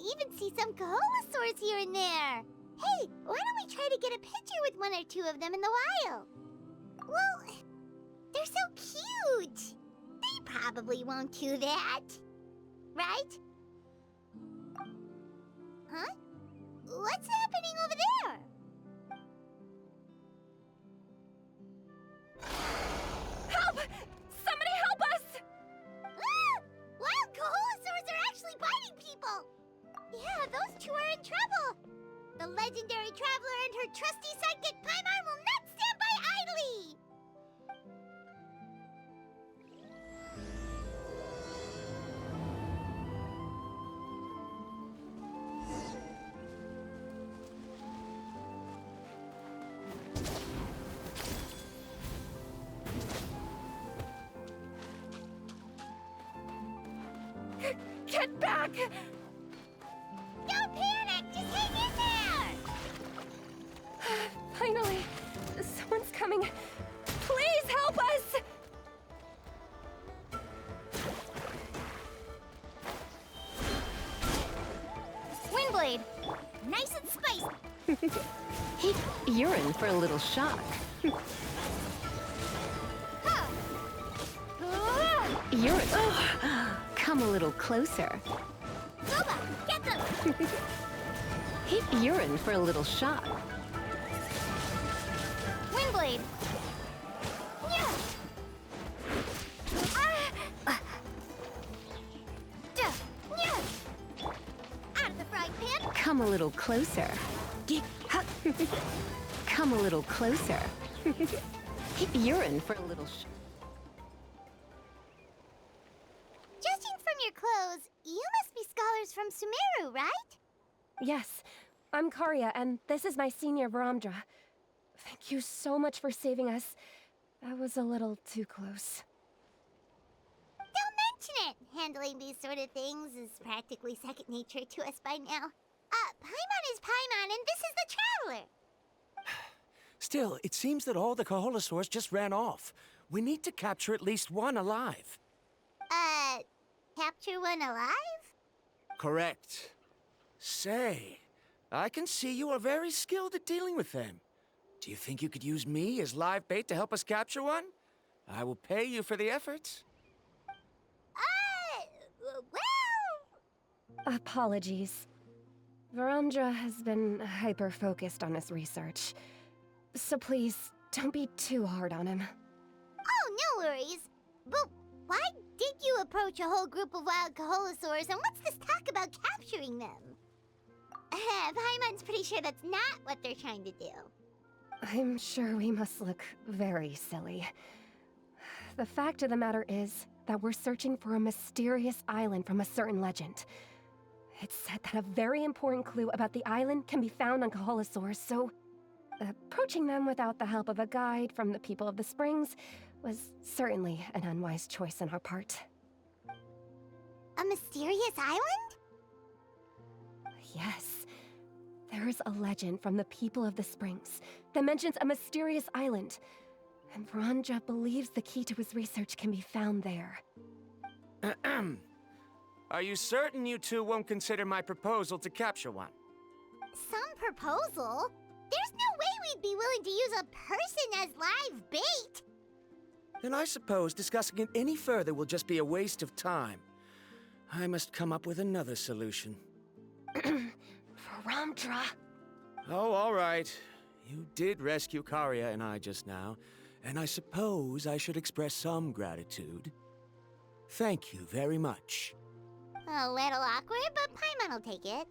even see some Kaholasaurs here and there. Hey, why don't we try to get a picture with one or two of them in the wild? Well, they're so cute. They probably won't do that. Right? Huh? What's happening over there? Help! Somebody help us! Ah! Wild Kaholasaurs are actually biting people! Yeah, those two are in trouble! The legendary traveler and her trusty sidekick Paimon will not stand by idly! Get back! Don't panic! Just hang in there! Finally, someone's coming. Please help us! Windblade! Nice and spicy! You're in for a little shock. Huh. You're... Come a little closer. Boba, get them! You're in for a little shock. Windblade! Yeah. Duh. Yeah. Out of the frying pan! Come a little closer. Come a little closer. You're in for a little shock. Judging from your clothes, you must be scholars from Sumeru, right? Yes, I'm Karya, and this is my senior Varamdra. Thank you so much for saving us. That was a little too close. Don't mention it! Handling these sort of things is practically second nature to us by now. Paimon is Paimon, and this is the Traveler! Still, it seems that all the Kaholasaurs just ran off. We need to capture at least one alive. Capture one alive? Correct. Say, I can see you are very skilled at dealing with them. Do you think you could use me as live bait to help us capture one? I will pay you for the effort. Well... Apologies. Varamdra has been hyper-focused on his research. So please, don't be too hard on him. Oh, no worries. But why did you approach a whole group of wild Kaholasaurs, and what's this talk about capturing them? Paimon's pretty sure that's not what they're trying to do. I'm sure we must look very silly. The fact of the matter is that we're searching for a mysterious island from a certain legend. It's said that a very important clue about the island can be found on Kaholasaurs, so approaching them without the help of a guide from the people of the Springs was certainly an unwise choice on our part. A mysterious island? Yes. There is a legend from the people of the Springs that mentions a mysterious island, and Varamdra believes the key to his research can be found there. Are you certain you two won't consider my proposal to capture one? Some proposal? There's no way we'd be willing to use a person as live bait! Then I suppose discussing it any further will just be a waste of time. I must come up with another solution. Varamdra! Oh, all right. You did rescue Karya and I just now, and I suppose I should express some gratitude. Thank you very much. A little awkward, but Paimon will take it.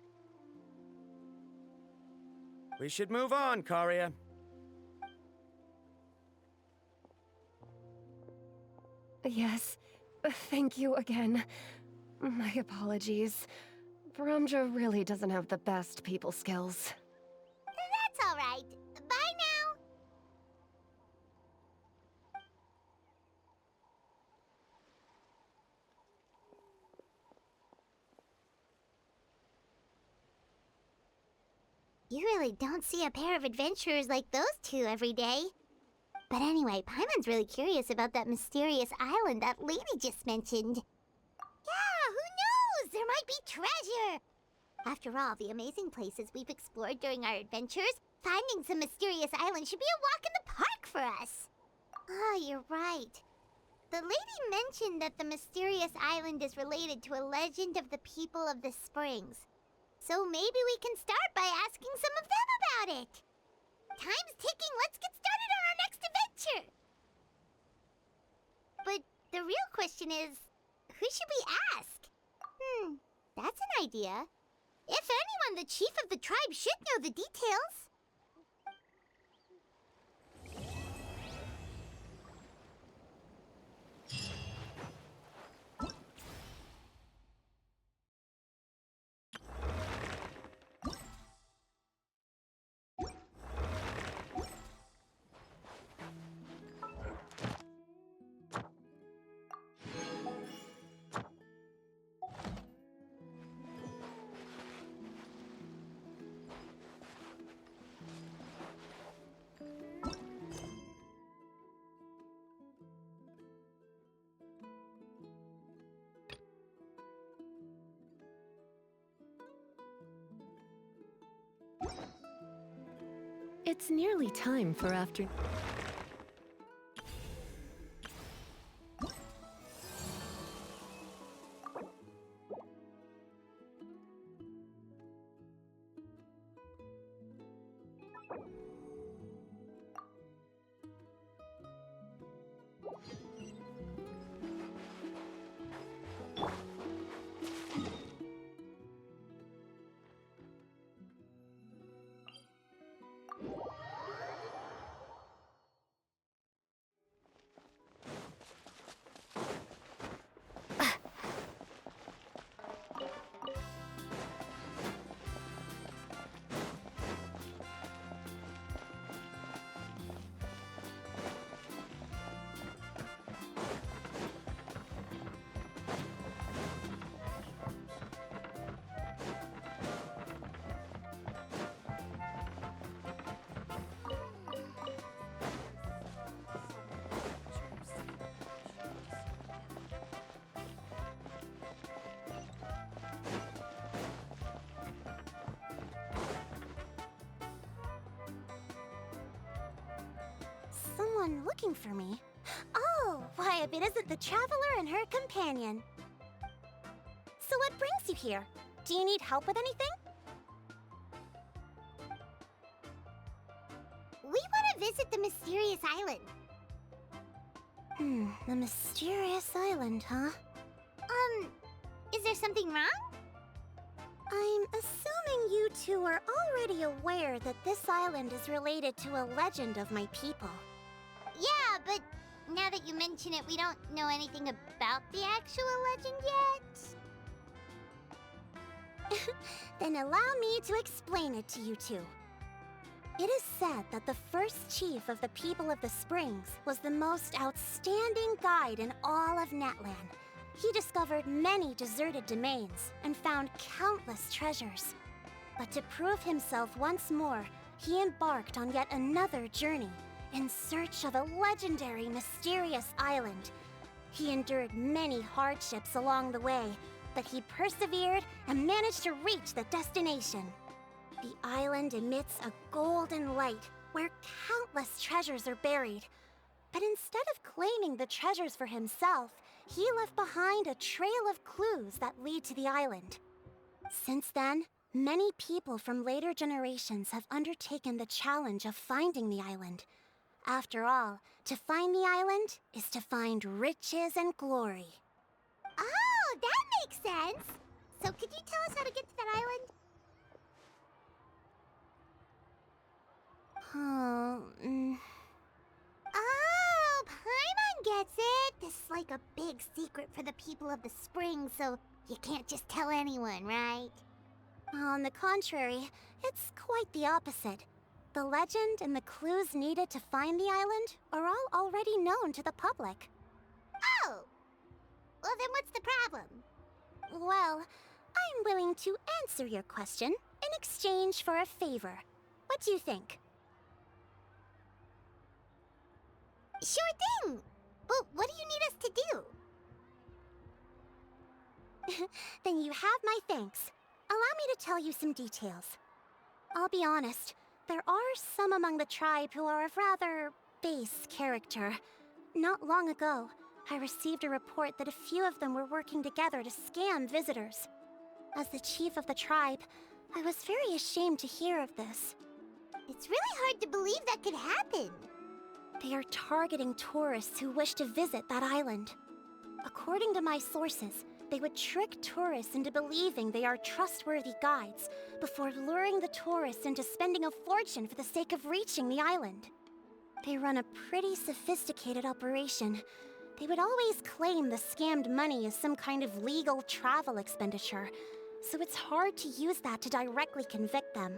We should move on, Karya. Yes, thank you again. My apologies. Varamdra really doesn't have the best people skills. That's all right. Bye now. You really don't see a pair of adventurers like those two every day. But anyway, Paimon's really curious about that mysterious island that lady just mentioned. Yeah, who knows? There might be treasure! After all the amazing places we've explored during our adventures, finding some mysterious island should be a walk in the park for us. Oh, you're right. The lady mentioned that the mysterious island is related to a legend of the people of the springs. So maybe we can start by asking some of them about it. Time's ticking. Let's get started on our next adventure. But the real question is, who should we ask? That's an idea. If anyone, the chief of the tribe should know the details. It's nearly time for after... Someone looking for me? Oh, why, if it isn't the traveler and her companion. So what brings you here? Do you need help with anything? We want to visit the mysterious island. The mysterious island, huh? Is there something wrong? I'm assuming you two are already aware that this island is related to a legend of my people. Yeah, but now that you mention it, we don't know anything about the actual legend yet. Then allow me to explain it to you two. It is said that the first chief of the people of the Springs was the most outstanding guide in all of Natland. He discovered many deserted domains and found countless treasures. But to prove himself once more, he embarked on yet another journey in search of a legendary, mysterious island. He endured many hardships along the way, but he persevered and managed to reach the destination. The island emits a golden light where countless treasures are buried. But instead of claiming the treasures for himself, he left behind a trail of clues that lead to the island. Since then, many people from later generations have undertaken the challenge of finding the island. After all, to find the island is to find riches and glory. Oh, that makes sense! So could you tell us how to get to that island? Oh, Paimon gets it! This is like a big secret for the people of the spring, so you can't just tell anyone, right? On the contrary, it's quite the opposite. The legend and the clues needed to find the island are all already known to the public. Oh! Well, then what's the problem? Well, I'm willing to answer your question in exchange for a favor. What do you think? Sure thing! But what do you need us to do? Then you have my thanks. allow me to tell you some details. I'll be honest, there are some among the tribe who are of rather base character. Not long ago, I received a report that a few of them were working together to scam visitors. As the chief of the tribe, I was very ashamed to hear of this. It's really hard to believe that could happen. They are targeting tourists who wish to visit that island. According to my sources, they would trick tourists into believing they are trustworthy guides before luring the tourists into spending a fortune for the sake of reaching the island. They run a pretty sophisticated operation. They would always claim the scammed money is some kind of legal travel expenditure, so it's hard to use that to directly convict them.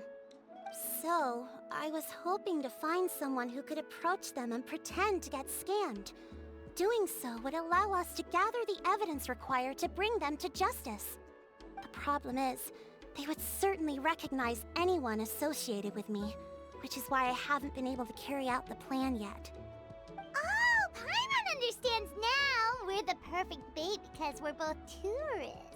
So, I was hoping to find someone who could approach them and pretend to get scammed. Doing so would allow us to gather the evidence required to bring them to justice. The problem is, they would certainly recognize anyone associated with me, which is why I haven't been able to carry out the plan yet. Oh, Paimon understands now! We're the perfect bait because we're both tourists.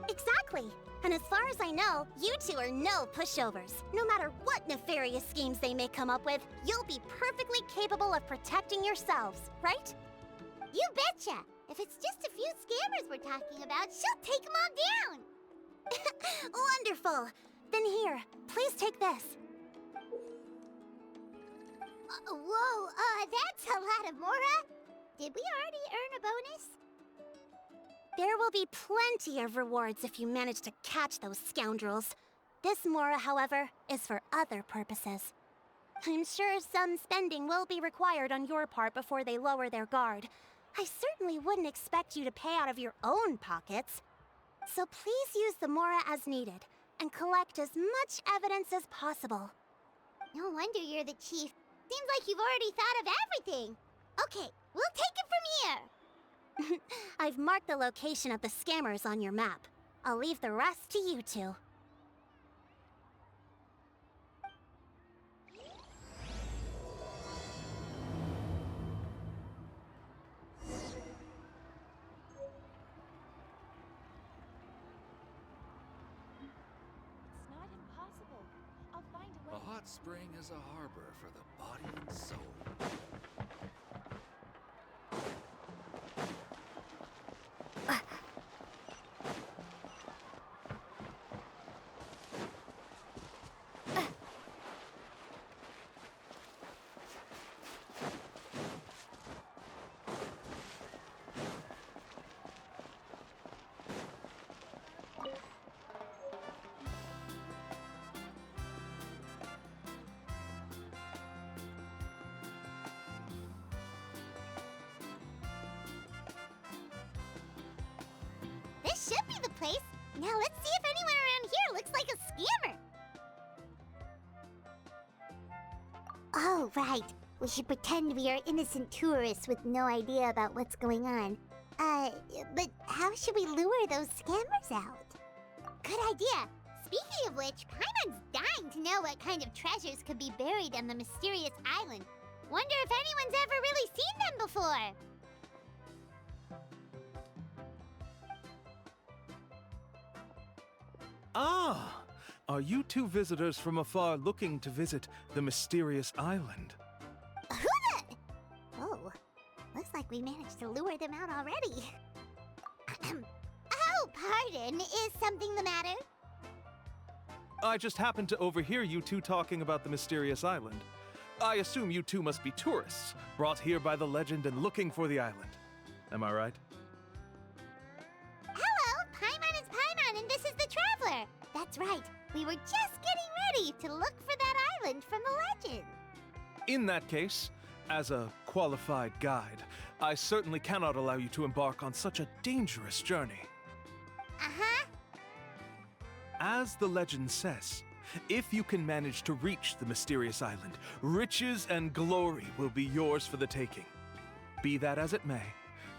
Exactly! And as far as I know, you two are no pushovers. No matter what nefarious schemes they may come up with, you'll be perfectly capable of protecting yourselves, right? You betcha! If it's just a few scammers we're talking about, she'll take them all down! Wonderful! Then here, please take this. Whoa, that's a lot of Mora! Did we already earn a bonus? There will be plenty of rewards if you manage to catch those scoundrels. This Mora, however, is for other purposes. I'm sure some spending will be required on your part before they lower their guard. I certainly wouldn't expect you to pay out of your own pockets. So please use the Mora as needed, and collect as much evidence as possible. No wonder you're the chief. Seems like you've already thought of everything. Okay, we'll take it from here. I've marked the location of the scammers on your map. I'll leave the rest to you two. A hot spring is a harbor for the body and soul. This should be the place. Now let's see if anyone around here looks like a scammer. Oh, right. We should pretend we are innocent tourists with no idea about what's going on. But how should we lure those scammers out? Good idea. Speaking of which, Paimon's dying to know what kind of treasures could be buried on the mysterious island. Wonder if anyone's ever really seen them before. Ah! Are you two visitors from afar looking to visit the mysterious island? Oh, looks like we managed to lure them out already. Oh, pardon. Is something the matter? I just happened to overhear you two talking about the mysterious island. I assume you two must be tourists, brought here by the legend and looking for the island. Am I right? Hello, Paimon is Paimon, and this is the Traveler. That's right. We were just getting ready to look for that island from the legend. In that case, as a qualified guide, I certainly cannot allow you to embark on such a dangerous journey. Uh-huh. As the legend says, if you can manage to reach the mysterious island, riches and glory will be yours for the taking. Be that as it may,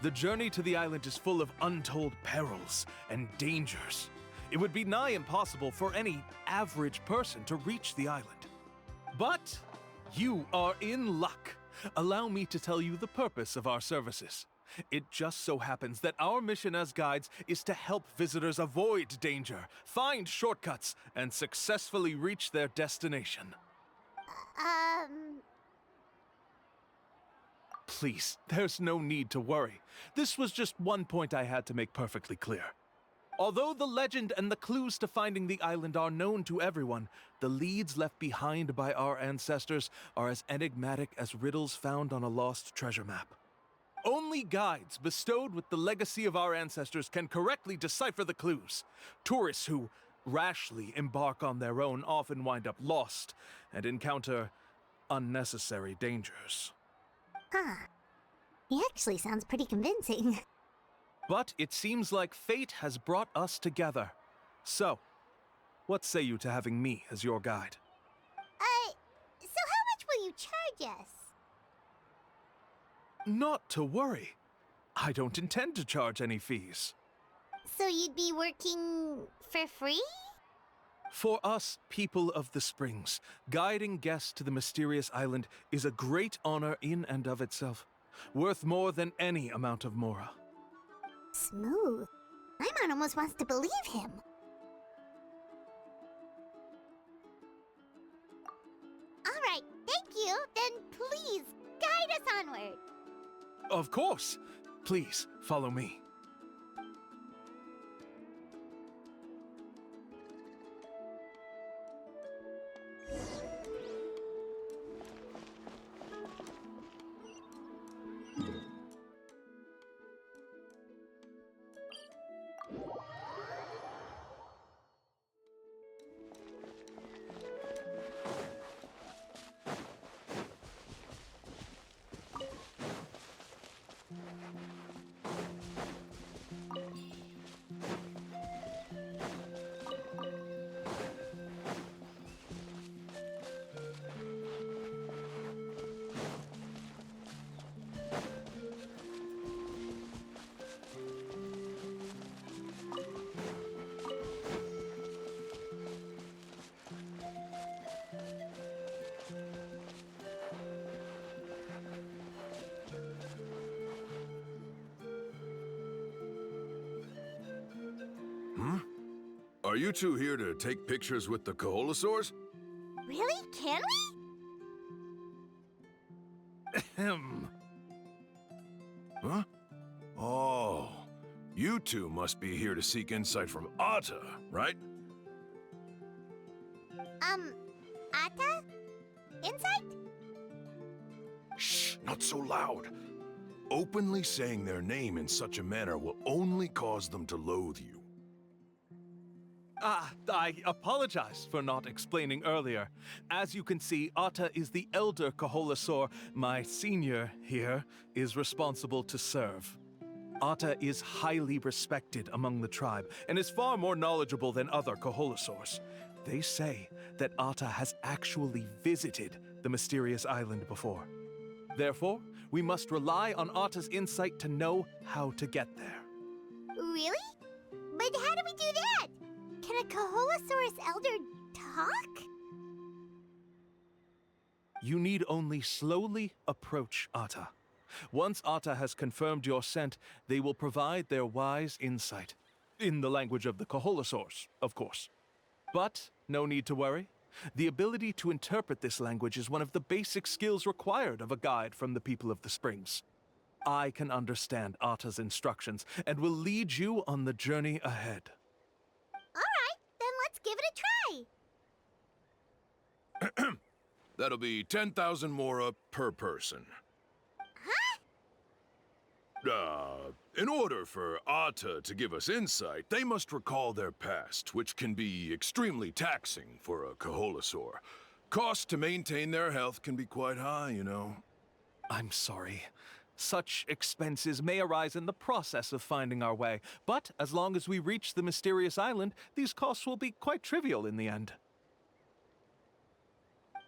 the journey to the island is full of untold perils and dangers. It would be nigh impossible for any average person to reach the island. But you are in luck. Allow me to tell you the purpose of our services. It just so happens that our mission as guides is to help visitors avoid danger, find shortcuts, and successfully reach their destination. Please, there's no need to worry. This was just one point I had to make perfectly clear. Although the legend and the clues to finding the island are known to everyone, the leads left behind by our ancestors are as enigmatic as riddles found on a lost treasure map. Only guides bestowed with the legacy of our ancestors can correctly decipher the clues. Tourists who rashly embark on their own often wind up lost and encounter unnecessary dangers. Huh. He actually sounds pretty convincing. But it seems like fate has brought us together. So, what say you to having me as your guide? So how much will you charge us? Not to worry. I don't intend to charge any fees. So you'd be working for free? For us, people of the Springs, guiding guests to the mysterious island is a great honor in and of itself, worth more than any amount of mora. Smooth. Paimon almost wants to believe him. All right, thank you. Then please, guide us onward. Of course. Please, follow me. Are you two here to take pictures with the Koholosaurs? Really? Can we? Ahem. Huh? Oh, you two must be here to seek insight from Atta, right? Atta? Insight? Shh, not so loud. Openly saying their name in such a manner will only cause them to loathe you. I apologize for not explaining earlier. As you can see, Atta is the elder Koholosaur. My senior here is responsible to serve. Atta is highly respected among the tribe and is far more knowledgeable than other Koholosaurs. They say that Atta has actually visited the mysterious island before. Therefore, we must rely on Atta's insight to know how to get there. Really? But how do we do that? Can a Koholosaurus elder talk? You need only slowly approach Atta. Once Atta has confirmed your scent, they will provide their wise insight. In the language of the Koholosaurs, of course. But no need to worry. The ability to interpret this language is one of the basic skills required of a guide from the people of the Springs. I can understand Atta's instructions and will lead you on the journey ahead. All right, then let's give it a try. That'll be 10,000 mora per person. In order for Atta to give us insight, they must recall their past, which can be extremely taxing for a Koholosaur. Costs to maintain their health can be quite high, you know. I'm sorry. Such expenses may arise in the process of finding our way, but as long as we reach the mysterious island, these costs will be quite trivial in the end.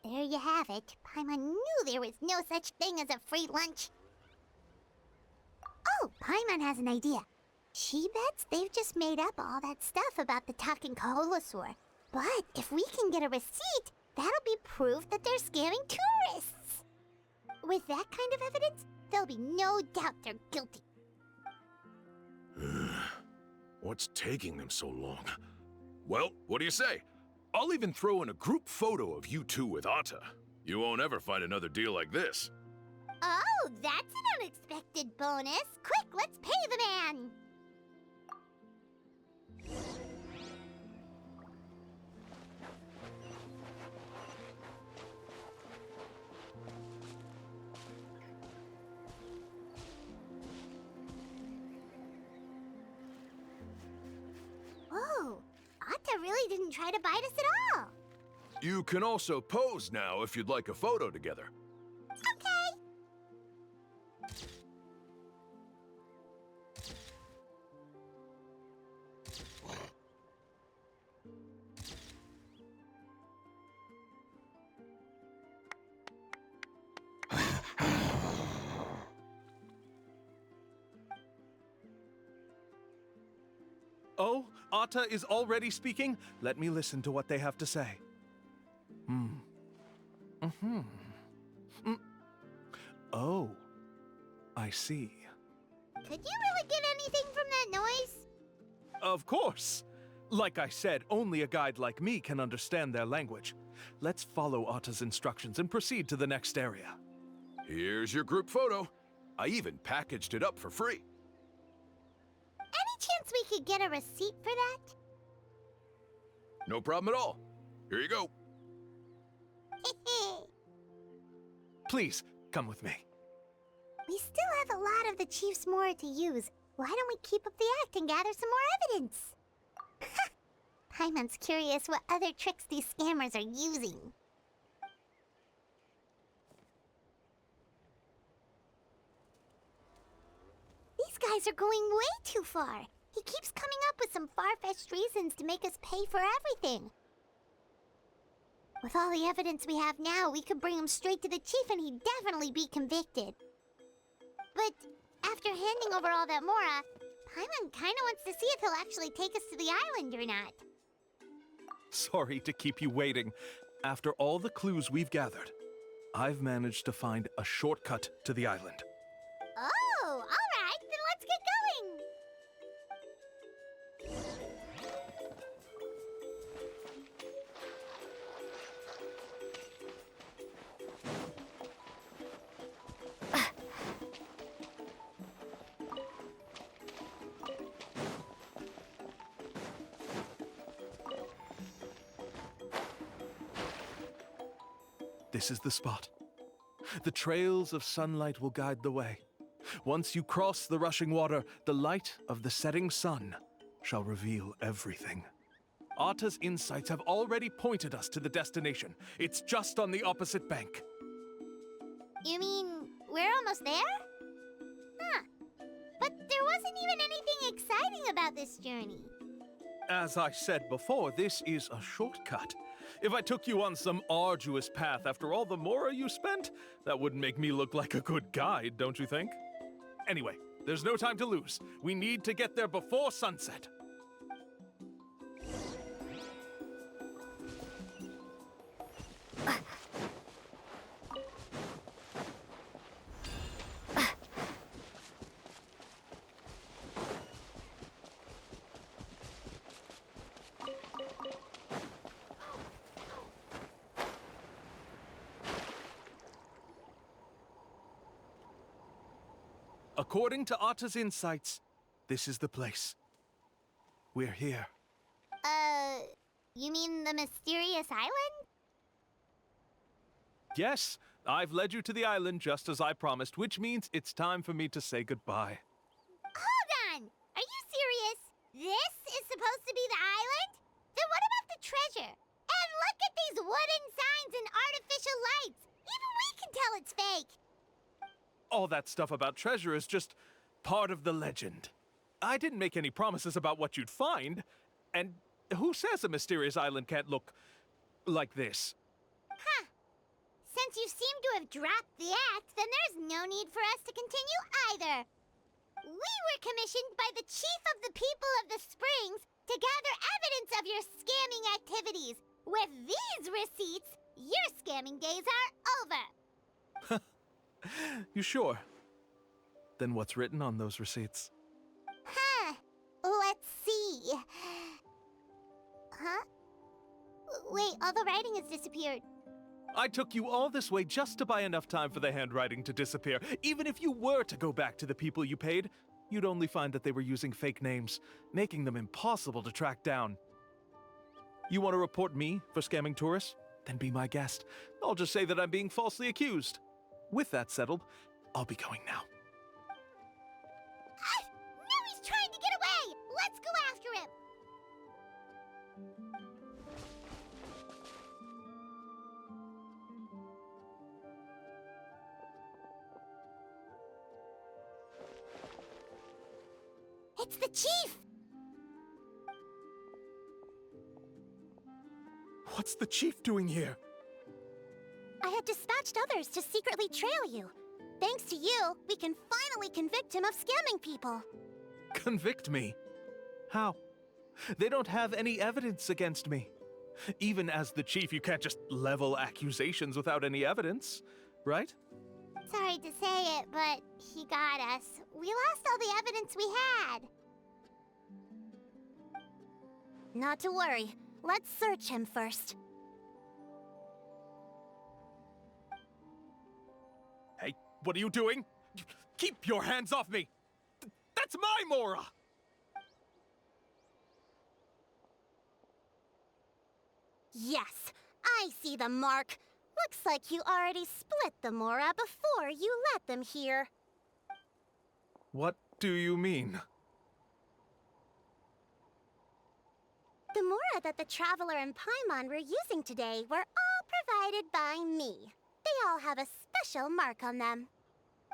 There you have it. Paimon knew there was no such thing as a free lunch. Oh, Paimon has an idea. She bets they've just made up all that stuff about the talking Koholosaur. But if we can get a receipt, that'll be proof that they're scamming tourists. With that kind of evidence, there'll be no doubt they're guilty. What's taking them so long? Well, what do you say? I'll even throw in a group photo of you two with Atta. You won't ever find another deal like this. Oh, that's an unexpected bonus. Quick, let's pay the man. Oh, Atta really didn't try to bite us at all. You can also pose now if you'd like a photo together. Okay. Oh, Atta is already speaking? Let me listen to what they have to say. Oh, I see. Could you really get anything from that noise? Of course! Like I said, only a guide like me can understand their language. Let's follow Atta's instructions and proceed to the next area. Here's your group photo. I even packaged it up for free. Any chance we could get a receipt for that? No problem at all. Here you go. Please, come with me. We still have a lot of the Chief's Mora to use. Why don't we keep up the act and gather some more evidence? Paimon's curious what other tricks these scammers are using. These guys are going way too far. He keeps coming up with some far-fetched reasons to make us pay for everything. With all the evidence we have now, we could bring him straight to the chief and he'd definitely be convicted. But after handing over all that Mora, Paimon kinda wants to see if he'll actually take us to the island or not. Sorry to keep you waiting. After all the clues we've gathered, I've managed to find a shortcut to the island. Oh, alright, then let's get going! This is the spot. The trails of sunlight will guide the way. Once you cross the rushing water, the light of the setting sun shall reveal everything. Atta's insights have already pointed us to the destination. It's just on the opposite bank. You mean, we're almost there? Huh. But there wasn't even anything exciting about this journey. As I said before, this is a shortcut. If I took you on some arduous path after all the Mora you spent, that wouldn't make me look like a good guide, don't you think? Anyway, there's no time to lose. We need to get there before sunset. According to Atta's insights, this is the place. We're here. You mean the mysterious island? Yes, I've led you to the island just as I promised, which means it's time for me to say goodbye. Hold on! Are you serious? This is supposed to be the island? Then what about the treasure? And look at these wooden signs and artificial lights! Even we can tell it's fake! All that stuff about treasure is just part of the legend. I didn't make any promises about what you'd find, and who says a mysterious island can't look like this? Huh. Since you seem to have dropped the act, then there's no need for us to continue either. We were commissioned by the Chief of the People of the Springs to gather evidence of your scamming activities. With these receipts, your scamming days are over. You sure? Then what's written on those receipts? Huh. Let's see. Huh? Wait, all the writing has disappeared. I took you all this way just to buy enough time for the handwriting to disappear. Even if you were to go back to the people you paid, you'd only find that they were using fake names, making them impossible to track down. You want to report me for scamming tourists? Then be my guest. I'll just say that I'm being falsely accused. With that settled, I'll be going now. Now he's trying to get away! Let's go after him! It's the chief! What's the chief doing here? I had dispatched others to secretly trail you. Thanks to you, we can finally convict him of scamming people. Convict me? How? They don't have any evidence against me. Even as the chief, you can't just level accusations without any evidence, right? Sorry to say it, but he got us. We lost all the evidence we had. Not to worry. Let's search him first. Hey, what are you doing? Keep your hands off me! That's my Mora! Yes, I see the mark. Looks like you already split the Mora before you let them here. What do you mean? The Mora that the Traveler and Paimon were using today were all provided by me. They all have a special mark on them.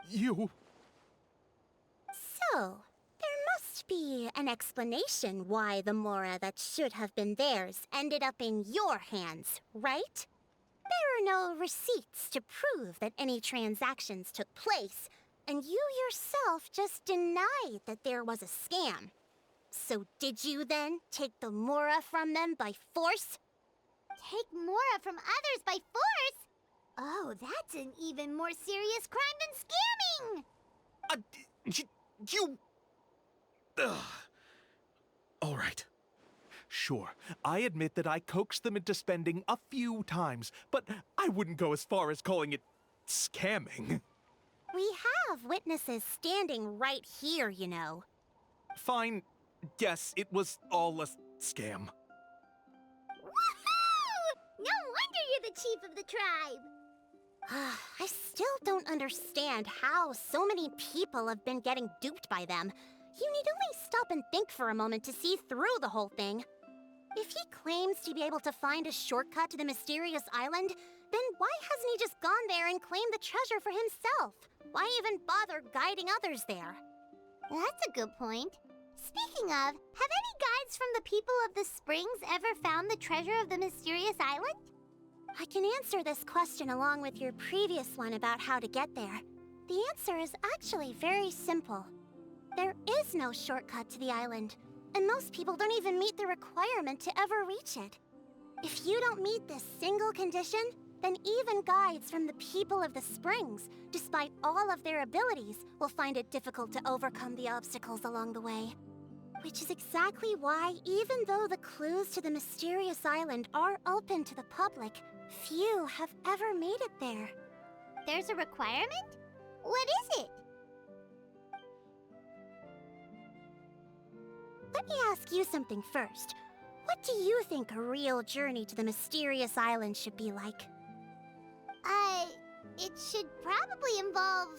You... So, there must be an explanation why the Mora that should have been theirs ended up in your hands, right? There are no receipts to prove that any transactions took place, and you yourself just denied that there was a scam. So did you then take the Mora from them by force? Take Mora from others by force? Oh, that's an even more serious crime than scamming! You... Ugh. All right. Sure, I admit that I coaxed them into spending a few times, but I wouldn't go as far as calling it scamming. We have witnesses standing right here, you know. Fine. Yes, it was all a scam. Woohoo! No wonder you're the chief of the tribe! I still don't understand how so many people have been getting duped by them. You need only stop and think for a moment to see through the whole thing. If he claims to be able to find a shortcut to the mysterious island, then why hasn't he just gone there and claimed the treasure for himself? Why even bother guiding others there? That's a good point. Speaking of, have any guides from the people of the Springs ever found the treasure of the mysterious island? I can answer this question along with your previous one about how to get there. The answer is actually very simple. There is no shortcut to the island, and most people don't even meet the requirement to ever reach it. If you don't meet this single condition, then even guides from the people of the Springs, despite all of their abilities, will find it difficult to overcome the obstacles along the way. Which is exactly why, even though the clues to the mysterious island are open to the public, few have ever made it there. There's a requirement? What is it? Let me ask you something first. What do you think a real journey to the mysterious island should be like? It should probably involve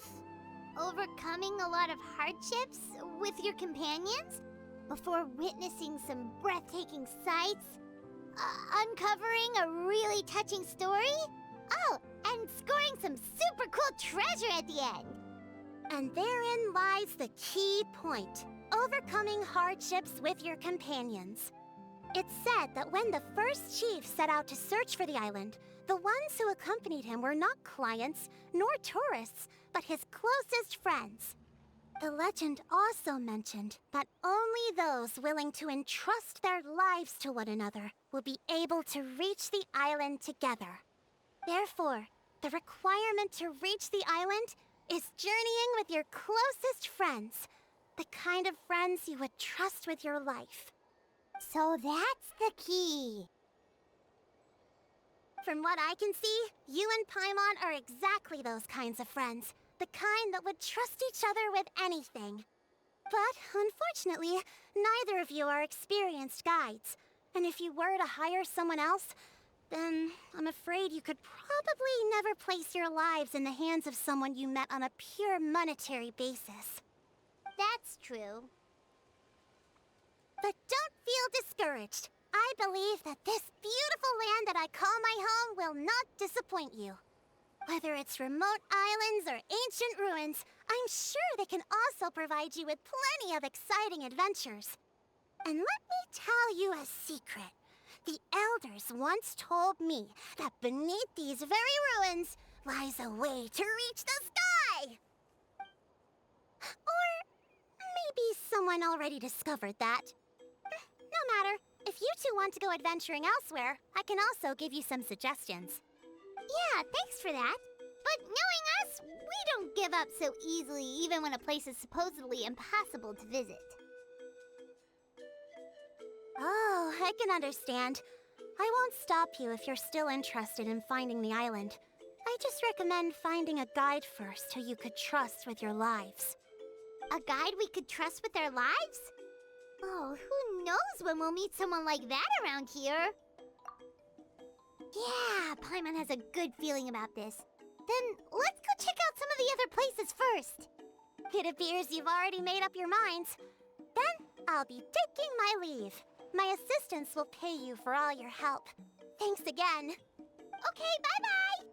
overcoming a lot of hardships with your companions before witnessing some breathtaking sights, uncovering a really touching story, oh, and scoring some super cool treasure at the end. And therein lies the key point. Overcoming hardships with your companions. It's said that when the first chief set out to search for the island, the ones who accompanied him were not clients nor tourists, but his closest friends. The legend also mentioned that only those willing to entrust their lives to one another will be able to reach the island together. Therefore, the requirement to reach the island is journeying with your closest friends. The kind of friends you would trust with your life. So that's the key. From what I can see, you and Paimon are exactly those kinds of friends. The kind that would trust each other with anything. But, unfortunately, neither of you are experienced guides. And if you were to hire someone else, then I'm afraid you could probably never place your lives in the hands of someone you met on a pure monetary basis. That's true. But don't feel discouraged. I believe that this beautiful land that I call my home will not disappoint you. Whether it's remote islands or ancient ruins, I'm sure they can also provide you with plenty of exciting adventures. And let me tell you a secret. The elders once told me that beneath these very ruins lies a way to reach the sky! Or maybe someone already discovered that. No matter. If you two want to go adventuring elsewhere, I can also give you some suggestions. Yeah, thanks for that. But knowing us, we don't give up so easily even when a place is supposedly impossible to visit. Oh, I can understand. I won't stop you if you're still interested in finding the island. I just recommend finding a guide first who you could trust with your lives. A guide we could trust with our lives? Oh, who knows when we'll meet someone like that around here? Yeah, Paimon has a good feeling about this. Then let's go check out some of the other places first. It appears you've already made up your minds. Then I'll be taking my leave. My assistants will pay you for all your help. Thanks again. Okay, bye-bye!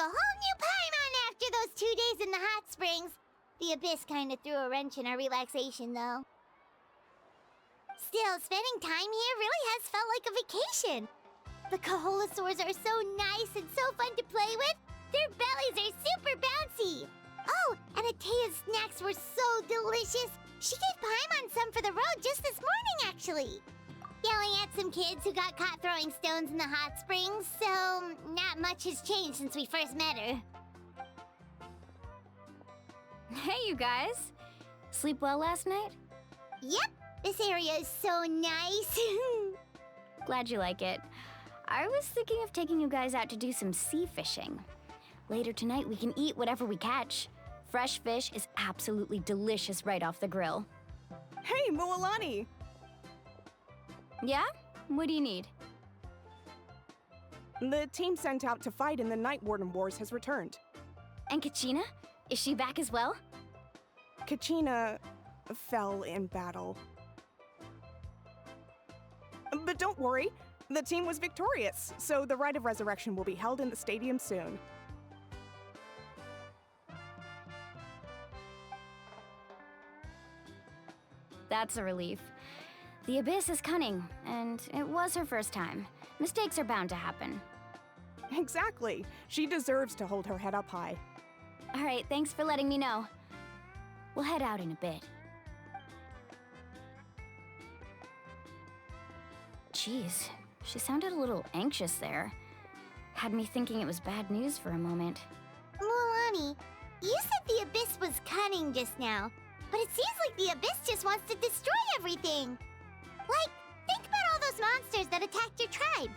a whole new Paimon after those 2 days in the hot springs. The Abyss kind of threw a wrench in our relaxation, though. Still, spending time here really has felt like a vacation. The Kaholasaurs are so nice and so fun to play with. Their bellies are super bouncy. Oh, and Atea's snacks were so delicious. She gave Paimon some for the road just this morning, actually. Yelling at some kids who got caught throwing stones in the hot springs, so not much has changed since we first met her. Hey, you guys. Sleep well last night? Yep, this area is so nice. Glad you like it. I was thinking of taking you guys out to do some sea fishing. Later tonight, we can eat whatever we catch. Fresh fish is absolutely delicious right off the grill. Hey, Mualani! Yeah? What do you need? The team sent out to fight in the Night Warden Wars has returned. And Kachina? Is she back as well? Kachina fell in battle. But don't worry, the team was victorious, so the Rite of Resurrection will be held in the stadium soon. That's a relief. The Abyss is cunning, and it was her first time. Mistakes are bound to happen. Exactly. She deserves to hold her head up high. All right, thanks for letting me know. We'll head out in a bit. Jeez, she sounded a little anxious there. Had me thinking it was bad news for a moment. Mualani, you said the Abyss was cunning just now, but it seems like the Abyss just wants to destroy everything. Like, think about all those monsters that attacked your tribe.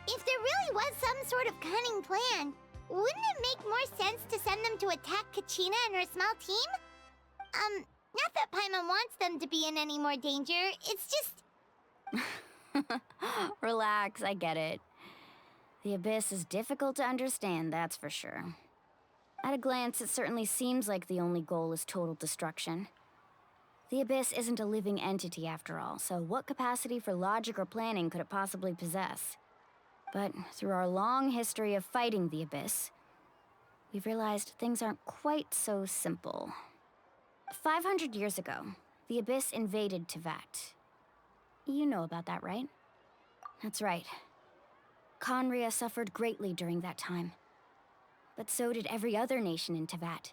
If there really was some sort of cunning plan, wouldn't it make more sense to send them to attack Kachina and her small team? Not that Paimon wants them to be in any more danger, it's just... Relax, I get it. The Abyss is difficult to understand, that's for sure. At a glance, it certainly seems like the only goal is total destruction. The Abyss isn't a living entity after all, so what capacity for logic or planning could it possibly possess? But through our long history of fighting the Abyss, we've realized things aren't quite so simple. 500 years ago, the Abyss invaded Teyvat. You know about that, right? That's right. Conria suffered greatly during that time. But so did every other nation in Teyvat.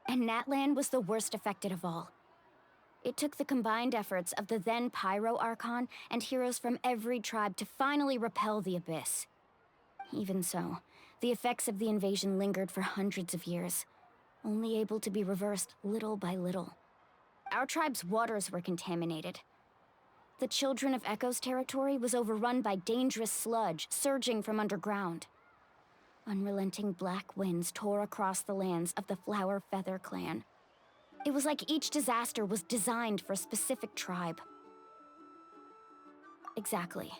And Natlan was the worst affected of all. It took the combined efforts of the then Pyro Archon and heroes from every tribe to finally repel the Abyss. Even so, the effects of the invasion lingered for hundreds of years, only able to be reversed little by little. Our tribe's waters were contaminated. The Children of Echo's territory was overrun by dangerous sludge surging from underground. Unrelenting black winds tore across the lands of the Flower Feather clan. It was like each disaster was designed for a specific tribe. Exactly.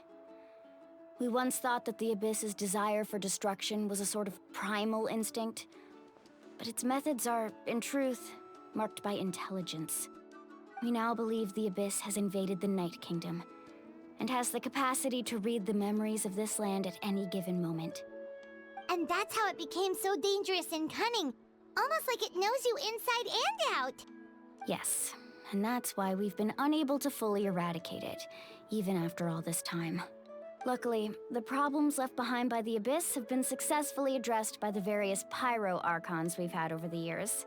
We once thought that the Abyss's desire for destruction was a sort of primal instinct, but its methods are, in truth, marked by intelligence. We now believe the Abyss has invaded the Night Kingdom, and has the capacity to read the memories of this land at any given moment. And that's how it became so dangerous and cunning. Almost like it knows you inside and out. Yes, and that's why we've been unable to fully eradicate it, even after all this time. Luckily, the problems left behind by the Abyss have been successfully addressed by the various Pyro Archons we've had over the years.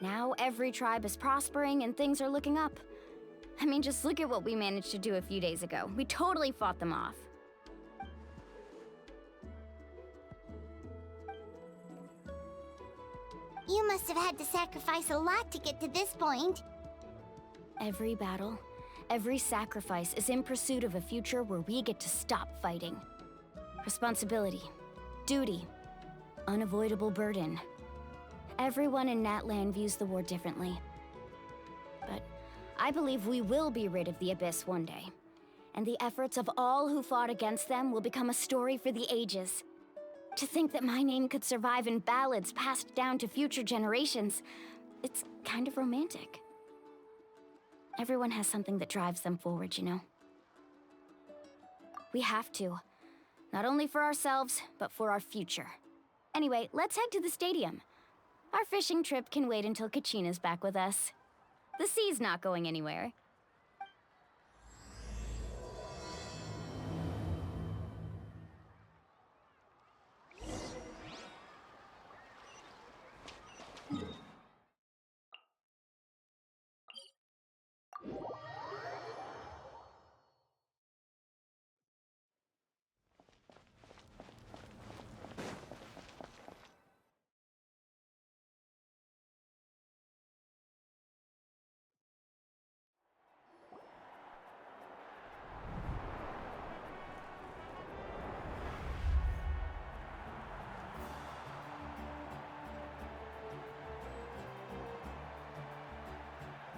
Now every tribe is prospering and things are looking up. I mean, just look at what we managed to do a few days ago. We totally fought them off. You must have had to sacrifice a lot to get to this point. Every battle, every sacrifice is in pursuit of a future where we get to stop fighting. Responsibility, duty, unavoidable burden. Everyone in Natlan views the war differently. But I believe we will be rid of the Abyss one day. And the efforts of all who fought against them will become a story for the ages. To think that my name could survive in ballads passed down to future generations, it's kind of romantic. Everyone has something that drives them forward, you know? We have to. Not only for ourselves, but for our future. Anyway, let's head to the stadium. Our fishing trip can wait until Kachina's back with us. The sea's not going anywhere.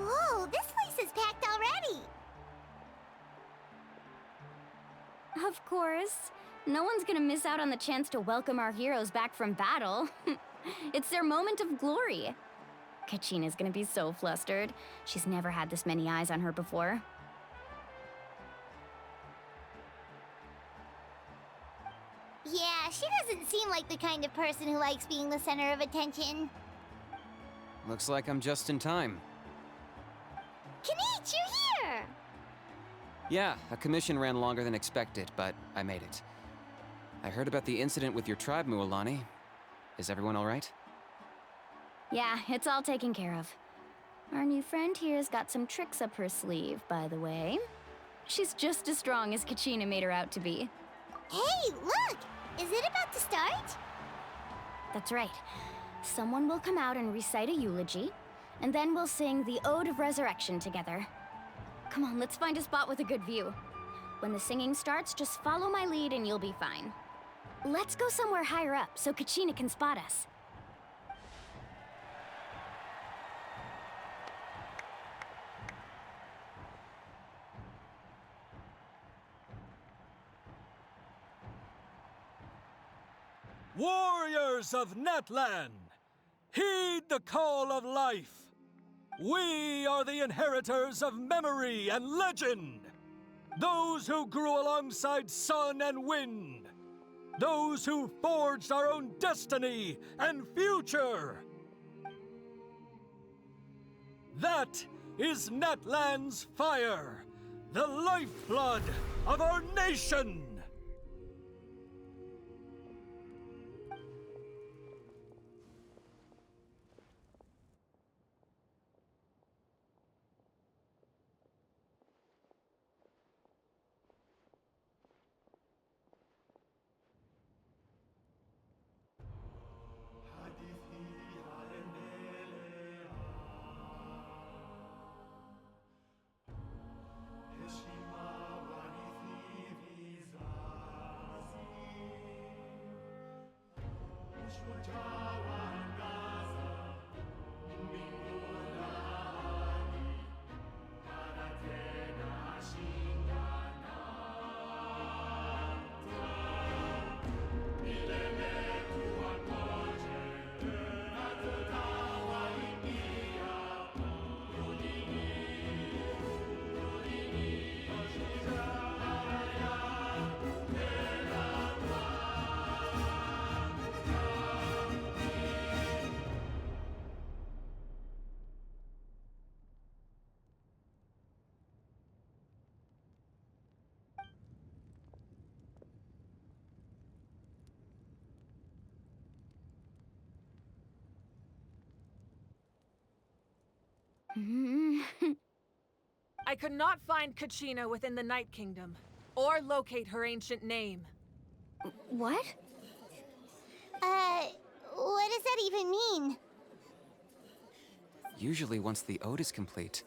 Whoa, this place is packed already! Of course. No one's gonna miss out on the chance to welcome our heroes back from battle. It's their moment of glory. Kachina's gonna be so flustered. She's never had this many eyes on her before. Yeah, she doesn't seem like the kind of person who likes being the center of attention. Looks like I'm just in time. Kanich, you're here! Yeah, a commission ran longer than expected, but I made it. I heard about the incident with your tribe, Mualani. Is everyone all right? Yeah, it's all taken care of. Our new friend here's got some tricks up her sleeve, by the way. She's just as strong as Kachina made her out to be. Hey, look! Is it about to start? That's right. Someone will come out and recite a eulogy, and then we'll sing the Ode of Resurrection together. Come on, let's find a spot with a good view. When the singing starts, just follow my lead and you'll be fine. Let's go somewhere higher up so Kachina can spot us. Warriors of Natlan, heed the call of life. We are the inheritors of memory and legend. Those who grew alongside sun and wind. Those who forged our own destiny and future. That is Natlan's fire, the lifeblood of our nation. I could not find Kachina within the Night Kingdom, or locate her ancient name. What? What does that even mean? Usually once the ode is complete,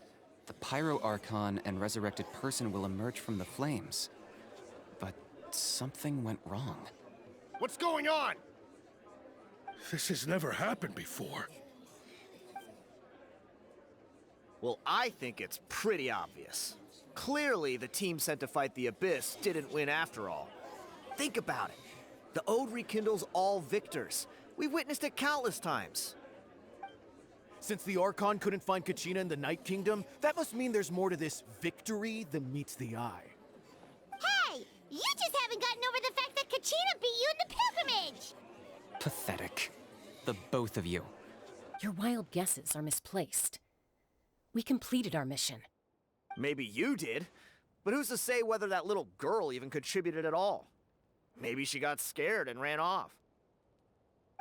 the Pyro Archon and resurrected person will emerge from the flames. But something went wrong. What's going on? This has never happened before. Well, I think it's pretty obvious. Clearly, the team sent to fight the Abyss didn't win after all. Think about it. The Ode rekindles all victors. We've witnessed it countless times. Since the Archon couldn't find Kachina in the Night Kingdom, that must mean there's more to this victory than meets the eye. Hey! You just haven't gotten over the fact that Kachina beat you in the pilgrimage! Pathetic. The both of you. Your wild guesses are misplaced. We completed our mission. Maybe you did, but who's to say whether that little girl even contributed at all? Maybe she got scared and ran off.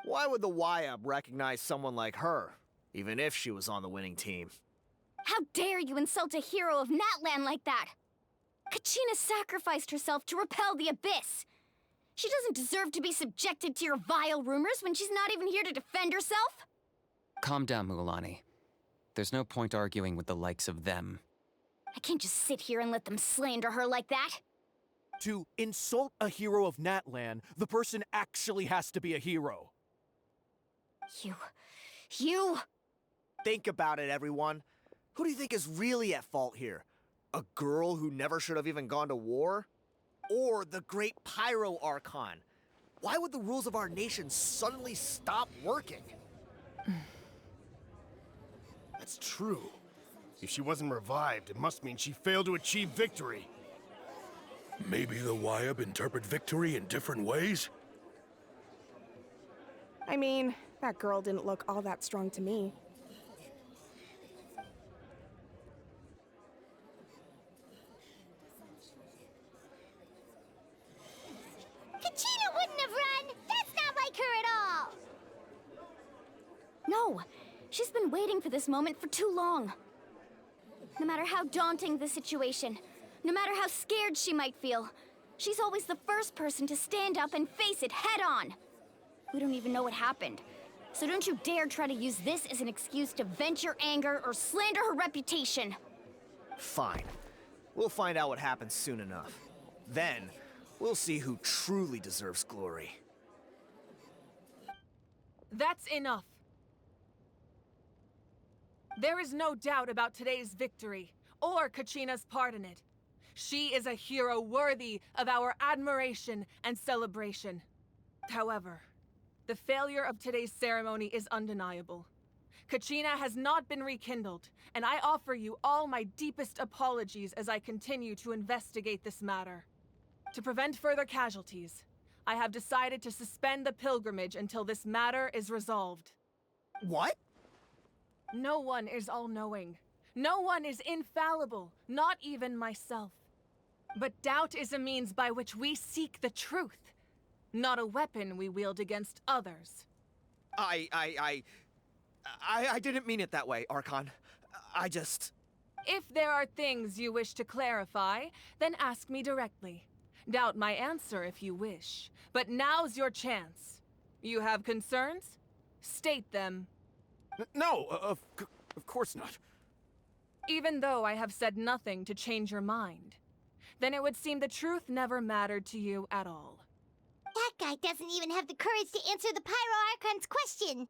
Why would the YUB recognize someone like her, even if she was on the winning team? How dare you insult a hero of Natlan like that? Kachina sacrificed herself to repel the Abyss. She doesn't deserve to be subjected to your vile rumors when she's not even here to defend herself. Calm down, Mualani. There's no point arguing with the likes of them. I can't just sit here and let them slander her like that. To insult a hero of Natlan, the person actually has to be a hero. You... Think about it, everyone. Who do you think is really at fault here? A girl who never should have even gone to war? Or the great Pyro Archon? Why would the rules of our nation suddenly stop working? That's true. If she wasn't revived, it must mean she failed to achieve victory. Maybe the YUB interpret victory in different ways? I mean, that girl didn't look all that strong to me. Kachina wouldn't have run! That's not like her at all! No, she's been waiting for this moment for too long. No matter how daunting the situation, no matter how scared she might feel, she's always the first person to stand up and face it head on. We don't even know what happened, so don't you dare try to use this as an excuse to vent your anger or slander her reputation. Fine. We'll find out what happens soon enough. Then, we'll see who truly deserves glory. That's enough. There is no doubt about today's victory, or Kachina's part in it. She is a hero worthy of our admiration and celebration. However, the failure of today's ceremony is undeniable. Kachina has not been rekindled, and I offer you all my deepest apologies as I continue to investigate this matter. To prevent further casualties, I have decided to suspend the pilgrimage until this matter is resolved. What? No one is all-knowing. No one is infallible, not even myself. But doubt is a means by which we seek the truth, not a weapon we wield against others. I didn't mean it that way, Archon. I just... If there are things you wish to clarify, then ask me directly. Doubt my answer if you wish, but now's your chance. You have concerns? State them. No, of course not. Even though I have said nothing to change your mind, then it would seem the truth never mattered to you at all. That guy doesn't even have the courage to answer the Pyro Archon's question.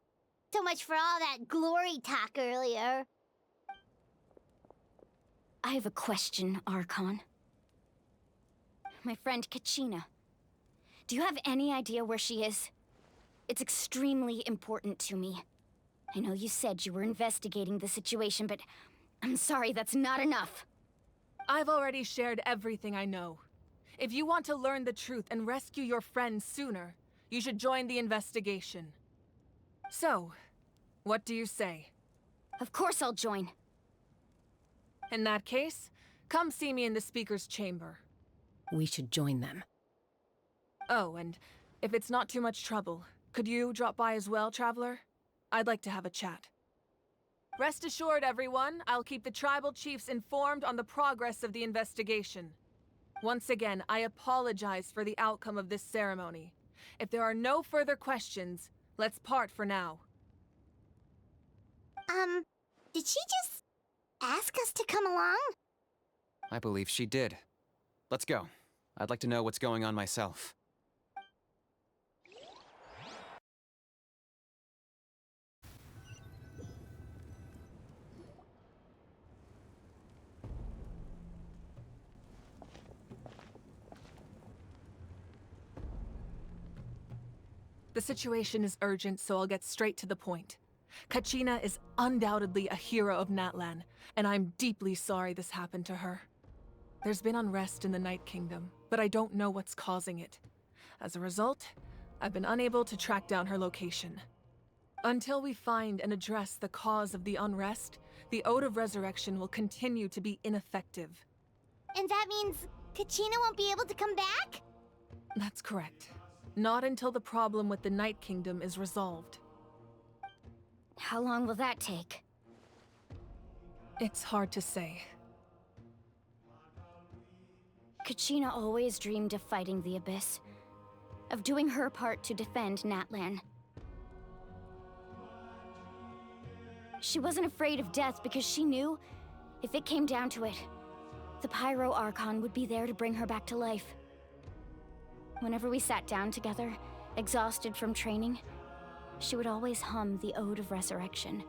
So much for all that glory talk earlier. I have a question, Archon. My friend Kachina. Do you have any idea where she is? It's extremely important to me. I know you said you were investigating the situation, but I'm sorry, that's not enough. I've already shared everything I know. If you want to learn the truth and rescue your friend sooner, you should join the investigation. So, what do you say? Of course I'll join. In that case, come see me in the speaker's chamber. We should join them. Oh, and if it's not too much trouble, could you drop by as well, Traveler? I'd like to have a chat. Rest assured, everyone, I'll keep the tribal chiefs informed on the progress of the investigation. Once again, I apologize for the outcome of this ceremony. If there are no further questions, let's part for now. Did she just ask us to come along? I believe she did. Let's go. I'd like to know what's going on myself. The situation is urgent, so I'll get straight to the point. Kachina is undoubtedly a hero of Natlan, and I'm deeply sorry this happened to her. There's been unrest in the Night Kingdom, but I don't know what's causing it. As a result, I've been unable to track down her location. Until we find and address the cause of the unrest, the Ode of Resurrection will continue to be ineffective. And that means Kachina won't be able to come back? That's correct. Not until the problem with the Night Kingdom is resolved. How long will that take? It's hard to say. Kachina always dreamed of fighting the Abyss, of doing her part to defend Natlan. She wasn't afraid of death because she knew, if it came down to it, the Pyro Archon would be there to bring her back to life. Whenever we sat down together, exhausted from training, she would always hum the Ode of Resurrection.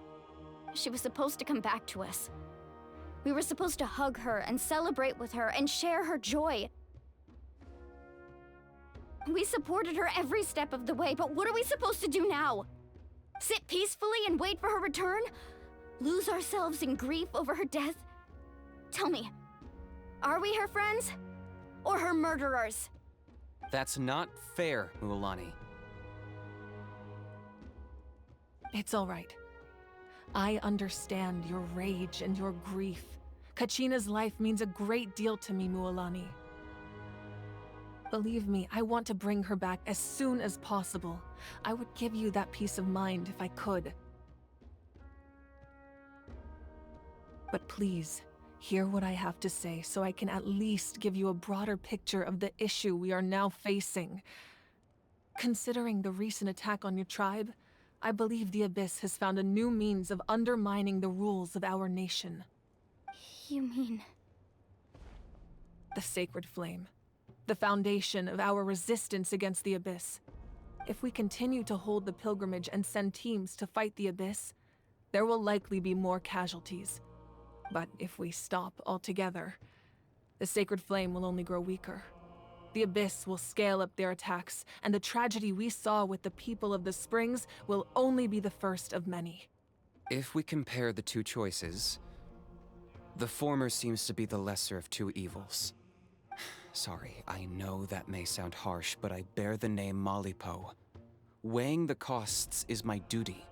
She was supposed to come back to us. We were supposed to hug her and celebrate with her and share her joy. We supported her every step of the way, but what are we supposed to do now? Sit peacefully and wait for her return? Lose ourselves in grief over her death? Tell me, are we her friends? Or her murderers? That's not fair, Mualani. It's all right. I understand your rage and your grief. Kachina's life means a great deal to me, Mualani. Believe me, I want to bring her back as soon as possible. I would give you that peace of mind if I could. But please, hear what I have to say so I can at least give you a broader picture of the issue we are now facing. Considering the recent attack on your tribe, I believe the Abyss has found a new means of undermining the rules of our nation. You mean... The Sacred Flame. The foundation of our resistance against the Abyss. If we continue to hold the pilgrimage and send teams to fight the Abyss, there will likely be more casualties. But if we stop altogether, the Sacred Flame will only grow weaker. The Abyss will scale up their attacks, and the tragedy we saw with the people of the Springs will only be the first of many. If we compare the two choices, the former seems to be the lesser of two evils. Sorry, I know that may sound harsh, but I bear the name Malipo. Weighing the costs is my duty.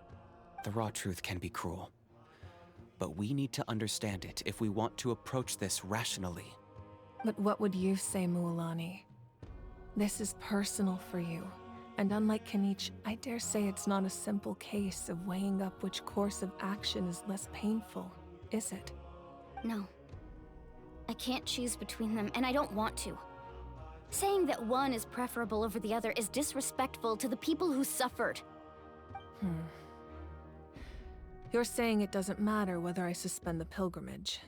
The raw truth can be cruel. But we need to understand it if we want to approach this rationally. But what would you say, Mualani? This is personal for you. And unlike Kanich, I dare say it's not a simple case of weighing up which course of action is less painful, is it? No. I can't choose between them, and I don't want to. Saying that one is preferable over the other is disrespectful to the people who suffered. You're saying it doesn't matter whether I suspend the pilgrimage.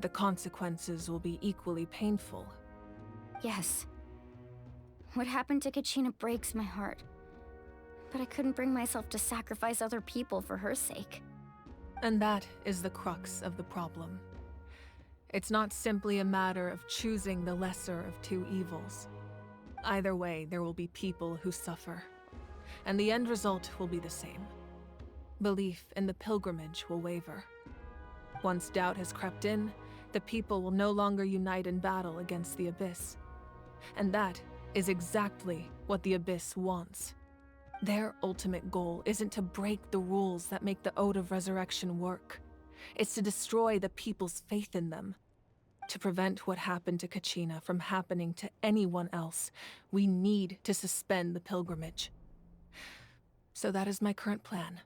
The consequences will be equally painful. Yes. What happened to Kachina breaks my heart. But I couldn't bring myself to sacrifice other people for her sake. And that is the crux of the problem. It's not simply a matter of choosing the lesser of two evils. Either way, there will be people who suffer. And the end result will be the same. Belief in the pilgrimage will waver. Once doubt has crept in, the people will no longer unite in battle against the Abyss. And that is exactly what the Abyss wants. Their ultimate goal isn't to break the rules that make the Ode of Resurrection work. It's to destroy the people's faith in them. To prevent what happened to Kachina from happening to anyone else, we need to suspend the pilgrimage. So that is my current plan.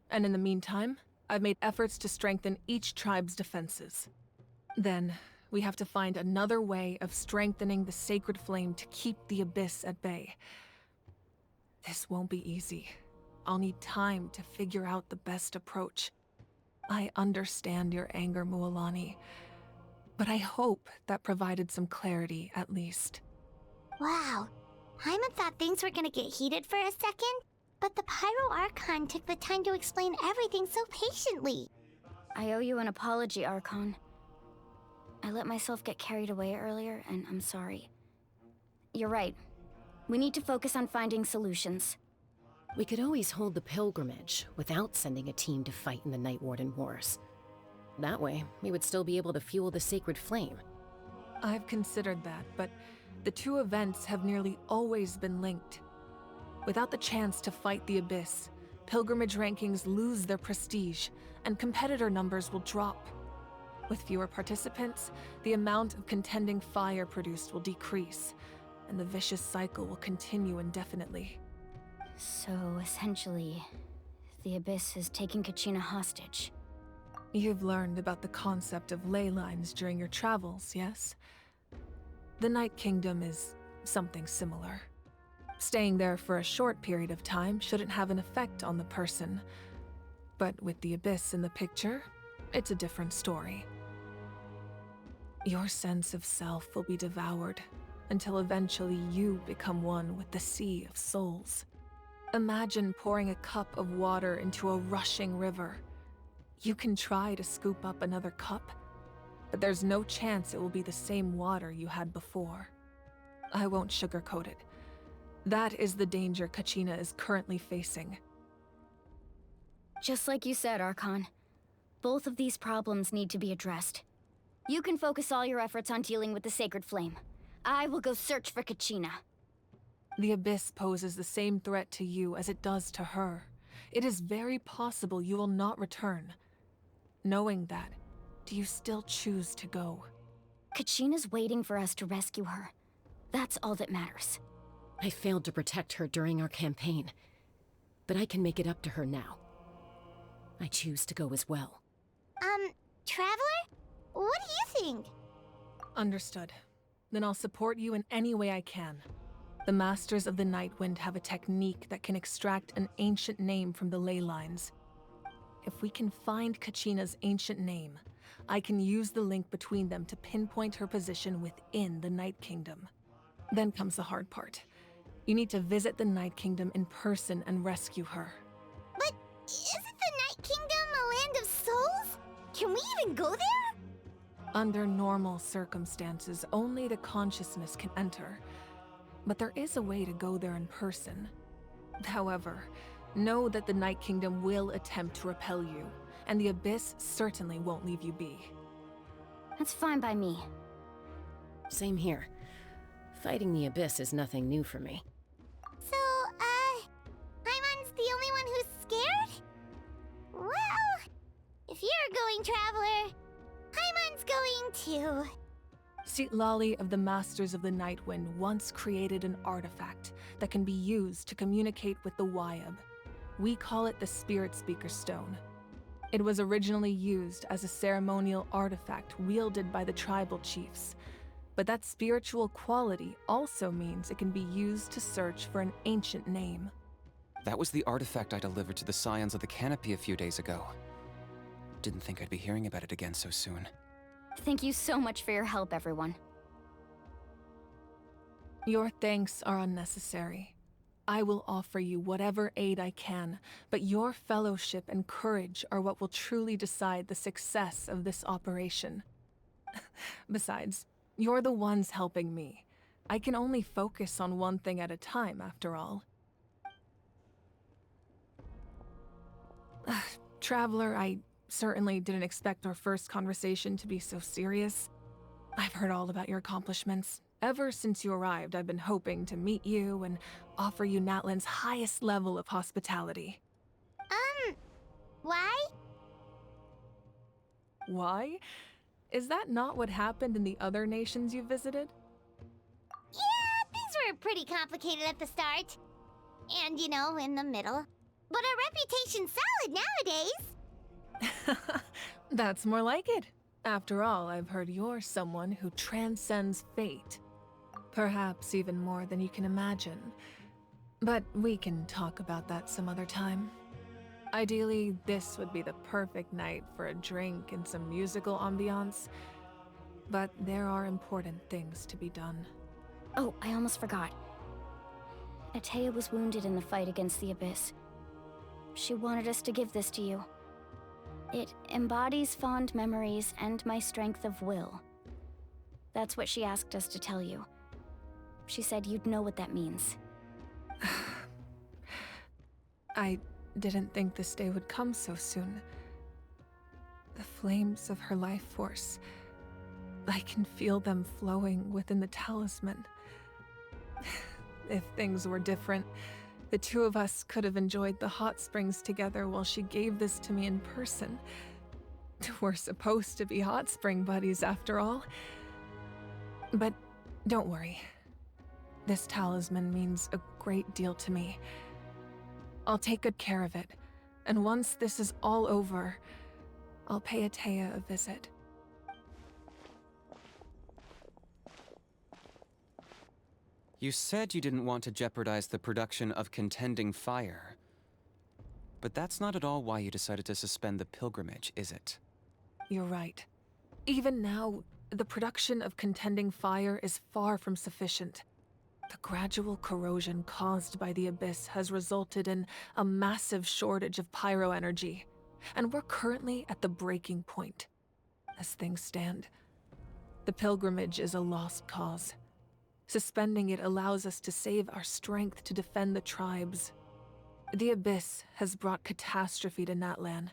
And in the meantime, I've made efforts to strengthen each tribe's defenses. Then, we have to find another way of strengthening the Sacred Flame to keep the Abyss at bay. This won't be easy. I'll need time to figure out the best approach. I understand your anger, Mualani, but I hope that provided some clarity at least. Wow. Hyman thought things were gonna get heated for a second, but the Pyro Archon took the time to explain everything so patiently. I owe you an apology, Archon. I let myself get carried away earlier, and I'm sorry. You're right. We need to focus on finding solutions. We could always hold the pilgrimage without sending a team to fight in the Night Warden Wars. That way, we would still be able to fuel the Sacred Flame. I've considered that, but the two events have nearly always been linked. Without the chance to fight the Abyss, pilgrimage rankings lose their prestige, and competitor numbers will drop. With fewer participants, the amount of contending fire produced will decrease, and the vicious cycle will continue indefinitely. So, essentially, the Abyss is taking Kachina hostage. You've learned about the concept of ley lines during your travels, yes? The Night Kingdom is something similar. Staying there for a short period of time shouldn't have an effect on the person. But with the Abyss in the picture, it's a different story. Your sense of self will be devoured until eventually you become one with the Sea of Souls. Imagine pouring a cup of water into a rushing river. You can try to scoop up another cup, but there's no chance it will be the same water you had before. I won't sugarcoat it. That is the danger Kachina is currently facing. Just like you said, Archon. Both of these problems need to be addressed. You can focus all your efforts on dealing with the Sacred Flame. I will go search for Kachina. The Abyss poses the same threat to you as it does to her. It is very possible you will not return. Knowing that, do you still choose to go? Kachina's waiting for us to rescue her. That's all that matters. I failed to protect her during our campaign, but I can make it up to her now. I choose to go as well. Traveler? What do you think? Understood. Then I'll support you in any way I can. The Masters of the Nightwind have a technique that can extract an ancient name from the ley lines. If we can find Kachina's ancient name, I can use the link between them to pinpoint her position within the Night Kingdom. Then comes the hard part. You need to visit the Night Kingdom in person and rescue her. But isn't the Night Kingdom a land of souls? Can we even go there? Under normal circumstances, only the consciousness can enter. But there is a way to go there in person. However, know that the Night Kingdom will attempt to repel you, and the Abyss certainly won't leave you be. That's fine by me. Same here. Fighting the Abyss is nothing new for me. So, Paimon's the only one who's scared? Well, if you're going, Traveler, Paimon's going too. Citlali of the Masters of the Nightwind once created an artifact that can be used to communicate with the Wyab. We call it the Spirit Speaker Stone. It was originally used as a ceremonial artifact wielded by the tribal chiefs, but that spiritual quality also means it can be used to search for an ancient name. That was the artifact I delivered to the Scions of the Canopy a few days ago. Didn't think I'd be hearing about it again so soon. Thank you so much for your help, everyone. Your thanks are unnecessary. I will offer you whatever aid I can, but your fellowship and courage are what will truly decide the success of this operation. Besides, you're the ones helping me. I can only focus on one thing at a time, after all. Traveler, I certainly didn't expect our first conversation to be so serious. I've heard all about your accomplishments. Ever since you arrived, I've been hoping to meet you and offer you Natlan's highest level of hospitality. Why? Why? Is that not what happened in the other nations you visited? Yeah, things were pretty complicated at the start. And, in the middle. But our reputation's solid nowadays. That's more like it. After all, I've heard you're someone who transcends fate. Perhaps even more than you can imagine. But we can talk about that some other time. Ideally, this would be the perfect night for a drink and some musical ambiance. But there are important things to be done. Oh, I almost forgot. Atea was wounded in the fight against the Abyss. She wanted us to give this to you. It embodies fond memories and my strength of will. That's what she asked us to tell you. She said you'd know what that means. I didn't think this day would come so soon. The flames of her life force. I can feel them flowing within the talisman. If things were different, The two of us could have enjoyed the hot springs together while she gave this to me in person. We're supposed to be hot spring buddies after all. But don't worry. This talisman means a great deal to me. I'll take good care of it, and once this is all over, I'll pay Atea a visit. You said you didn't want to jeopardize the production of contending fire. But that's not at all why you decided to suspend the pilgrimage, is it? You're right. Even now, the production of contending fire is far from sufficient. The gradual corrosion caused by the Abyss has resulted in a massive shortage of pyro energy, and we're currently at the breaking point. As things stand, the pilgrimage is a lost cause. Suspending it allows us to save our strength to defend the tribes. The Abyss has brought catastrophe to Natlan,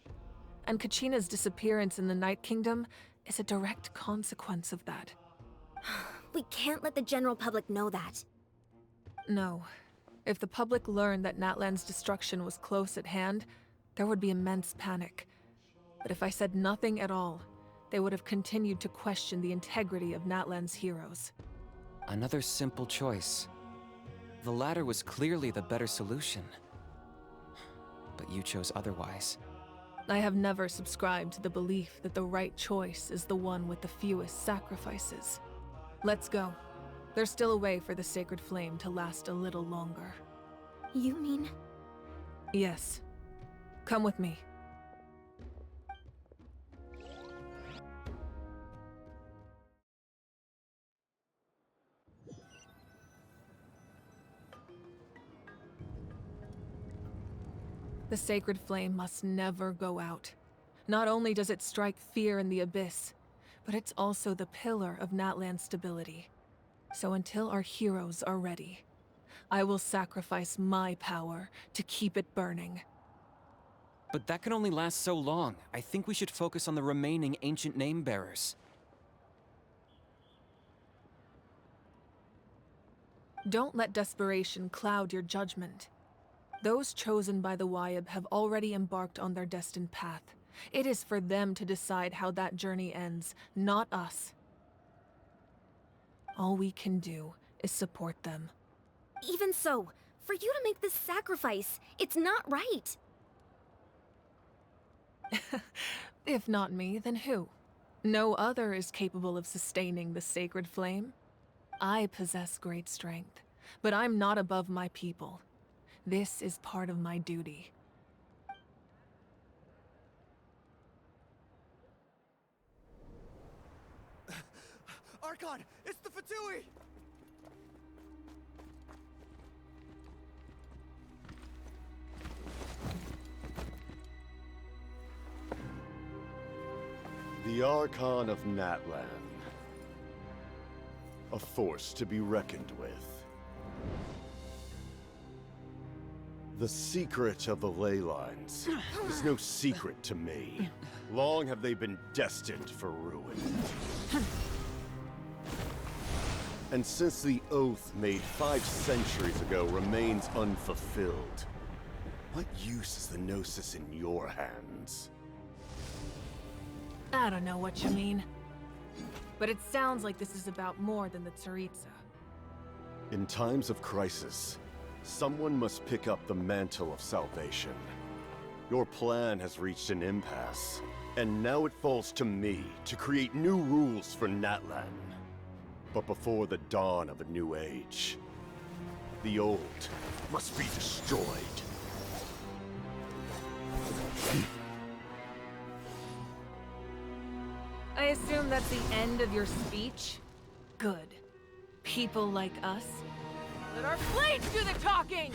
and Kachina's disappearance in the Night Kingdom is a direct consequence of that. We can't let the general public know that. No. If the public learned that Natlan's destruction was close at hand, there would be immense panic. But if I said nothing at all, they would have continued to question the integrity of Natlan's heroes. Another simple choice. The latter was clearly the better solution. But you chose otherwise. I have never subscribed to the belief that the right choice is the one with the fewest sacrifices. Let's go. There's still a way for the sacred flame to last a little longer. You mean? Yes. Come with me. The sacred flame must never go out. Not only does it strike fear in the Abyss, but it's also the pillar of Natlan's stability. So until our heroes are ready, I will sacrifice my power to keep it burning. But that can only last so long. I think we should focus on the remaining ancient name-bearers. Don't let desperation cloud your judgment. Those chosen by the Wyab have already embarked on their destined path. It is for them to decide how that journey ends, not us. All we can do is support them. Even so, for you to make this sacrifice, it's not right. If not me, then who? No other is capable of sustaining the sacred flame. I possess great strength, but I'm not above my people. This is part of my duty. Archon, it's the Fatui! The Archon of Natlan. A force to be reckoned with. The secret of the ley lines is no secret to me. Long have they been destined for ruin. And since the oath made 5 centuries ago remains unfulfilled, what use is the Gnosis in your hands? I don't know what you mean. But it sounds like this is about more than the Tsaritsa. In times of crisis, someone must pick up the mantle of salvation. Your plan has reached an impasse, and now it falls to me to create new rules for Natlan. But before the dawn of a new age, the old must be destroyed. I assume that's the end of your speech? Good. People like us. Let our blades do the talking!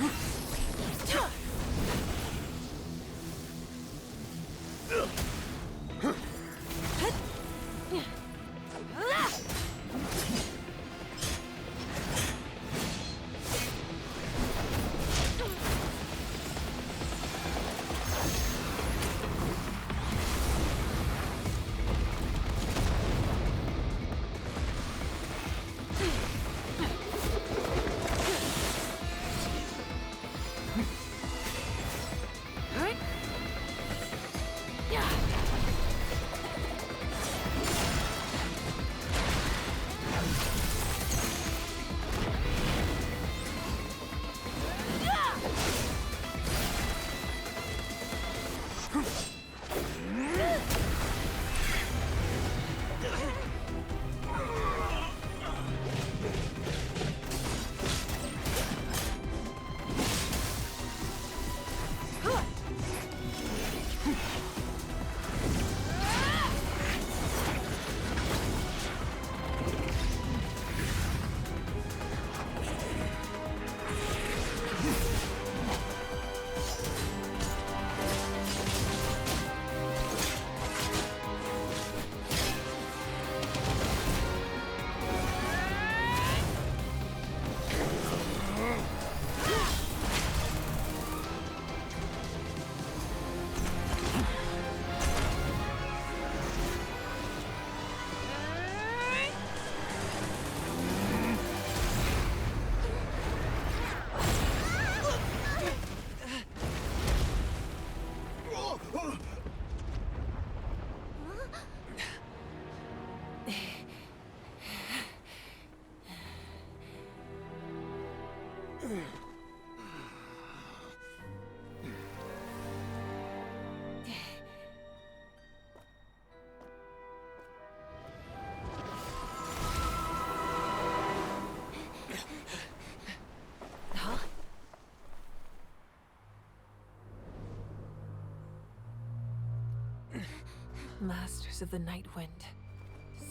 Masters of the Night Wind.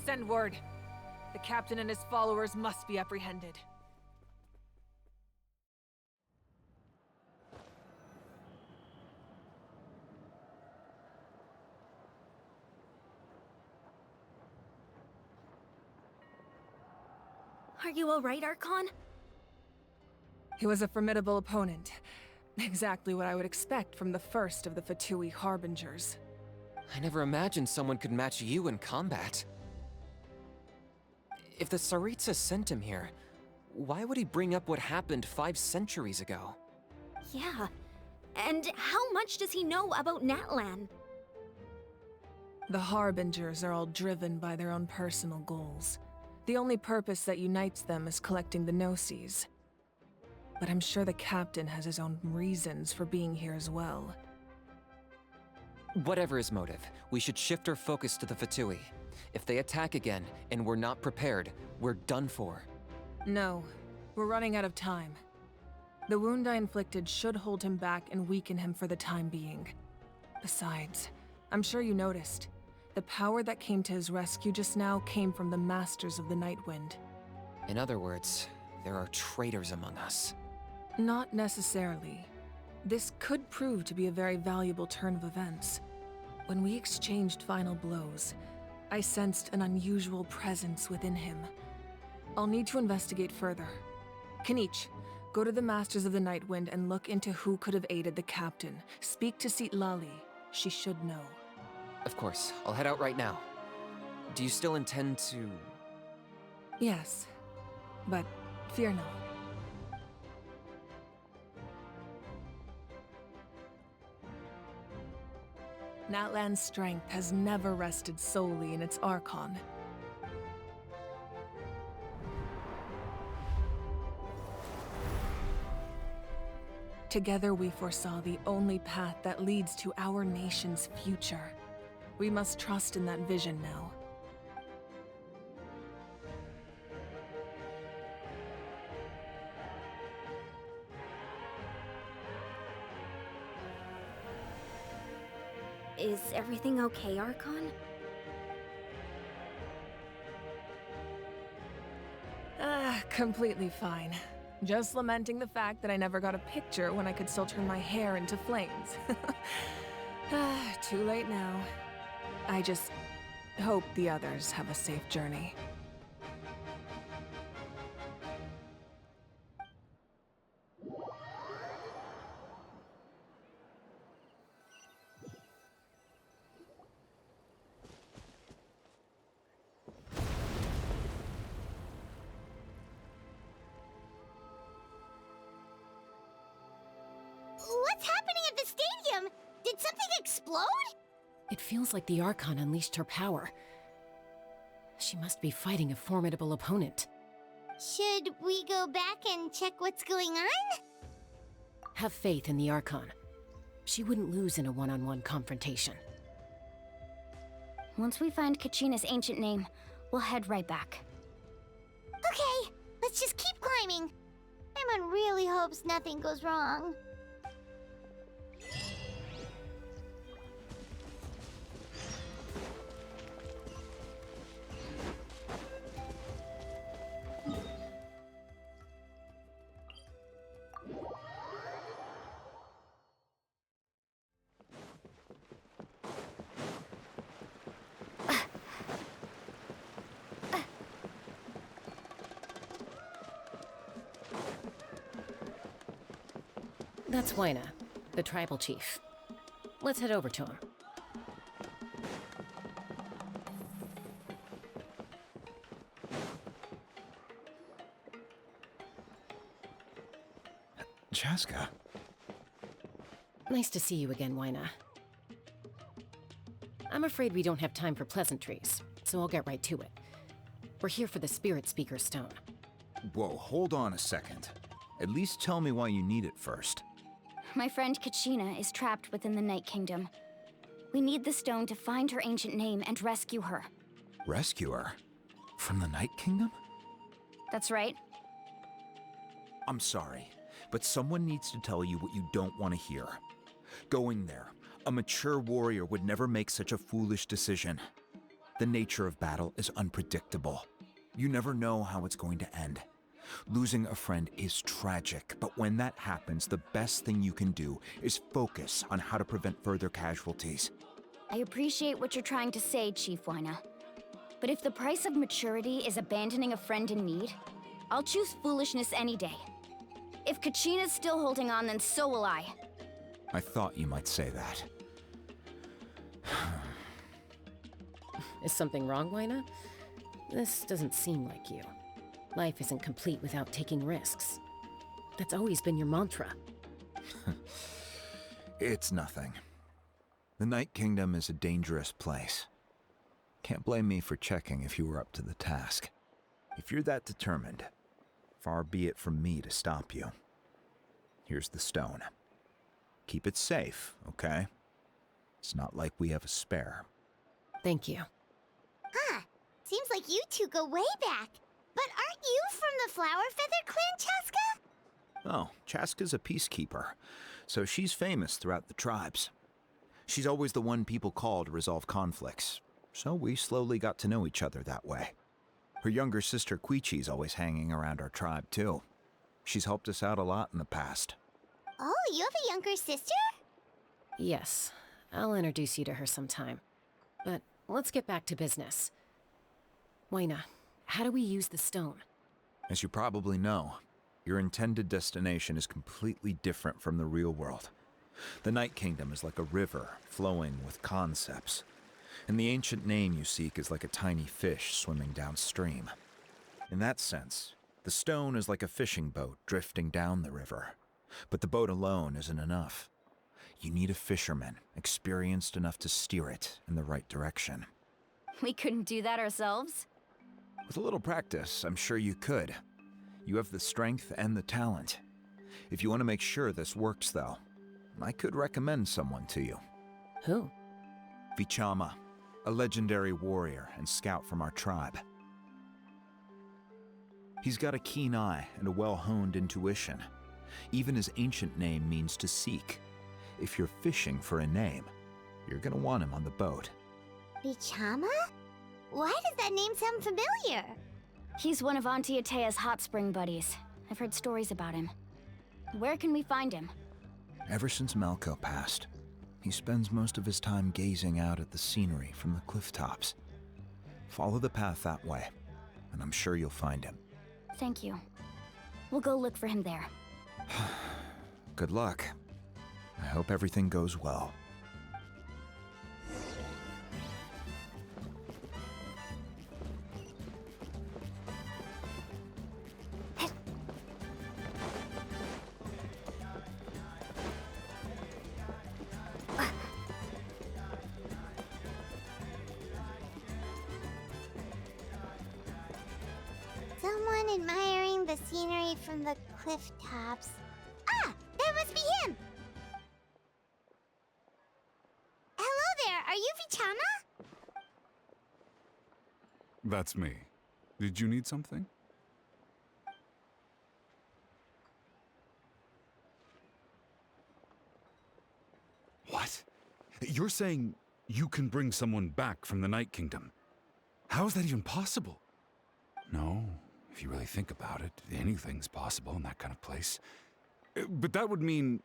Send word. The captain and his followers must be apprehended. Are you alright, Archon? He was a formidable opponent. Exactly what I would expect from the first of the Fatui Harbingers. I never imagined someone could match you in combat. If the Tsaritsa sent him here, why would he bring up what happened 5 centuries ago? Yeah. And how much does he know about Natlan? The Harbingers are all driven by their own personal goals. The only purpose that unites them is collecting the Gnosis. But I'm sure the captain has his own reasons for being here as well. Whatever his motive, we should shift our focus to the Fatui. If they attack again, and we're not prepared, we're done for. No, we're running out of time. The wound I inflicted should hold him back and weaken him for the time being. Besides, I'm sure you noticed, the power that came to his rescue just now came from the Masters of the Night Wind. In other words, there are traitors among us. Not necessarily. This could prove to be a very valuable turn of events. When we exchanged final blows, I sensed an unusual presence within him. I'll need to investigate further. Kanich, go to the Masters of the Night Wind and look into who could have aided the captain. Speak to Sitlali. She should know. Of course, I'll head out right now. Do you still intend to... Yes, but fear not. Natlan's strength has never rested solely in its Archon. Together we foresaw the only path that leads to our nation's future. We must trust in that vision now. Is everything okay, Archon? Completely fine. Just lamenting the fact that I never got a picture when I could still turn my hair into flames. Too late now. I just hope the others have a safe journey. What's happening at the stadium? Did something explode? It feels like the Archon unleashed her power. She must be fighting a formidable opponent. Should we go back and check what's going on? Have faith in the Archon. She wouldn't lose in a one-on-one confrontation. Once we find Kachina's ancient name, we'll head right back. Okay, let's just keep climbing. Paimon really hopes nothing goes wrong. That's Waina, the tribal chief. Let's head over to him. Chaska. Nice to see you again, Waina. I'm afraid we don't have time for pleasantries, so I'll get right to it. We're here for the Spirit Speaker Stone. Whoa, hold on a second. At least tell me why you need it first. My friend Kachina is trapped within the Night Kingdom. We need the stone to find her ancient name and rescue her. Rescue her? From the Night Kingdom? That's right. I'm sorry, but someone needs to tell you what you don't want to hear. Going there, A mature warrior would never make such a foolish decision. The nature of battle is unpredictable. You never know how it's going to end. Losing a friend is tragic, but when that happens, the best thing you can do is focus on how to prevent further casualties. I appreciate what you're trying to say, Chief Wyna. But if the price of maturity is abandoning a friend in need, I'll choose foolishness any day. If Kachina's still holding on, then so will I. I thought you might say that. Is something wrong, Wyna? This doesn't seem like you. Life isn't complete without taking risks. That's always been your mantra. It's nothing. The Night Kingdom is a dangerous place. Can't blame me for checking if you were up to the task. If you're that determined, far be it from me to stop you. Here's the stone. Keep it safe, okay? It's not like we have a spare. Thank you. Huh. Seems like you two go way back. But aren't you from the Flower Feather Clan, Chaska? Oh, Chaska's a peacekeeper, so she's famous throughout the tribes. She's always the one people call to resolve conflicts, so we slowly got to know each other that way. Her younger sister Quichi's always hanging around our tribe, too. She's helped us out a lot in the past. Oh, you have a younger sister? Yes, I'll introduce you to her sometime. But let's get back to business. Wyna, how do we use the stone? As you probably know, your intended destination is completely different from the real world. The Night Kingdom is like a river flowing with concepts, and the ancient name you seek is like a tiny fish swimming downstream. In that sense, the stone is like a fishing boat drifting down the river, but the boat alone isn't enough. You need a fisherman experienced enough to steer it in the right direction. We couldn't do that ourselves? With a little practice, I'm sure you could. You have the strength and the talent. If you want to make sure this works, though, I could recommend someone to you. Who? Vichama, a legendary warrior and scout from our tribe. He's got a keen eye and a well-honed intuition. Even his ancient name means to seek. If you're fishing for a name, you're gonna want him on the boat. Vichama? Why does that name sound familiar? He's one of Auntie Atea's hot spring buddies. I've heard stories about him. Where can we find him? Ever since Malko passed, he spends most of his time gazing out at the scenery from the cliff tops. Follow the path that way, and I'm sure you'll find him. Thank you. We'll go look for him there. Good luck. I hope everything goes well. Someone admiring the scenery from the cliff tops. Ah! That must be him! Hello there, are you Vichama? That's me. Did you need something? What? You're saying you can bring someone back from the Night Kingdom? How is that even possible? No, if you really think about it, anything's possible in that kind of place. But that would mean...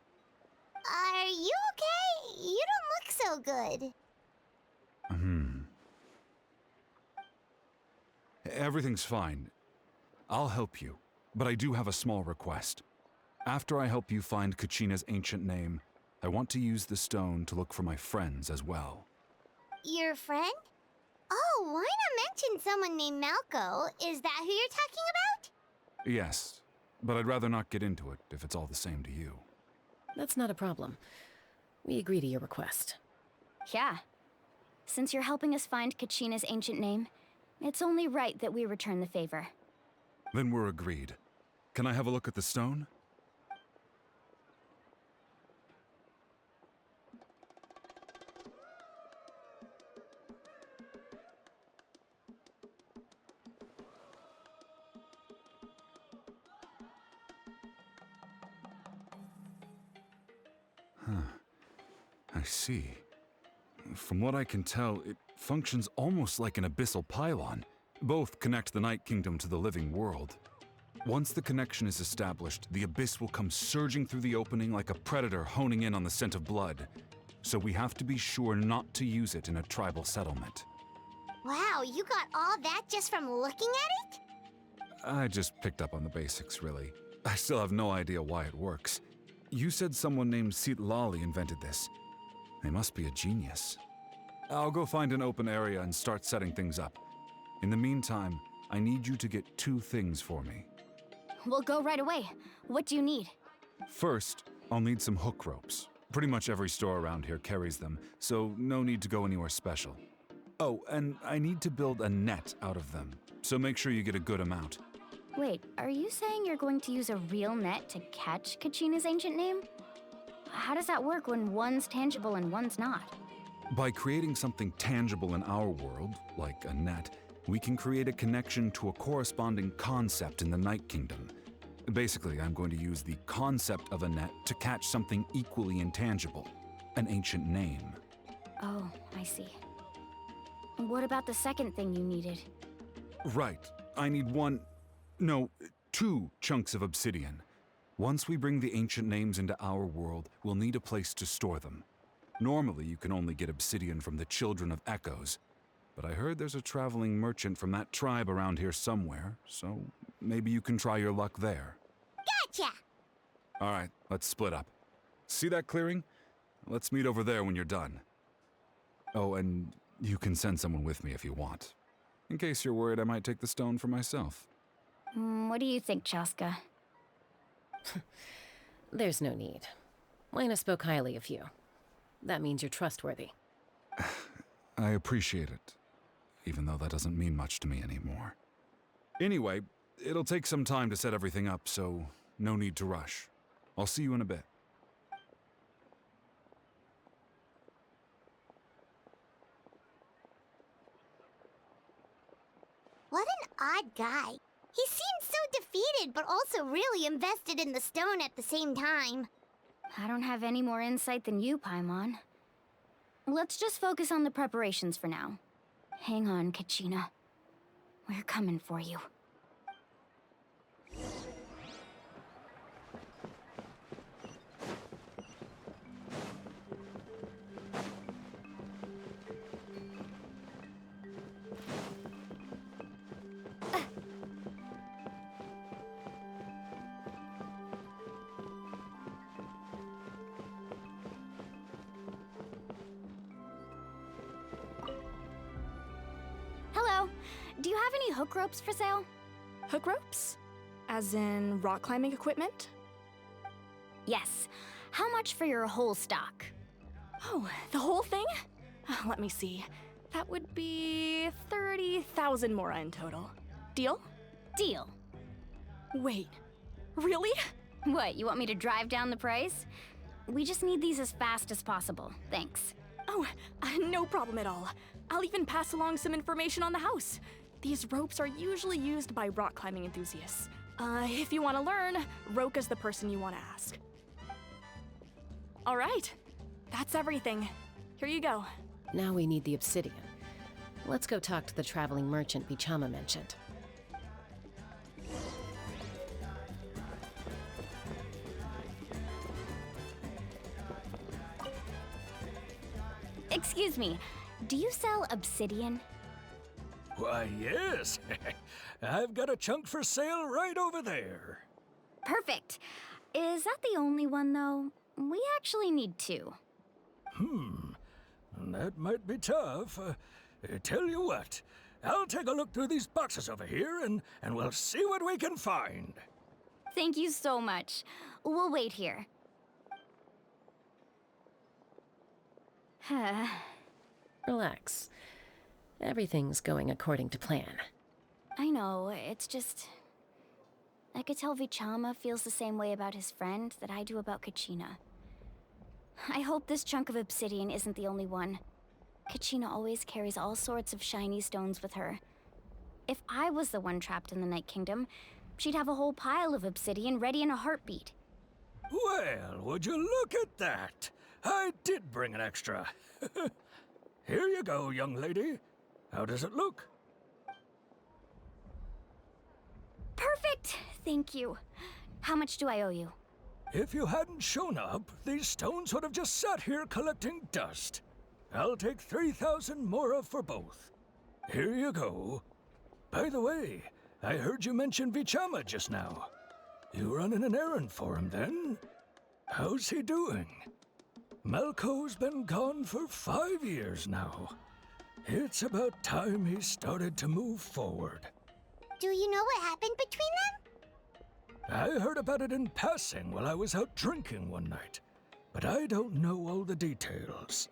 Are you okay? You don't look so good. Everything's fine. I'll help you, but I do have a small request. After I help you find Kachina's ancient name, I want to use the stone to look for my friends as well. Your friend? Oh, why not mention someone named Malko? Is that who you're talking about? Yes, but I'd rather not get into it if it's all the same to you. That's not a problem. We agree to your request. Yeah. Since you're helping us find Kachina's ancient name, it's only right that we return the favor. Then we're agreed. Can I have a look at the stone? I see. From what I can tell, it functions almost like an abyssal pylon. Both connect the Night Kingdom to the living world. Once the connection is established, the abyss will come surging through the opening like a predator honing in on the scent of blood. So we have to be sure not to use it in a tribal settlement. Wow, you got all that just from looking at it? I just picked up on the basics, really. I still have no idea why it works. You said someone named Lali invented this. They must be a genius. I'll go find an open area and start setting things up. In the meantime, I need you to get 2 things for me. We'll go right away. What do you need? First, I'll need some hook ropes. Pretty much every store around here carries them, so no need to go anywhere special. Oh, and I need to build a net out of them, so make sure you get a good amount. Wait, are you saying you're going to use a real net to catch Kachina's ancient name? How does that work when one's tangible and one's not? By creating something tangible in our world, like a net, we can create a connection to a corresponding concept in the Night Kingdom. Basically, I'm going to use the concept of a net to catch something equally intangible, an ancient name. Oh, I see. What about the second thing you needed? Right. I need 2 chunks of obsidian. Once we bring the ancient names into our world, we'll need a place to store them. Normally, you can only get obsidian from the Children of Echoes, but I heard there's a traveling merchant from that tribe around here somewhere, so maybe you can try your luck there. Gotcha! All right, let's split up. See that clearing? Let's meet over there when you're done. Oh, and you can send someone with me if you want. In case you're worried I might take the stone for myself. What do you think, Chaska? There's no need. Lena spoke highly of you. That means you're trustworthy. I appreciate it, even though that doesn't mean much to me anymore. Anyway, it'll take some time to set everything up, so no need to rush. I'll see you in a bit. What an odd guy. He seems so defeated, but also really invested in the stone at the same time. I don't have any more insight than you, Paimon. Let's just focus on the preparations for now. Hang on, Kachina. We're coming for you. Hello. Do you have any hook ropes for sale? Hook ropes? As in rock climbing equipment? Yes. How much for your whole stock? Oh, the whole thing? Let me see. That would be 30,000 mora in total. Deal? Deal. Wait, really? What, you want me to drive down the price? We just need these as fast as possible. Thanks. Oh, no problem at all. I'll even pass along some information on the house. These ropes are usually used by rock climbing enthusiasts. If you want to learn, Roka's the person you want to ask. All right, that's everything. Here you go. Now we need the obsidian. Let's go talk to the traveling merchant Bichama mentioned. Excuse me, do you sell obsidian? Why, yes. I've got a chunk for sale right over there. Perfect. Is that the only one, though? We actually need 2. That might be tough. Tell you what, I'll take a look through these boxes over here, and we'll see what we can find. Thank you so much. We'll wait here. Relax. Everything's going according to plan. I know, it's just... I could tell Vichama feels the same way about his friend that I do about Kachina. I hope this chunk of obsidian isn't the only one. Kachina always carries all sorts of shiny stones with her. If I was the one trapped in the Night Kingdom, she'd have a whole pile of obsidian ready in a heartbeat. Well, would you look at that? I did bring an extra. Here you go, young lady. How does it look? Perfect! Thank you. How much do I owe you? If you hadn't shown up, these stones would have just sat here collecting dust. I'll take 3,000 mora for both. Here you go. By the way, I heard you mention Vichama just now. You running an errand for him, then? How's he doing? Malco's been gone for 5 years now. It's about time he started to move forward. Do you know what happened between them? I heard about it in passing while I was out drinking one night, but I don't know all the details.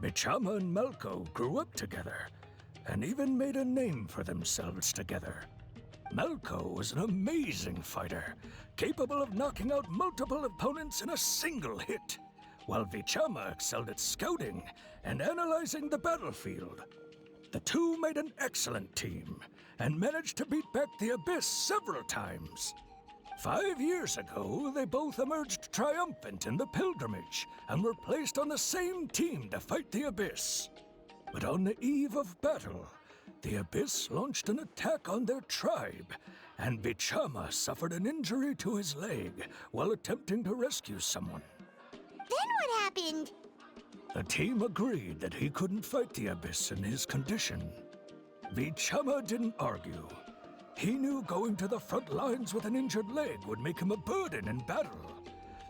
Vichama and Malco grew up together, and even made a name for themselves together. Malco was an amazing fighter, capable of knocking out multiple opponents in a single hit, while Vichama excelled at scouting and analyzing the battlefield. The two made an excellent team, and managed to beat back the Abyss several times. 5 years ago, they both emerged triumphant in the pilgrimage, and were placed on the same team to fight the Abyss. But on the eve of battle, the Abyss launched an attack on their tribe, and Vichama suffered an injury to his leg while attempting to rescue someone. Then what happened? The team agreed that he couldn't fight the Abyss in his condition. Vichama didn't argue. He knew going to the front lines with an injured leg would make him a burden in battle.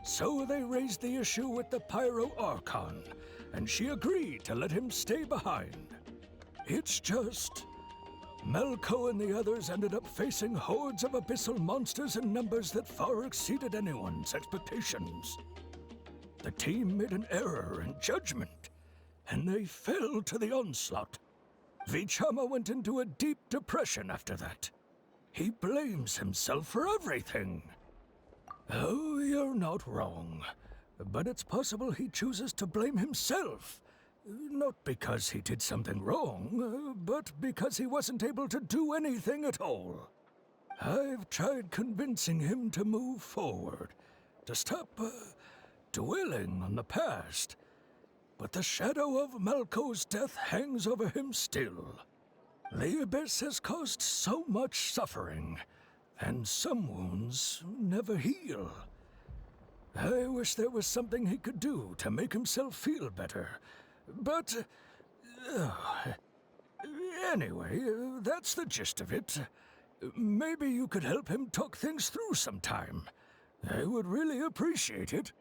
So they raised the issue with the Pyro Archon, and she agreed to let him stay behind. It's just... Malco and the others ended up facing hordes of abyssal monsters in numbers that far exceeded anyone's expectations. The team made an error in judgment, and they fell to the onslaught. Vichama went into a deep depression after that. He blames himself for everything. Oh, you're not wrong. But it's possible he chooses to blame himself. Not because he did something wrong, but because he wasn't able to do anything at all. I've tried convincing him to move forward, to stop dwelling on the past. But the shadow of Malco's death hangs over him still. The Abyss has caused so much suffering, and some wounds never heal. I wish there was something he could do to make himself feel better, but... anyway, that's the gist of it. Maybe you could help him talk things through sometime. I would really appreciate it.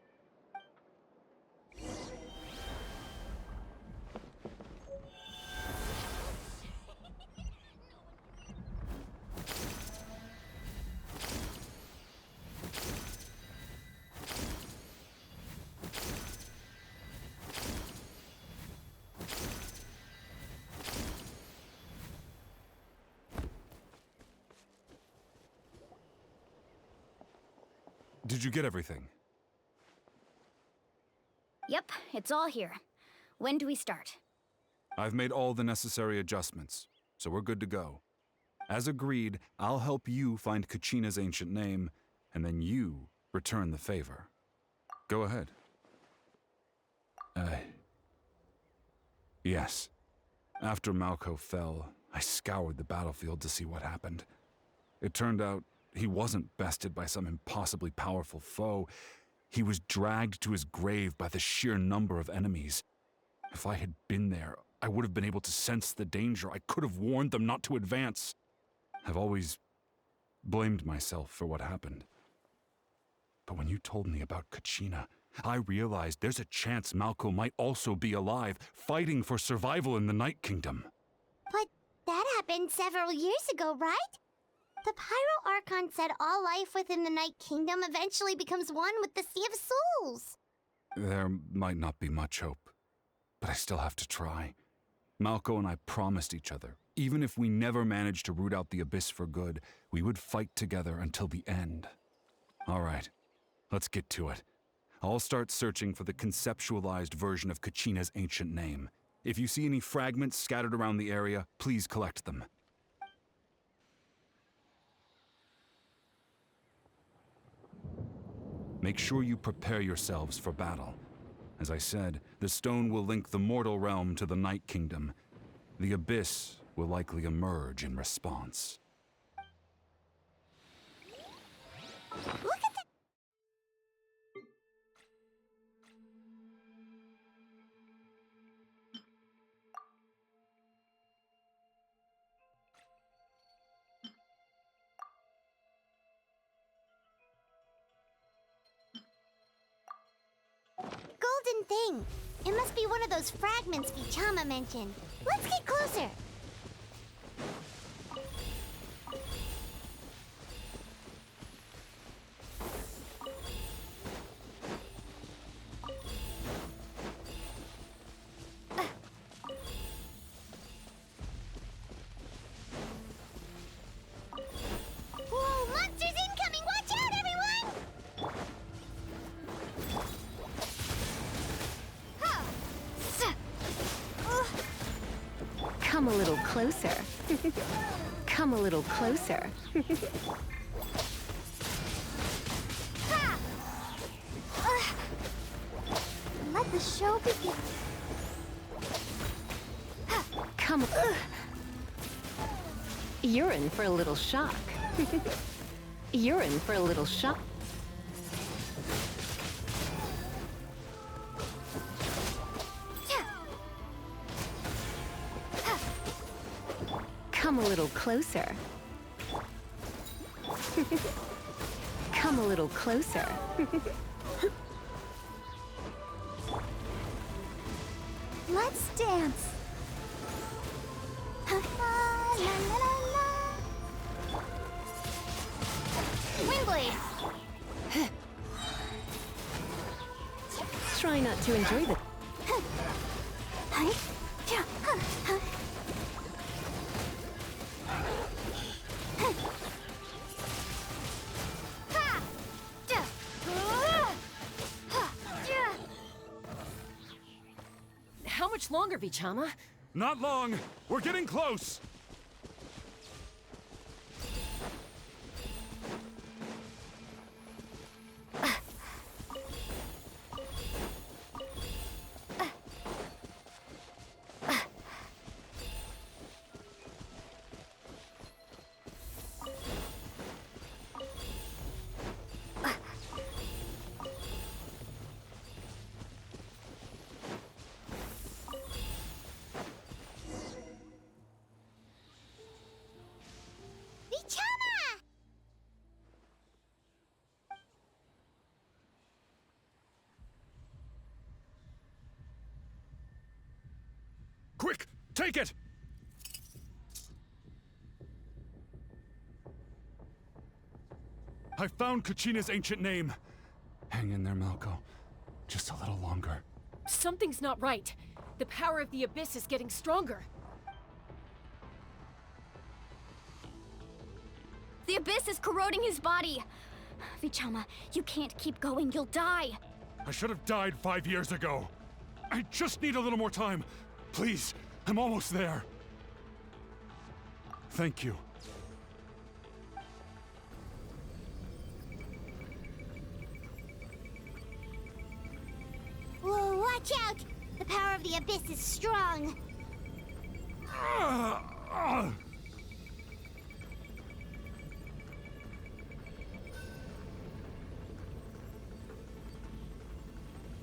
Did you get everything? Yep, it's all here. When do we start? I've made all the necessary adjustments, so we're good to go. As agreed, I'll help you find Kachina's ancient name, and then you return the favor. Go ahead. Yes. After Malco fell, I scoured the battlefield to see what happened. It turned out he wasn't bested by some impossibly powerful foe. He was dragged to his grave by the sheer number of enemies. If I had been there, I would have been able to sense the danger. I could have warned them not to advance. I've always blamed myself for what happened. But when you told me about Kachina, I realized there's a chance Malco might also be alive, fighting for survival in the Night Kingdom. But that happened several years ago, right? The Pyro Archon said all life within the Night Kingdom eventually becomes one with the Sea of Souls. There might not be much hope, but I still have to try. Malco and I promised each other, even if we never managed to root out the Abyss for good, we would fight together until the end. All right, let's get to it. I'll start searching for the conceptualized version of Kachina's ancient name. If you see any fragments scattered around the area, please collect them. Make sure you prepare yourselves for battle. As I said, the stone will link the mortal realm to the Night Kingdom. The Abyss will likely emerge in response. Look at the... golden thing. It must be one of those fragments Vichama mentioned. Let's get closer. Whoa, monsters incoming! Watch out, everyone! Come a little closer. Come a little closer. Let the show begin. Come. You're in for a little shock. You're in for a little shock. Come a little closer. Come a little closer. Let's dance. La, la, la, la. Windblade. Try not to enjoy the... How much longer, Vichama? Not long! We're getting close! Vichama! Quick! Take it! I found Kachina's ancient name. Hang in there, Malko. Just a little longer. Something's not right. The power of the Abyss is getting stronger. The Abyss is corroding his body. Vichama, you can't keep going. You'll die. I should have died 5 years ago. I just need a little more time. Please, I'm almost there. Thank you. Whoa, watch out! The power of the Abyss is strong.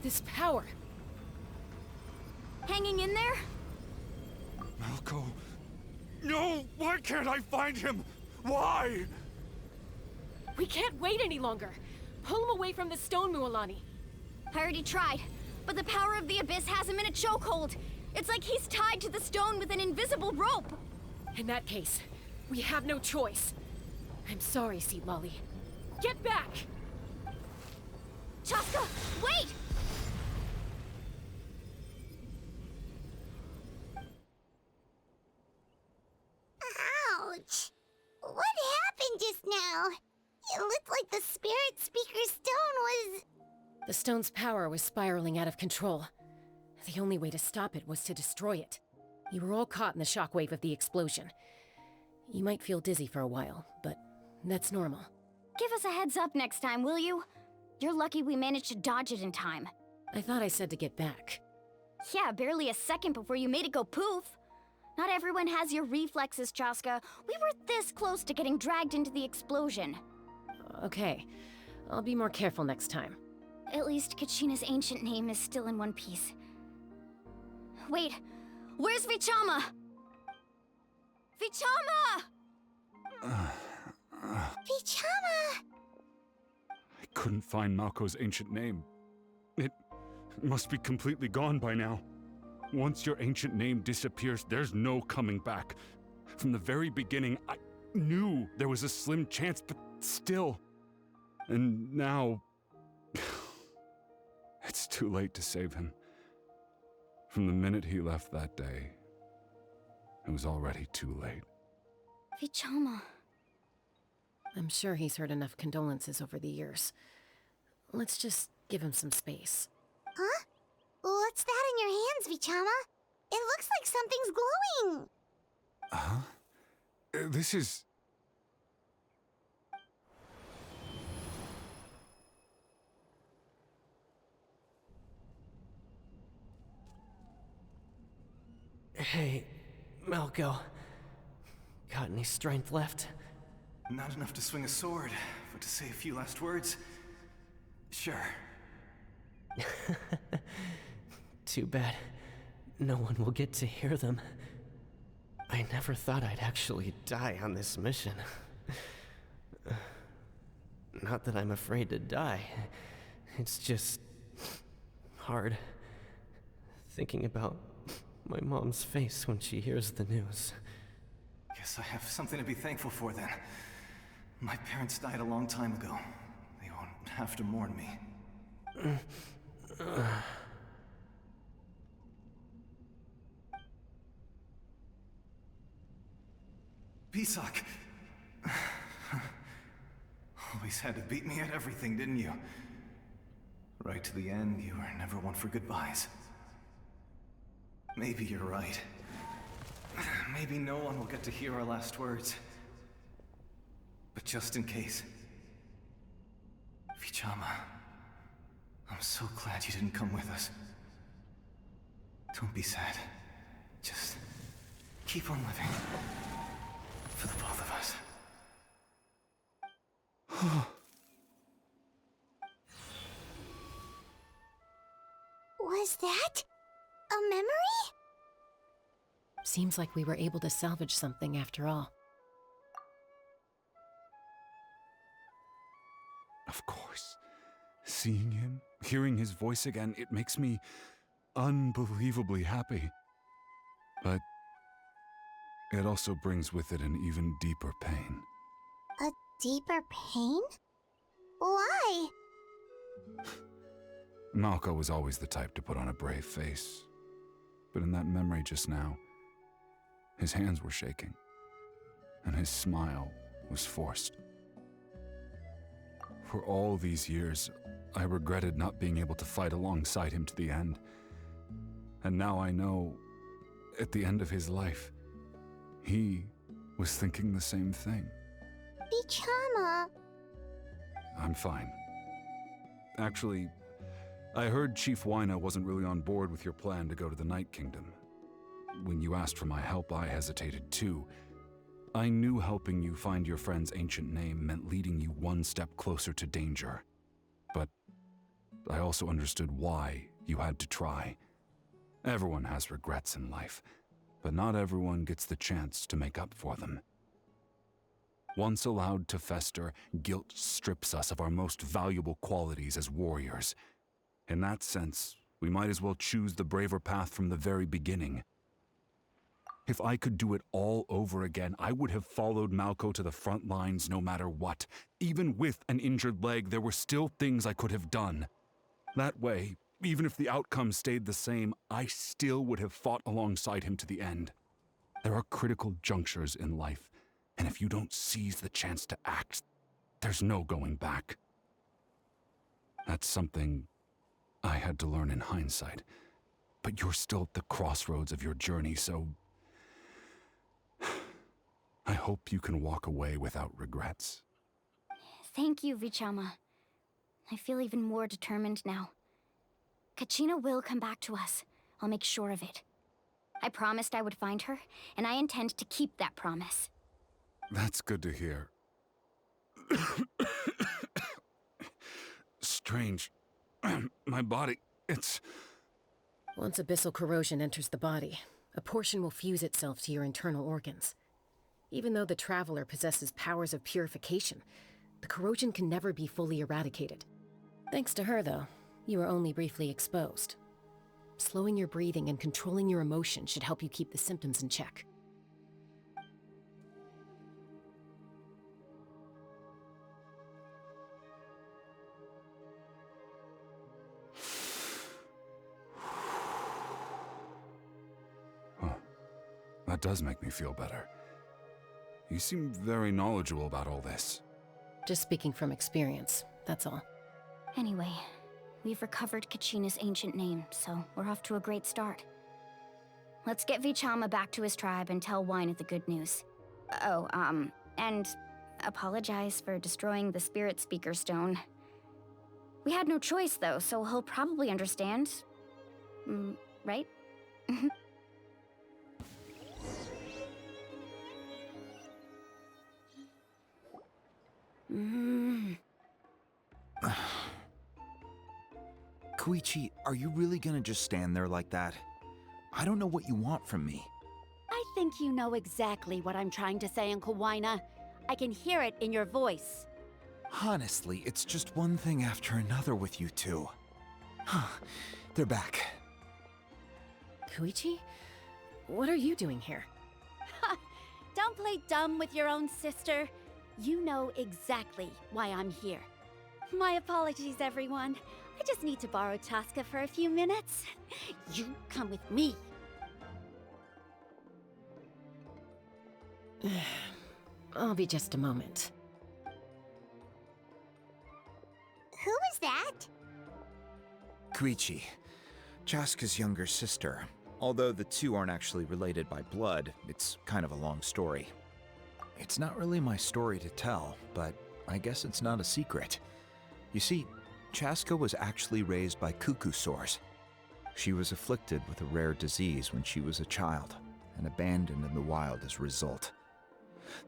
This power. Hanging in there? Malko. No! Why can't I find him? Why? We can't wait any longer. Pull him away from the stone, Mualani. I already tried, but the power of the Abyss has him in a chokehold. It's like he's tied to the stone with an invisible rope. In that case, we have no choice. I'm sorry, Seat Lolly. Get back! Chaska, wait! Ouch! What happened just now? It looked like the Spirit Speaker's stone was... The stone's power was spiraling out of control. The only way to stop it was to destroy it. You were all caught in the shockwave of the explosion. You might feel dizzy for a while, but that's normal. Give us a heads up next time, will you? You're lucky we managed to dodge it in time. I thought I said to get back. Yeah, barely a second before you made it go poof. Not everyone has your reflexes, Chaska. We were this close to getting dragged into the explosion. Okay, I'll be more careful next time. At least Kachina's ancient name is still in one piece. Wait, where's Vichama? Vichama! Vichama! I couldn't find Malko's ancient name. It must be completely gone by now. Once your ancient name disappears, there's no coming back. From the very beginning, I knew there was a slim chance, but still. And now... it's too late to save him. From the minute he left that day, it was already too late. Vichama. I'm sure he's heard enough condolences over the years. Let's just give him some space. Huh? What's that in your hands, Vichama? It looks like something's glowing. Huh? This is... Hey, Malko. Got any strength left? Not enough to swing a sword, but to say a few last words? Sure. Too bad. No one will get to hear them. I never thought I'd actually die on this mission. Not that I'm afraid to die. It's just... hard. Thinking about my mom's face when she hears the news. Guess I have something to be thankful for then. My parents died a long time ago. They won't have to mourn me. Pisak! Always had to beat me at everything, didn't you? Right to the end, you were never one for goodbyes. Maybe you're right. Maybe no one will get to hear our last words. But just in case... Vichama, I'm so glad you didn't come with us. Don't be sad. Just keep on living. For the both of us. Was that a memory? Seems like we were able to salvage something after all. Of course. Seeing him, hearing his voice again, it makes me unbelievably happy. But it also brings with it an even deeper pain. A deeper pain? Why? Malko was always the type to put on a brave face. But in that memory just now, his hands were shaking, and his smile was forced. For all these years, I regretted not being able to fight alongside him to the end. And now I know, at the end of his life, he was thinking the same thing. Vichama. I'm fine. Actually, I heard Chief Wyna wasn't really on board with your plan to go to the Night Kingdom. When you asked for my help, I hesitated too. I knew helping you find your friend's ancient name meant leading you one step closer to danger. But I also understood why you had to try. Everyone has regrets in life, but not everyone gets the chance to make up for them. Once allowed to fester, guilt strips us of our most valuable qualities as warriors. In that sense, we might as well choose the braver path from the very beginning. If I could do it all over again, I would have followed Malko to the front lines no matter what. Even with an injured leg, there were still things I could have done. That way, even if the outcome stayed the same, I still would have fought alongside him to the end. There are critical junctures in life, and if you don't seize the chance to act, there's no going back. That's something I had to learn in hindsight. But you're still at the crossroads of your journey, so I hope you can walk away without regrets. Thank you, Vichama. I feel even more determined now. Kachina will come back to us. I'll make sure of it. I promised I would find her, and I intend to keep that promise. That's good to hear. Strange. My body, it's... Once abyssal corrosion enters the body, a portion will fuse itself to your internal organs. Even though the Traveler possesses powers of purification, the corrosion can never be fully eradicated. Thanks to her, though, you are only briefly exposed. Slowing your breathing and controlling your emotions should help you keep the symptoms in check. That does make me feel better. You seem very knowledgeable about all this. Just speaking from experience, that's all. Anyway, we've recovered Kachina's ancient name, so we're off to a great start. Let's get Vichama back to his tribe and tell Wyneth the good news. Oh, and apologize for destroying the Spirit Speaker Stone. We had no choice, though, so he'll probably understand. Right? Koichi, are you really gonna just stand there like that? I don't know what you want from me. I think you know exactly what I'm trying to say, Uncle Wyna. I can hear it in your voice. Honestly, it's just one thing after another with you two. They're back. Koichi? What are you doing here? Don't play dumb with your own sister. You know exactly why I'm here. My apologies, everyone. I just need to borrow Chaska for a few minutes. You come with me. I'll be just a moment. Who was that? Koichi, Chaska's younger sister. Although the two aren't actually related by blood, it's kind of a long story. It's not really my story to tell, but I guess it's not a secret. You see, Chaska was actually raised by cuckoo sores. She was afflicted with a rare disease when she was a child, and abandoned in the wild as a result.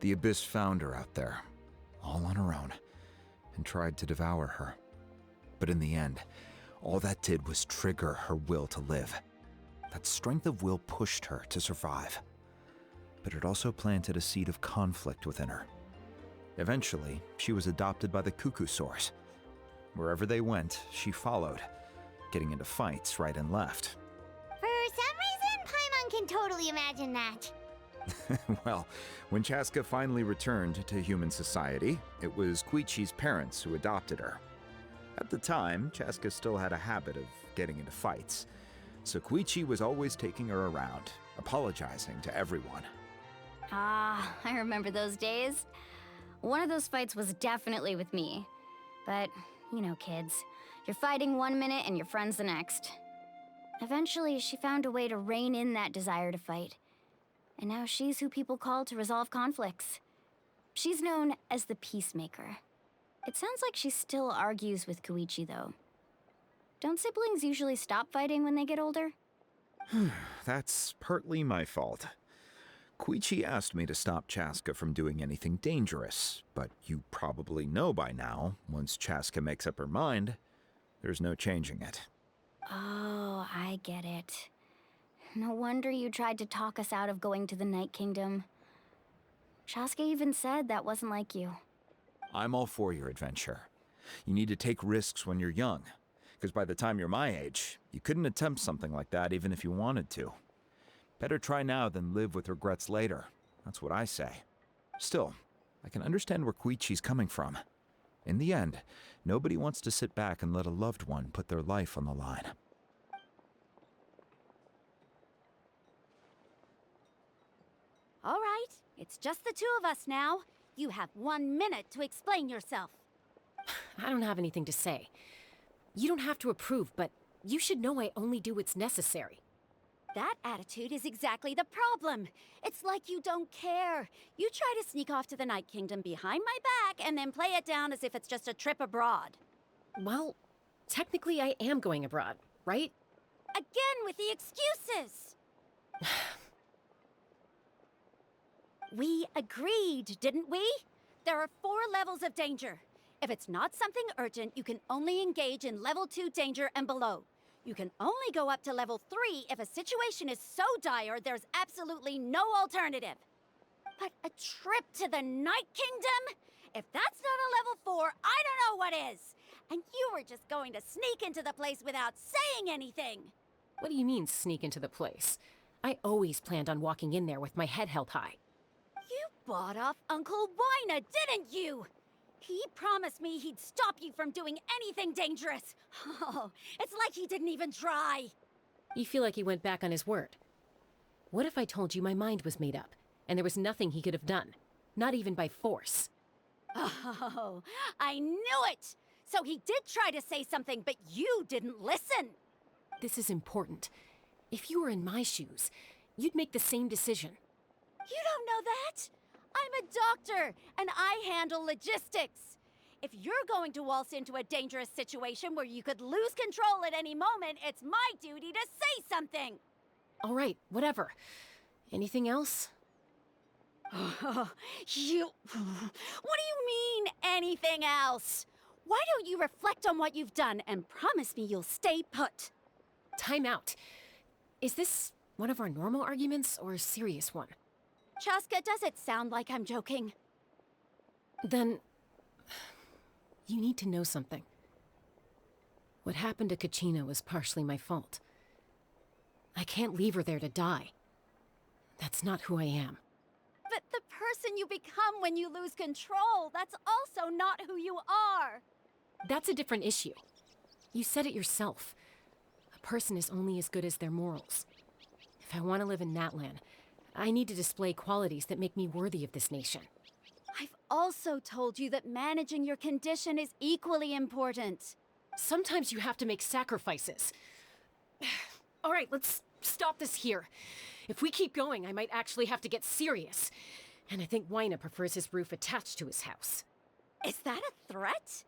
The Abyss found her out there, all on her own, and tried to devour her. But in the end, all that did was trigger her will to live. That strength of will pushed her to survive. But it also planted a seed of conflict within her. Eventually, she was adopted by the cuckoo sores. Wherever they went, she followed, getting into fights right and left. For some reason, Paimon can totally imagine that. Well, when Chaska finally returned to human society, it was Koichi's parents who adopted her. At the time, Chaska still had a habit of getting into fights, so Koichi was always taking her around, apologizing to everyone. Ah, I remember those days. One of those fights was definitely with me. But, you know, kids. You're fighting one minute and your friend's the next. Eventually, she found a way to rein in that desire to fight. And now she's who people call to resolve conflicts. She's known as the Peacemaker. It sounds like she still argues with Koichi, though. Don't siblings usually stop fighting when they get older? That's partly my fault. Koichi asked me to stop Chaska from doing anything dangerous, but you probably know by now, once Chaska makes up her mind, there's no changing it. Oh, I get it. No wonder you tried to talk us out of going to the Night Kingdom. Chaska even said that wasn't like you. I'm all for your adventure. You need to take risks when you're young, because by the time you're my age, you couldn't attempt something like that even if you wanted to. Better try now than live with regrets later. That's what I say. Still, I can understand where Koichi's coming from. In the end, nobody wants to sit back and let a loved one put their life on the line. All right, it's just the two of us now. You have 1 minute to explain yourself. I don't have anything to say. You don't have to approve, but you should know I only do what's necessary. That attitude is exactly the problem. It's like you don't care. You try to sneak off to the Night Kingdom behind my back and then play it down as if it's just a trip abroad. Well, technically I am going abroad. right? Again with the excuses! We agreed, didn't we? There are 4 levels of danger. If it's not something urgent, you can only engage in level 2 danger and below. You can only go up to level 3 if a situation is so dire there's absolutely no alternative. But a trip to the Night Kingdom? If that's not a level 4, I don't know what is! And you were just going to sneak into the place without saying anything! What do you mean, sneak into the place? I always planned on walking in there with my head held high. You bought off Uncle Wina, didn't you? He promised me he'd stop you from doing anything dangerous. Oh, it's like he didn't even try. You feel like he went back on his word. What if I told you my mind was made up, and there was nothing he could have done? Not even by force. Oh, I knew it! So he did try to say something, but you didn't listen. This is important. If you were in my shoes, you'd make the same decision. You don't know that? I'm a doctor, and I handle logistics. If you're going to waltz into a dangerous situation where you could lose control at any moment, it's my duty to say something. All right, whatever. Anything else? What do you mean, anything else? Why don't you reflect on what you've done and promise me you'll stay put? Time out. Is this one of our normal arguments or a serious one? Chaska, does it sound like I'm joking? Then, you need to know something. What happened to Kachina was partially my fault. I can't leave her there to die. That's not who I am. But the person you become when you lose control, that's also not who you are. That's a different issue. You said it yourself. A person is only as good as their morals. If I want to live in Natlan, I need to display qualities that make me worthy of this nation. I've also told you that managing your condition is equally important. Sometimes you have to make sacrifices. All right, let's stop this here. If we keep going, I might actually have to get serious. And I think Wina prefers his roof attached to his house. Is that a threat?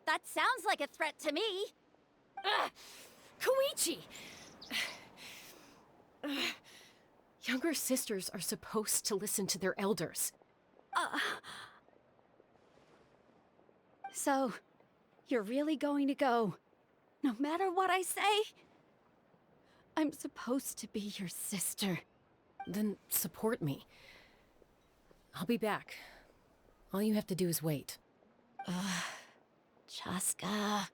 That sounds like a threat to me. Koichi! Younger sisters are supposed to listen to their elders. So, you're really going to go, no matter what I say? I'm supposed to be your sister. Then support me. I'll be back. All you have to do is wait. Chaska.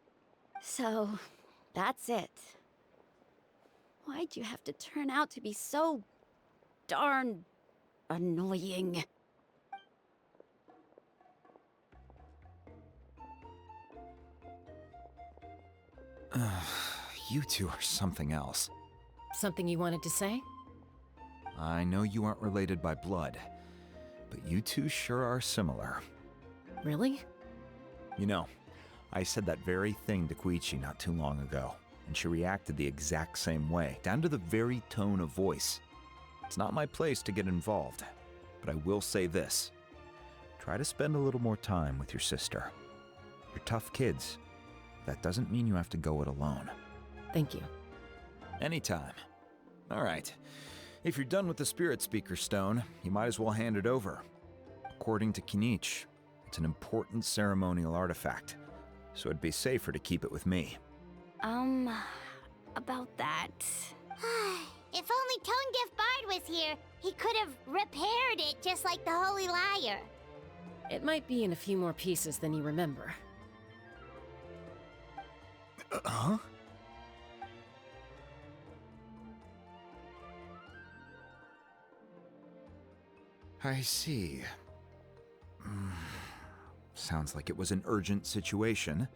So, that's it. Why'd you have to turn out to be so darn annoying? You two are something else. Something you wanted to say? I know you aren't related by blood, but you two sure are similar. Really? You know, I said that very thing to Koichi not too long ago, and she reacted the exact same way, down to the very tone of voice. It's not my place to get involved, but I will say this. Try to spend a little more time with your sister. You're tough kids. That doesn't mean you have to go it alone. Thank you. Anytime. All right. If you're done with the Spirit Speaker Stone, you might as well hand it over. According to Kinich, it's an important ceremonial artifact, so it'd be safer to keep it with me. About that. If only Tone Deaf Bard was here, he could have repaired it just like the Holy Liar. It might be in a few more pieces than you remember. Huh? I see. Sounds like it was an urgent situation.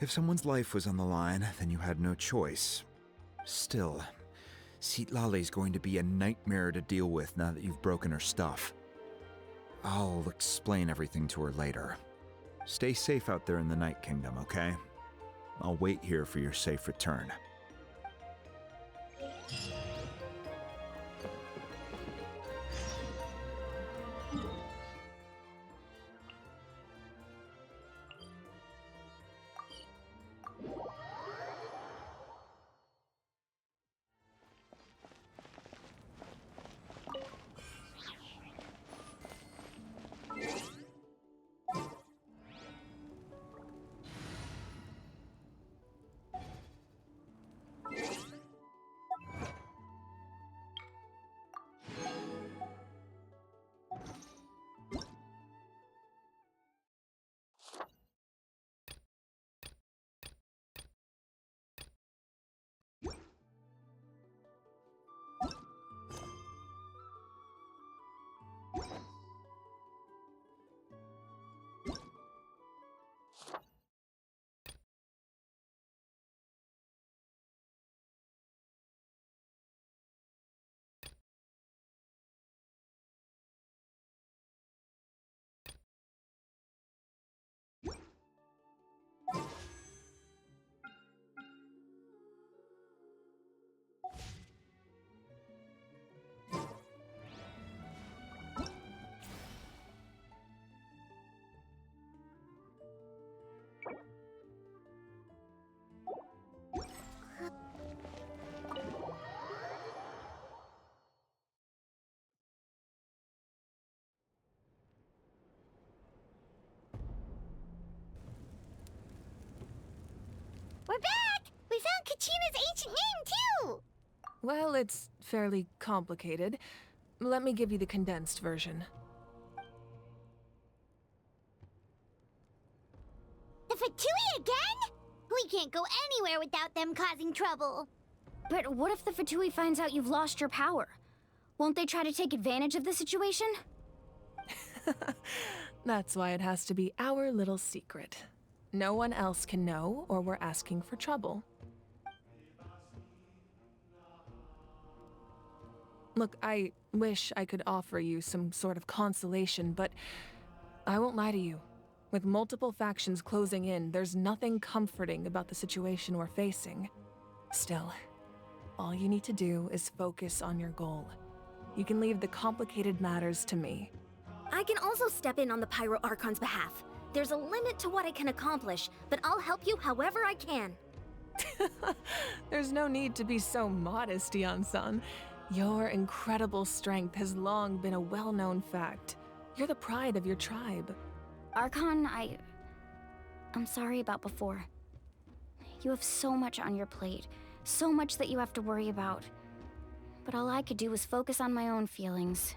If someone's life was on the line, then you had no choice. Still, Citlali's going to be a nightmare to deal with now that you've broken her stuff. I'll explain everything to her later. Stay safe out there in the Night Kingdom, okay? I'll wait here for your safe return. on Kachina's ancient name, too! Well, it's fairly complicated. Let me give you the condensed version. The Fatui again? We can't go anywhere without them causing trouble. But what if the Fatui finds out you've lost your power? Won't they try to take advantage of the situation? That's why it has to be our little secret. No one else can know, or we're asking for trouble. Look, I wish I could offer you some sort of consolation, but I won't lie to you. With multiple factions closing in, there's nothing comforting about the situation we're facing. Still, all you need to do is focus on your goal. You can leave the complicated matters to me. I can also step in on the Pyro Archon's behalf. There's a limit to what I can accomplish, but I'll help you however I can. There's no need to be so modest, Yan-san. Your incredible strength has long been a well-known fact. You're the pride of your tribe. Archon, I'm sorry about before. You have so much on your plate, so much that you have to worry about. But all I could do was focus on my own feelings.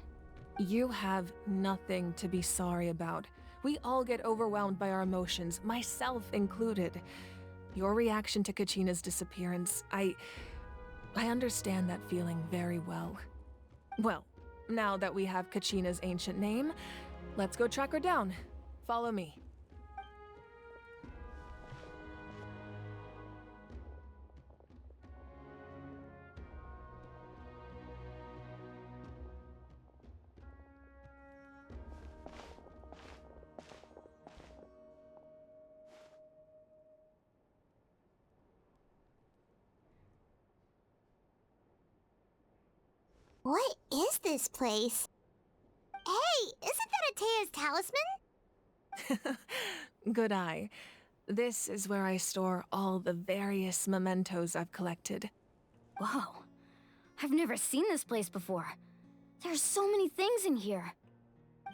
You have nothing to be sorry about. We all get overwhelmed by our emotions, myself included. Your reaction to Kachina's disappearance, I understand that feeling very well. Well, now that we have Kachina's ancient name, let's go track her down. Follow me. What is this place? Hey, isn't that Atea's talisman? Good eye. This is where I store all the various mementos I've collected. Whoa. I've never seen this place before. There's so many things in here.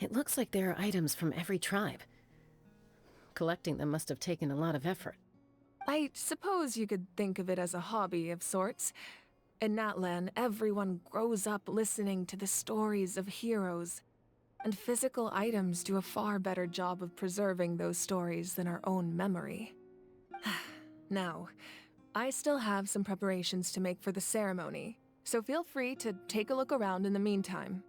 It looks like there are items from every tribe. Collecting them must have taken a lot of effort. I suppose you could think of it as a hobby of sorts. In Natlan, everyone grows up listening to the stories of heroes, and physical items do a far better job of preserving those stories than our own memory. Now, I still have some preparations to make for the ceremony, so feel free to take a look around in the meantime.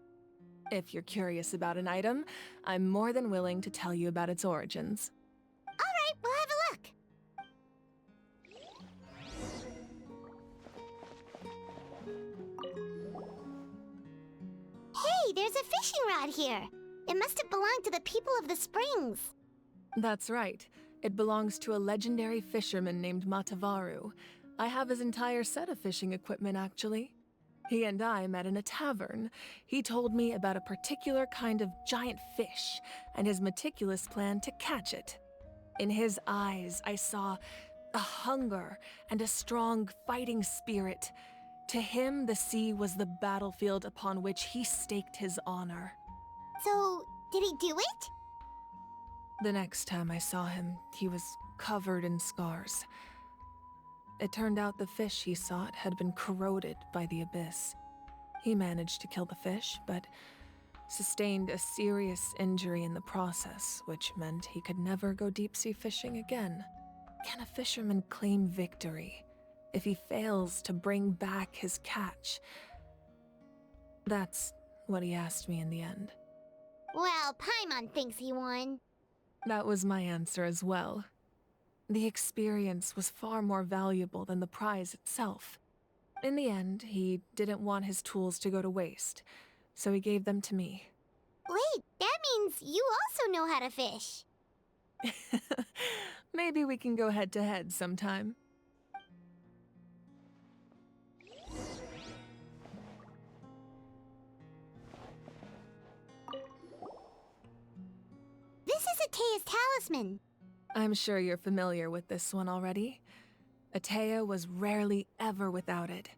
If you're curious about an item, I'm more than willing to tell you about its origins. All right, we'll have a look. Hey, there's a fishing rod here. It must have belonged to the people of the springs. That's right. It belongs to a legendary fisherman named Matavaru. I have his entire set of fishing equipment, actually. He and I met in a tavern. He told me about a particular kind of giant fish and his meticulous plan to catch it. In his eyes, I saw a hunger and a strong fighting spirit. To him, the sea was the battlefield upon which he staked his honor. So, did he do it? The next time I saw him, he was covered in scars. It turned out the fish he sought had been corroded by the abyss. He managed to kill the fish, but sustained a serious injury in the process, which meant he could never go deep-sea fishing again. Can a fisherman claim victory if he fails to bring back his catch? That's what he asked me in the end. Well, Paimon thinks he won. That was my answer as well. The experience was far more valuable than the prize itself. In the end, he didn't want his tools to go to waste, so he gave them to me. Wait, that means you also know how to fish. Maybe we can go head-to-head sometime. This is Atea's talisman. I'm sure you're familiar with this one already. Atea was rarely ever without it.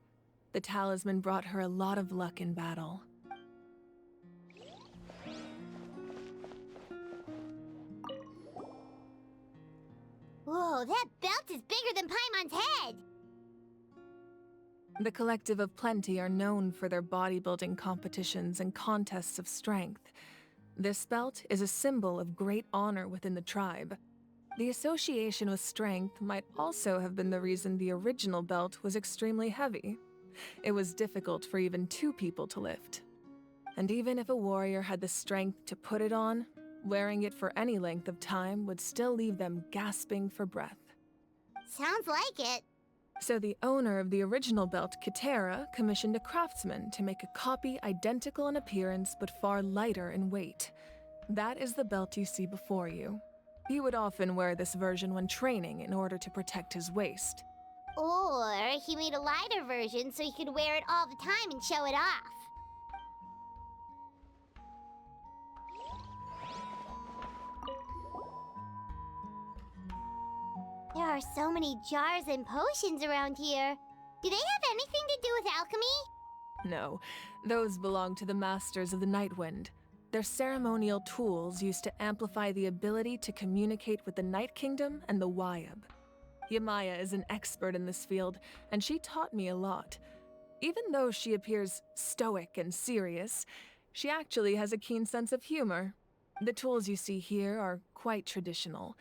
The talisman brought her a lot of luck in battle. Whoa, that belt is bigger than Paimon's head. The Collective of Plenty are known for their bodybuilding competitions and contests of strength. This belt is a symbol of great honor within the tribe. The association with strength might also have been the reason the original belt was extremely heavy. It was difficult for even 2 people to lift. And even if a warrior had the strength to put it on, wearing it for any length of time would still leave them gasping for breath. Sounds like it. So the owner of the original belt, Kitera, commissioned a craftsman to make a copy identical in appearance but far lighter in weight. That is the belt you see before you. He would often wear this version when training in order to protect his waist. Or he made a lighter version so he could wear it all the time and show it off. There are so many jars and potions around here. Do they have anything to do with alchemy? No, those belong to the Masters of the Nightwind. They're ceremonial tools used to amplify the ability to communicate with the Night Kingdom and the Wyab. Yamaya is an expert in this field, and she taught me a lot. Even though she appears stoic and serious, she actually has a keen sense of humor. The tools you see here are quite traditional.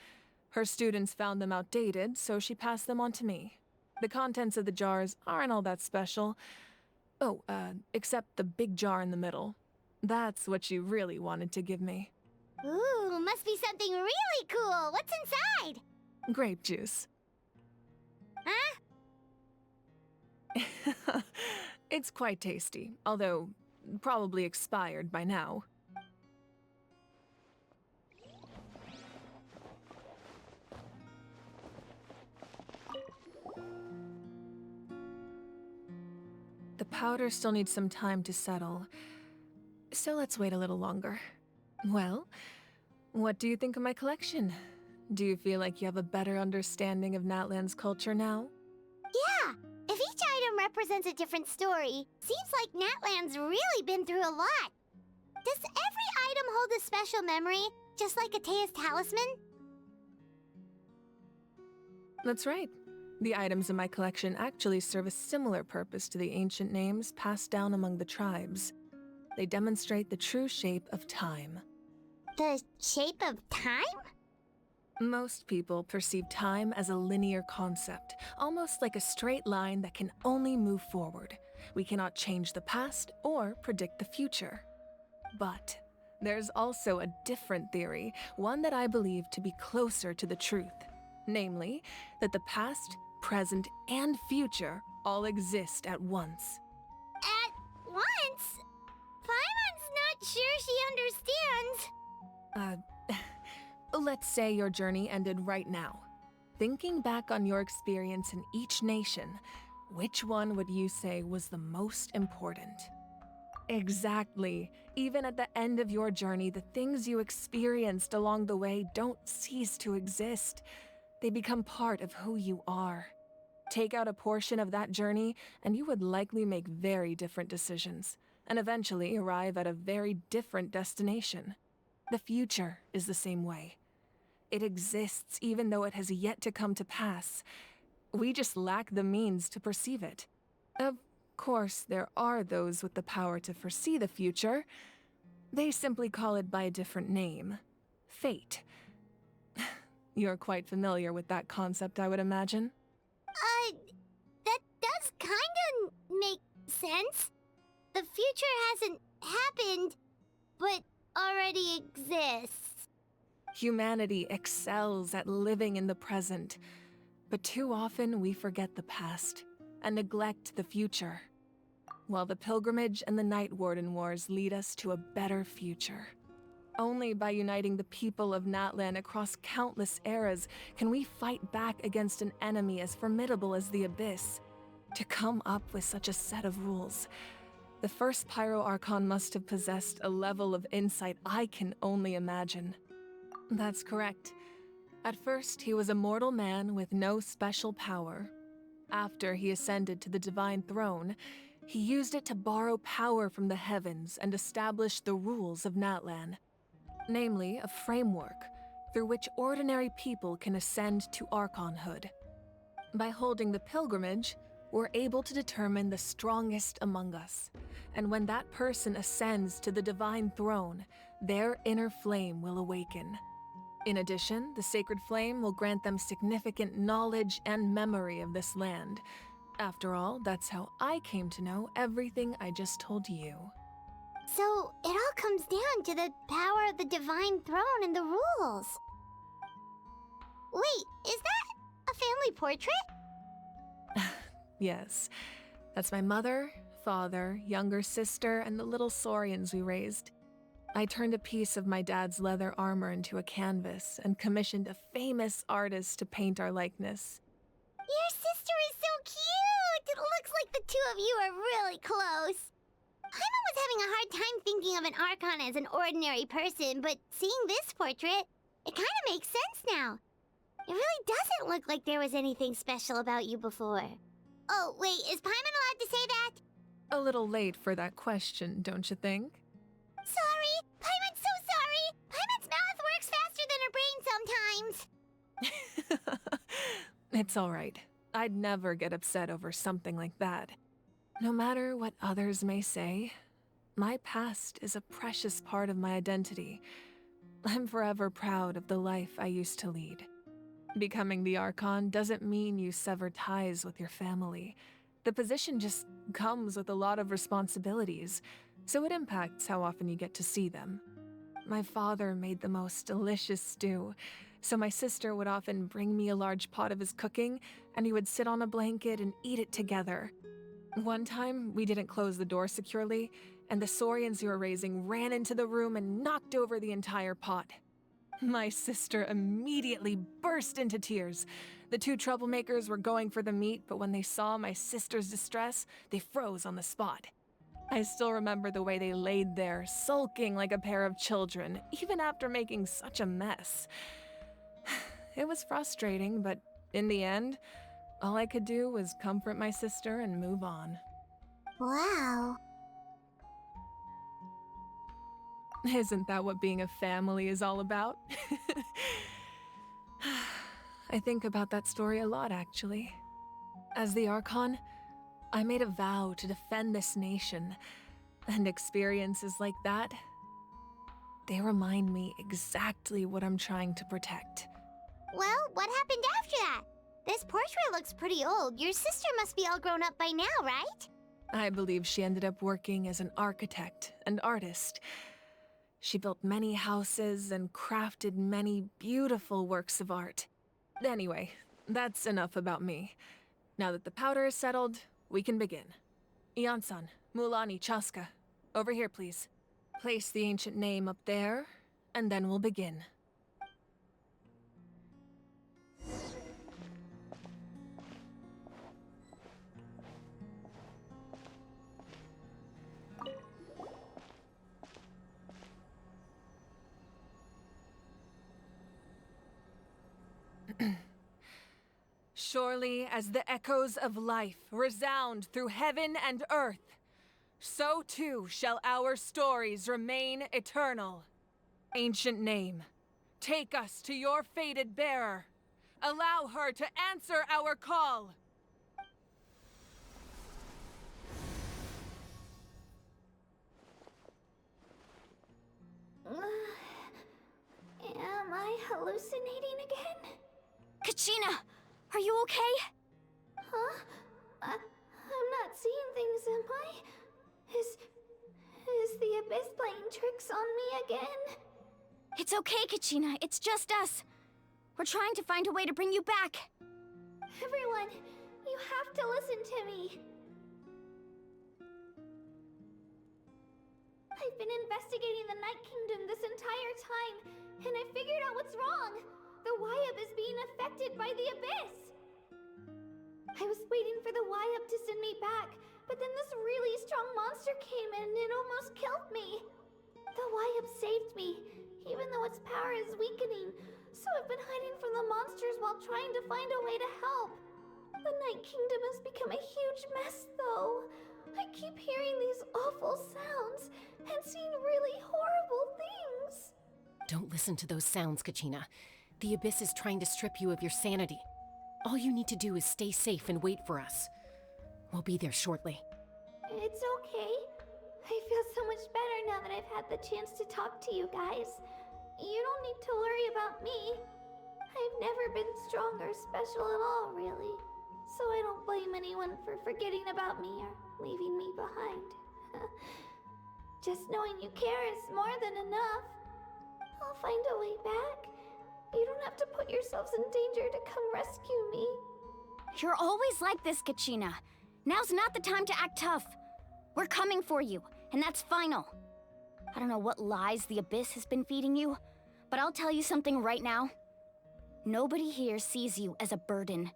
Her students found them outdated, so she passed them on to me. The contents of the jars aren't all that special. Oh, except the big jar in the middle. That's what she really wanted to give me. Ooh, must be something really cool. What's inside? Grape juice. Huh? It's quite tasty, although probably expired by now. The powder still needs some time to settle, so let's wait a little longer. Well, what do you think of my collection? Do you feel like you have a better understanding of Natlan's culture now? Yeah! If each item represents a different story, seems like Natlan's really been through a lot. Does every item hold a special memory, just like Atea's talisman? That's right. The items in my collection actually serve a similar purpose to the ancient names passed down among the tribes. They demonstrate the true shape of time. The shape of time? Most people perceive time as a linear concept, almost like a straight line that can only move forward. We cannot change the past or predict the future. But there's also a different theory, one that I believe to be closer to the truth. Namely, that the past, present, and future all exist at once. At once? Paimon's not sure she understands. Let's say your journey ended right now. Thinking back on your experience in each nation, which one would you say was the most important? Exactly. Even at the end of your journey, the things you experienced along the way don't cease to exist. They become part of who you are. Take out a portion of that journey, and you would likely make very different decisions, and eventually arrive at a very different destination. The future is the same way. It exists even though it has yet to come to pass. We just lack the means to perceive it. Of course, there are those with the power to foresee the future. They simply call it by a different name. Fate. You're quite familiar with that concept, I would imagine. That does kinda make sense. The future hasn't happened, but already exists. Humanity excels at living in the present, but too often we forget the past and neglect the future, while the pilgrimage and the Night Warden Wars lead us to a better future. Only by uniting the people of Natlan across countless eras can we fight back against an enemy as formidable as the Abyss. To come up with such a set of rules, the first Pyro Archon must have possessed a level of insight I can only imagine. That's correct. At first, he was a mortal man with no special power. After he ascended to the Divine Throne, he used it to borrow power from the heavens and establish the rules of Natlan. Namely, a framework through which ordinary people can ascend to Archonhood. By holding the pilgrimage, we're able to determine the strongest among us. And when that person ascends to the divine throne, their inner flame will awaken. In addition, the sacred flame will grant them significant knowledge and memory of this land. After all, that's how I came to know everything I just told you. So, it all comes down to the power of the divine throne and the rules. Wait, is that a family portrait? Yes, that's my mother, father, younger sister, and the little saurians we raised. I turned a piece of my dad's leather armor into a canvas and commissioned a famous artist to paint our likeness. Your sister is so cute! It looks like the two of you are really close. Paimon was having a hard time thinking of an Archon as an ordinary person, but seeing this portrait, it kind of makes sense now. It really doesn't look like there was anything special about you before. Oh, wait, is Paimon allowed to say that? A little late for that question, don't you think? Sorry! Paimon's so sorry! Paimon's mouth works faster than her brain sometimes! It's all right. I'd never get upset over something like that. No matter what others may say, my past is a precious part of my identity. I'm forever proud of the life I used to lead. Becoming the Archon doesn't mean you sever ties with your family. The position just comes with a lot of responsibilities, so it impacts how often you get to see them. My father made the most delicious stew, so my sister would often bring me a large pot of his cooking, and we would sit on a blanket and eat it together. One time, we didn't close the door securely, and the saurians we were raising ran into the room and knocked over the entire pot. My sister immediately burst into tears. The two troublemakers were going for the meat, but when they saw my sister's distress, they froze on the spot. I still remember the way they laid there, sulking like a pair of children, even after making such a mess. It was frustrating, but in the end, all I could do was comfort my sister and move on. Wow. Isn't that what being a family is all about? I think about that story a lot, actually. As the Archon, I made a vow to defend this nation, and experiences like that, they remind me exactly what I'm trying to protect. Well, what happened after that? This portrait looks pretty old. Your sister must be all grown up by now, right? I believe she ended up working as an architect and artist. She built many houses and crafted many beautiful works of art. Anyway, that's enough about me. Now that the powder is settled, we can begin. Ian-san, Mulani, Chaska, over here, please. Place the ancient name up there, and then we'll begin. Surely as the echoes of life resound through heaven and earth, so too shall our stories remain eternal. Ancient name, take us to your fated bearer. Allow her to answer our call. Am I hallucinating again? Kachina, are you okay? Huh? I'm not seeing things, am I? Is the Abyss playing tricks on me again? It's okay, Kachina. It's just us. We're trying to find a way to bring you back. Everyone, you have to listen to me. I've been investigating the Night Kingdom this entire time, and I figured out what's wrong. The Wyab is being affected by the Abyss. I was waiting for the Wyab to send me back, but then this really strong monster came in and it almost killed me. The Wyab saved me, even though its power is weakening, so I've been hiding from the monsters while trying to find a way to help. The Night Kingdom has become a huge mess, though. I keep hearing these awful sounds and seeing really horrible things. Don't listen to those sounds, Kachina. The Abyss is trying to strip you of your sanity. All you need to do is stay safe and wait for us. We'll be there shortly. It's okay. I feel so much better now that I've had the chance to talk to you guys. You don't need to worry about me. I've never been strong or special at all, really. So I don't blame anyone for forgetting about me or leaving me behind. Just knowing you care is more than enough. I'll find a way back. You don't have to put yourselves in danger to come rescue me. You're always like this, Kachina. Now's not the time to act tough. We're coming for you, and that's final. I don't know what lies the Abyss has been feeding you, but I'll tell you something right now. Nobody here sees you as a burden.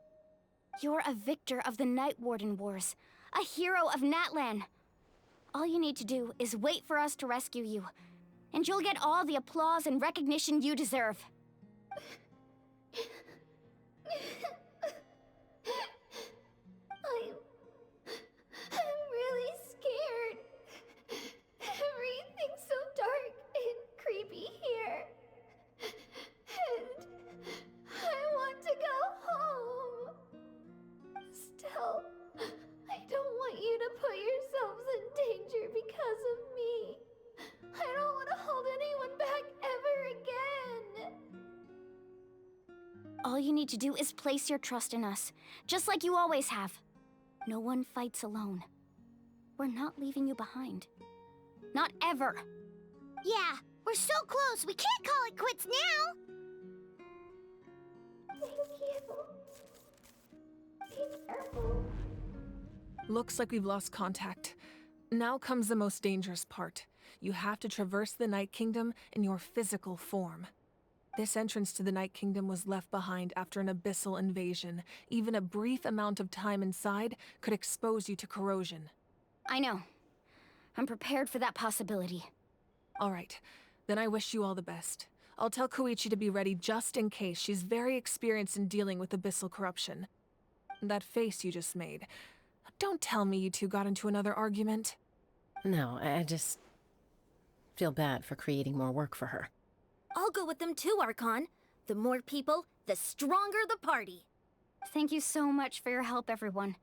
You're a victor of the Night Warden Wars, a hero of Natlan. All you need to do is wait for us to rescue you, and you'll get all the applause and recognition you deserve. I'm really scared. Everything's so dark and creepy here. And I want to go home. Still, I don't want you to put yourselves in danger because of me. I don't want to hold anyone back ever again. All you need to do is place your trust in us, just like you always have. No one fights alone. We're not leaving you behind. Not ever. Yeah, we're so close, we can't call it quits now! Thank you. Be careful. Looks like we've lost contact. Now comes the most dangerous part. You have to traverse the Night Kingdom in your physical form. This entrance to the Night Kingdom was left behind after an abyssal invasion. Even a brief amount of time inside could expose you to corrosion. I know. I'm prepared for that possibility. All right, then I wish you all the best. I'll tell Koichi to be ready just in case. She's very experienced in dealing with abyssal corruption. That face you just made. Don't tell me you two got into another argument. No, I just feel bad for creating more work for her. I'll go with them too, Archon. The more people, the stronger the party. Thank you so much for your help, everyone.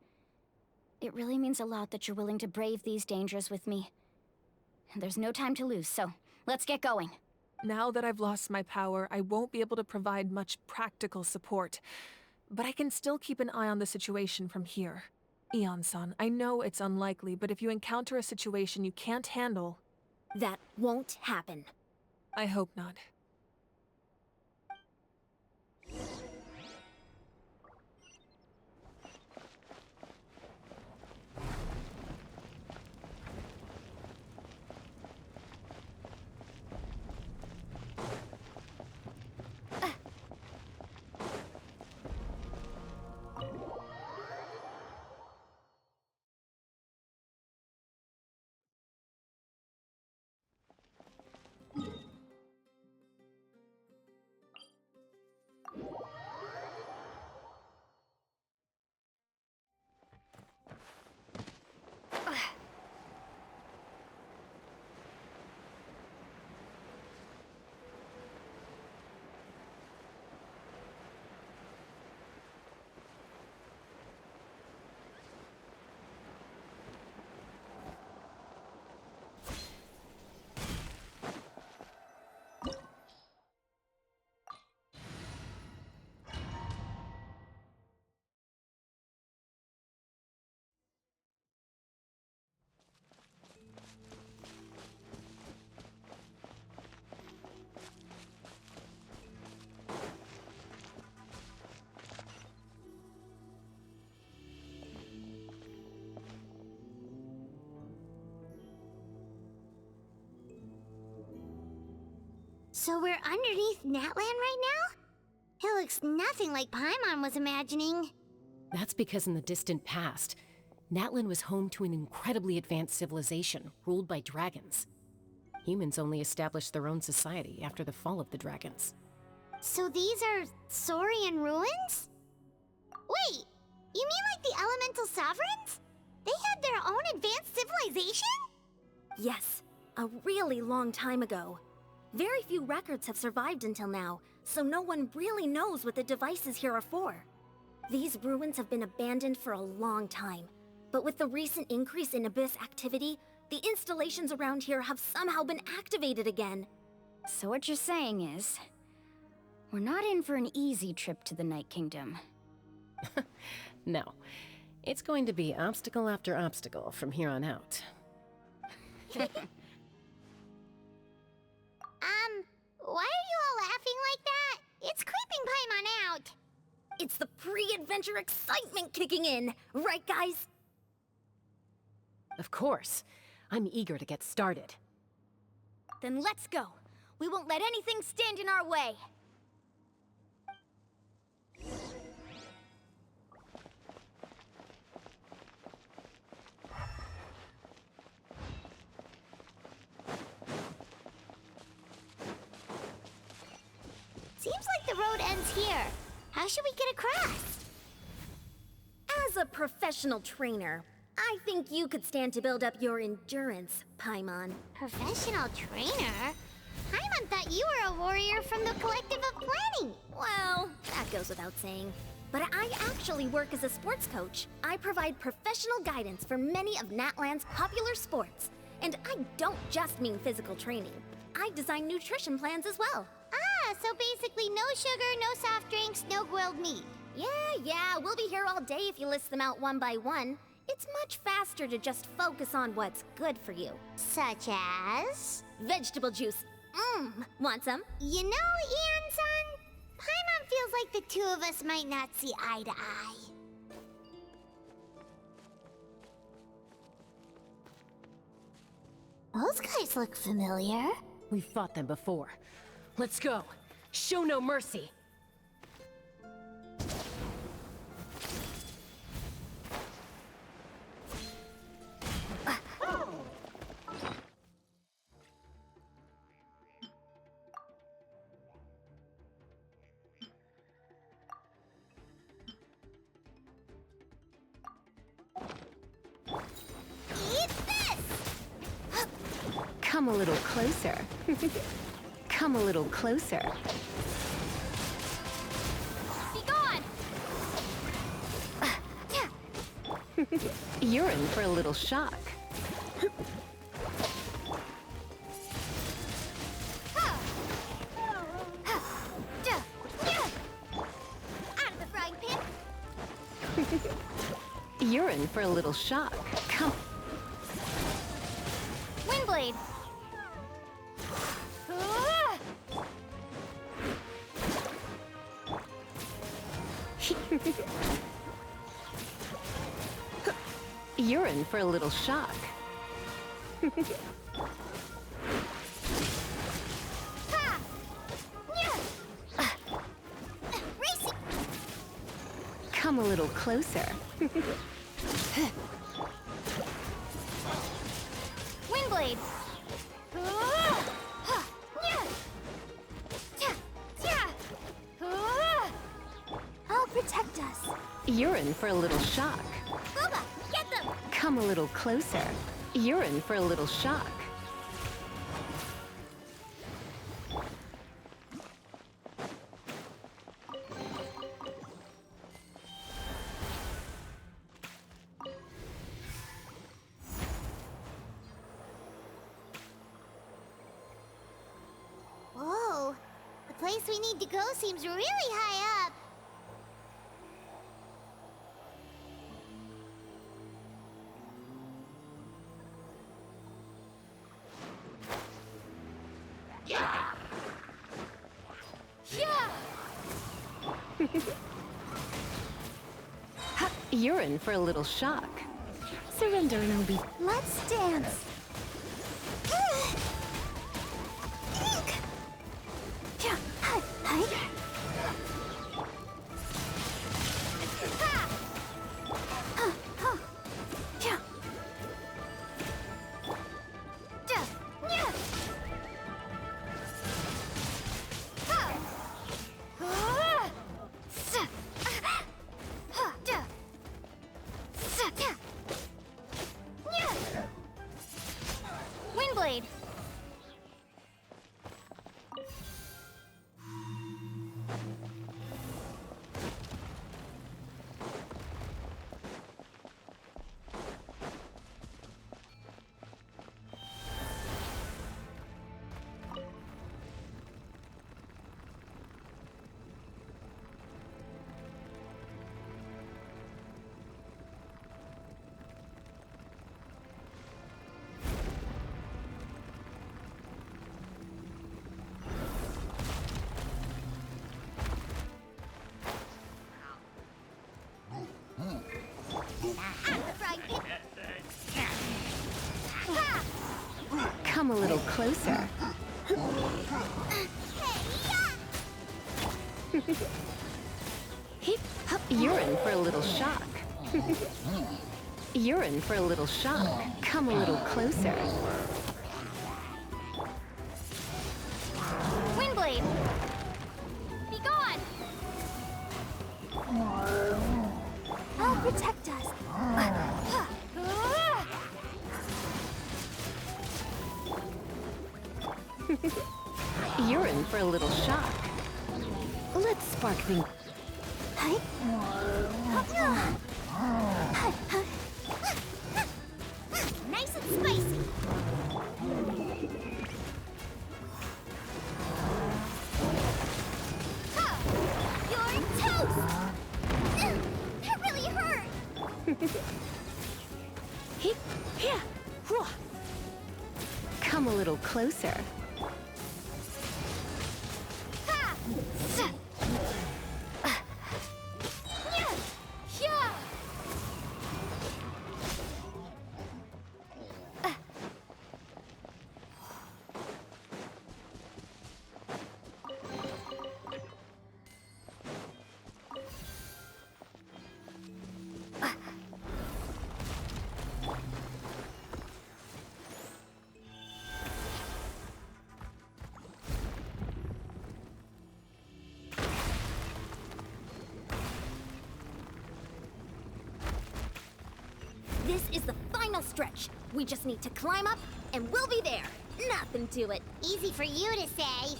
It really means a lot that you're willing to brave these dangers with me. And there's no time to lose, so let's get going. Now that I've lost my power, I won't be able to provide much practical support. But I can still keep an eye on the situation from here. Eon-san, I know it's unlikely, but if you encounter a situation you can't handle... That won't happen. I hope not. So we're underneath Natlan right now? It looks nothing like Paimon was imagining. That's because in the distant past, Natlan was home to an incredibly advanced civilization ruled by dragons. Humans only established their own society after the fall of the dragons. So these are Saurian ruins? Wait, you mean like the elemental sovereigns? They had their own advanced civilization? Yes, a really long time ago. Very few records have survived until now, so no one really knows what the devices here are for. These ruins have been abandoned for a long time, But with the recent increase in Abyss activity, the installations around here have somehow been activated again. So what you're saying is, we're not in for an easy trip to the Night Kingdom. No. It's going to be obstacle after obstacle from here on out. Why are you all laughing like that? It's creeping Paimon out. It's the pre-adventure excitement kicking in, right guys? Of course. I'm eager to get started. Then let's go. We won't let anything stand in our way. Seems like the road ends here. How should we get across? As a professional trainer, I think you could stand to build up your endurance, Paimon. Professional trainer? Paimon thought you were a warrior from the Collective of Planning. Well, that goes without saying. But I actually work as a sports coach. I provide professional guidance for many of Natlan's popular sports. And I don't just mean physical training. I design nutrition plans as well. Ah, so basically no sugar, no soft drinks, no grilled meat. Yeah, we'll be here all day if you list them out one by one. It's much faster to just focus on what's good for you. Such as? Vegetable juice. Want some? You know, Ian-san, Paimon feels like the two of us might not see eye to eye. Those guys look familiar. We've fought them before. Let's go. Show no mercy. Come a little closer. Come a little closer. Be gone! You're in for a little shock. Out of the frying pan. You're in for a little shock. Come. Windblade! You're in for a little shock. Come a little closer. Windblade! I'll protect us. You're in for a little shock. Booba, get them! Come a little closer. You're in for a little shock. Whoa, the place we need to go seems really high up. You're in for a little shock. Surrender and I'll be... Let's dance. Windblade! Come a little closer. You're in for a little shock. You're in for a little shock. Come a little closer. Windblade! Be gone! I'll protect us. You're in for a little shock. Let's spark things. Nice and spicy. You're toast! That really hurt! Come a little closer. This is the final stretch. We just need to climb up, and we'll be there. Nothing to it. Easy for you to say.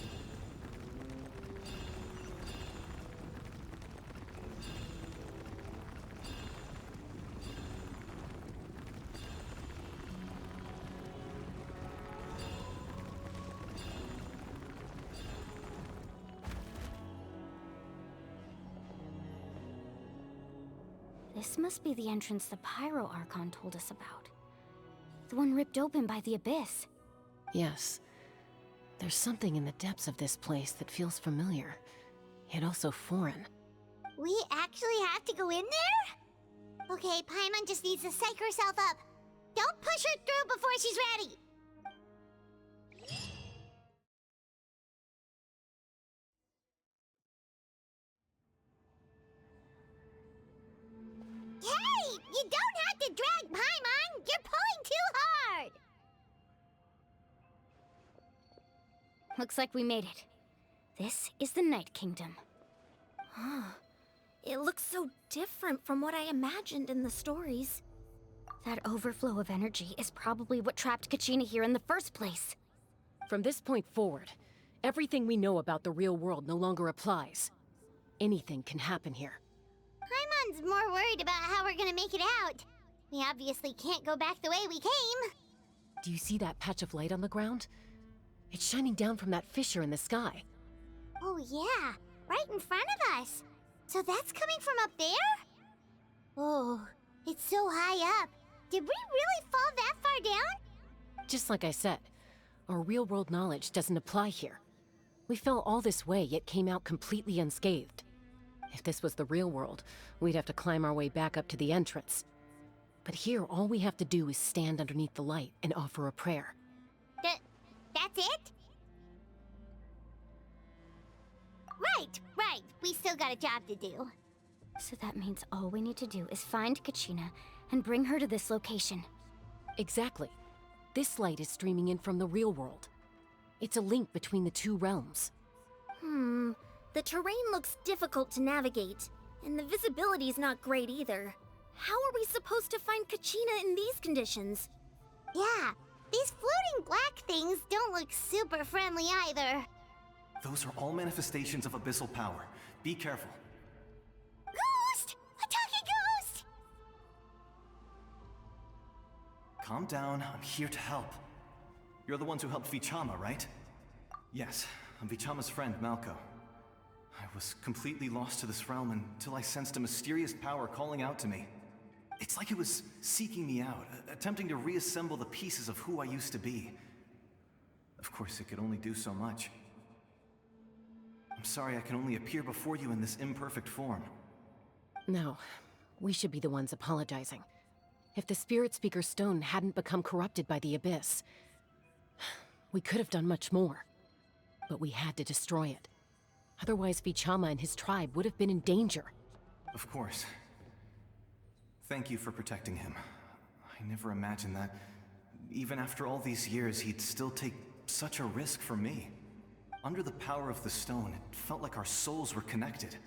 This must be the entrance the Pyro Archon told us about. The one ripped open by the Abyss. Yes. There's something in the depths of this place that feels familiar, yet also foreign. We actually have to go in there? Okay, Paimon just needs to psych herself up. Don't push her through before she's ready. Hey! You don't have to drag Paimon! You're pulling too hard! Looks like we made it. This is the Night Kingdom. It looks so different from what I imagined in the stories. That overflow of energy is probably what trapped Kachina here in the first place. From this point forward, everything we know about the real world no longer applies. Anything can happen here. Paimon's more worried about how we're gonna make it out. We obviously can't go back the way we came. Do you see that patch of light on the ground? It's shining down from that fissure in the sky. Oh yeah, right in front of us. So that's coming from up there? Oh, it's so high up. Did we really fall that far down? Just like I said, our real-world knowledge doesn't apply here. We fell all this way, yet came out completely unscathed. If this was the real world, we'd have to climb our way back up to the entrance. But here, all we have to do is stand underneath the light and offer a prayer. That's it? Right. We still got a job to do. So that means all we need to do is find Kachina and bring her to this location. Exactly. This light is streaming in from the real world. It's a link between the two realms. The terrain looks difficult to navigate, and the visibility's not great either. How are we supposed to find Kachina in these conditions? Yeah, these floating black things don't look super friendly either. Those are all manifestations of abyssal power. Be careful. Ghost! A talking ghost! Calm down, I'm here to help. You're the ones who helped Vichama, right? Yes, I'm Vichama's friend, Malko. I was completely lost to this realm until I sensed a mysterious power calling out to me. It's like it was seeking me out, attempting to reassemble the pieces of who I used to be. Of course, it could only do so much. I'm sorry I can only appear before you in this imperfect form. No, we should be the ones apologizing. If the Spirit Speaker's stone hadn't become corrupted by the Abyss, We could have done much more, but we had to destroy it. Otherwise, Vichama and his tribe would have been in danger. Of course. Thank you for protecting him. I never imagined that, even after all these years, he'd still take such a risk for me. Under the power of the stone, it felt like our souls were connected.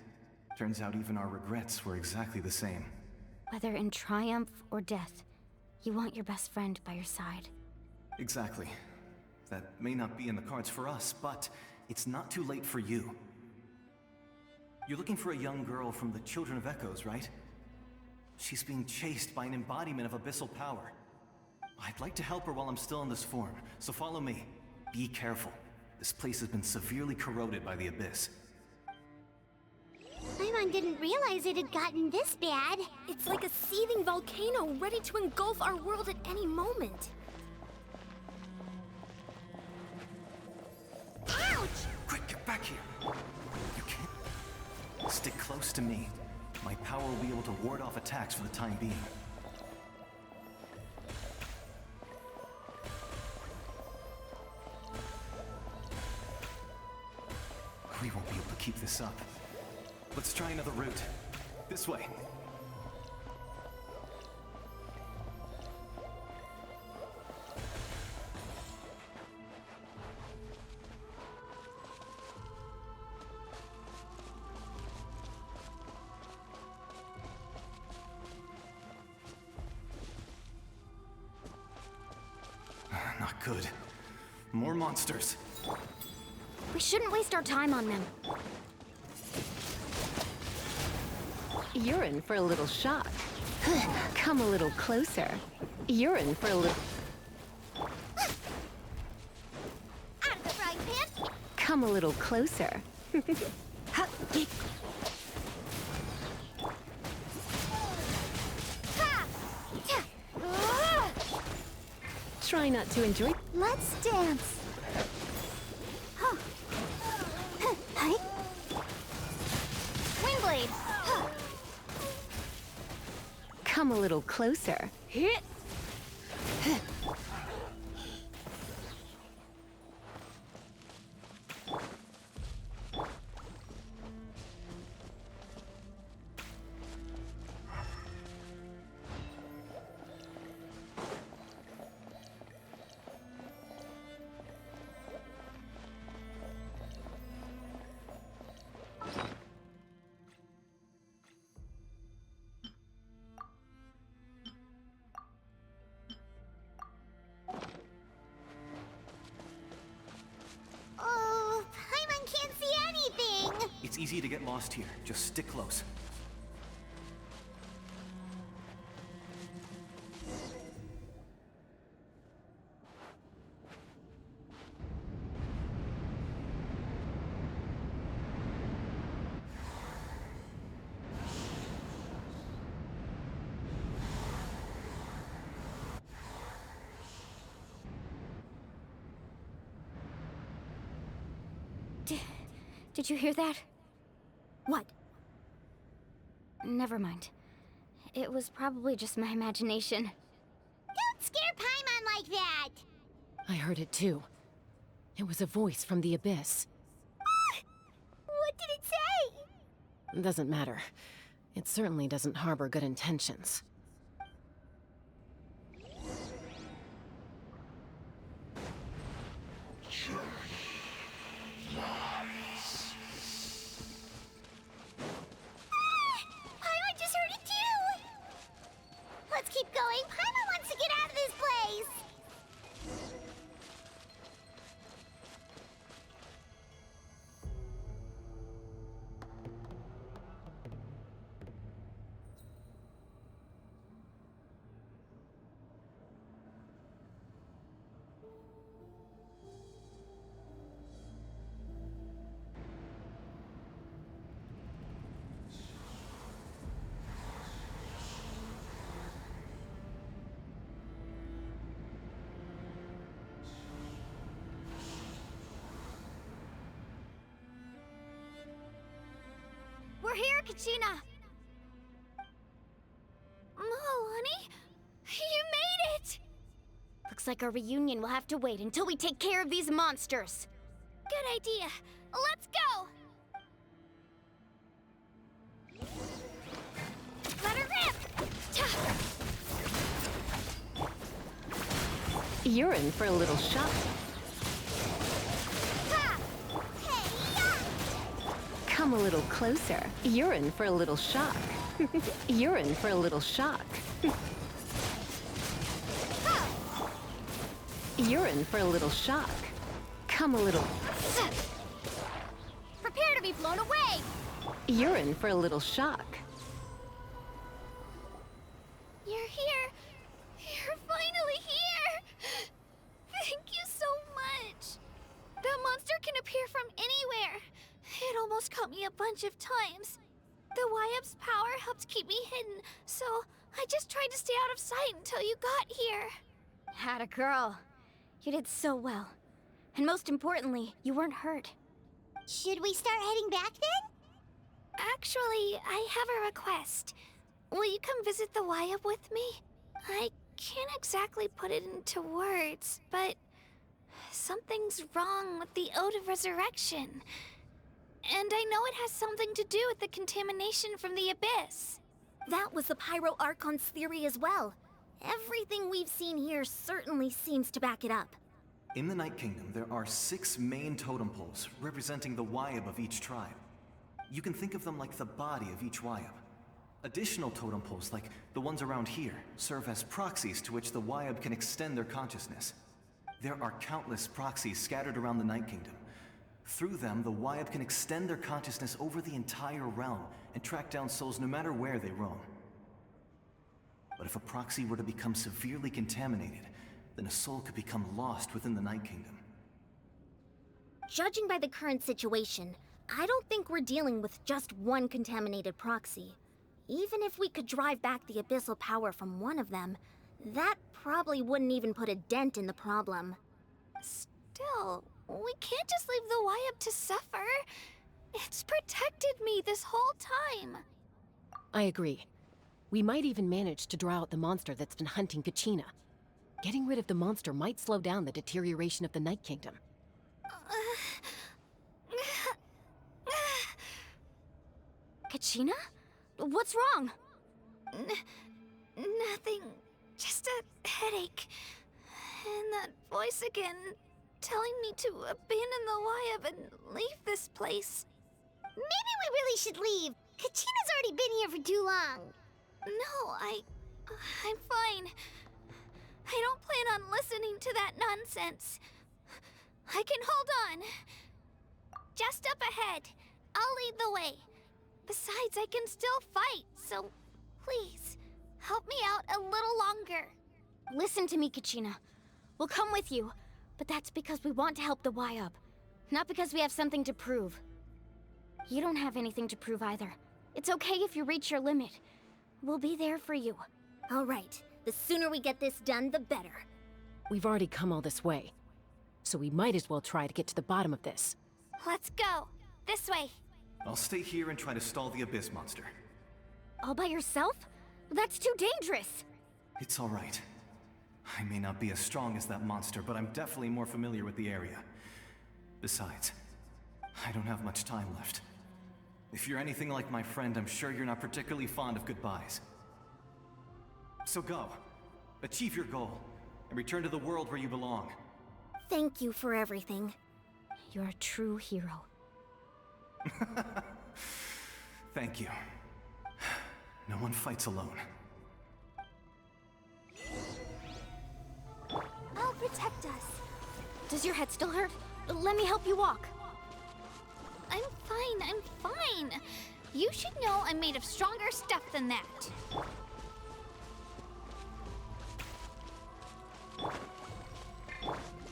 Turns out even our regrets were exactly the same. Whether in triumph or death, you want your best friend by your side. Exactly. That may not be in the cards for us, but it's not too late for you. You're looking for a young girl from the Children of Echoes, right? She's being chased by an embodiment of abyssal power. I'd like to help her while I'm still in this form, so follow me. Be careful. This place has been severely corroded by the abyss. Paimon didn't realize it had gotten this bad. It's like a seething volcano ready to engulf our world at any moment. Ouch! Quick, get back here! You can't... Stick close to me. My power will be able to ward off attacks for the time being. We won't be able to keep this up. Let's try another route. This way. Not good. More monsters. We shouldn't waste our time on them. You're in for a little shock. Come a little closer. You're in for a little... Out of the frying pan! Come a little closer. Try not to enjoy... Let's dance! Huh. Hi. Wingblade! Come a little closer. Hit! Oh, Paimon can't see anything! It's easy to get lost here. Just stick close. Did you hear that? What? Never mind. It was probably just my imagination. Don't scare Paimon like that! I heard it too. It was a voice from the abyss. What did it say? Doesn't matter. It certainly doesn't harbor good intentions. Paimon just heard it too! Let's keep going. Paimon wants to get out of this place! We're here, Kachina! Oh, honey? You made it! Looks like our reunion will have to wait until we take care of these monsters. Good idea. Let's go! Let her rip! You're in for a little shock. Come a little closer. You're in for a little shock. You're in for a little shock. You're in for a little shock. Come a little... Prepare to be blown away! You're in for a little shock. You're here! You're finally here! Thank you so much! That monster can appear from anywhere. It almost caught me a bunch of times. The YUP's power helped keep me hidden, so I just tried to stay out of sight until you got here. Had a girl. You did so well. And most importantly, you weren't hurt. Should we start heading back then? Actually, I have a request. Will you come visit the YUP with me? I can't exactly put it into words, but something's wrong with the Ode of Resurrection. And I know it has something to do with the contamination from the Abyss. That was the Pyro Archon's theory as well. Everything we've seen here certainly seems to back it up. In the Night Kingdom, there are 6 main totem poles representing the YUP of each tribe. You can think of them like the body of each YUP. Additional totem poles, like the ones around here, serve as proxies to which the YUP can extend their consciousness. There are countless proxies scattered around the Night Kingdom. Through them, the YUP can extend their consciousness over the entire realm and track down souls no matter where they roam. But if a proxy were to become severely contaminated, then a soul could become lost within the Night Kingdom. Judging by the current situation, I don't think we're dealing with just one contaminated proxy. Even if we could drive back the abyssal power from one of them, that probably wouldn't even put a dent in the problem. Still, we can't just leave the YUP to suffer. It's protected me this whole time. I agree. We might even manage to draw out the monster that's been hunting Kachina. Getting rid of the monster might slow down the deterioration of the Night Kingdom. Kachina? What's wrong? Nothing. Just a headache. And that voice again, telling me to abandon the YUP and leave this place. Maybe we really should leave. Kachina's already been here for too long. No, I'm fine. I don't plan on listening to that nonsense. I can hold on. Just up ahead. I'll lead the way. Besides, I can still fight, so please, help me out a little longer. Listen to me, Kachina. We'll come with you, but that's because we want to help the YUP, not because we have something to prove. You don't have anything to prove either. It's okay if you reach your limit. We'll be there for you. All right. The sooner we get this done, the better. We've already come all this way, so we might as well try to get to the bottom of this. Let's go. This way. I'll stay here and try to stall the Abyss monster. All by yourself? That's too dangerous. It's all right. I may not be as strong as that monster, but I'm definitely more familiar with the area. Besides, I don't have much time left. If you're anything like my friend, I'm sure you're not particularly fond of goodbyes. So go. Achieve your goal, and return to the world where you belong. Thank you for everything. You're a true hero. Thank you. No one fights alone. I'll protect us. Does your head still hurt? Let me help you walk. I'm fine. You should know I'm made of stronger stuff than that.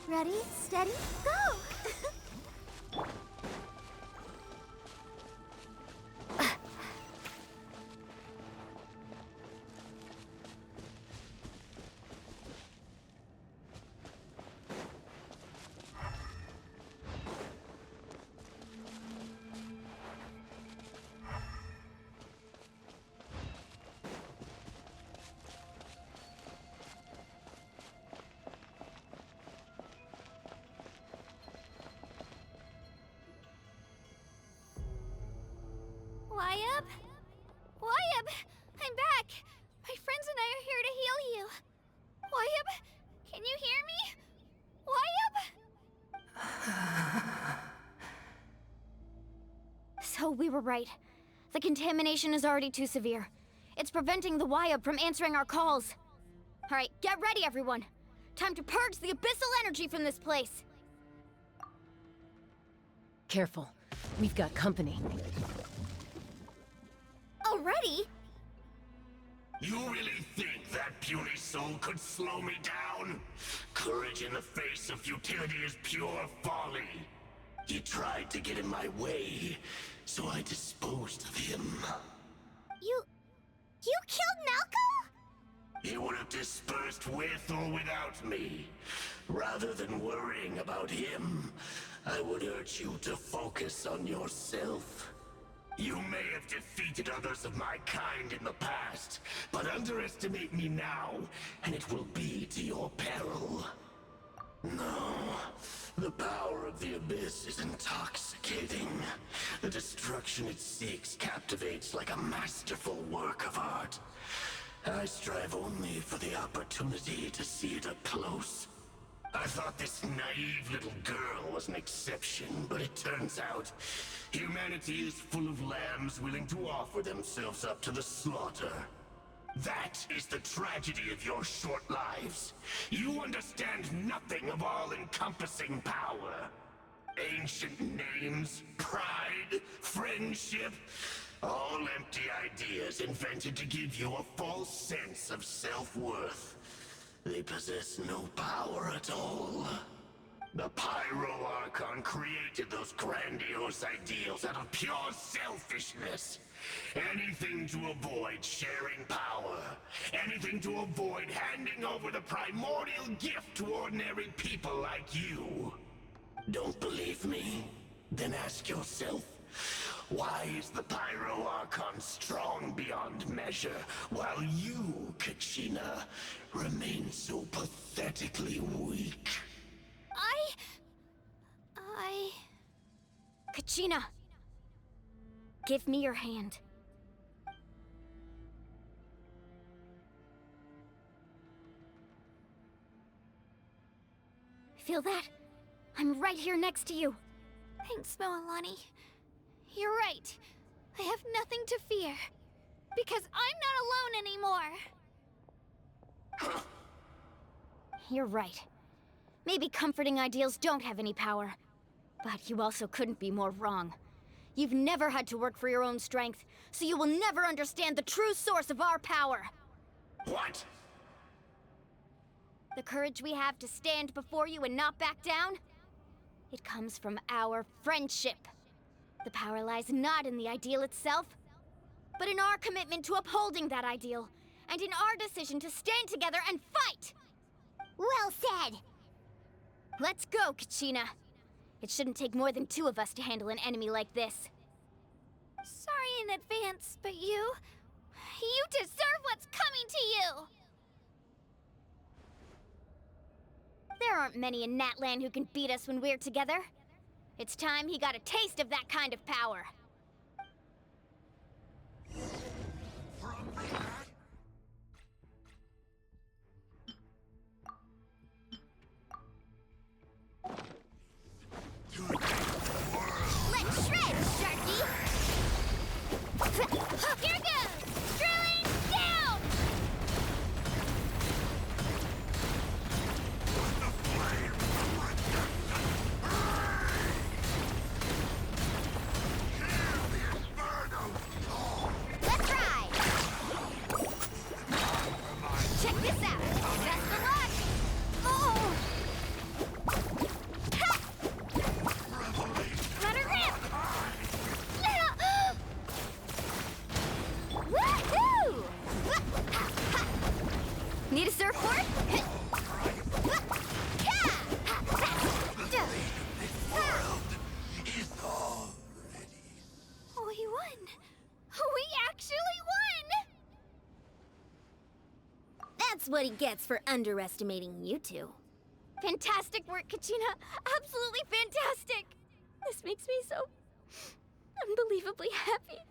Ready, steady, go! Wyatt? Wyatt, I'm back! My friends and I are here to heal you. Wyatt, can you hear me? Wyatt? So we were right. The contamination is already too severe. It's preventing the Wyatt from answering our calls. Alright, get ready, everyone. Time to purge the abyssal energy from this place. Careful. We've got company. Already? You really think that puny soul could slow me down? Courage in the face of futility is pure folly. He tried to get in my way, so I disposed of him. You killed Malco? He would have dispersed with or without me. Rather than worrying about him, I would urge you to focus on yourself. You may have defeated others of my kind in the past, but underestimate me now, and it will be to your peril. No, the power of the Abyss is intoxicating. The destruction it seeks captivates like a masterful work of art. I strive only for the opportunity to see it up close. I thought this naive little girl was an exception, but it turns out humanity is full of lambs willing to offer themselves up to the slaughter. That is the tragedy of your short lives. You understand nothing of all-encompassing power. Ancient names, pride, friendship, all empty ideas invented to give you a false sense of self-worth. They possess no power at all. The Pyro Archon created those grandiose ideals out of pure selfishness. Anything to avoid sharing power. Anything to avoid handing over the primordial gift to ordinary people like you. Don't believe me? Then ask yourself, why is the Pyro Archon strong beyond measure, while you, Kachina, remain so pathetically weak? Kachina! Give me your hand. Feel that? I'm right here next to you. Thanks, Moalani. You're right. I have nothing to fear. Because I'm not alone anymore. You're right. Maybe comforting ideals don't have any power. But you also couldn't be more wrong. You've never had to work for your own strength, so you will never understand the true source of our power. What? The courage we have to stand before you and not back down? It comes from our friendship. The power lies not in the ideal itself, but in our commitment to upholding that ideal, and in our decision to stand together and fight! Well said! Let's go, Kachina. It shouldn't take more than two of us to handle an enemy like this. Sorry in advance, but you deserve what's coming to you! There aren't many in Natlan who can beat us when we're together. It's time he got a taste of that kind of power. Let's shred, Sharky! Here goes! Drilling down! Let's ride! Check this out! Best of luck! Oh! Let her rip! Woohoo! Need a surfboard? We won! We actually won! That's what he gets for underestimating you two. Fantastic work, Kachina! Absolutely fantastic! This makes me so unbelievably happy.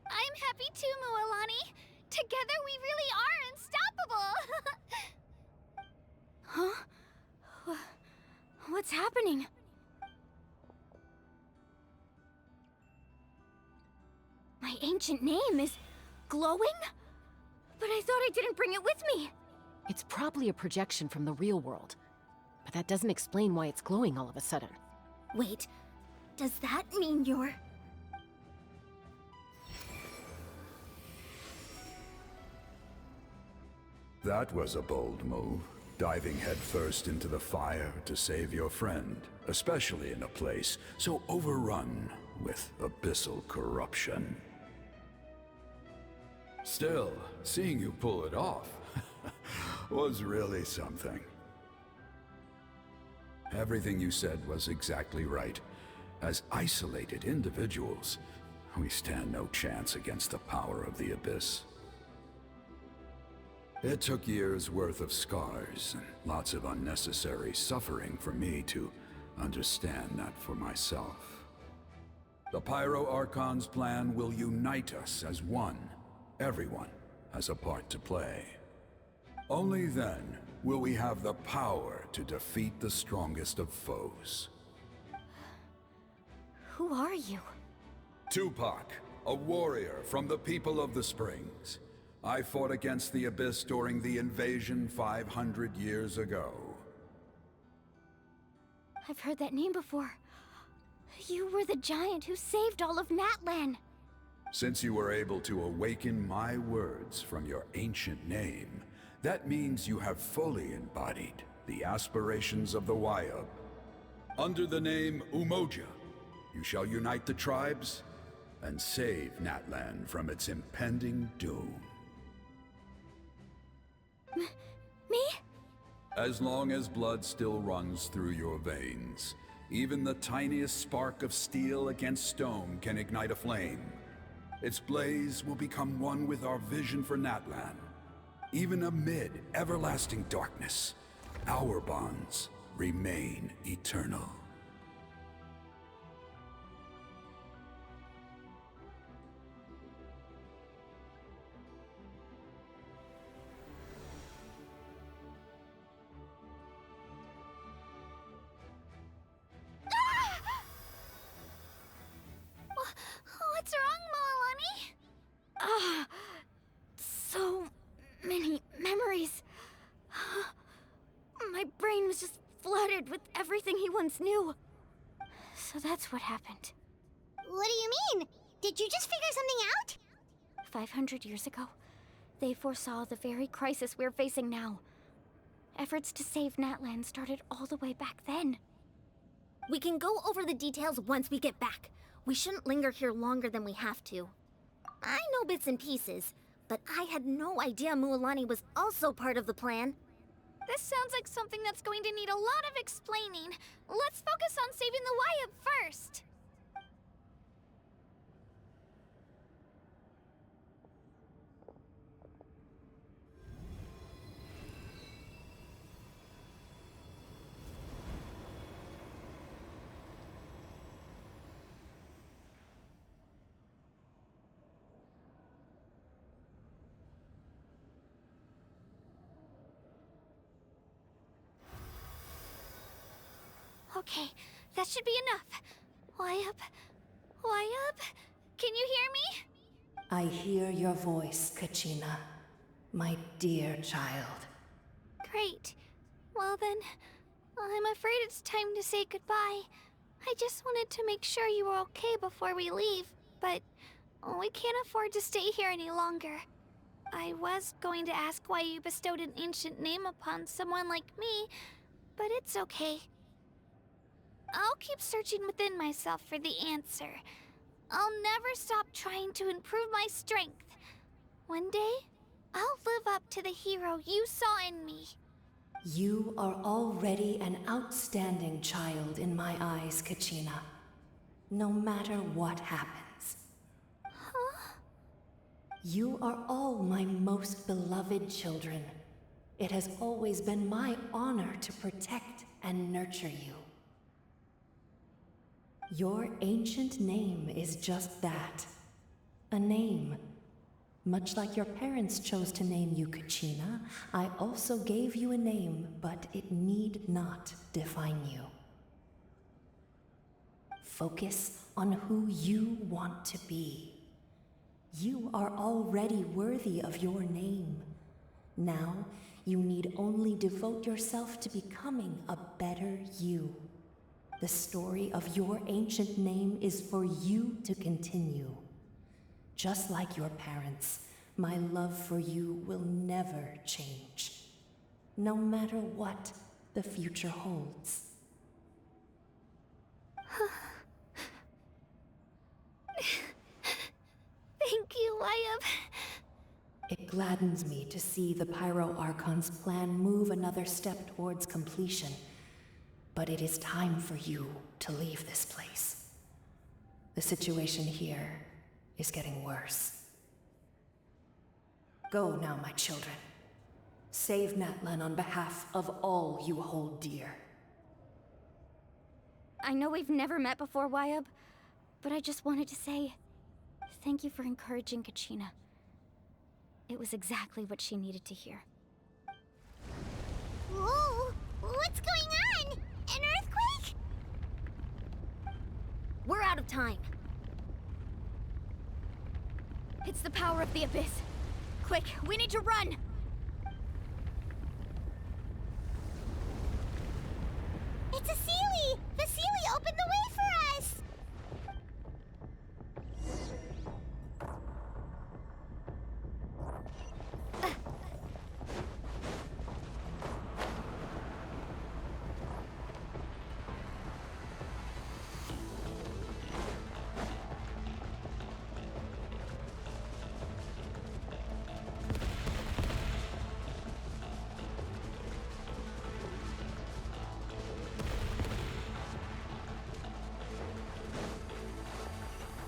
I'm happy too, Mualani. Together we really are unstoppable. Huh? What's happening? My ancient name is glowing? But I thought I didn't bring it with me. It's probably a projection from the real world. But that doesn't explain why it's glowing all of a sudden. Wait, does that mean you're... That was a bold move, diving headfirst into the fire to save your friend, especially in a place so overrun with abyssal corruption. Still, seeing you pull it off was really something. Everything you said was exactly right. As isolated individuals, we stand no chance against the power of the Abyss. It took years' worth of scars and lots of unnecessary suffering for me to understand that for myself. The Pyro Archon's plan will unite us as one. Everyone has a part to play. Only then will we have the power to defeat the strongest of foes. Who are you? Tupac, a warrior from the people of the Springs. I fought against the Abyss during the invasion 500 years ago. I've heard that name before. You were the giant who saved all of Natlan. Since you were able to awaken my words from your ancient name, that means you have fully embodied the aspirations of the Wyab. Under the name Umoja, you shall unite the tribes and save Natlan from its impending doom. Me? As long as blood still runs through your veins, even the tiniest spark of steel against stone can ignite a flame. Its blaze will become one with our vision for Natlan. Even amid everlasting darkness, our bonds remain eternal. What's wrong, Mualani? So many memories. My brain was just flooded with everything he once knew. So that's what happened. What do you mean? Did you just figure something out? 500 years ago, they foresaw the very crisis we're facing now. Efforts to save Natlan started all the way back then. We can go over the details once we get back. We shouldn't linger here longer than we have to. I know bits and pieces, but I had no idea Mualani was also part of the plan. This sounds like something that's going to need a lot of explaining. Let's focus on saving the Wyab first. Okay, that should be enough. Wyab? Wyab? Can you hear me? I hear your voice, Kachina, my dear child. Great. Well then, I'm afraid it's time to say goodbye. I just wanted to make sure you were okay before we leave, but we can't afford to stay here any longer. I was going to ask why you bestowed an ancient name upon someone like me, but it's okay. I'll keep searching within myself for the answer. I'll never stop trying to improve my strength. One day, I'll live up to the hero you saw in me. You are already an outstanding child in my eyes, Kachina. No matter what happens. Huh? You are all my most beloved children. It has always been my honor to protect and nurture you. Your ancient name is just that. a name. Much like your parents chose to name you Kachina, I also gave you a name, but it need not define you. Focus on who you want to be. You are already worthy of your name. Now, you need only devote yourself to becoming a better you. The story of your ancient name is for you to continue. Just like your parents, my love for you will never change, no matter what the future holds. Thank you, Wyatt. It gladdens me to see the Pyro Archon's plan move another step towards completion, but it is time for you to leave this place. The situation here is getting worse. Go now, my children. Save Natlan on behalf of all you hold dear. I know we've never met before, Wyatt, but I just wanted to say thank you for encouraging Kachina. It was exactly what she needed to hear. Whoa! What's going on? An earthquake? We're out of time. It's the power of the Abyss. Quick, we need to run! It's a Sealy! The Sealy opened the way for us!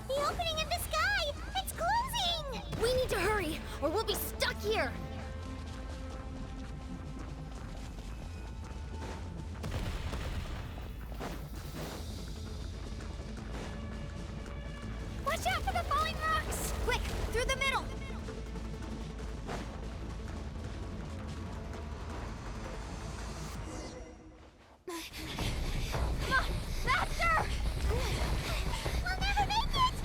The opening in the sky! It's closing! We need to hurry, or we'll be stuck here! Watch out for the falling rocks! Quick, through the middle! Come on, faster! We'll never make it!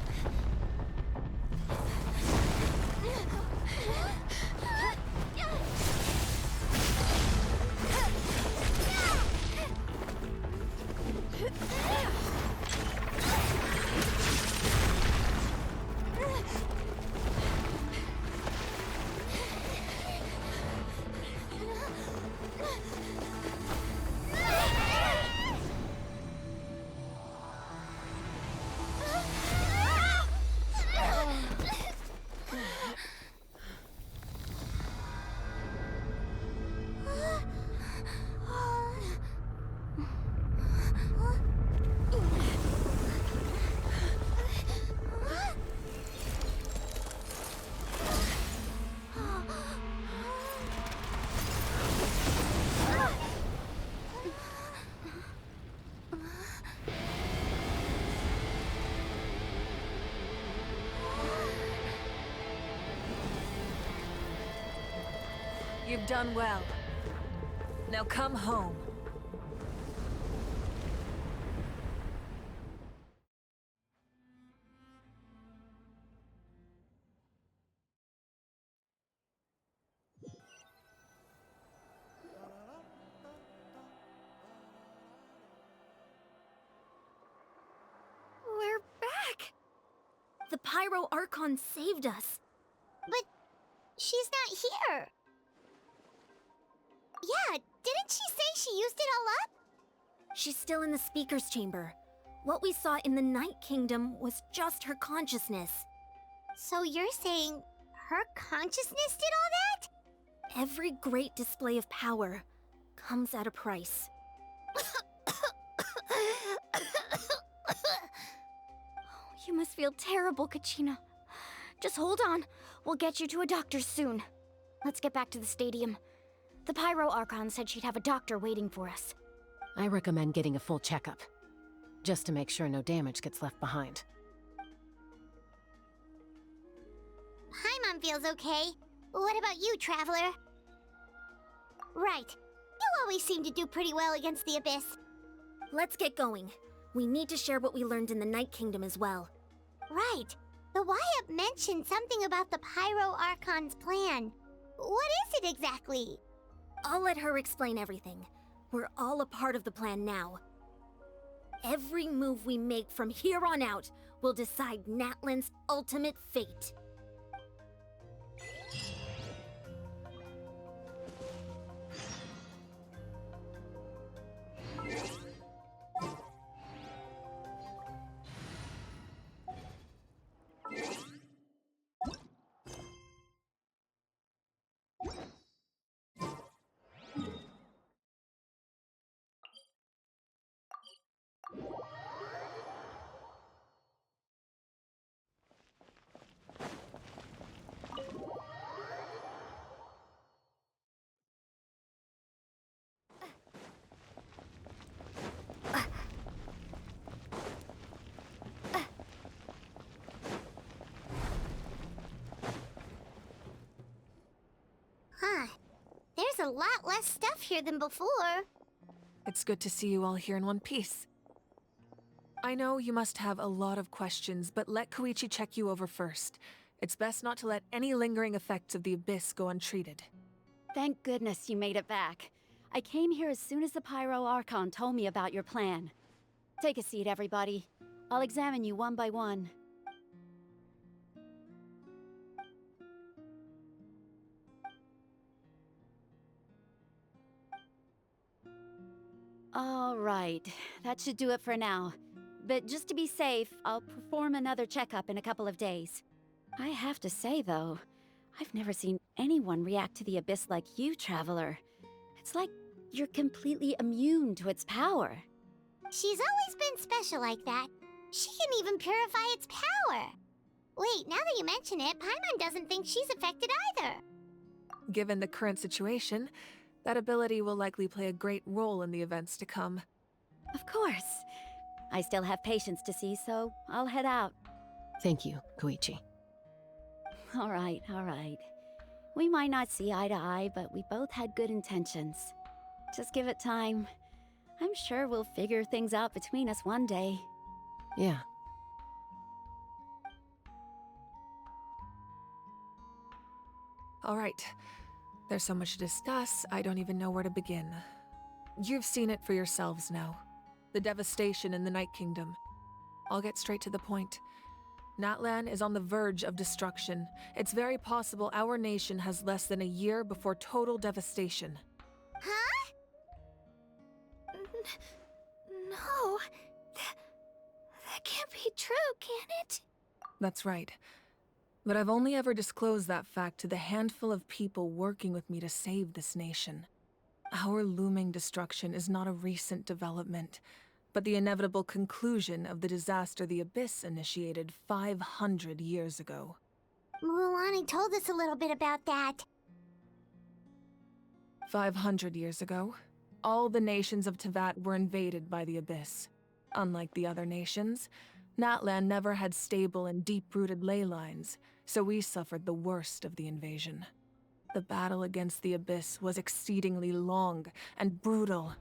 You've done well. Now come home. We're back! The Pyro Archon saved us. But she's not here. Yeah, didn't she say she used it all up? She's still in the Speaker's Chamber. What we saw in the Night Kingdom was just her consciousness. So you're saying her consciousness did all that? Every great display of power comes at a price. You must feel terrible, Kachina. Just hold on. We'll get you to a doctor soon. Let's get back to the stadium. The Pyro Archon said she'd have a doctor waiting for us. I recommend getting a full checkup, just to make sure no damage gets left behind. Mom feels okay. What about you, Traveler? Right. You always seem to do pretty well against the Abyss. Let's get going. We need to share what we learned in the Night Kingdom as well. Right. The Y Act mentioned something about the Pyro Archon's plan. What is it exactly? I'll let her explain everything. We're all a part of the plan now. Every move we make from here on out will decide Natlan's ultimate fate. Huh. There's a lot less stuff here than before. It's good to see you all here in one piece. I know you must have a lot of questions, but let Koichi check you over first. It's best not to let any lingering effects of the Abyss go untreated. Thank goodness you made it back. I came here as soon as the Pyro Archon told me about your plan. Take a seat, everybody. I'll examine you one by one. All right, that should do it for now. But just to be safe, I'll perform another checkup in a couple of days. I have to say, though, I've never seen anyone react to the Abyss like you, Traveler. It's like you're completely immune to its power. She's always been special like that. She can even purify its power. Wait, now that you mention it, Paimon doesn't think she's affected either. Given the current situation, that ability will likely play a great role in the events to come. Of course. I still have patients to see, so I'll head out. Thank you, Koichi. All right, all right. We might not see eye to eye, but we both had good intentions. Just give it time. I'm sure we'll figure things out between us one day. Yeah. All right. There's so much to discuss, I don't even know where to begin. You've seen it for yourselves now. The devastation in the Night Kingdom. I'll get straight to the point. Natlan is on the verge of destruction. It's very possible our nation has less than a year before total devastation. Huh? No. That can't be true, can it? That's right. But I've only ever disclosed that fact to the handful of people working with me to save this nation. Our looming destruction is not a recent development, but the inevitable conclusion of the disaster the Abyss initiated 500 years ago. Mualani told us a little bit about that. 500 years ago, all the nations of Teyvat were invaded by the Abyss. Unlike the other nations, Natlan never had stable and deep-rooted ley lines, so we suffered the worst of the invasion. The battle against the Abyss was exceedingly long and brutal.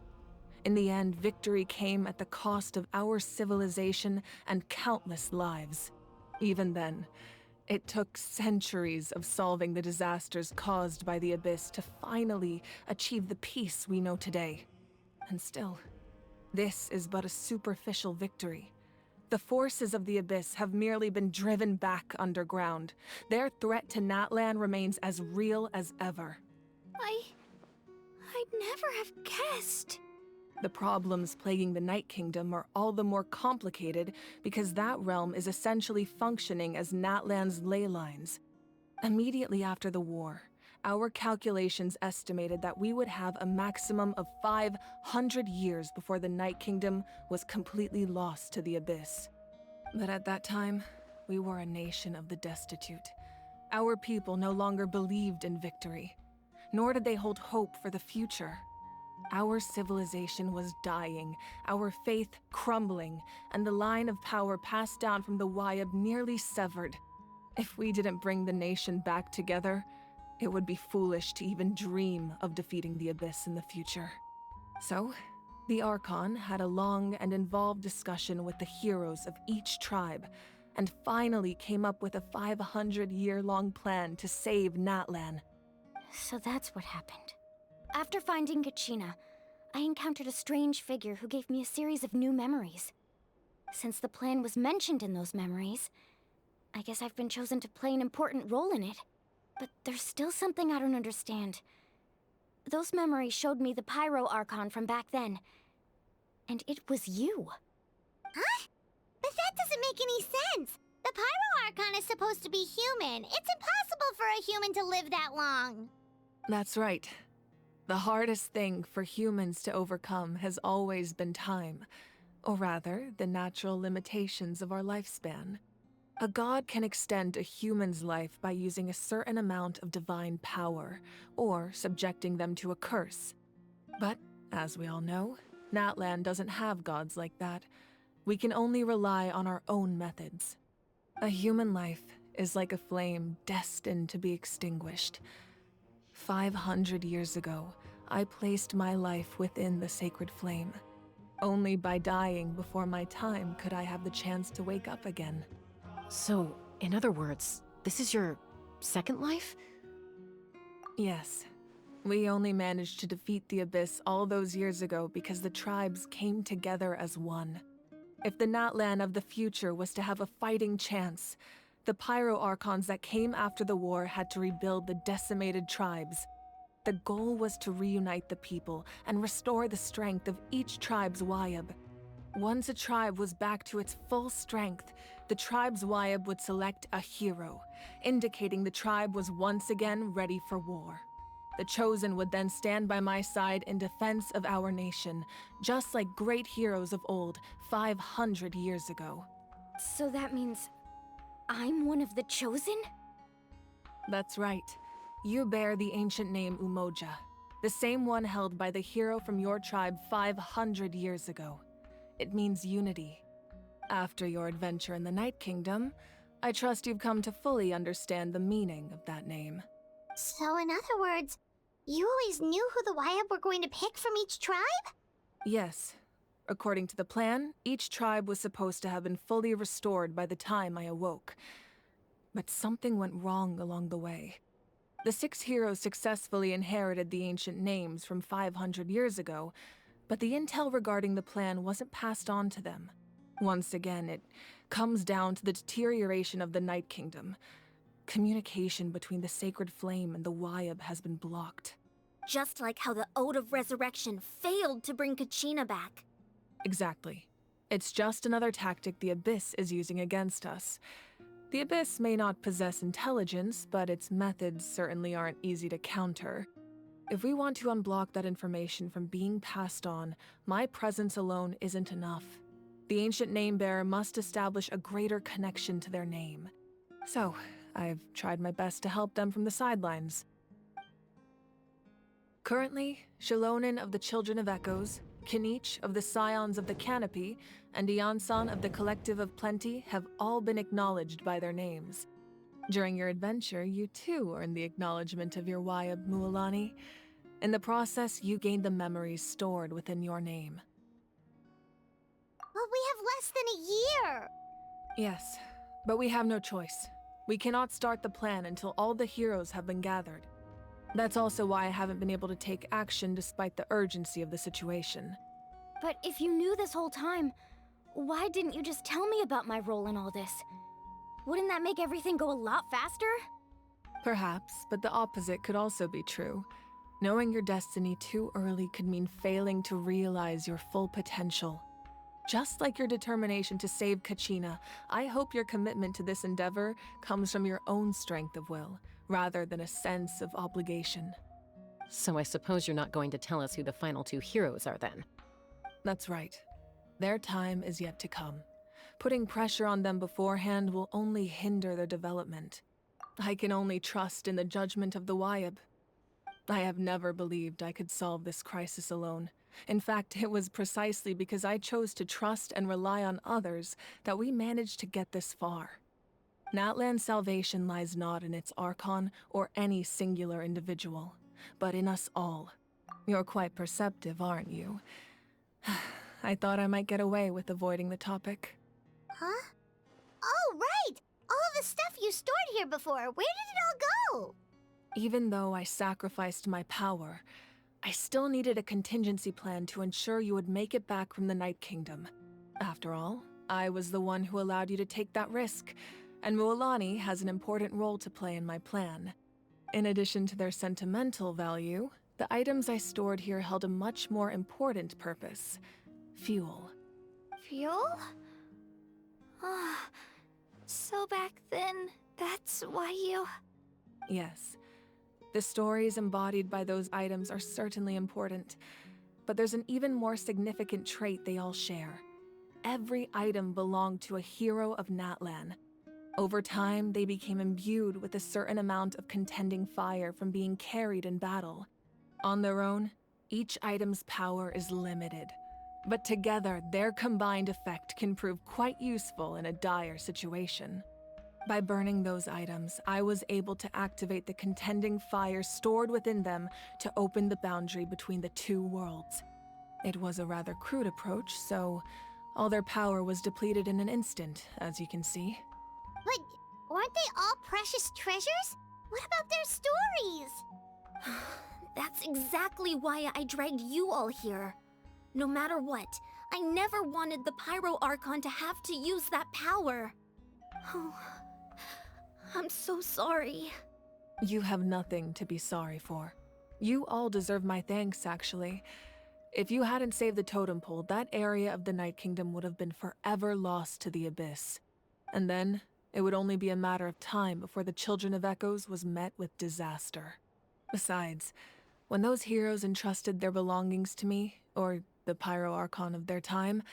In the end, victory came at the cost of our civilization and countless lives. Even then, it took centuries of solving the disasters caused by the Abyss to finally achieve the peace we know today. And still, this is but a superficial victory. The forces of the Abyss have merely been driven back underground. Their threat to Natlan remains as real as ever. I'd never have guessed. The problems plaguing the Night Kingdom are all the more complicated because that realm is essentially functioning as Natlan's ley lines. Immediately after the war, our calculations estimated that we would have a maximum of 500 years before the Night Kingdom was completely lost to the Abyss. But at that time, we were a nation of the destitute. Our people no longer believed in victory, nor did they hold hope for the future. Our civilization was dying, our faith crumbling, and the line of power passed down from the Wyab nearly severed. If we didn't bring the nation back together, it would be foolish to even dream of defeating the Abyss in the future. So, the Archon had a long and involved discussion with the heroes of each tribe, and finally came up with a 500-year-long plan to save Natlan. So that's what happened. After finding Kachina, I encountered a strange figure who gave me a series of new memories. Since the plan was mentioned in those memories, I guess I've been chosen to play an important role in it. But there's still something I don't understand. Those memories showed me the Pyro Archon from back then. And it was you. Huh? But that doesn't make any sense. The Pyro Archon is supposed to be human. It's impossible for a human to live that long. That's right. The hardest thing for humans to overcome has always been time. Or rather, the natural limitations of our lifespan. A god can extend a human's life by using a certain amount of divine power, or subjecting them to a curse. But, as we all know, Natlan doesn't have gods like that. We can only rely on our own methods. A human life is like a flame destined to be extinguished. 500 years ago, I placed my life within the sacred flame. Only by dying before my time could I have the chance to wake up again. So, in other words, this is your second life? Yes. We only managed to defeat the Abyss all those years ago because the tribes came together as one. If the Natlan of the future was to have a fighting chance, the Pyro Archons that came after the war had to rebuild the decimated tribes. The goal was to reunite the people and restore the strength of each tribe's Wyab. Once a tribe was back to its full strength, the tribe's Wyab would select a hero, indicating the tribe was once again ready for war. The Chosen would then stand by my side in defense of our nation, just like great heroes of old, 500 years ago. So that means I'm one of the Chosen? That's right. You bear the ancient name Umoja, the same one held by the hero from your tribe 500 years ago. It means unity. After your adventure in the Night Kingdom, I trust you've come to fully understand the meaning of that name. So in other words, you always knew who the Wyab were going to pick from each tribe? Yes. According to the plan, each tribe was supposed to have been fully restored by the time I awoke. But something went wrong along the way. The 6 heroes successfully inherited the ancient names from 500 years ago, but the intel regarding the plan wasn't passed on to them. Once again, it comes down to the deterioration of the Night Kingdom. Communication between the Sacred Flame and the Wyab has been blocked. Just like how the Ode of Resurrection failed to bring Kachina back. Exactly. It's just another tactic the Abyss is using against us. The Abyss may not possess intelligence, but its methods certainly aren't easy to counter. If we want to unblock that information from being passed on, my presence alone isn't enough. The ancient name-bearer must establish a greater connection to their name. So, I've tried my best to help them from the sidelines. Currently, Shalonin of the Children of Echoes, Kinich of the Scions of the Canopy, and Iansan of the Collective of Plenty have all been acknowledged by their names. During your adventure, you too earned the acknowledgement of your Wyab, Mualani. In the process, you gained the memories stored within your name. Well, we have less than a year! Yes, but we have no choice. We cannot start the plan until all the heroes have been gathered. That's also why I haven't been able to take action despite the urgency of the situation. But if you knew this whole time, why didn't you just tell me about my role in all this? Wouldn't that make everything go a lot faster? Perhaps, but the opposite could also be true. Knowing your destiny too early could mean failing to realize your full potential. Just like your determination to save Kachina, I hope your commitment to this endeavor comes from your own strength of will, rather than a sense of obligation. So I suppose you're not going to tell us who the final 2 heroes are then? That's right. Their time is yet to come. Putting pressure on them beforehand will only hinder their development. I can only trust in the judgment of the Wyab. I have never believed I could solve this crisis alone. In fact, it was precisely because I chose to trust and rely on others that we managed to get this far. Natlan's salvation lies not in its Archon or any singular individual, but in us all. You're quite perceptive, aren't you? I thought I might get away with avoiding the topic. Huh? Oh, right! All of the stuff you stored here before, where did it all go? Even though I sacrificed my power, I still needed a contingency plan to ensure you would make it back from the Night Kingdom. After all, I was the one who allowed you to take that risk, and Mualani has an important role to play in my plan. In addition to their sentimental value, the items I stored here held a much more important purpose: fuel. Fuel? Ah, so back then, that's why you... Yes. The stories embodied by those items are certainly important, but there's an even more significant trait they all share. Every item belonged to a hero of Natlan. Over time, they became imbued with a certain amount of contending fire from being carried in battle. On their own, each item's power is limited, but together, their combined effect can prove quite useful in a dire situation. By burning those items, I was able to activate the contending fire stored within them to open the boundary between the two worlds. It was a rather crude approach, so all their power was depleted in an instant, as you can see. But weren't they all precious treasures? What about their stories? That's exactly why I dragged you all here. No matter what, I never wanted the Pyro Archon to have to use that power. Oh, I'm so sorry. You have nothing to be sorry for. You all deserve my thanks, actually. If you hadn't saved the totem pole, that area of the Night Kingdom would have been forever lost to the Abyss. And then, it would only be a matter of time before the Children of Echoes was met with disaster. Besides, when those heroes entrusted their belongings to me, or the Pyro Archon of their time,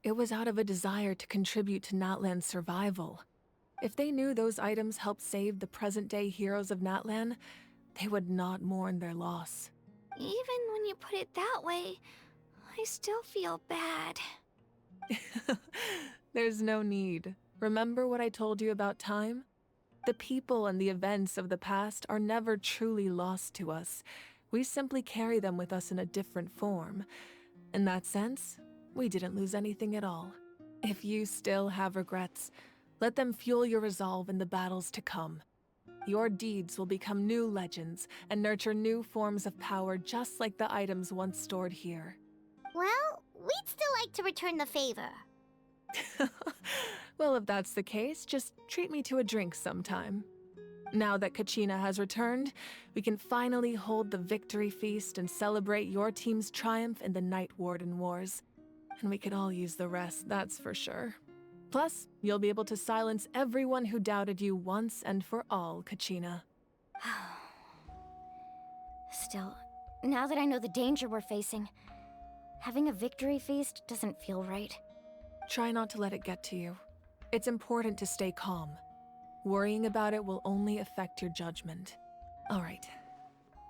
it was out of a desire to contribute to Natlan's survival. If they knew those items helped save the present-day heroes of Natlan, they would not mourn their loss. Even when you put it that way, I still feel bad. There's no need. Remember what I told you about time? The people and the events of the past are never truly lost to us. We simply carry them with us in a different form. In that sense, we didn't lose anything at all. If you still have regrets, let them fuel your resolve in the battles to come. Your deeds will become new legends and nurture new forms of power just like the items once stored here. Well, we'd still like to return the favor. Well, if that's the case, just treat me to a drink sometime. Now that Kachina has returned, we can finally hold the victory feast and celebrate your team's triumph in the Night Warden Wars. And we could all use the rest, that's for sure. Plus, you'll be able to silence everyone who doubted you once and for all, Kachina. Still, now that I know the danger we're facing, having a victory feast doesn't feel right. Try not to let it get to you. It's important to stay calm. Worrying about it will only affect your judgment. All right,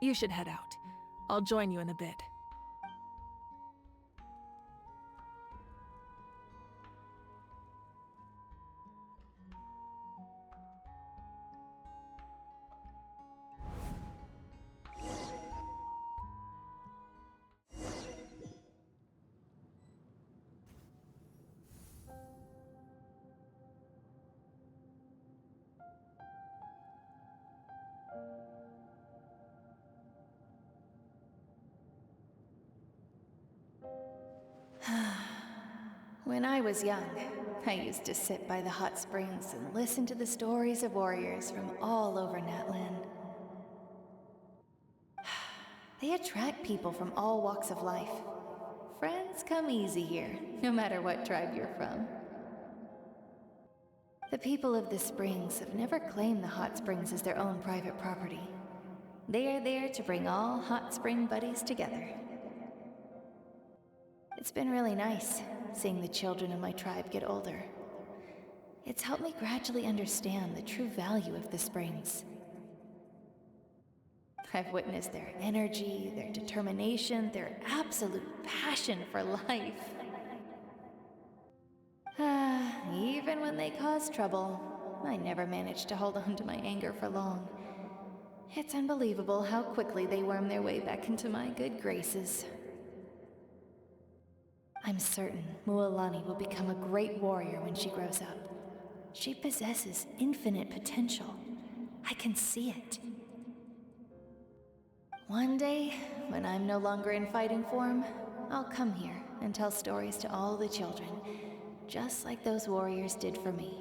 you should head out. I'll join you in a bit. When I was young, I used to sit by the hot springs and listen to the stories of warriors from all over Natlan. They attract people from all walks of life. Friends come easy here, no matter what tribe you're from. The people of the springs have never claimed the hot springs as their own private property. They are there to bring all hot spring buddies together. It's been really nice, seeing the children of my tribe get older. It's helped me gradually understand the true value of the springs. I've witnessed their energy, their determination, their absolute passion for life. Even when they cause trouble, I never managed to hold on to my anger for long. It's unbelievable how quickly they worm their way back into my good graces. I'm certain Mualani will become a great warrior when she grows up. She possesses infinite potential. I can see it. One day, when I'm no longer in fighting form, I'll come here and tell stories to all the children, just like those warriors did for me.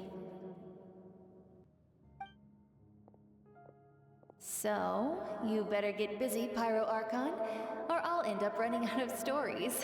So, you better get busy, Pyro Archon, or I'll end up running out of stories.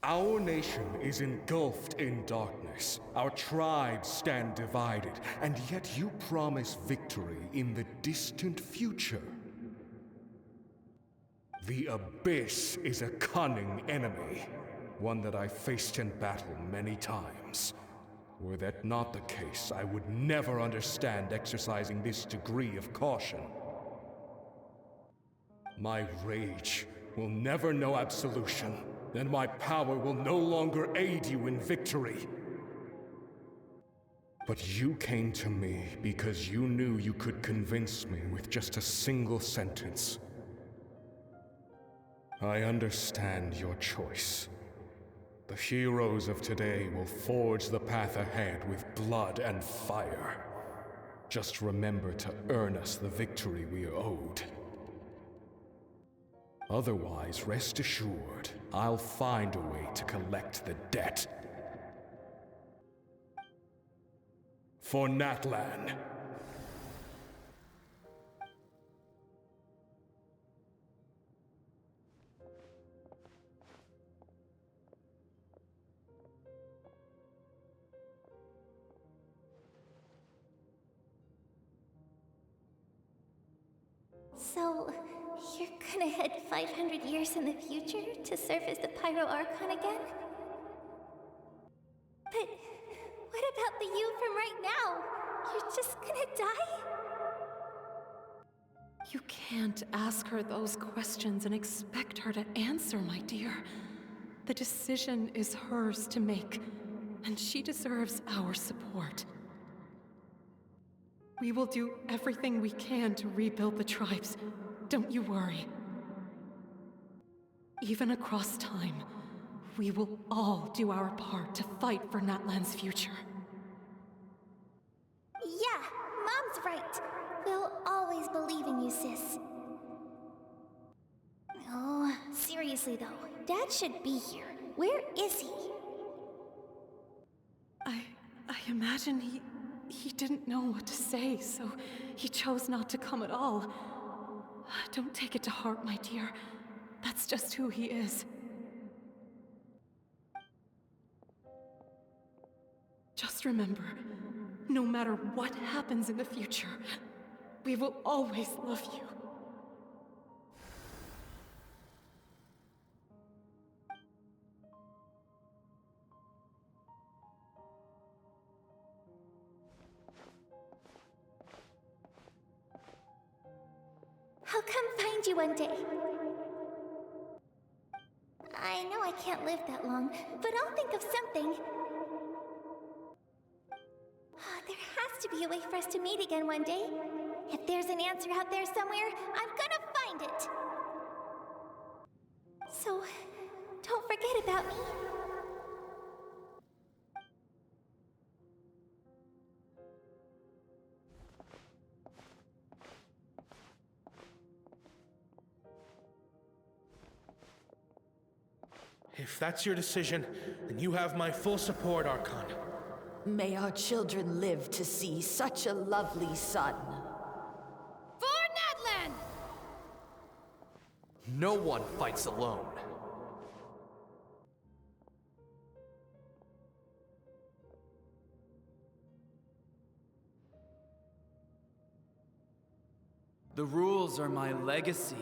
Our nation is engulfed in darkness. Our tribes stand divided, and yet you promise victory in the distant future. The Abyss is a cunning enemy, one that I faced in battle many times. Were that not the case, I would never understand exercising this degree of caution. My rage will never know absolution, and my power will no longer aid you in victory. But you came to me because you knew you could convince me with just a single sentence. I understand your choice. The heroes of today will forge the path ahead with blood and fire. Just remember to earn us the victory we are owed. Otherwise, rest assured, I'll find a way to collect the debt. For Natlan. So, you're gonna head 500 years in the future to serve as the Pyro Archon again? But what about the you from right now? You're just gonna die? You can't ask her those questions and expect her to answer, my dear. The decision is hers to make, and she deserves our support. We will do everything we can to rebuild the tribes. Don't you worry. Even across time, we will all do our part to fight for Natlan's future. Yeah, Mom's right. We'll always believe in you, sis. Oh, seriously though, Dad should be here. Where is he? I imagine he didn't know what to say, so he chose not to come at all. Don't take it to heart, my dear. That's just who he is. Just remember, no matter what happens in the future, we will always love you. I'll come find you one day. I know I can't live that long, but I'll think of something. There has to be a way for us to meet again one day. If there's an answer out there somewhere, I'm gonna find it. So, don't forget about me. If that's your decision, then you have my full support, Archon. May our children live to see such a lovely son. For Natlan! No one fights alone. The rules are my legacy.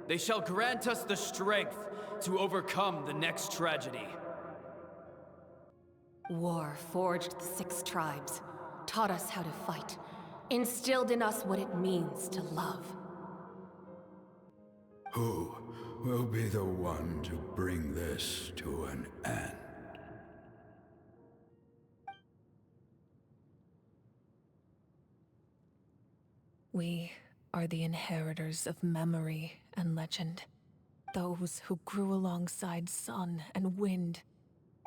They shall grant us the strength to overcome the next tragedy. War forged the 6 tribes, taught us how to fight, instilled in us what it means to love. Who will be the one to bring this to an end? We are the inheritors of memory and legend. Those who grew alongside sun and wind.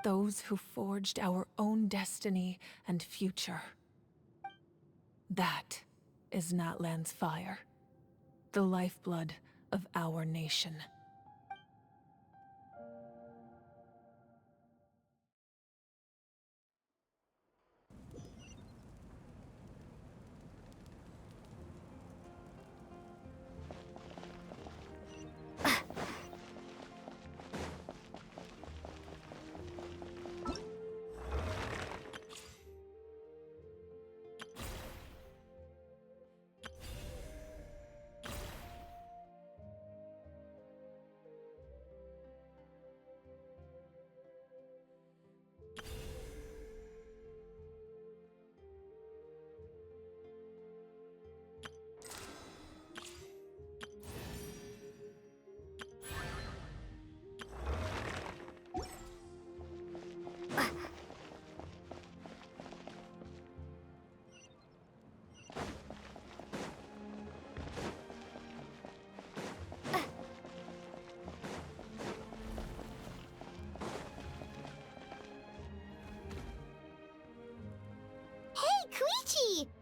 Those who forged our own destiny and future. That is Natlan's fire. The lifeblood of our nation.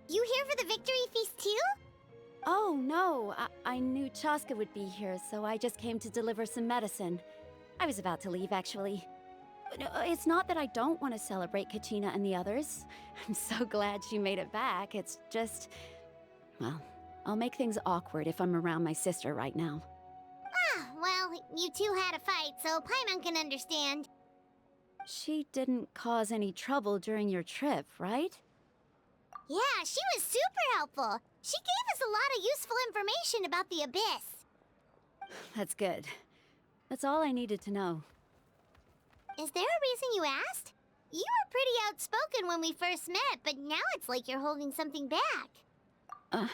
You here for the victory feast too? Oh, no. I knew Chaska would be here, so I just came to deliver some medicine. I was about to leave, actually. It's not that I don't want to celebrate Kachina and the others. I'm so glad she made it back. It's just... well, I'll make things awkward if I'm around my sister right now. Ah, well, you two had a fight, so Paimon can understand. She didn't cause any trouble during your trip, right? Yeah, she was super helpful. She gave us a lot of useful information about the Abyss. That's good. That's all I needed to know. Is there a reason you asked? You were pretty outspoken when we first met, but now it's like you're holding something back.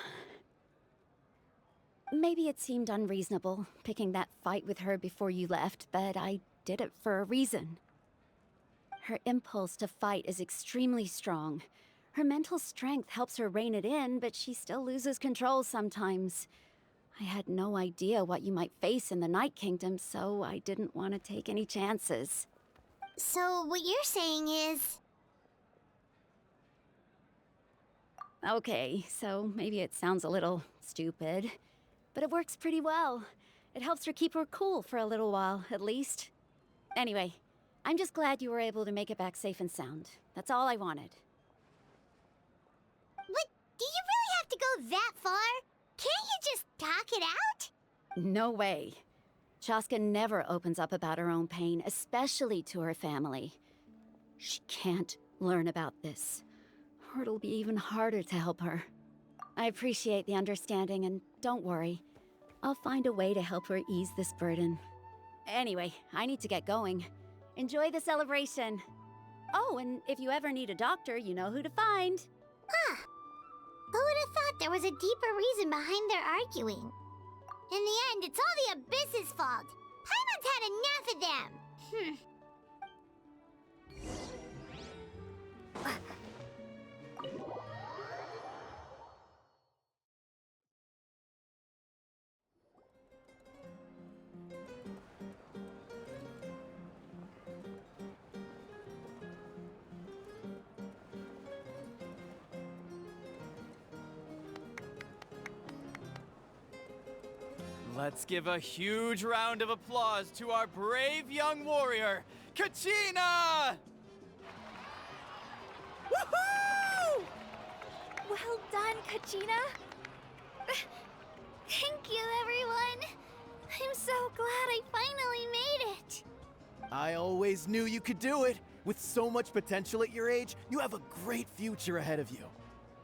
Maybe it seemed unreasonable, picking that fight with her before you left, but I did it for a reason. Her impulse to fight is extremely strong. Her mental strength helps her rein it in, but she still loses control sometimes. I had no idea what you might face in the Night Kingdom, so I didn't want to take any chances. So what you're saying is... Okay, so maybe it sounds a little stupid, but it works pretty well. It helps her keep her cool for a little while, at least. Anyway, I'm just glad you were able to make it back safe and sound. That's all I wanted. But do you really have to go that far? Can't you just talk it out? No way. Chaska never opens up about her own pain, especially to her family. She can't learn about this, or it'll be even harder to help her. I appreciate the understanding, and don't worry. I'll find a way to help her ease this burden. Anyway, I need to get going. Enjoy the celebration. Oh, and if you ever need a doctor, you know who to find. Huh. Who would have thought there was a deeper reason behind their arguing? In the end, it's all the Abyss's fault. Paimon's had enough of them. Let's give a huge round of applause to our brave young warrior, Kachina! Woohoo! Well done, Kachina. Thank you, everyone. I'm so glad I finally made it. I always knew you could do it. With so much potential at your age, you have a great future ahead of you.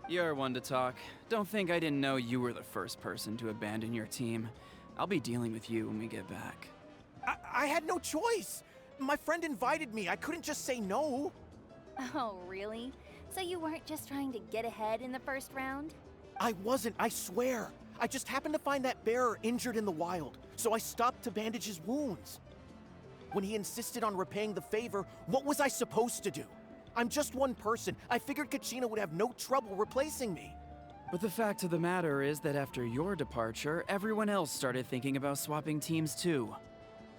You're one to talk. Don't think I didn't know you were the first person to abandon your team. I'll be dealing with you when we get back. I had no choice. My friend invited me. I couldn't just say no. Oh, really? So you weren't just trying to get ahead in the first round? I wasn't, I swear. I just happened to find that bearer injured in the wild, so I stopped to bandage his wounds. When he insisted on repaying the favor, what was I supposed to do? I'm just one person. I figured Kachina would have no trouble replacing me. But the fact of the matter is that after your departure, everyone else started thinking about swapping teams too.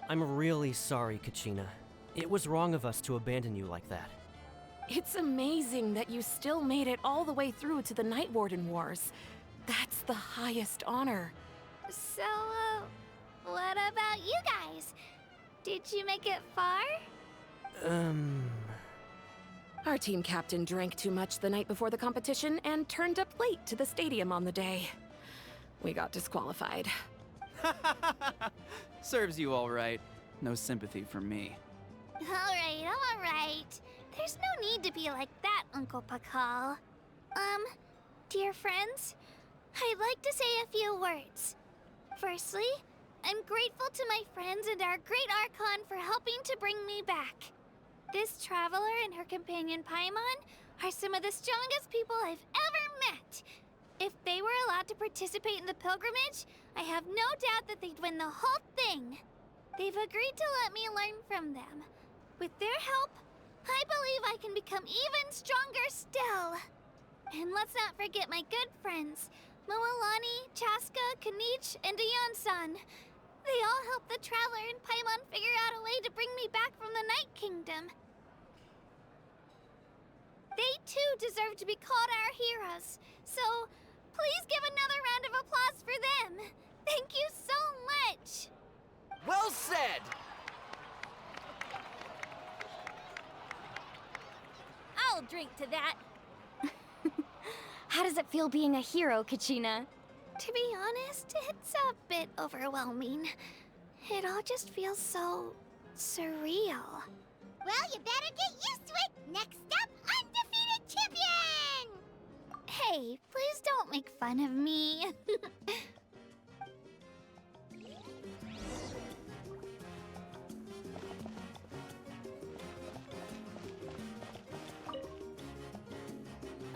I'm really sorry, Kachina. It was wrong of us to abandon you like that. It's amazing that you still made it all the way through to the Night Warden Wars. That's the highest honor. So, what about you guys? Did you make it far? Our team captain drank too much the night before the competition and turned up late to the stadium on the day. We got disqualified. Serves you all right. No sympathy from me. Alright, I'm alright. There's no need to be like that, Uncle Pakal. Dear friends, I'd like to say a few words. Firstly, I'm grateful to my friends and our great Archon for helping to bring me back. This traveler and her companion Paimon are some of the strongest people I've ever met. If they were allowed to participate in the pilgrimage, I have no doubt that they'd win the whole thing. They've agreed to let me learn from them. With their help, I believe I can become even stronger still. And let's not forget my good friends, Moalani, Chaska, Kanich, and Ayan-san. They all helped the Traveler and Paimon figure out a way to bring me back from the Night Kingdom. They too deserve to be called our heroes, so please give another round of applause for them. Thank you so much! Well said! I'll drink to that. How does it feel being a hero, Kachina? To be honest, it's a bit overwhelming. It all just feels so surreal. Well, you better get used to it. Next up, undefeated champion! Hey, please don't make fun of me.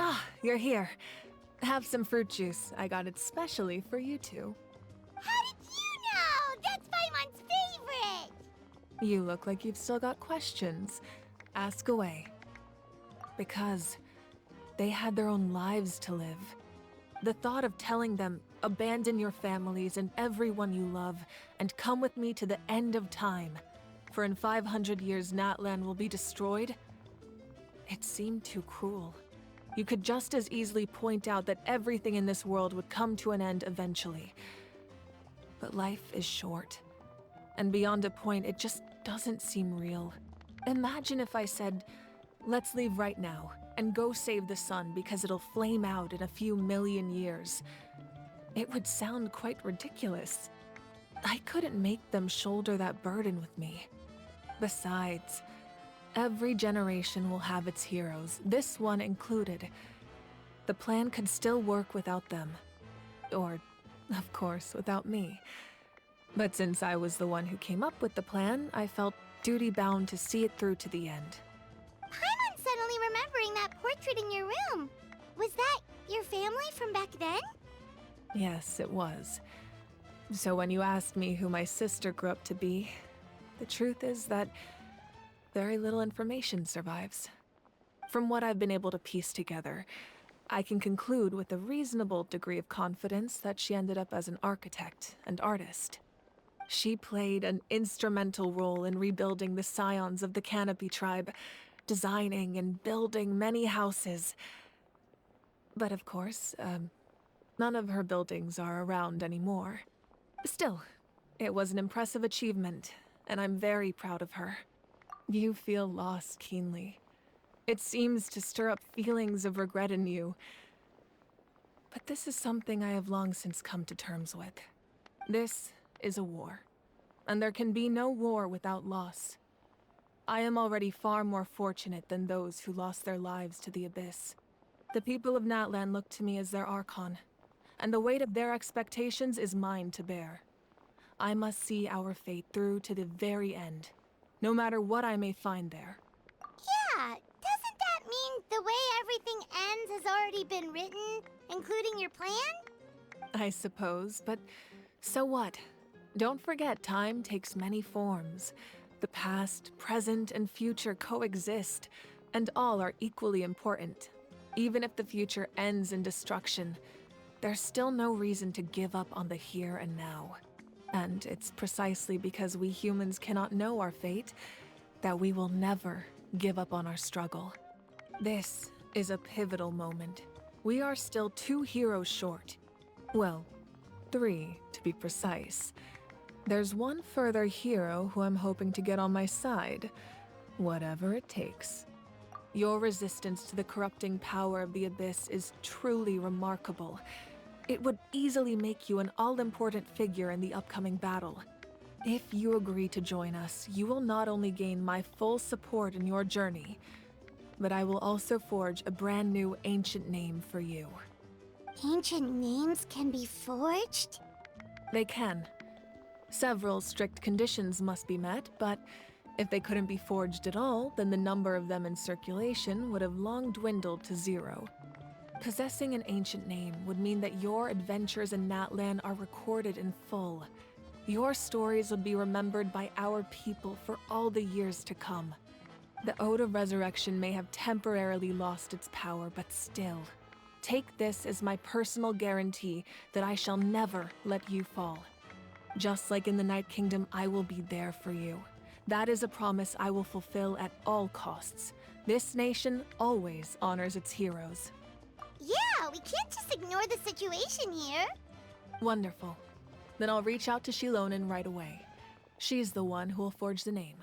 Ah, you're here. Have some fruit juice. I got it specially for you two. How did you know? That's Paimon's favorite! You look like you've still got questions. Ask away. Because they had their own lives to live. The thought of telling them, abandon your families and everyone you love, and come with me to the end of time, for in 500 years Natlan will be destroyed, it seemed too cruel. You could just as easily point out that everything in this world would come to an end eventually. But life is short. And beyond a point, it just doesn't seem real. Imagine if I said, let's leave right now, and go save the sun because it'll flame out in a few million years. It would sound quite ridiculous. I couldn't make them shoulder that burden with me. Besides, every generation will have its heroes, this one included. The plan could still work without them. Or, of course, without me. But since I was the one who came up with the plan, I felt duty-bound to see it through to the end. Paimon's suddenly remembering that portrait in your room. Was that your family from back then? Yes, it was. So when you asked me who my sister grew up to be, the truth is that very little information survives. From what I've been able to piece together, I can conclude with a reasonable degree of confidence that she ended up as an architect and artist. She played an instrumental role in rebuilding the scions of the Canopy tribe, designing and building many houses. But of course, none of her buildings are around anymore. Still, it was an impressive achievement, and I'm very proud of her. You feel loss keenly. It seems to stir up feelings of regret in you. But this is something I have long since come to terms with. This is a war, and there can be no war without loss. I am already far more fortunate than those who lost their lives to the Abyss. The people of Natlan look to me as their Archon, and the weight of their expectations is mine to bear. I must see our fate through to the very end, no matter what I may find there. Yeah, doesn't that mean the way everything ends has already been written, including your plan? I suppose, but so what? Don't forget, time takes many forms. The past, present, and future coexist, and all are equally important. Even if the future ends in destruction, there's still no reason to give up on the here and now. And it's precisely because we humans cannot know our fate that we will never give up on our struggle. This is a pivotal moment. We are still 2 heroes short. Well, 3 to be precise. There's one further hero who I'm hoping to get on my side, whatever it takes. Your resistance to the corrupting power of the Abyss is truly remarkable. It would easily make you an all-important figure in the upcoming battle. If you agree to join us, you will not only gain my full support in your journey, but I will also forge a brand new ancient name for you. Ancient names can be forged? They can. Several strict conditions must be met, but if they couldn't be forged at all, then the number of them in circulation would have long dwindled to 0. Possessing an ancient name would mean that your adventures in Natlan are recorded in full. Your stories would be remembered by our people for all the years to come. The Ode of Resurrection may have temporarily lost its power, but still, take this as my personal guarantee that I shall never let you fall. Just like in the Night Kingdom, I will be there for you. That is a promise I will fulfill at all costs. This nation always honors its heroes. Yeah, we can't just ignore the situation here. Wonderful. Then I'll reach out to Shilonen right away. She's the one who will forge the name.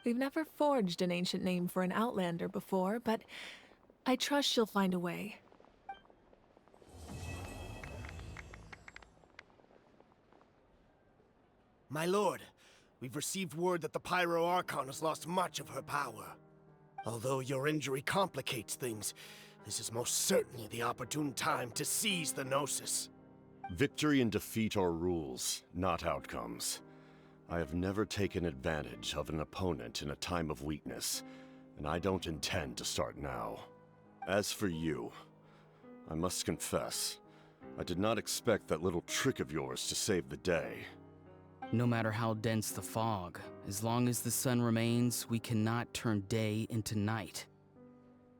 We've never forged an ancient name for an Outlander before, but I trust she'll find a way. My lord, we've received word that the Pyro Archon has lost much of her power. Although your injury complicates things, this is most certainly the opportune time to seize the Gnosis. Victory and defeat are rules, not outcomes. I have never taken advantage of an opponent in a time of weakness, and I don't intend to start now. As for you, I must confess, I did not expect that little trick of yours to save the day. No matter how dense the fog, as long as the sun remains, we cannot turn day into night.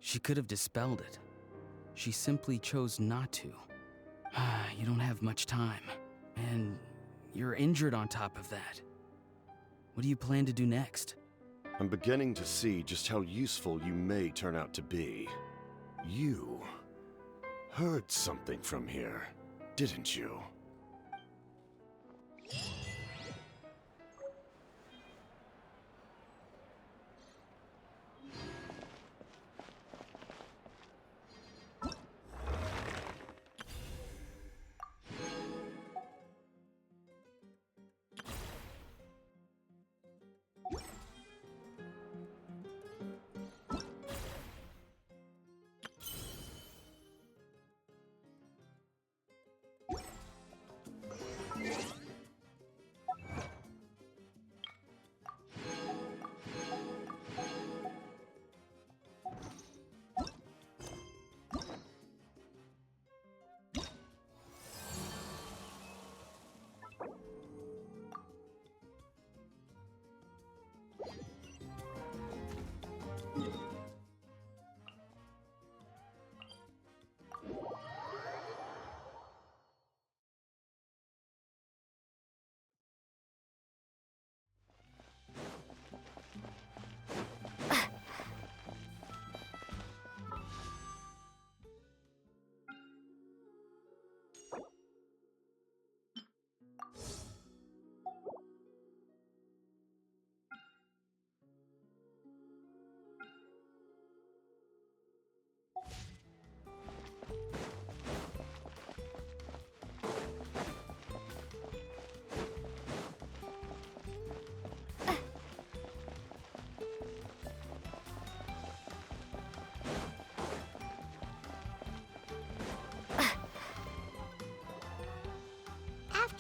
She could have dispelled it. She simply chose not to. You don't have much time, and you're injured on top of that. What do you plan to do next? I'm beginning to see just how useful you may turn out to be. You heard something from here, didn't you?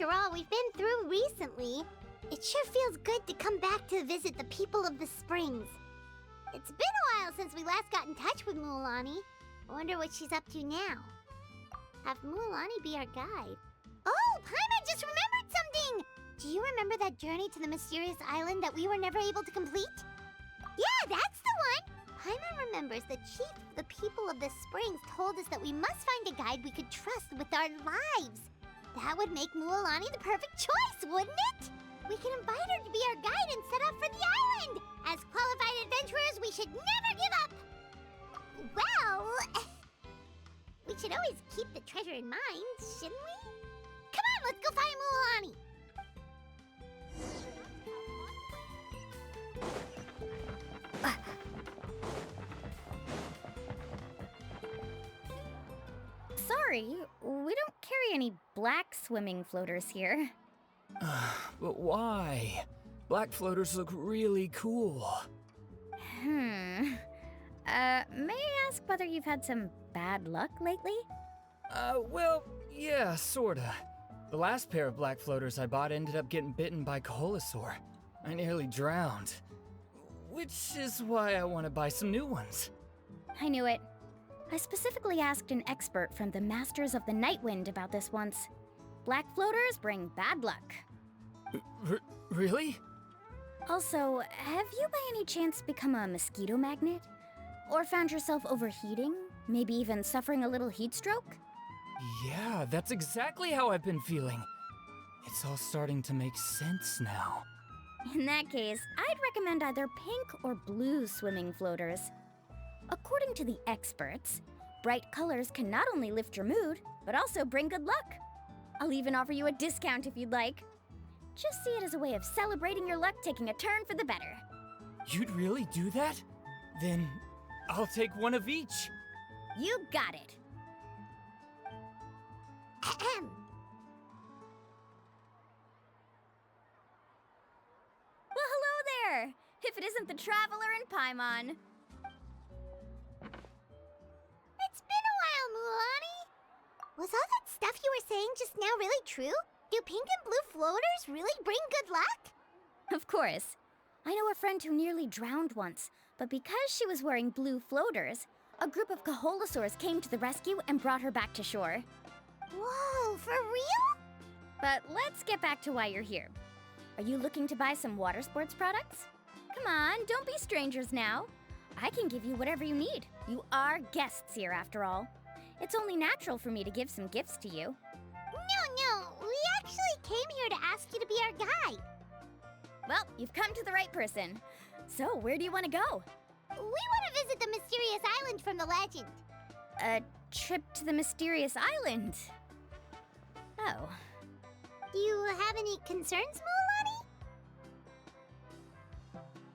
After all we've been through recently, it sure feels good to come back to visit the people of the Springs. It's been a while since we last got in touch with Mualani. I wonder what she's up to now. Have Mualani be our guide. Oh, Paimon just remembered something! Do you remember that journey to the mysterious island that we were never able to complete? Yeah, that's the one! Paimon remembers the chief of the people of the Springs told us that we must find a guide we could trust with our lives. That would make Mualani the perfect choice, wouldn't it? We can invite her to be our guide and set off for the island! As qualified adventurers, we should never give up! Well, we should always keep the treasure in mind, shouldn't we? Come on, let's go find Mualani! Sorry, we don't carry any black swimming floaters here. But why? Black floaters look really cool. May I ask whether you've had some bad luck lately? Well, yeah, sorta. The last pair of black floaters I bought ended up getting bitten by Koholosaur. I nearly drowned. Which is why I want to buy some new ones. I knew it. I specifically asked an expert from the Masters of the Nightwind about this once. Black floaters bring bad luck. Really? Also, have you by any chance become a mosquito magnet? Or found yourself overheating? Maybe even suffering a little heat stroke? Yeah, that's exactly how I've been feeling. It's all starting to make sense now. In that case, I'd recommend either pink or blue swimming floaters. According to the experts, bright colors can not only lift your mood, but also bring good luck. I'll even offer you a discount if you'd like. Just see it as a way of celebrating your luck taking a turn for the better. You'd really do that? Then I'll take one of each. You got it. Ahem. Well, hello there! If it isn't the Traveler and Paimon. It's been a while, Mualani. Was all that stuff you were saying just now really true? Do pink and blue floaters really bring good luck? Of course. I know a friend who nearly drowned once, but because she was wearing blue floaters, a group of Koholosaurs came to the rescue and brought her back to shore. Whoa, for real? But let's get back to why you're here. Are you looking to buy some water sports products? Come on, don't be strangers now. I can give you whatever you need. You are guests here, after all. It's only natural for me to give some gifts to you. No, we actually came here to ask you to be our guide. Well, you've come to the right person. So, where do you want to go? We want to visit the mysterious island from the legend. A trip to the mysterious island? Oh. Do you have any concerns, Mualani?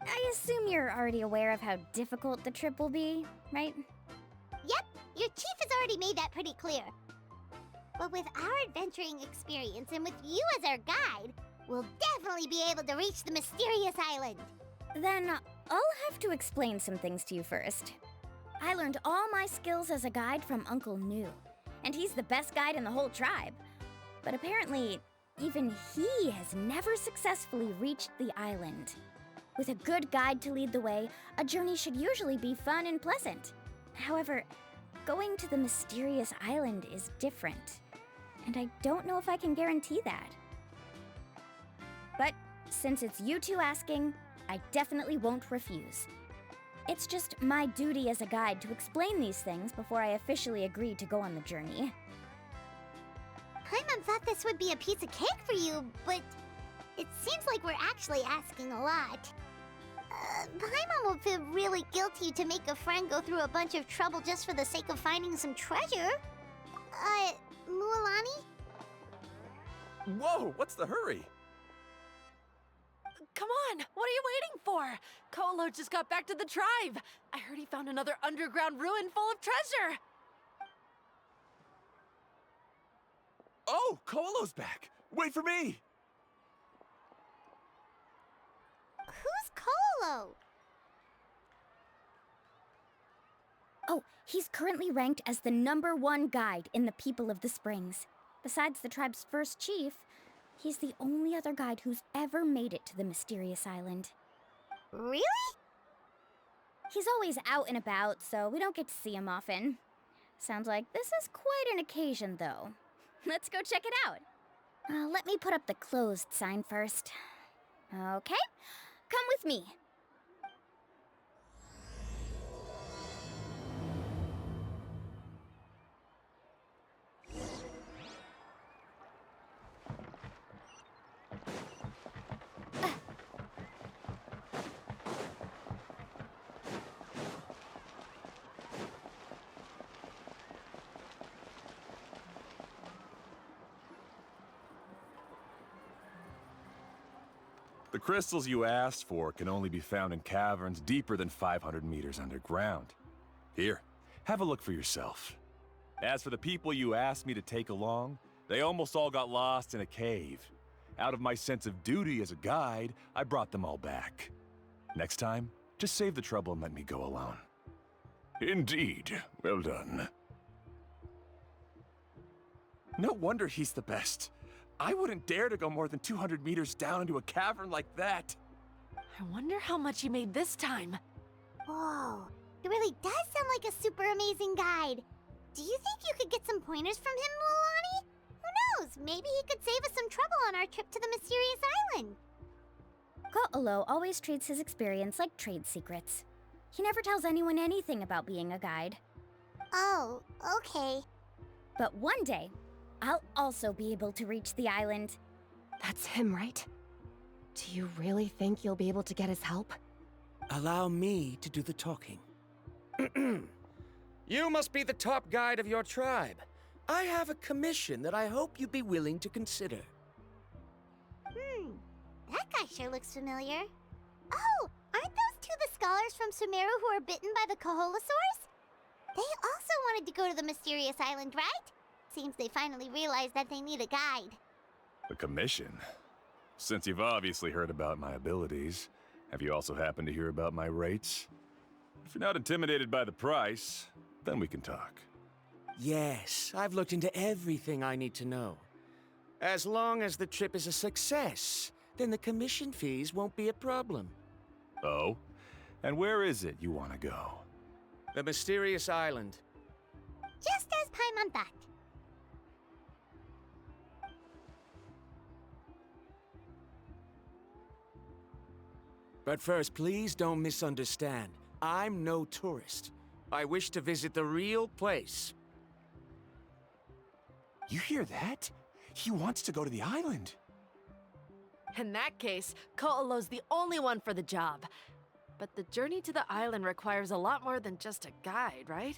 I assume you're already aware of how difficult the trip will be, right? Yep, your chief has already made that pretty clear. But with our adventuring experience and with you as our guide, we'll definitely be able to reach the mysterious island. Then I'll have to explain some things to you first. I learned all my skills as a guide from Uncle New, and he's the best guide in the whole tribe. But apparently, even he has never successfully reached the island. With a good guide to lead the way, a journey should usually be fun and pleasant. However, going to the mysterious island is different, and I don't know if I can guarantee that. But since it's you two asking, I definitely won't refuse. It's just my duty as a guide to explain these things before I officially agree to go on the journey. Paimon thought this would be a piece of cake for you, but it seems like we're actually asking a lot. Paimon will feel really guilty to make a friend go through a bunch of trouble just for the sake of finding some treasure. Mualani? Whoa, what's the hurry? Come on, what are you waiting for? Kolo just got back to the tribe. I heard he found another underground ruin full of treasure. Oh, Kolo's back. Wait for me. Who's Kolo? Oh, he's currently ranked as the #1 guide in the People of the Springs. Besides the tribe's first chief, He's the only other guide who's ever made it to the mysterious island. Really? He's always out and about, so we don't get to see him often. Sounds like this is quite an occasion, though. Let's go check it out. Let me put up the closed sign first. Okay, come with me. The crystals you asked for can only be found in caverns deeper than 500 meters underground. Here, have a look for yourself. As for the people you asked me to take along, they almost all got lost in a cave. Out of my sense of duty as a guide, I brought them all back. Next time, just save the trouble and let me go alone. Indeed. Well done. No wonder he's the best. I wouldn't dare to go more than 200 meters down into a cavern like that. I wonder how much he made this time. Whoa, he really does sound like a super amazing guide. Do you think you could get some pointers from him, Milani? Who knows? Maybe he could save us some trouble on our trip to the mysterious island. Ko'olo always treats his experience like trade secrets. He never tells anyone anything about being a guide. Oh, okay. But one day, I'll also be able to reach the island. That's him, right? Do you really think you'll be able to get his help? Allow me to do the talking. You must be the top guide of your tribe. I have a commission that I hope you'd be willing to consider. That guy sure looks familiar. Oh, aren't those two the scholars from Sumeru who were bitten by the Koholosaurs? They also wanted to go to the mysterious island, right? Seems they finally realized that they need a guide. A commission? Since you've obviously heard about my abilities, have you also happened to hear about my rates? If you're not intimidated by the price, then we can talk. Yes, I've looked into everything I need to know. As long as the trip is a success, then the commission fees won't be a problem. Oh? And where is it you want to go? The mysterious island. Just as Paimon thought. But first, please don't misunderstand. I'm no tourist. I wish to visit the real place. You hear that? He wants to go to the island. In that case, Ko'olo's the only one for the job. But the journey to the island requires a lot more than just a guide, right?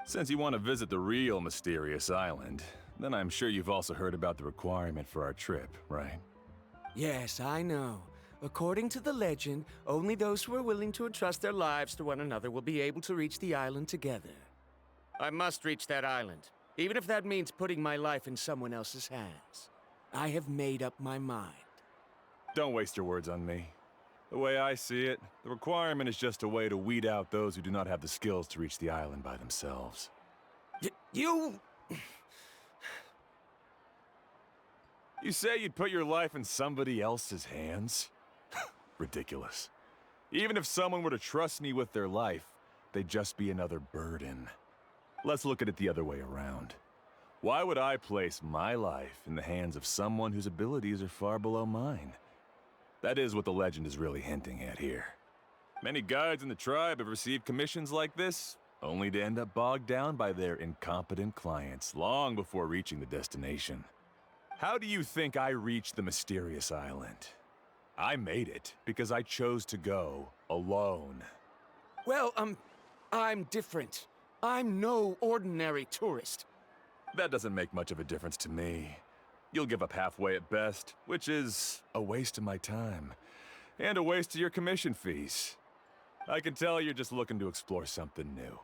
Since you want to visit the real mysterious island, then I'm sure you've also heard about the requirement for our trip, right? Yes, I know. According to the legend, only those who are willing to entrust their lives to one another will be able to reach the island together. I must reach that island, even if that means putting my life in someone else's hands. I have made up my mind. Don't waste your words on me. The way I see it, the requirement is just a way to weed out those who do not have the skills to reach the island by themselves. You say you'd put your life in somebody else's hands? Ridiculous. Even if someone were to trust me with their life, they'd just be another burden. Let's look at it the other way around. Why would I place my life in the hands of someone whose abilities are far below mine? That is what the legend is really hinting at here. Many guides in the tribe have received commissions like this, only to end up bogged down by their incompetent clients long before reaching the destination. How do you think I reached the mysterious island? I made it because I chose to go alone. Well, I'm different. I'm no ordinary tourist. That doesn't make much of a difference to me. You'll give up halfway at best, which is a waste of my time. And a waste of your commission fees. I can tell you're just looking to explore something new.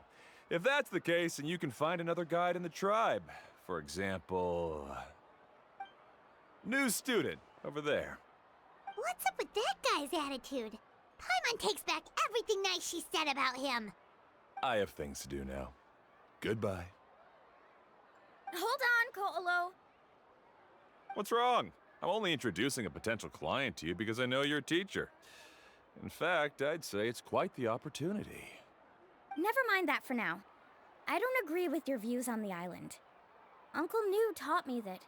If that's the case, then you can find another guide in the tribe. For example... new student, over there. What's up with that guy's attitude? Paimon takes back everything nice she said about him. I have things to do now. Goodbye. Hold on, Ko'olo. What's wrong? I'm only introducing a potential client to you because I know you're a teacher. In fact, I'd say it's quite the opportunity. Never mind that for now. I don't agree with your views on the island. Uncle New taught me that...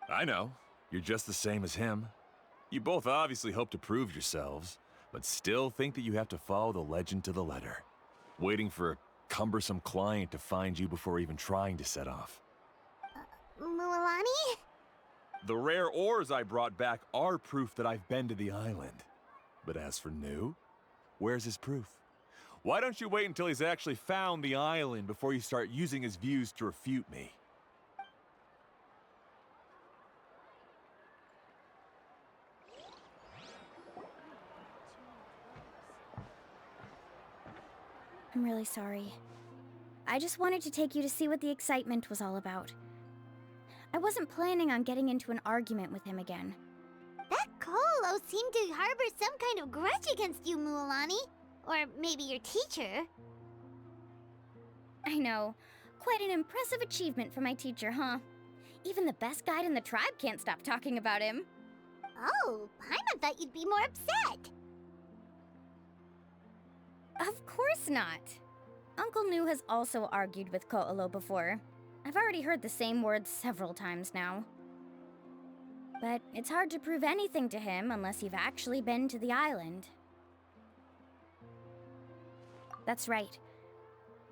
I know. You're just the same as him. You both obviously hope to prove yourselves, but still think that you have to follow the legend to the letter, waiting for a cumbersome client to find you before even trying to set off. Mualani? The rare ores I brought back are proof that I've been to the island. But as for New, where's his proof? Why don't you wait until he's actually found the island before you start using his views to refute me? I'm really sorry. I just wanted to take you to see what the excitement was all about. I wasn't planning on getting into an argument with him again. That Colo seemed to harbor some kind of grudge against you, Mualani. Or maybe your teacher. I know. Quite an impressive achievement for my teacher, huh? Even the best guide in the tribe can't stop talking about him. Oh, Paimon thought you'd be more upset. Of course not. Uncle New has also argued with Ko'olo before. I've already heard the same words several times now. But it's hard to prove anything to him unless you've actually been to the island. That's right.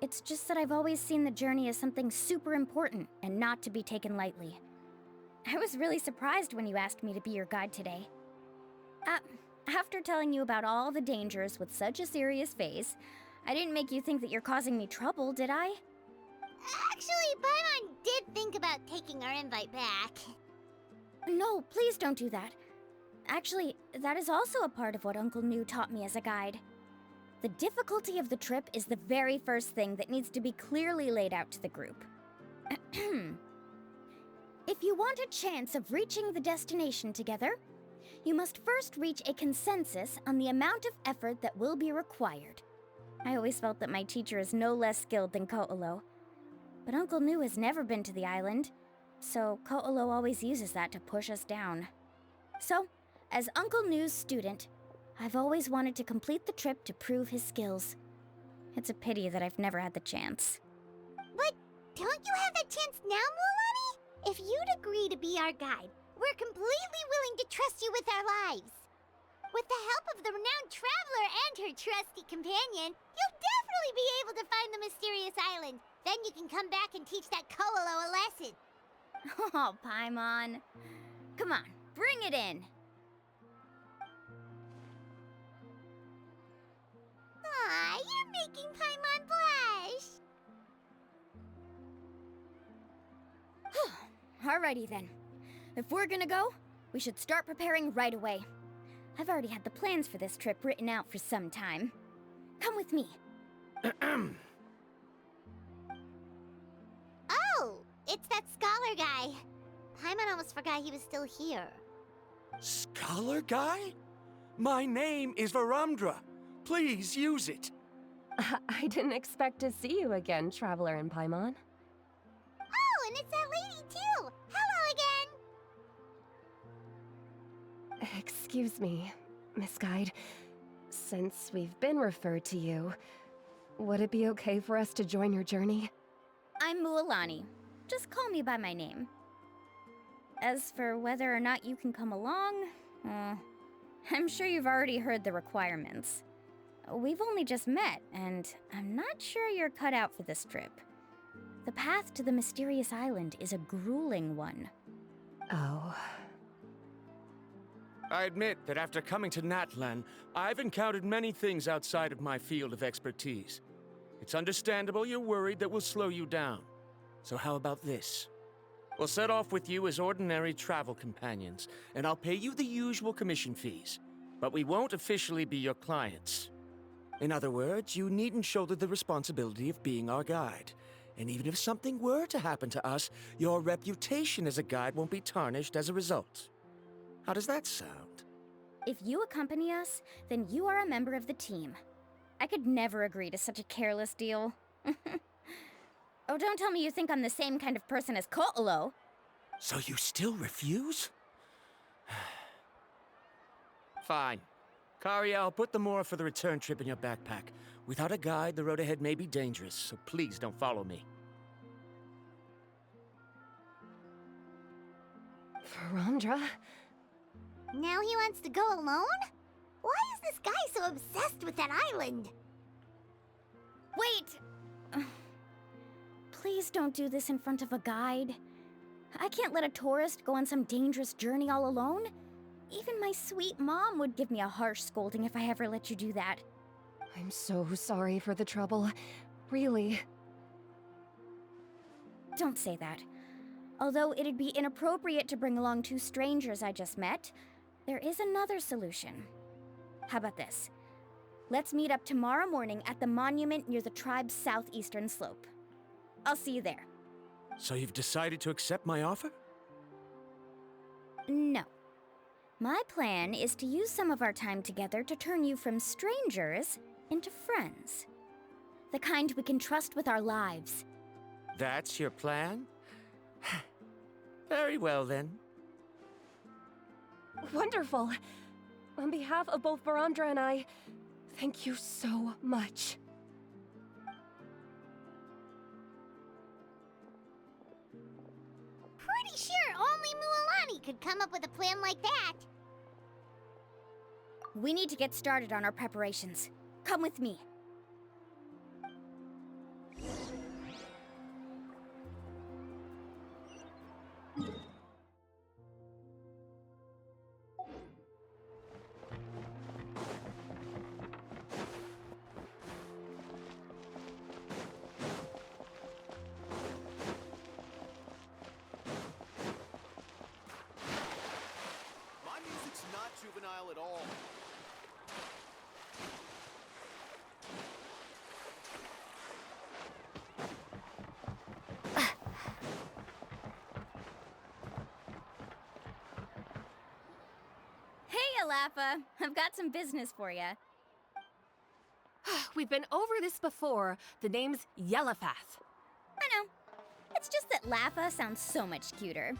It's just that I've always seen the journey as something super important and not to be taken lightly. I was really surprised when you asked me to be your guide today. After telling you about all the dangers with such a serious face, I didn't make you think that you're causing me trouble, did I? Actually, Paimon did think about taking our invite back. No, please don't do that. Actually, that is also a part of what Uncle New taught me as a guide. The difficulty of the trip is the very first thing that needs to be clearly laid out to the group. If you want a chance of reaching the destination together, you must first reach a consensus on the amount of effort that will be required. I always felt that my teacher is no less skilled than Ko'olo. But Uncle New has never been to the island, so Ko'olo always uses that to push us down. So, as Uncle New's student, I've always wanted to complete the trip to prove his skills. It's a pity that I've never had the chance. But don't you have that chance now, Mualani? If you'd agree to be our guide, we're completely willing to trust you with our lives. With the help of the renowned traveler and her trusty companion, you'll definitely be able to find the mysterious island. Then you can come back and teach that Ko'olo a lesson. Oh, Paimon. Come on, bring it in. Aw, you're making Paimon blush. Alrighty then. If we're gonna go, we should start preparing right away. I've already had the plans for this trip written out for some time. Come with me. Oh, it's that scholar guy. Paimon almost forgot he was still here. Scholar guy? My name is Varumdra. Please use it. I didn't expect to see you again, Traveler and Paimon. Oh, and it's that lady too. Hello again. Excuse me, Miss Guide. Since we've been referred to you, would it be okay for us to join your journey? I'm Mualani. Just call me by my name. As for whether or not you can come along, I'm sure you've already heard the requirements. We've only just met, and I'm not sure you're cut out for this trip. The path to the mysterious island is a grueling one. Oh. I admit that after coming to Natlan, I've encountered many things outside of my field of expertise. It's understandable you're worried that we'll slow you down. So how about this? We'll set off with you as ordinary travel companions, and I'll pay you the usual commission fees. But we won't officially be your clients. In other words, you needn't shoulder the responsibility of being our guide. And even if something were to happen to us, your reputation as a guide won't be tarnished as a result. How does that sound? If you accompany us, then you are a member of the team. I could never agree to such a careless deal. Oh, don't tell me you think I'm the same kind of person as Ko'olo. So you still refuse? Fine. Kariel, put the more for the return trip in your backpack. Without a guide, the road ahead may be dangerous, so please don't follow me. Verandra? Now he wants to go alone? Why is this guy so obsessed with that island? Wait! Please don't do this in front of a guide. I can't let a tourist go on some dangerous journey all alone. Even my sweet mom would give me a harsh scolding if I ever let you do that. I'm so sorry for the trouble. Really. Don't say that. Although it'd be inappropriate to bring along two strangers I just met, there is another solution. How about this? Let's meet up tomorrow morning at the monument near the tribe's southeastern slope. I'll see you there. So you've decided to accept my offer? No. My plan is to use some of our time together to turn you from strangers into friends. The kind we can trust with our lives. That's your plan? Very well, then. Wonderful. On behalf of both Verandra and I, thank you so much. Pretty sure only Mualani could come up with a plan like that. We need to get started on our preparations. Come with me. My music's not juvenile at all. Hey, Alafa. I've got some business for you. We've been over this before. The name's Yellowfath. I know. It's just that Lafa sounds so much cuter.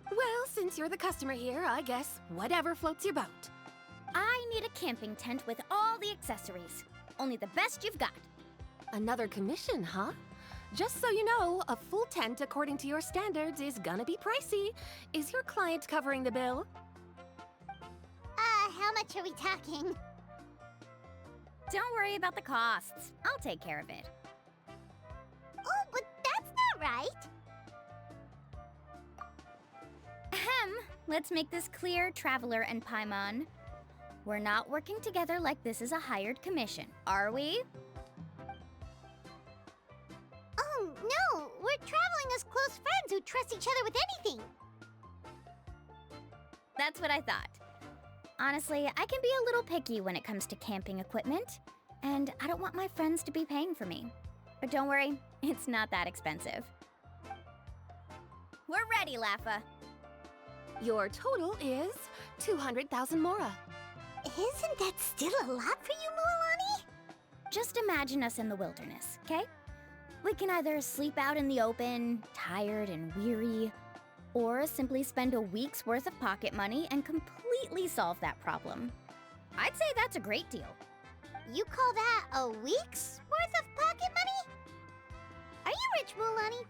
Well, since you're the customer here, I guess whatever floats your boat. I need a camping tent with all the accessories. Only the best you've got. Another commission, huh? Just so you know, a full tent according to your standards is gonna be pricey. Is your client covering the bill? How much are we talking? Don't worry about the costs. I'll take care of it. Oh, but that's not right. Ahem. Let's make this clear, Traveler and Paimon. We're not working together like this is a hired commission, are we? Oh, no! We're traveling as close friends who trust each other with anything. That's what I thought. Honestly, I can be a little picky when it comes to camping equipment, and I don't want my friends to be paying for me. But don't worry, it's not that expensive. We're ready, Lafa. Your total is 200,000 mora. Isn't that still a lot for you, Mualani? Just imagine us in the wilderness, okay? We can either sleep out in the open, tired and weary, or simply spend a week's worth of pocket money and completely solve that problem. I'd say that's a great deal. You call that a week's worth of pocket money? Are you rich, Mualani?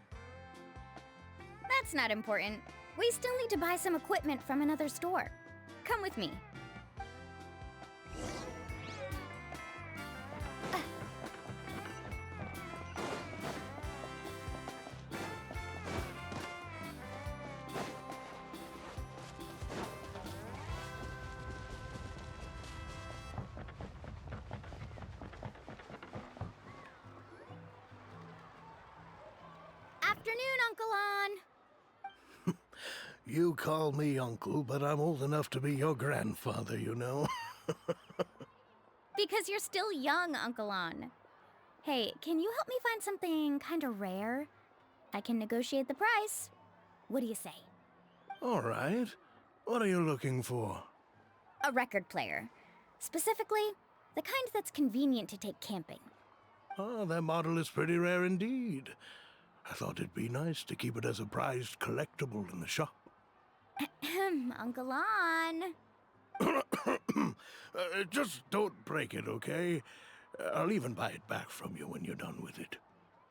That's not important. We still need to buy some equipment from another store. Come with me. Afternoon, Uncle On. You call me uncle, but I'm old enough to be your grandfather, you know. Because you're still young, Uncle On. Hey, can you help me find something kinda rare? I can negotiate the price. What do you say? All right. What are you looking for? A record player. Specifically, the kind that's convenient to take camping. Oh, that model is pretty rare indeed. I thought it'd be nice to keep it as a prized collectible in the shop. Uncle On. Just don't break it, okay? I'll even buy it back from you when you're done with it.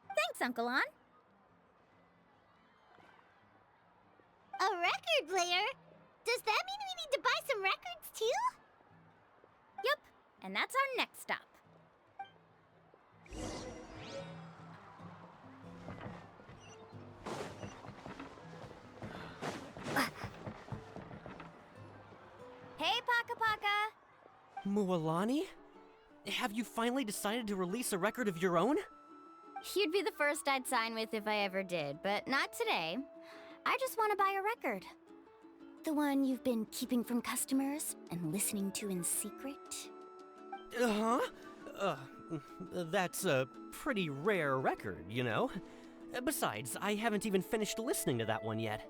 Thanks, Uncle On. A record player? Does that mean we need to buy some records too? Yep, and that's our next stop. Hey, Paka Paka! Mualani? Have you finally decided to release a record of your own? You'd be the first I'd sign with if I ever did, but not today. I just want to buy a record. The one you've been keeping from customers and listening to in secret? Uh-huh. That's a pretty rare record, you know? Besides, I haven't even finished listening to that one yet.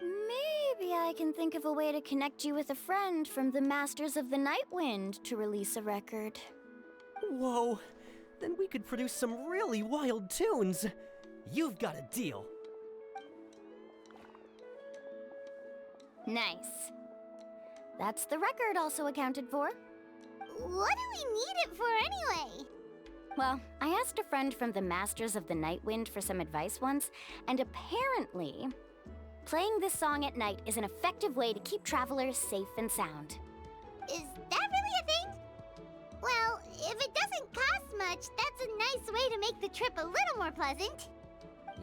Maybe I can think of a way to connect you with a friend from the Masters of the Night Wind to release a record. Whoa, then we could produce some really wild tunes. You've got a deal. Nice. That's the record also accounted for. What do we need it for anyway? Well, I asked a friend from the Masters of the Night Wind for some advice once, and apparently, playing this song at night is an effective way to keep travelers safe and sound. Is that really a thing? Well, if it doesn't cost much, that's a nice way to make the trip a little more pleasant.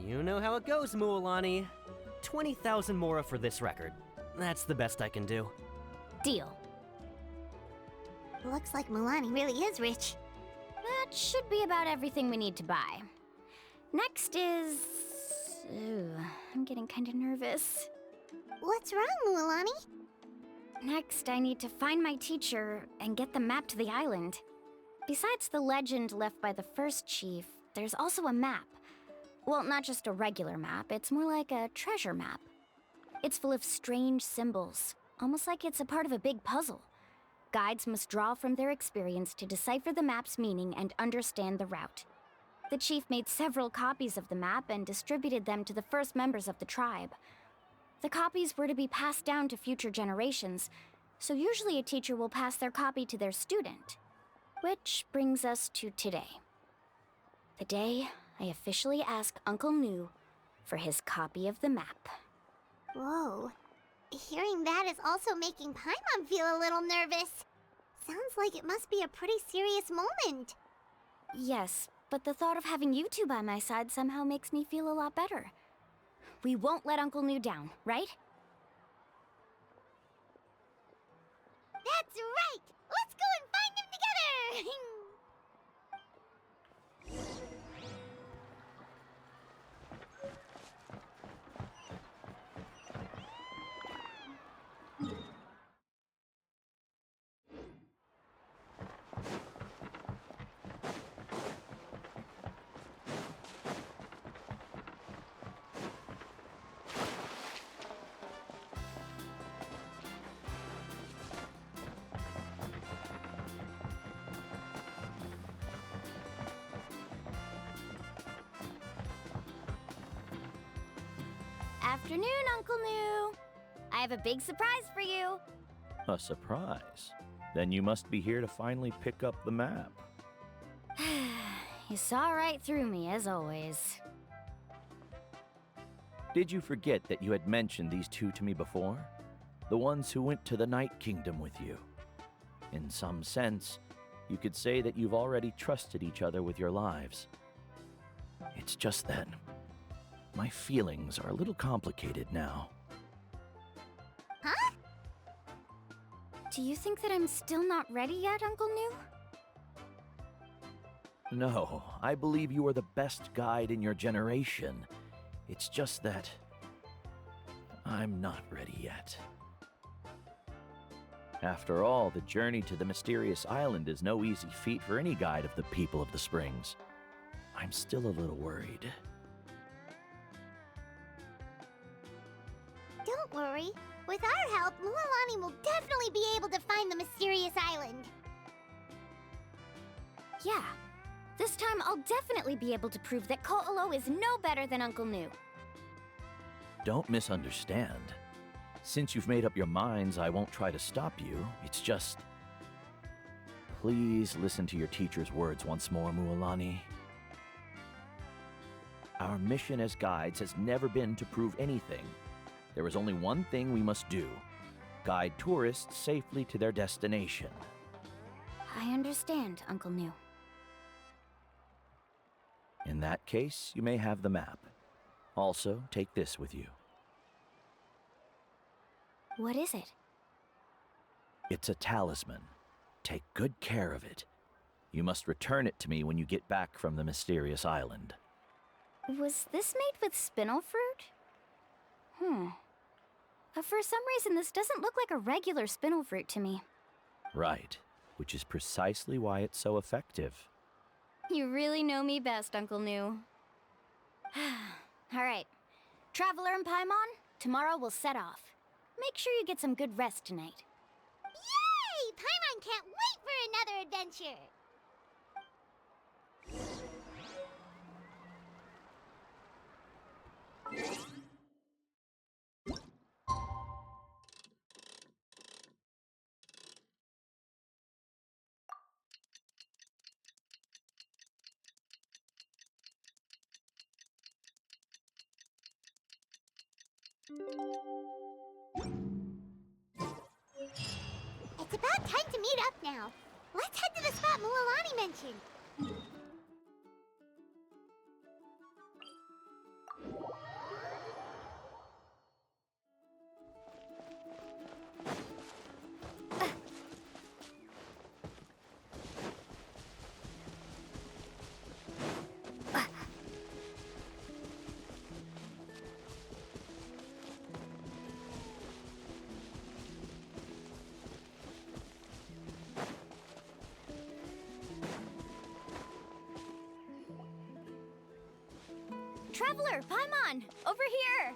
You know how it goes, Mualani. 20,000 mora for this record. That's the best I can do. Deal. Looks like Milani really is rich. That should be about everything we need to buy. Next is... Ooh, I'm getting kind of nervous. What's wrong, Mualani? Next, I need to find my teacher and get the map to the island. Besides the legend left by the first chief, there's also a map. Well, not just a regular map, it's more like a treasure map. It's full of strange symbols, almost like it's a part of a big puzzle. Guides must draw from their experience to decipher the map's meaning and understand the route. The chief made several copies of the map and distributed them to the first members of the tribe. The copies were to be passed down to future generations, so usually a teacher will pass their copy to their student. Which brings us to today. The day I officially ask Uncle Nu for his copy of the map. Whoa. Hearing that is also making Paimon feel a little nervous. Sounds like it must be a pretty serious moment. Yes, but the thought of having you two by my side somehow makes me feel a lot better. We won't let Uncle Nu down, right? That's right! Let's go and find them together! Afternoon, Uncle Nu. I have a big surprise for you. A surprise? Then you must be here to finally pick up the map. You saw right through me, as always. Did you forget that you had mentioned these two to me before? The ones who went to the Night Kingdom with you. In some sense, you could say that you've already trusted each other with your lives. It's just that my feelings are a little complicated now. Huh? Do you think that I'm still not ready yet, Uncle Nu? No, I believe you are the best guide in your generation. It's just that I'm not ready yet. After all, the journey to the mysterious island is no easy feat for any guide of the people of the Springs. I'm still a little worried. Don't worry. With our help, Mualani will definitely be able to find the mysterious island. Yeah. This time, I'll definitely be able to prove that Ko'olo is no better than Uncle Nu. Don't misunderstand. Since you've made up your minds, I won't try to stop you. It's just... Please listen to your teacher's words once more, Mualani. Our mission as guides has never been to prove anything. There is only one thing we must do. Guide tourists safely to their destination. I understand, Uncle New. In that case, you may have the map. Also, take this with you. What is it? It's a talisman. Take good care of it. You must return it to me when you get back from the mysterious island. Was this made with spinel fruit? For some reason, this doesn't look like a regular spinel fruit to me. Right, which is precisely why it's so effective. You really know me best, Uncle New. All right. Traveler and Paimon, tomorrow we'll set off. Make sure you get some good rest tonight. Yay! Paimon can't wait for another adventure! It's about time to meet up now. Let's head to the spot Mualani mentioned. Traveler, Paimon, over here!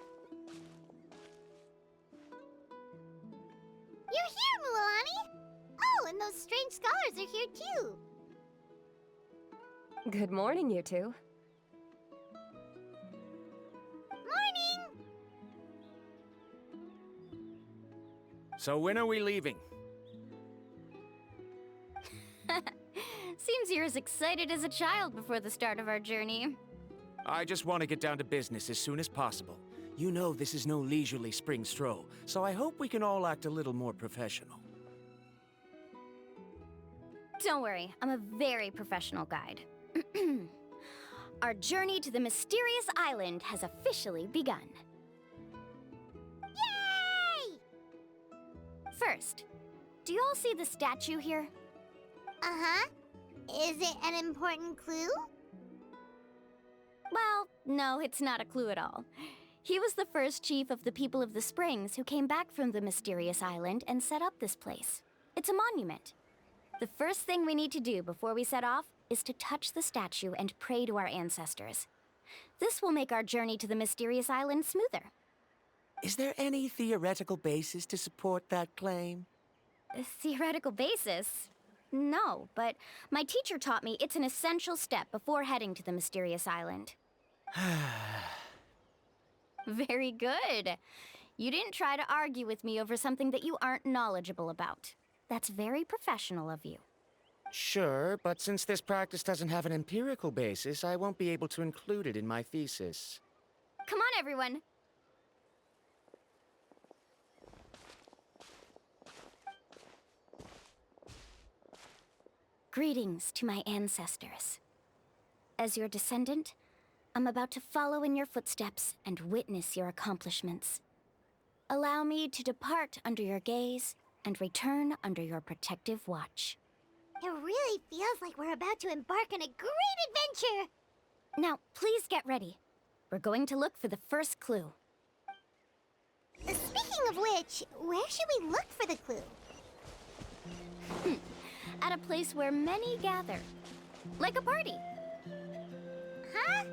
You're here, Mualani! Oh, and those strange scholars are here too. Good morning, you two. Morning! So when are we leaving? Seems you're as excited as a child before the start of our journey. I just want to get down to business as soon as possible. You know this is no leisurely spring stroll, so I hope we can all act a little more professional. Don't worry, I'm a very professional guide. Our journey to the mysterious island has officially begun. Yay! First, do you all see the statue here? Uh-huh. Is it an important clue? Well, no, it's not a clue at all. He was the first chief of the people of the Springs who came back from the mysterious island and set up this place. It's a monument. The first thing we need to do before we set off is to touch the statue and pray to our ancestors. This will make our journey to the mysterious island smoother. Is there any theoretical basis to support that claim? A theoretical basis? No, but my teacher taught me it's an essential step before heading to the mysterious island. Very good. You didn't try to argue with me over something that you aren't knowledgeable about. That's very professional of you. Sure, but since this practice doesn't have an empirical basis, I won't be able to include it in my thesis. Come on, everyone. Greetings to my ancestors. As your descendant, I'm about to follow in your footsteps and witness your accomplishments. Allow me to depart under your gaze and return under your protective watch. It really feels like we're about to embark on a great adventure! Now, please get ready. We're going to look for the first clue. Speaking of which, where should we look for the clue? At a place where many gather. Like a party. Huh?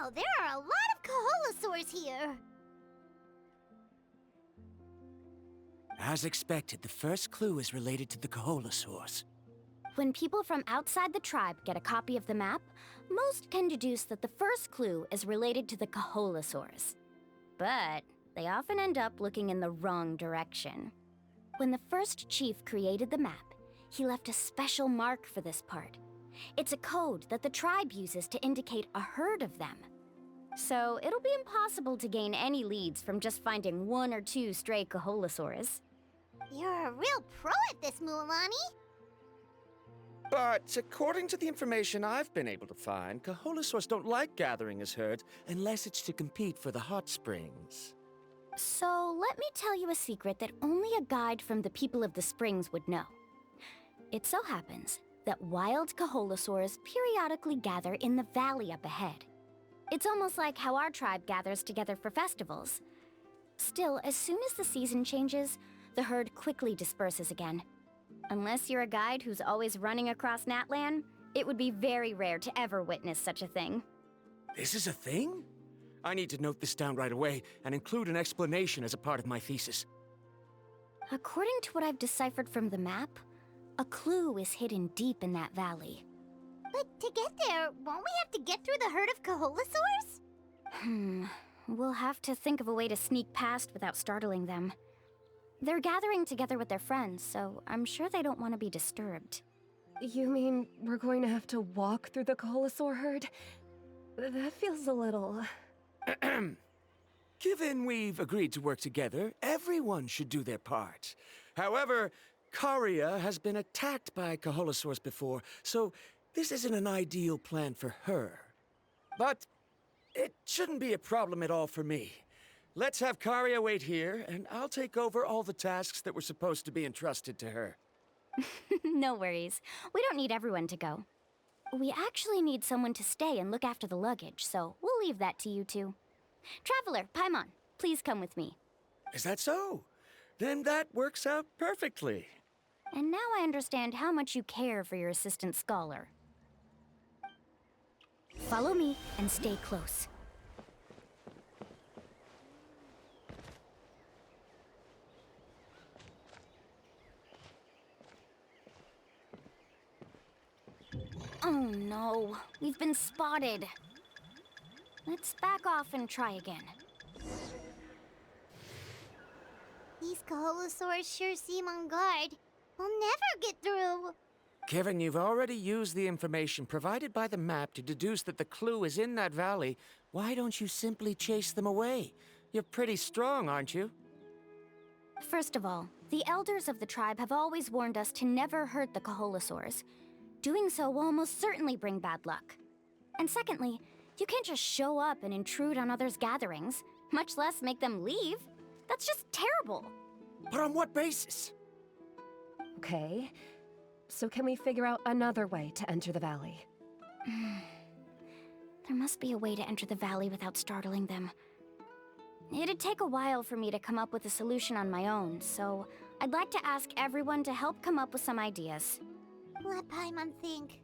Wow, there are a lot of Kaholasaurs here. As expected, the first clue is related to the Kaholasaurs. When people from outside the tribe get a copy of the map, most can deduce that the first clue is related to the Kaholasaurs. But they often end up looking in the wrong direction. When the first chief created the map, he left a special mark for this part. It's a code that the tribe uses to indicate a herd of them. So it'll be impossible to gain any leads from just finding 1 or 2 stray Kaholasaurs. You're a real pro at this, Mualani. But according to the information I've been able to find, Kaholasaurs don't like gathering as herds unless it's to compete for the hot springs. So let me tell you a secret that only a guide from the people of the springs would know. It so happens that wild Kaholasaurs periodically gather in the valley up ahead. It's almost like how our tribe gathers together for festivals. Still, as soon as the season changes, the herd quickly disperses again. Unless you're a guide who's always running across Natlan, it would be very rare to ever witness such a thing. This is a thing? I need to note this down right away and include an explanation as a part of my thesis. According to what I've deciphered from the map, a clue is hidden deep in that valley. But to get there, won't we have to get through the herd of Kaholasaurs? We'll have to think of a way to sneak past without startling them. They're gathering together with their friends, so I'm sure they don't want to be disturbed. You mean we're going to have to walk through the Kaholasaur herd? That feels a little... Given we've agreed to work together, everyone should do their part. However, Karia has been attacked by Kaholasaurs before, so this isn't an ideal plan for her. But it shouldn't be a problem at all for me. Let's have Karia wait here, and I'll take over all the tasks that were supposed to be entrusted to her. No worries. We don't need everyone to go. We actually need someone to stay and look after the luggage, so we'll leave that to you two. Traveler, Paimon, please come with me. Is that so? Then that works out perfectly. And now I understand how much you care for your assistant scholar. Follow me and stay close. Oh no, we've been spotted. Let's back off and try again. These Kaholasaurs sure seem on guard. We'll never get through. Given you've already used the information provided by the map to deduce that the clue is in that valley, why don't you simply chase them away? You're pretty strong, aren't you? First of all, the elders of the tribe have always warned us to never hurt the Kaholasaurs. Doing so will almost certainly bring bad luck. And secondly, you can't just show up and intrude on others' gatherings, much less make them leave. That's just terrible. But on what basis? Okay, so can we figure out another way to enter the valley? There must be a way to enter the valley without startling them. It'd take a while for me to come up with a solution on my own, so I'd like to ask everyone to help come up with some ideas. Let Paimon think.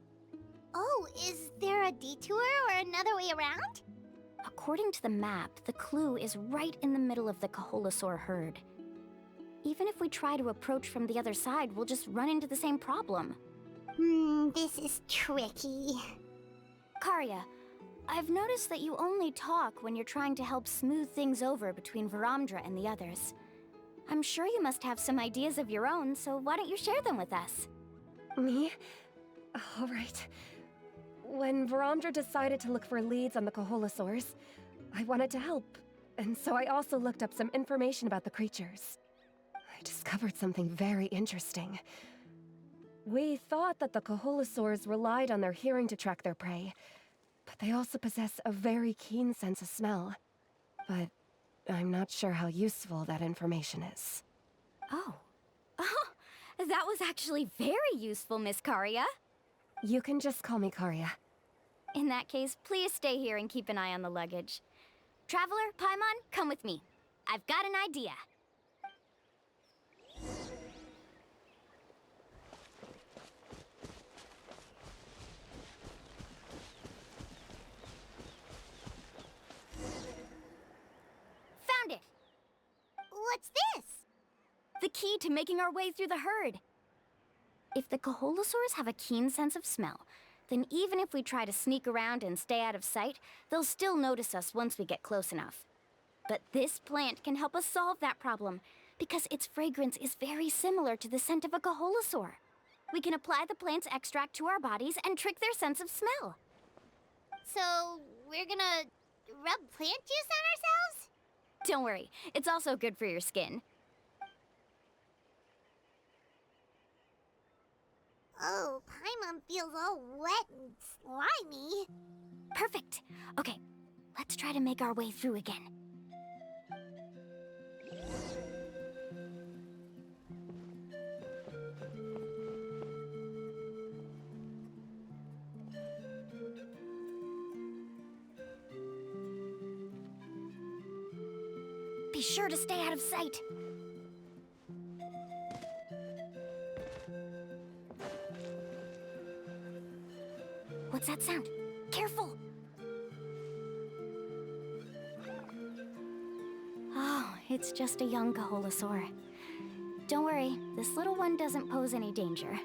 Oh, is there a detour or another way around? According to the map, the clue is right in the middle of the Kaholasaur herd. Even if we try to approach from the other side, we'll just run into the same problem. This is tricky. Karia, I've noticed that you only talk when you're trying to help smooth things over between Varamdra and the others. I'm sure you must have some ideas of your own, so why don't you share them with us? Me? All right. When Varamdra decided to look for leads on the Kaholasaurs, I wanted to help, and so I also looked up some information about the creatures. I discovered something very interesting. We thought that the Kaholasaurs relied on their hearing to track their prey, but they also possess a very keen sense of smell. But I'm not sure how useful that information is. Oh, that was actually very useful, Miss Karia. You can just call me Karia. In that case, please stay here and keep an eye on the luggage. Traveler, Paimon, come with me. I've got an idea. key to making our way through the herd. If the Coholosaurs have a keen sense of smell, then even if we try to sneak around and stay out of sight, they'll still notice us once we get close enough. But this plant can help us solve that problem, because its fragrance is very similar to the scent of a Coholosaur. We can apply the plant's extract to our bodies and trick their sense of smell. So, we're gonna rub plant juice on ourselves? Don't worry, it's also good for your skin. Oh, Paimon feels all wet and slimy. Perfect. Okay, let's try to make our way through again. Be sure to stay out of sight. What's that sound? Careful! Oh, it's just a young Coholosaur. Don't worry, this little one doesn't pose any danger.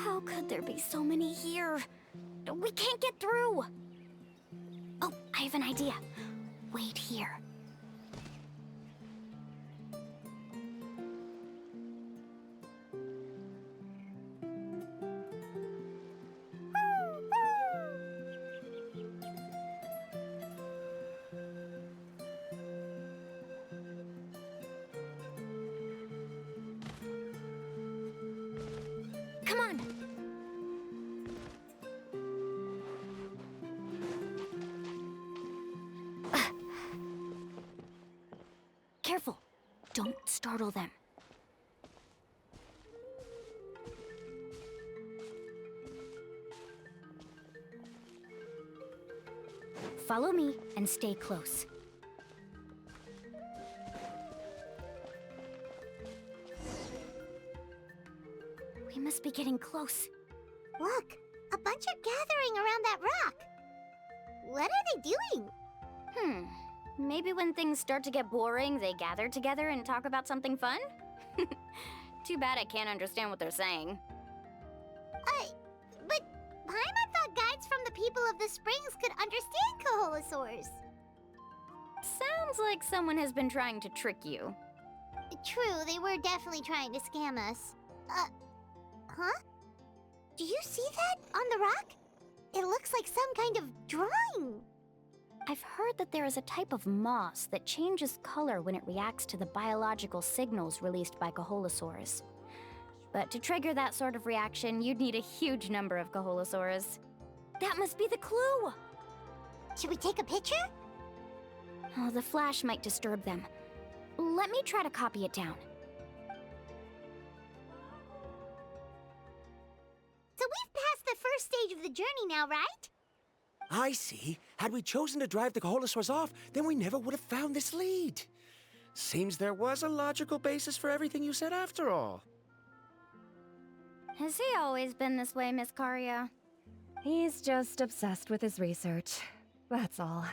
How could there be so many here? We can't get through! Oh, I have an idea. Wait here. Come on! Careful! Don't startle them. Follow me and stay close. We must be getting close. Look, a bunch are gathering around that rock. What are they doing? Maybe when things start to get boring, they gather together and talk about something fun? Too bad I can't understand what they're saying. But Paimon thought guides from the people of the springs could understand Coholosaurs. Sounds like someone has been trying to trick you. True, they were definitely trying to scam us. Huh? Do you see that on the rock? It looks like some kind of drawing. I've heard that there is a type of moss that changes color when it reacts to the biological signals released by Coholosaurs. But to trigger that sort of reaction, you'd need a huge number of Coholosaurs. That must be the clue! Should we take a picture? Oh, the flash might disturb them. Let me try to copy it down. So we've passed the first stage of the journey now, right? I see. Had we chosen to drive the Coholosaurs off, then we never would have found this lead. Seems there was a logical basis for everything you said after all. Has he always been this way, Miss Karia? He's just obsessed with his research. That's all.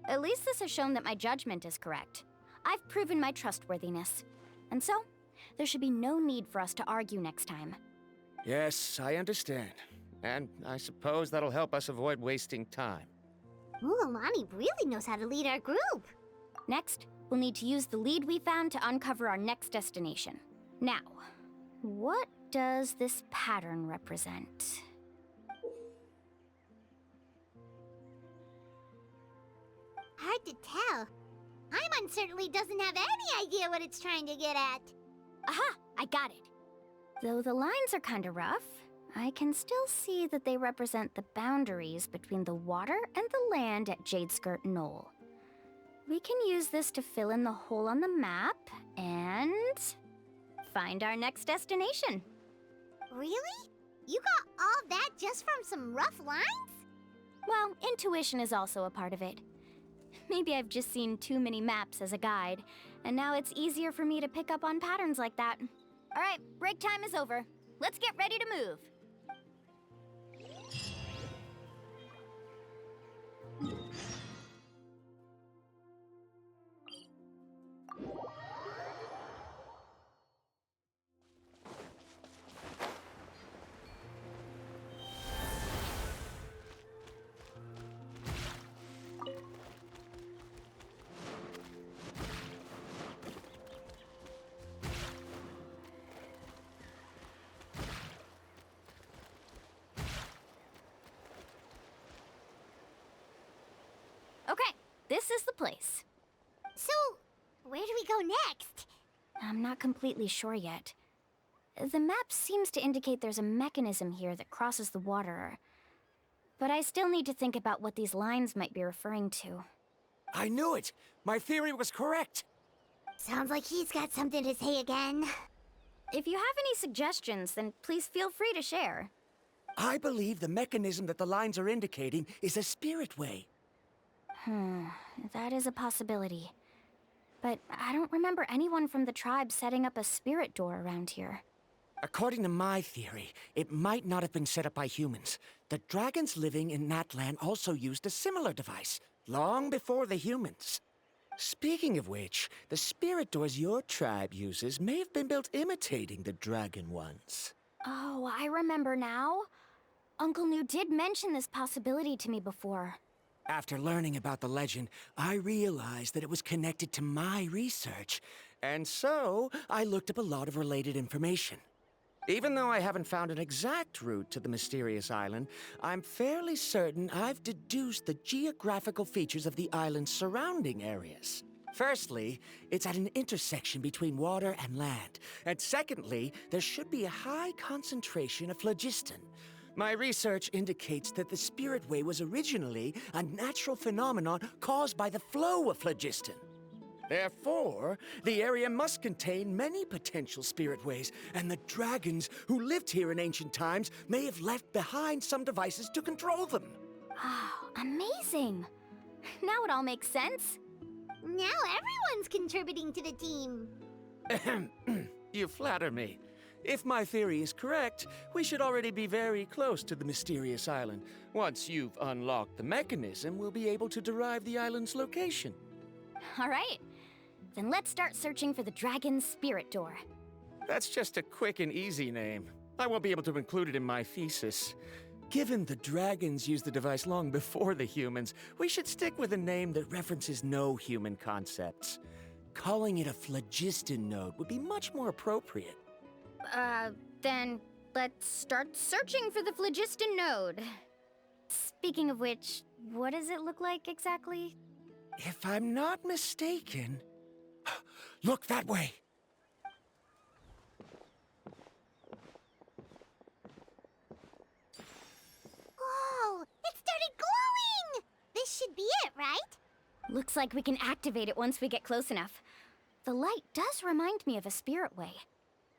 At least this has shown that my judgment is correct. I've proven my trustworthiness. And so, there should be no need for us to argue next time. Yes, I understand. And I suppose that'll help us avoid wasting time. Alani really knows how to lead our group. Next, we'll need to use the lead we found to uncover our next destination. Now, what does this pattern represent? Hard to tell. Paimon certainly doesn't have any idea what it's trying to get at. Aha! I got it. Though the lines are kind of rough, I can still see that they represent the boundaries between the water and the land at Jadeskirt Knoll. We can use this to fill in the hole on the map and find our next destination. Really? You got all that just from some rough lines? Well, intuition is also a part of it. Maybe I've just seen too many maps as a guide, and now it's easier for me to pick up on patterns like that. All right, break time is over. Let's get ready to move. Okay, this is the place. So, where do we go next? I'm not completely sure yet. The map seems to indicate there's a mechanism here that crosses the water. But I still need to think about what these lines might be referring to. I knew it! My theory was correct! Sounds like he's got something to say again. If you have any suggestions, then please feel free to share. I believe the mechanism that the lines are indicating is a spirit way. That is a possibility. But I don't remember anyone from the tribe setting up a spirit door around here. According to my theory, it might not have been set up by humans. The dragons living in that land also used a similar device, long before the humans. Speaking of which, the spirit doors your tribe uses may have been built imitating the dragon ones. Oh, I remember now. Uncle New did mention this possibility to me before. After learning about the legend, I realized that it was connected to my research, and so I looked up a lot of related information. Even though I haven't found an exact route to the mysterious island, I'm fairly certain I've deduced the geographical features of the island's surrounding areas. Firstly, it's at an intersection between water and land, and secondly, there should be a high concentration of phlogiston. My research indicates that the Spirit Way was originally a natural phenomenon caused by the flow of phlogiston. Therefore, the area must contain many potential spirit ways, and the dragons who lived here in ancient times may have left behind some devices to control them. Oh, amazing! Now it all makes sense. Now everyone's contributing to the team. You flatter me. If my theory is correct, we should already be very close to the mysterious island. Once you've unlocked the mechanism, we'll be able to derive the island's location. All right. Then let's start searching for the dragon's spirit door. That's just a quick and easy name. I won't be able to include it in my thesis. Given the dragons used the device long before the humans, we should stick with a name that references no human concepts. Calling it a phlogiston node would be much more appropriate. Then let's start searching for the phlogiston node. Speaking of which, what does it look like exactly? If I'm not mistaken... Look that way! Whoa! It started glowing! This should be it, right? Looks like we can activate it once we get close enough. The light does remind me of a spirit way.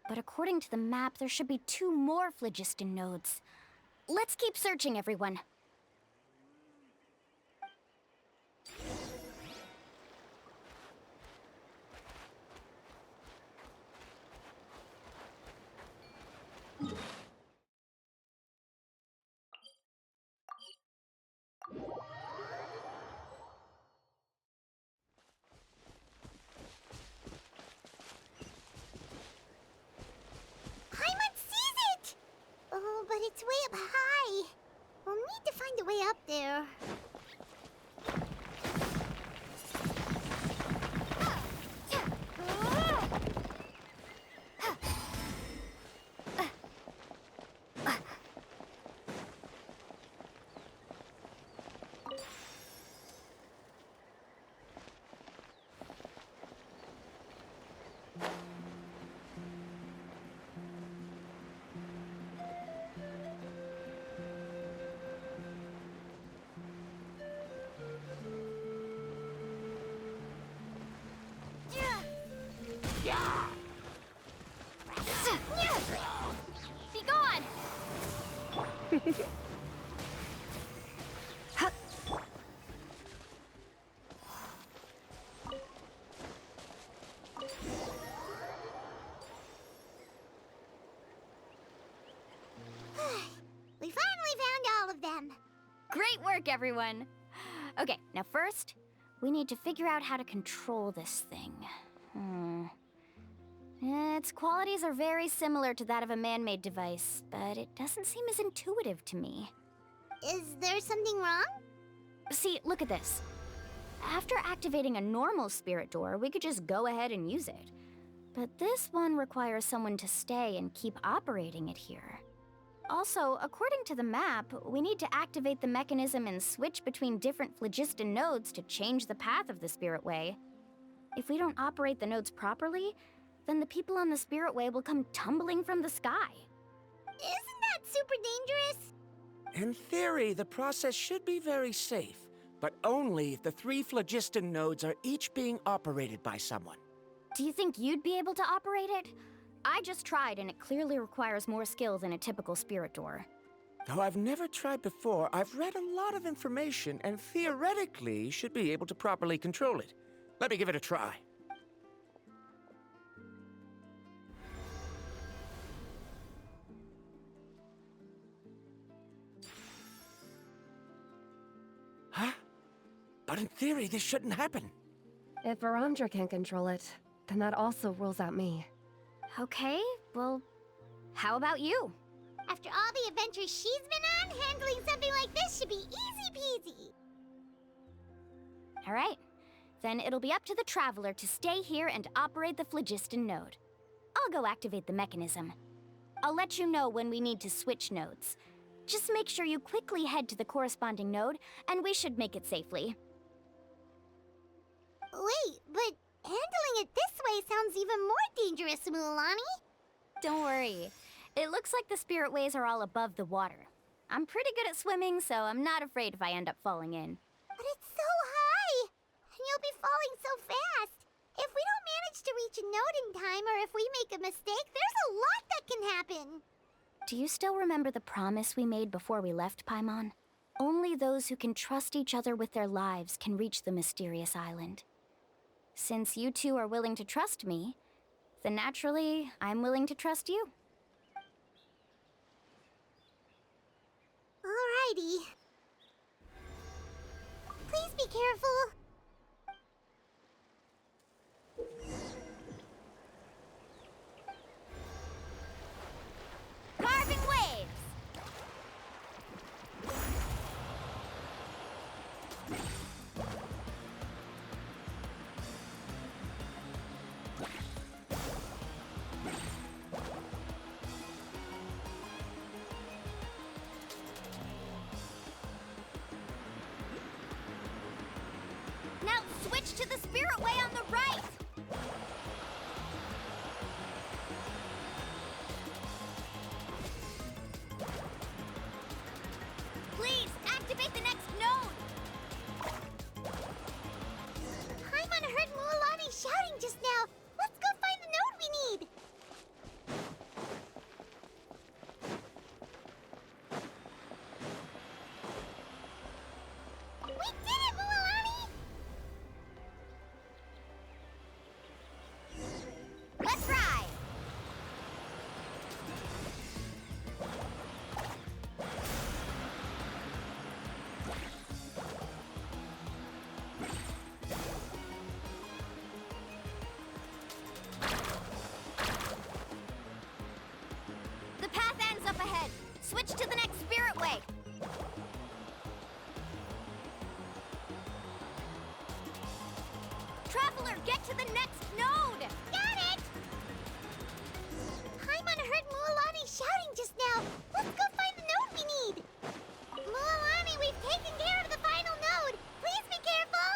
But according to the map, there should be 2 more phlogiston nodes. Let's keep searching, everyone. Oh, but it's way up high. We'll need to find a way up there. Be gone! Great work, everyone! Okay, now first, we need to figure out how to control this thing. Its qualities are very similar to that of a man-made device, but it doesn't seem as intuitive to me. Is there something wrong? See, look at this. After activating a normal spirit door, we could just go ahead and use it. But this one requires someone to stay and keep operating it here. Also, according to the map, we need to activate the mechanism and switch between different phlogiston nodes to change the path of the Spirit Way. If we don't operate the nodes properly, then the people on the Spirit Way will come tumbling from the sky. Isn't that super dangerous? In theory, the process should be very safe, but only if the 3 phlogiston nodes are each being operated by someone. Do you think you'd be able to operate it? I just tried, and it clearly requires more skill than a typical spirit door. Though I've never tried before, I've read a lot of information and theoretically should be able to properly control it. Let me give it a try. Huh? But in theory, this shouldn't happen. If Varamdra can't control it, then that also rules out me. Okay, well, how about you? After all the adventures she's been on, handling something like this should be easy peasy. All right, then it'll be up to the Traveler to stay here and operate the phlogiston node. I'll go activate the mechanism. I'll let you know when we need to switch nodes. Just make sure you quickly head to the corresponding node, and we should make it safely. Wait, but handling it this way sounds even more dangerous, Mualani. Don't worry. It looks like the spirit ways are all above the water. I'm pretty good at swimming, so I'm not afraid if I end up falling in. But it's so high! And you'll be falling so fast! If we don't manage to reach a node in time, or if we make a mistake, there's a lot that can happen! Do you still remember the promise we made before we left Paimon? Only those who can trust each other with their lives can reach the mysterious island. Since you two are willing to trust me, then naturally, I'm willing to trust you. Alrighty. Please be careful. Carving waves! Now switch to the spirit way on the right! Please, activate the next node! Paimon heard Mualani shouting just now. Let's go find the node we need. We did it, Mualani! Let's ride! The path ends up ahead. Switch to the next spirit way. Traveler, get to the next node! Got it! Paimon heard Mualani shouting just now. Let's go find the node we need. Mualani, we've taken care of the final node. Please be careful.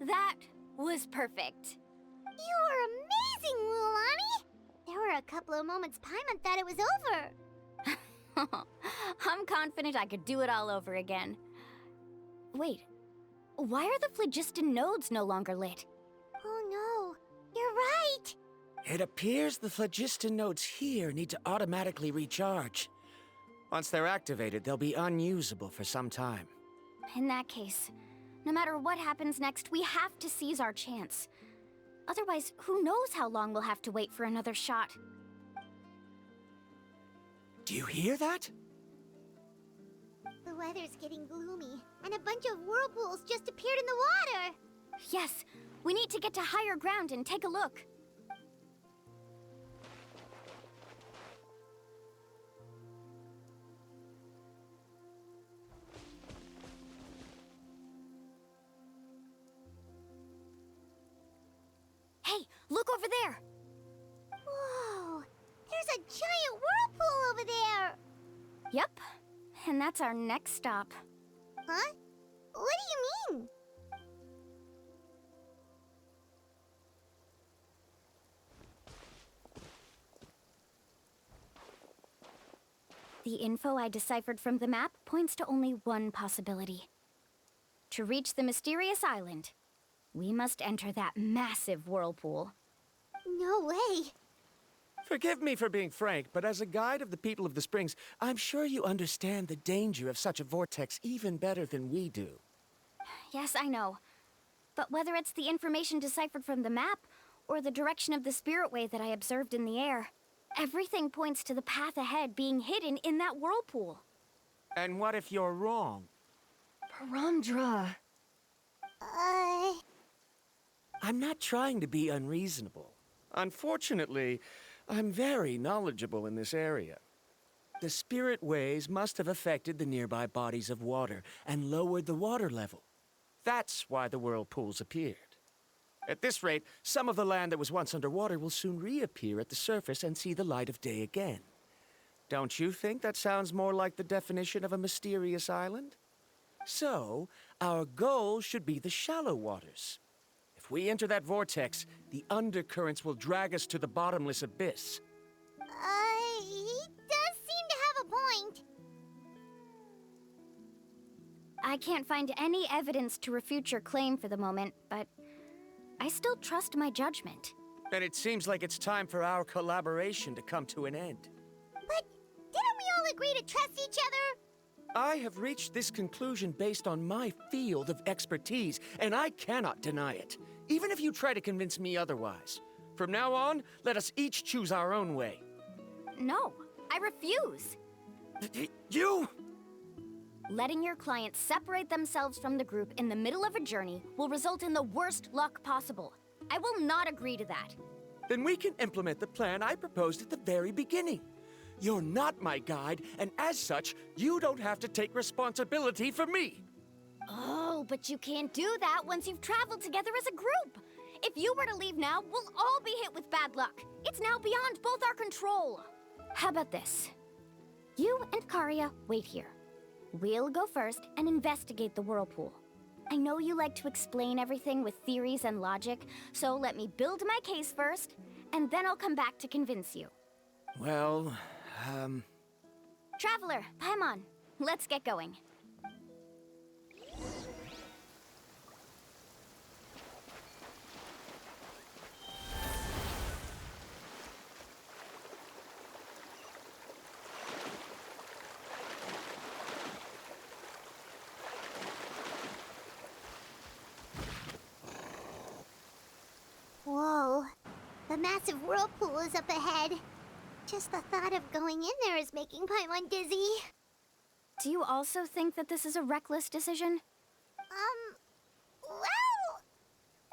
That was perfect. You were amazing, Lulani! There were a couple of moments Paimon thought it was over. I'm confident I could do it all over again. Wait, why are the phlogiston nodes no longer lit? Oh no, you're right! It appears the phlogiston nodes here need to automatically recharge. Once they're activated, they'll be unusable for some time. In that case, no matter what happens next, we have to seize our chance. Otherwise, who knows how long we'll have to wait for another shot. Do you hear that? The weather's getting gloomy, and a bunch of whirlpools just appeared in the water! Yes, we need to get to higher ground and take a look. Hey, look over there! Whoa! There's a giant whirlpool over there! Yep, and that's our next stop. Huh? What do you mean? The info I deciphered from the map points to only one possibility. To reach the mysterious island, we must enter that massive whirlpool. No way! Forgive me for being frank, but as a guide of the people of the Springs, I'm sure you understand the danger of such a vortex even better than we do. Yes, I know. But whether it's the information deciphered from the map, or the direction of the spirit wave that I observed in the air, everything points to the path ahead being hidden in that whirlpool. And what if you're wrong? Paramdra. I'm not trying to be unreasonable. Unfortunately, I'm very knowledgeable in this area. The spirit waves must have affected the nearby bodies of water and lowered the water level. That's why the whirlpools appeared. At this rate, some of the land that was once underwater will soon reappear at the surface and see the light of day again. Don't you think that sounds more like the definition of a mysterious island? So, our goal should be the shallow waters. If we enter that vortex, the undercurrents will drag us to the bottomless abyss. He does seem to have a point. I can't find any evidence to refute your claim for the moment, but I still trust my judgment. Then it seems like it's time for our collaboration to come to an end. But didn't we all agree to trust each other? I have reached this conclusion based on my field of expertise, and I cannot deny it, even if you try to convince me otherwise. From now on, let us each choose our own way. No, I refuse. You? Letting your clients separate themselves from the group in the middle of a journey will result in the worst luck possible. I will not agree to that. Then we can implement the plan I proposed at the very beginning. You're not my guide, and as such, you don't have to take responsibility for me. Oh, but you can't do that once you've traveled together as a group. If you were to leave now, we'll all be hit with bad luck. It's now beyond both our control. How about this? You and Karia wait here. We'll go first and investigate the whirlpool. I know you like to explain everything with theories and logic, so let me build my case first, and then I'll come back to convince you. Well, Traveler, Paimon, let's get going. Whoa. The massive whirlpool is up ahead. Just the thought of going in there is making Paimon dizzy. Do you also think that this is a reckless decision? Well...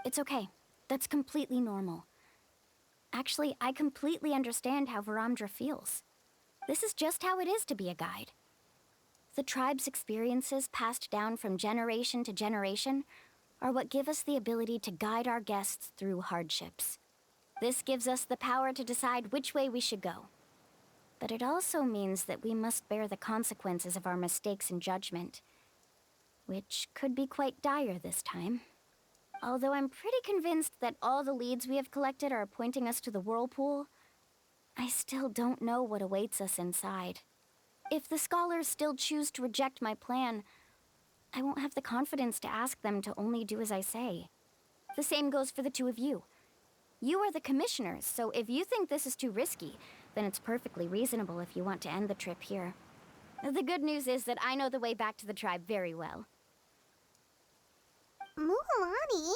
It's okay. That's completely normal. Actually, I completely understand how Varamdra feels. This is just how it is to be a guide. The tribe's experiences passed down from generation to generation are what give us the ability to guide our guests through hardships. This gives us the power to decide which way we should go. But it also means that we must bear the consequences of our mistakes and judgment, which could be quite dire this time. Although I'm pretty convinced that all the leads we have collected are pointing us to the whirlpool, I still don't know what awaits us inside. If the scholars still choose to reject my plan, I won't have the confidence to ask them to only do as I say. The same goes for the two of you. You are the commissioners, so if you think this is too risky, then it's perfectly reasonable if you want to end the trip here. The good news is that I know the way back to the tribe very well. Mualani?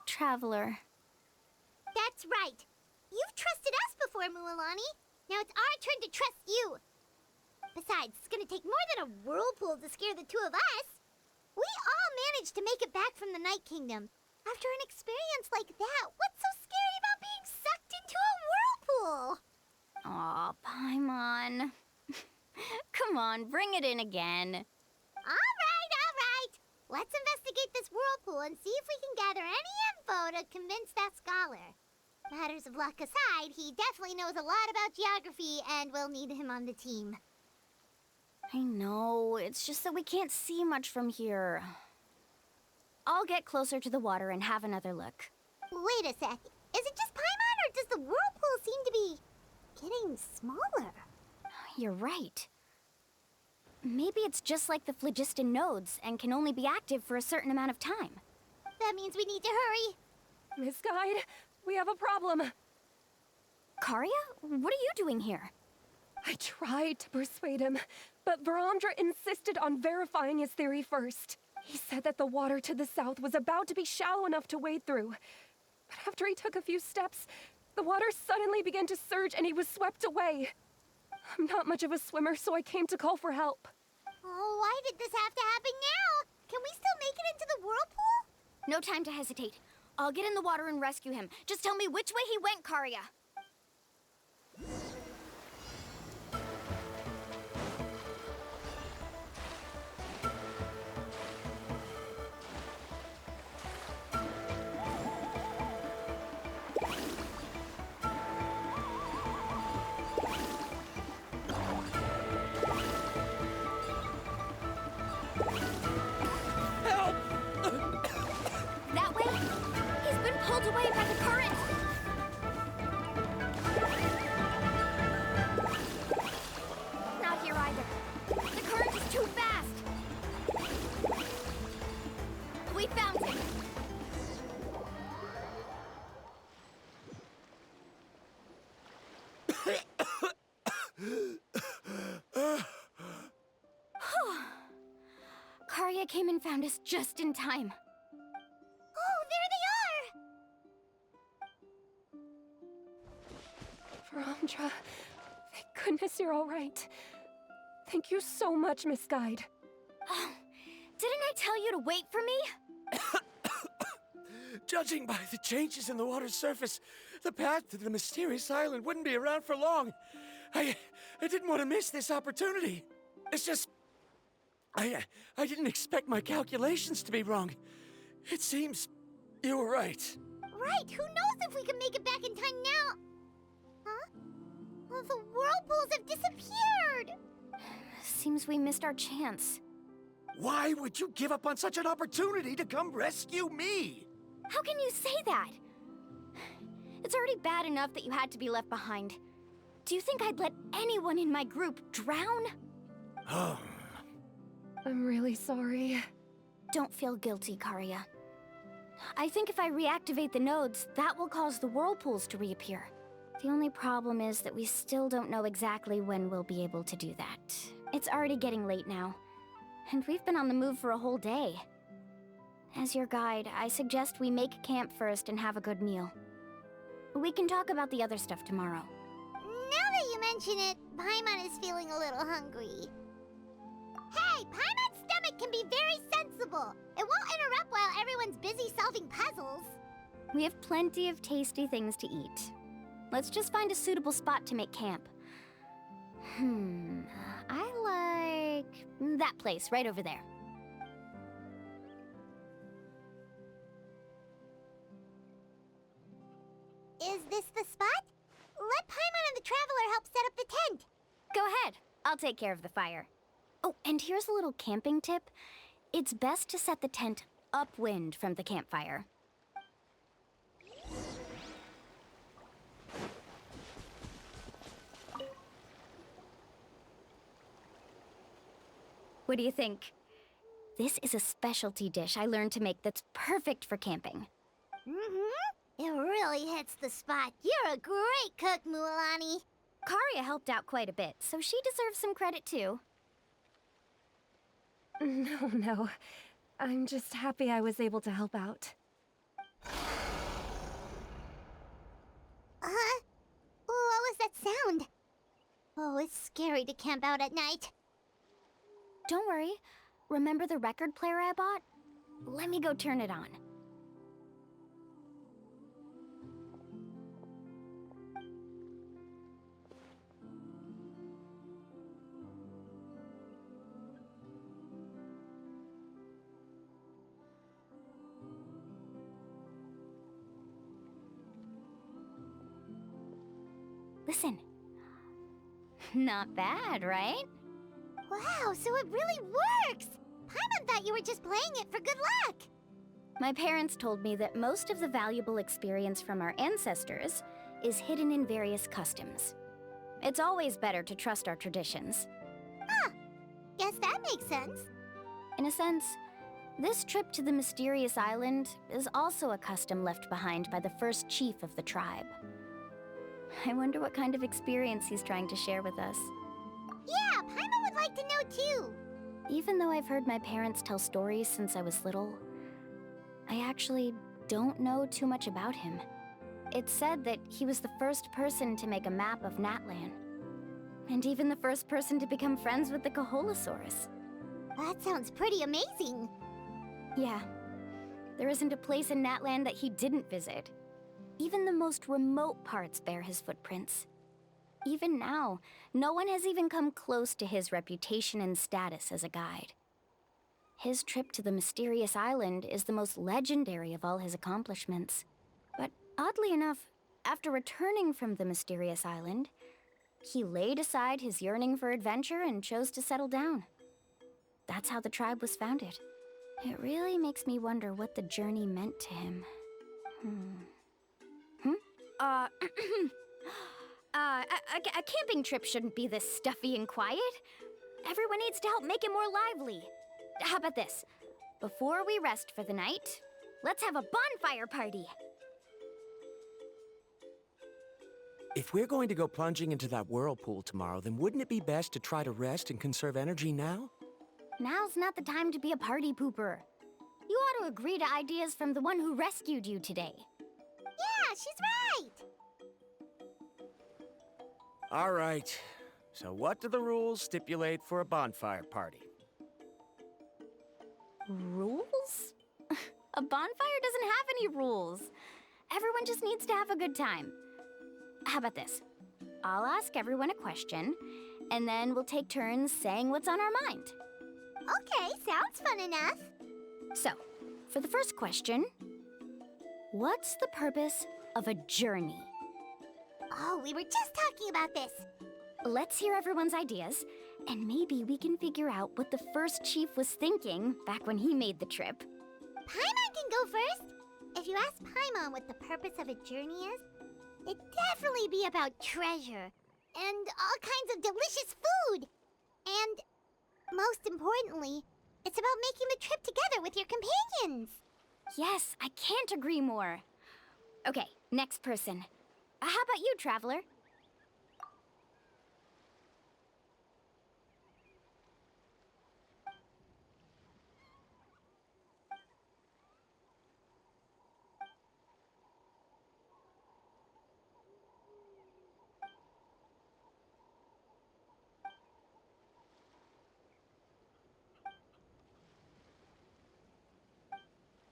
Traveler. That's right. You've trusted us before, Mualani. Now it's our turn to trust you. Besides, it's gonna take more than a whirlpool to scare the two of us. We all managed to make it back from the Night Kingdom. After an experience like that, what's so scary about being sucked into a whirlpool? Aw, Paimon. Come on, bring it in again. All right. Let's investigate this whirlpool and see if we can gather any info to convince that scholar. Matters of luck aside, he definitely knows a lot about geography, and we'll need him on the team. I know, it's just that we can't see much from here. I'll get closer to the water and have another look. Wait a sec. Is it just Paimon, or does the whirlpool seem to be getting smaller? You're right. Maybe it's just like the phlogiston nodes and can only be active for a certain amount of time. That means we need to hurry. Miss Guide, we have a problem. Karia? What are you doing here? I tried to persuade him, but Varamdra insisted on verifying his theory first. He said that the water to the south was about to be shallow enough to wade through. But after he took a few steps, the water suddenly began to surge and he was swept away. I'm not much of a swimmer, so I came to call for help. Oh, why did this have to happen now? Can we still make it into the whirlpool? No time to hesitate. I'll get in the water and rescue him. Just tell me which way he went, Karia. That way? He's been pulled away by the current! Not here either. The current is too fast! We found him! Karia came and found us just in time. Oh, there they are! Varamdra, thank goodness you're all right. Thank you so much, Miss Guide. Oh, didn't I tell you to wait for me? Judging by the changes in the water's surface, the path to the mysterious island wouldn't be around for long. I didn't want to miss this opportunity. It's just... I didn't expect my calculations to be wrong. It seems you were right. Right, who knows if we can make it back in time now? Huh? Well, the whirlpools have disappeared! Seems we missed our chance. Why would you give up on such an opportunity to come rescue me? How can you say that? It's already bad enough that you had to be left behind. Do you think I'd let anyone in my group drown? I'm really sorry. Don't feel guilty, Karia. I think if I reactivate the nodes, that will cause the whirlpools to reappear. The only problem is that we still don't know exactly when we'll be able to do that. It's already getting late now, and we've been on the move for a whole day. As your guide, I suggest we make camp first and have a good meal. We can talk about the other stuff tomorrow. Now that you mention it, Paimon is feeling a little hungry. Hey, Paimon's stomach can be very sensible. It won't interrupt while everyone's busy solving puzzles. We have plenty of tasty things to eat. Let's just find a suitable spot to make camp. I like that place right over there. Is this the spot? Let Paimon and the Traveler help set up the tent. Go ahead. I'll take care of the fire. Oh, and here's a little camping tip. It's best to set the tent upwind from the campfire. What do you think? This is a specialty dish I learned to make that's perfect for camping. Mm-hmm. It really hits the spot. You're a great cook, Mualani. Karia helped out quite a bit, so she deserves some credit too. No. I'm just happy I was able to help out. What was that sound? Oh, it's scary to camp out at night. Don't worry. Remember the record player I bought? Let me go turn it on. Listen. Not bad, right? Wow, so it really works! Paimon thought you were just playing it for good luck! My parents told me that most of the valuable experience from our ancestors is hidden in various customs. It's always better to trust our traditions. Guess that makes sense. In a sense, this trip to the mysterious island is also a custom left behind by the first chief of the tribe. I wonder what kind of experience he's trying to share with us. Yeah, Paimon would like to know too. Even though I've heard my parents tell stories since I was little, I actually don't know too much about him. It's said that he was the first person to make a map of Natlan, and even the first person to become friends with the Kaholasaurus. That sounds pretty amazing. Yeah, there isn't a place in Natlan that he didn't visit. Even the most remote parts bear his footprints. Even now, no one has even come close to his reputation and status as a guide. His trip to the mysterious island is the most legendary of all his accomplishments. But oddly enough, after returning from the mysterious island, he laid aside his yearning for adventure and chose to settle down. That's how the tribe was founded. It really makes me wonder what the journey meant to him. A camping trip shouldn't be this stuffy and quiet. Everyone needs to help make it more lively. How about this? Before we rest for the night, let's have a bonfire party. If we're going to go plunging into that whirlpool tomorrow, then wouldn't it be best to try to rest and conserve energy now? Now's not the time to be a party pooper. You ought to agree to ideas from the one who rescued you today. Yeah, she's right! All right. So what do the rules stipulate for a bonfire party? Rules? A bonfire doesn't have any rules. Everyone just needs to have a good time. How about this? I'll ask everyone a question, and then we'll take turns saying what's on our mind. Okay, sounds fun enough. So, for the first question, what's the purpose of a journey? Oh, we were just talking about this. Let's hear everyone's ideas, and maybe we can figure out what the first chief was thinking back when he made the trip. Paimon can go first. If you ask Paimon what the purpose of a journey is, it'd definitely be about treasure and all kinds of delicious food. And most importantly, it's about making the trip together with your companions. Yes, I can't agree more. Okay, next person. How about you, Traveler?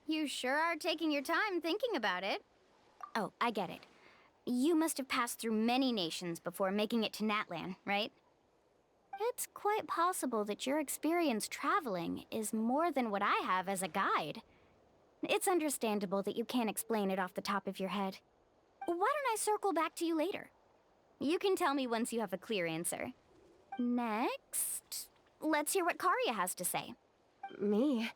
You sure are taking your time thinking about it. Oh, I get it. You must have passed through many nations before making it to Natlan, right? It's quite possible that your experience traveling is more than what I have as a guide. It's understandable that you can't explain it off the top of your head. Why don't I circle back to you later? You can tell me once you have a clear answer. Next, let's hear what Karia has to say. Me?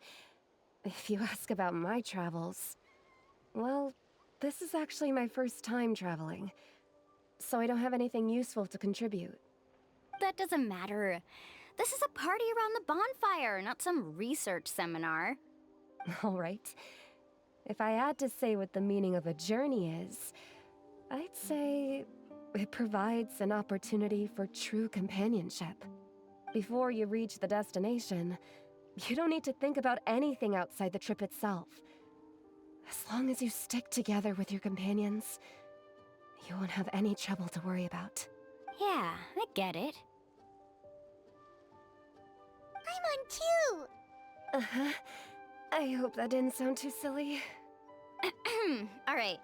If you ask about my travels, well, this is actually my first time traveling, so I don't have anything useful to contribute. That doesn't matter. This is a party around the bonfire, not some research seminar. All right. If I had to say what the meaning of a journey is, I'd say it provides an opportunity for true companionship. Before you reach the destination, you don't need to think about anything outside the trip itself. As long as you stick together with your companions, you won't have any trouble to worry about. Yeah, I get it. I'm on too! Uh-huh. I hope that didn't sound too silly. Alright,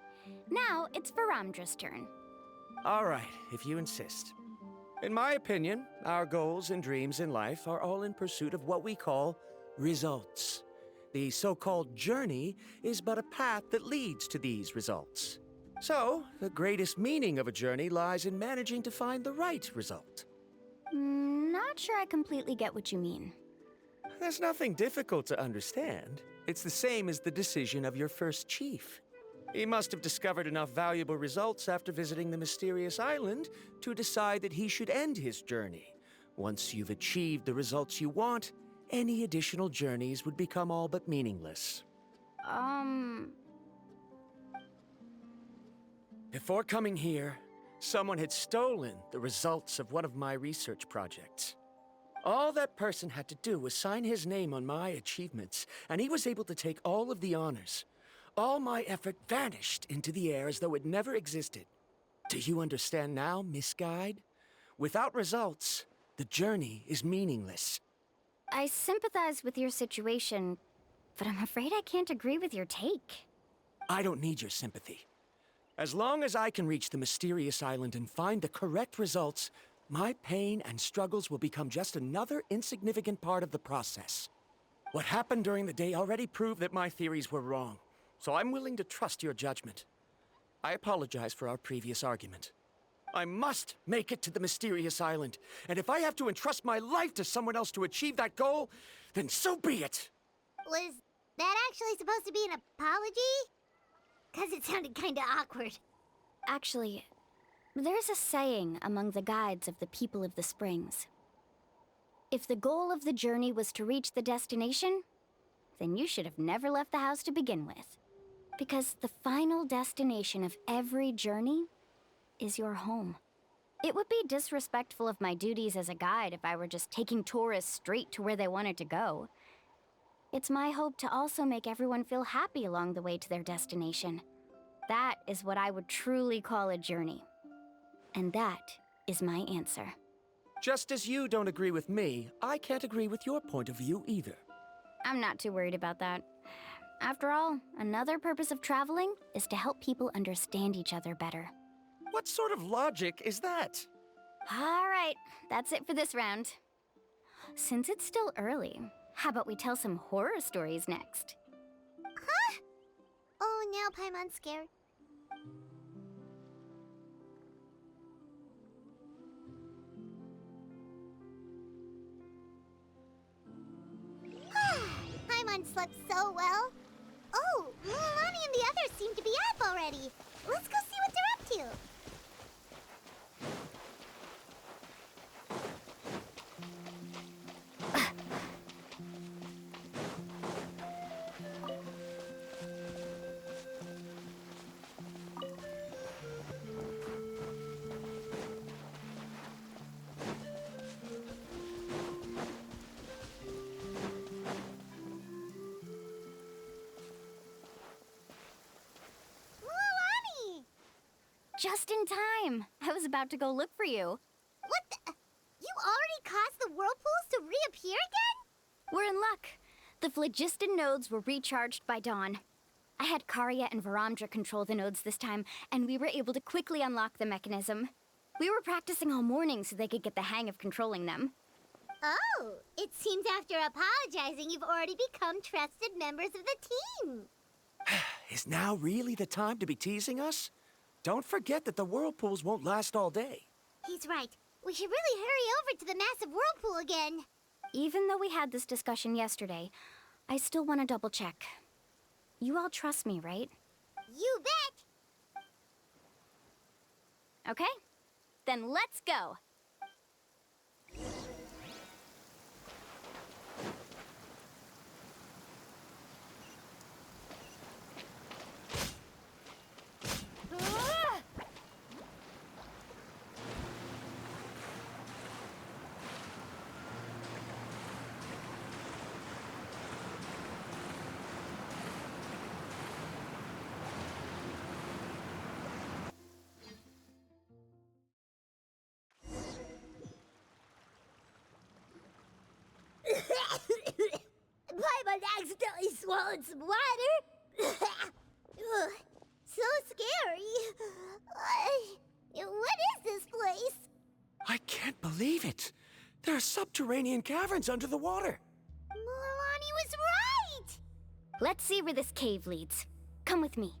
now it's Varamdra's turn. All right, if you insist. In my opinion, our goals and dreams in life are all in pursuit of what we call results. The so-called journey is but a path that leads to these results. So, the greatest meaning of a journey lies in managing to find the right result. Not sure I completely get what you mean. There's nothing difficult to understand. It's the same as the decision of your first chief. He must have discovered enough valuable results after visiting the mysterious island to decide that he should end his journey. Once you've achieved the results you want, any additional journeys would become all but meaningless. Before coming here, someone had stolen the results of one of my research projects. All that person had to do was sign his name on my achievements, and he was able to take all of the honors. All my effort vanished into the air as though it never existed. Do you understand now, Miss Guide? Without results, the journey is meaningless. I sympathize with your situation, but I'm afraid I can't agree with your take. I don't need your sympathy. As long as I can reach the mysterious island and find the correct results, my pain and struggles will become just another insignificant part of the process. What happened during the day already proved that my theories were wrong, so I'm willing to trust your judgment. I apologize for our previous argument. I must make it to the mysterious island, and if I have to entrust my life to someone else to achieve that goal, then so be it! Was that actually supposed to be an apology? 'Cause it sounded kinda awkward. Actually, there's a saying among the guides of the people of the Springs. If the goal of the journey was to reach the destination, then you should have never left the house to begin with. Because the final destination of every journey is your home. It would be disrespectful of my duties as a guide if I were just taking tourists straight to where they wanted to go. It's my hope to also make everyone feel happy along the way to their destination. That is what I would truly call a journey. And that is my answer. Just as you don't agree with me, I can't agree with your point of view either. I'm not too worried about that. After all, another purpose of traveling is to help people understand each other better. What sort of logic is that? All right, that's it for this round. Since it's still early, how about we tell some horror stories next? Huh? Oh, now Paimon's scared. Paimon slept so well. Oh, Mulan and the others seem to be up already. Let's go see what they're up to. Just in time. I was about to go look for you. What the? You already caused the whirlpools to reappear again? We're in luck. The phlogiston nodes were recharged by dawn. I had Karya and Varamdra control the nodes this time, and we were able to quickly unlock the mechanism. We were practicing all morning so they could get the hang of controlling them. Oh, it seems after apologizing, you've already become trusted members of the team. Is now really the time to be teasing us? Don't forget that the whirlpools won't last all day. He's right. We should really hurry over to the massive whirlpool again. Even though we had this discussion yesterday, I still want to double check. You all trust me, right? You bet! Okay, then let's go. Paimon accidentally swallowed some water. Ugh, so scary. What is this place? I can't believe it. There are subterranean caverns under the water. Milani was right! Let's see where this cave leads. Come with me.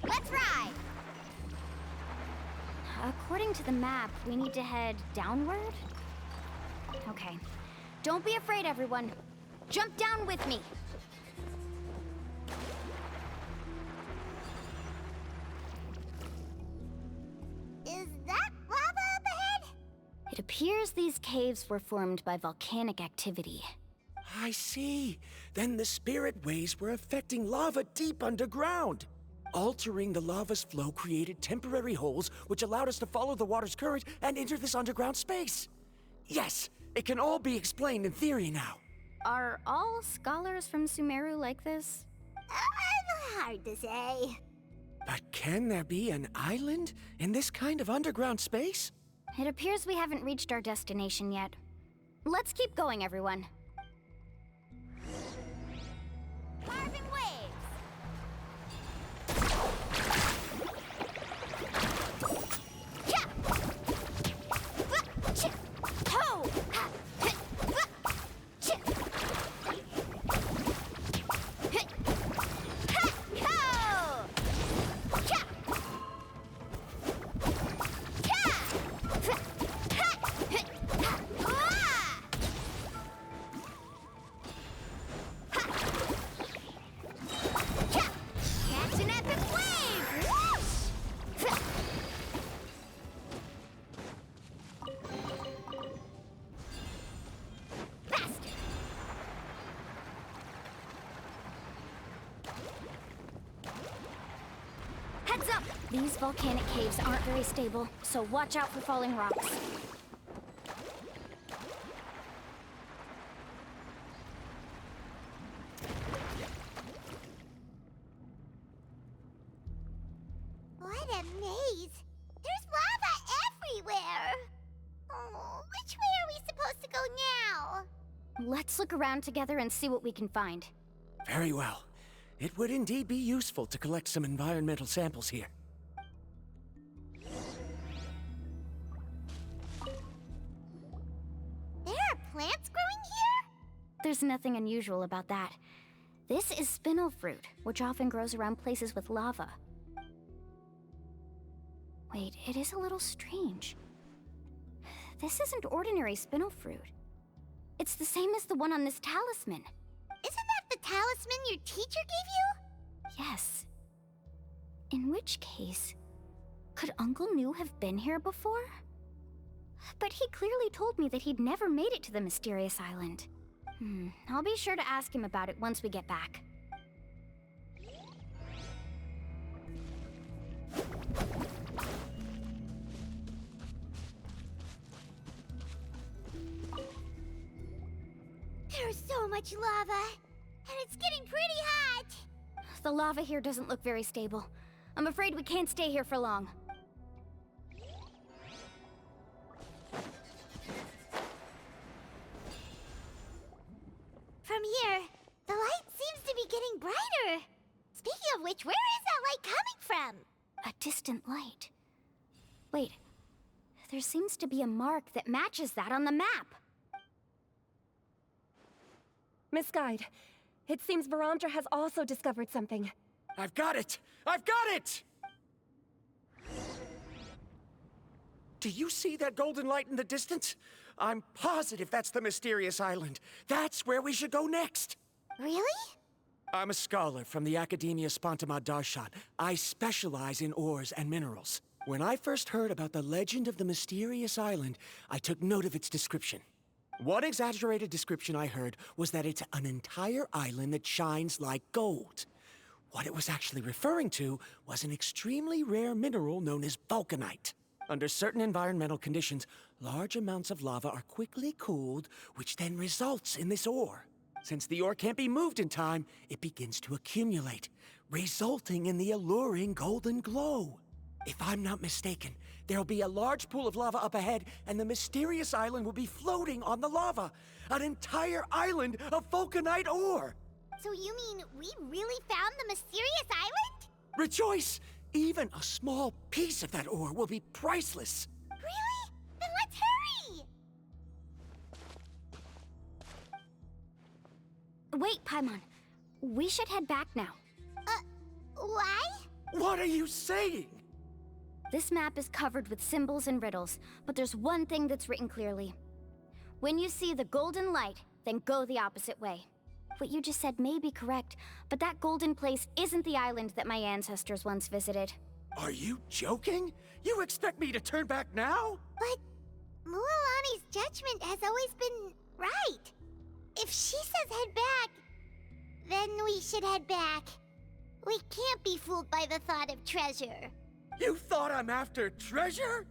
Let's ride! According to the map, we need to head downward? Okay. Don't be afraid, everyone. Jump down with me. Is that lava up ahead? It appears these caves were formed by volcanic activity. I see. Then the spirit waves were affecting lava deep underground. Altering the lava's flow created temporary holes which allowed us to follow the water's current and enter this underground space. Yes, it can all be explained in theory now. Are all scholars from Sumeru like this? Hard to say. But can there be an island in this kind of underground space? It appears we haven't reached our destination yet. Let's keep going, everyone. Carving waves! Ho! Catch an epic wave! Whoosh! Faster! Heads up! These volcanic caves aren't very stable, so watch out for falling rocks. What a maze! There's lava everywhere! Oh, which way are we supposed to go now? Let's look around together and see what we can find. Very well. It would indeed be useful to collect some environmental samples here. There are plants growing here? There's nothing unusual about that. This is spinel fruit, which often grows around places with lava. Wait, it is a little strange. This isn't ordinary spinel fruit. It's the same as the one on this talisman. Isn't that the talisman your teacher gave you? Yes. In which case, could Uncle New have been here before? But he clearly told me that he'd never made it to the mysterious island. I'll be sure to ask him about it once we get back. There's so much lava, and it's getting pretty hot. The lava here doesn't look very stable. I'm afraid we can't stay here for long. From here, the light seems to be getting brighter. Speaking of which, where is that light coming from? A distant light. Wait, there seems to be a mark that matches that on the map. Miss Guide, it seems Varamdra has also discovered something. I've got it! I've got it! Do you see that golden light in the distance? I'm positive that's the mysterious island. That's where we should go next. Really? I'm a scholar from the Academia Spontamad Darshan. I specialize in ores and minerals. When I first heard about the legend of the mysterious island, I took note of its description. One exaggerated description I heard was that it's an entire island that shines like gold. What it was actually referring to was an extremely rare mineral known as vulcanite. Under certain environmental conditions, large amounts of lava are quickly cooled, which then results in this ore. Since the ore can't be moved in time, it begins to accumulate, resulting in the alluring golden glow. If I'm not mistaken, there'll be a large pool of lava up ahead, and the mysterious island will be floating on the lava. An entire island of vulcanite ore! So you mean we really found the mysterious island? Rejoice! Even a small piece of that ore will be priceless. Really? Then let's hurry! Wait, Paimon. We should head back now. Why? What are you saying? This map is covered with symbols and riddles, but there's one thing that's written clearly. When you see the golden light, then go the opposite way. What you just said may be correct, but that golden place isn't the island that my ancestors once visited. Are you joking? You expect me to turn back now? But Mualani's judgment has always been right. If she says head back, then we should head back. We can't be fooled by the thought of treasure. You thought I'm after treasure?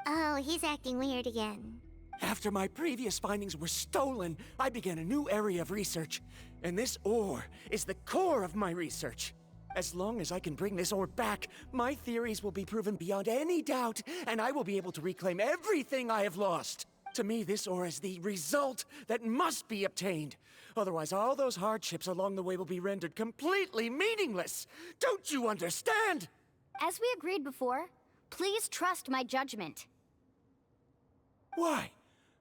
Oh, he's acting weird again. After my previous findings were stolen, I began a new area of research. And this ore is the core of my research. As long as I can bring this ore back, my theories will be proven beyond any doubt, and I will be able to reclaim everything I have lost. To me, this ore is the result that must be obtained. Otherwise, all those hardships along the way will be rendered completely meaningless. Don't you understand? As we agreed before, please trust my judgment. Why?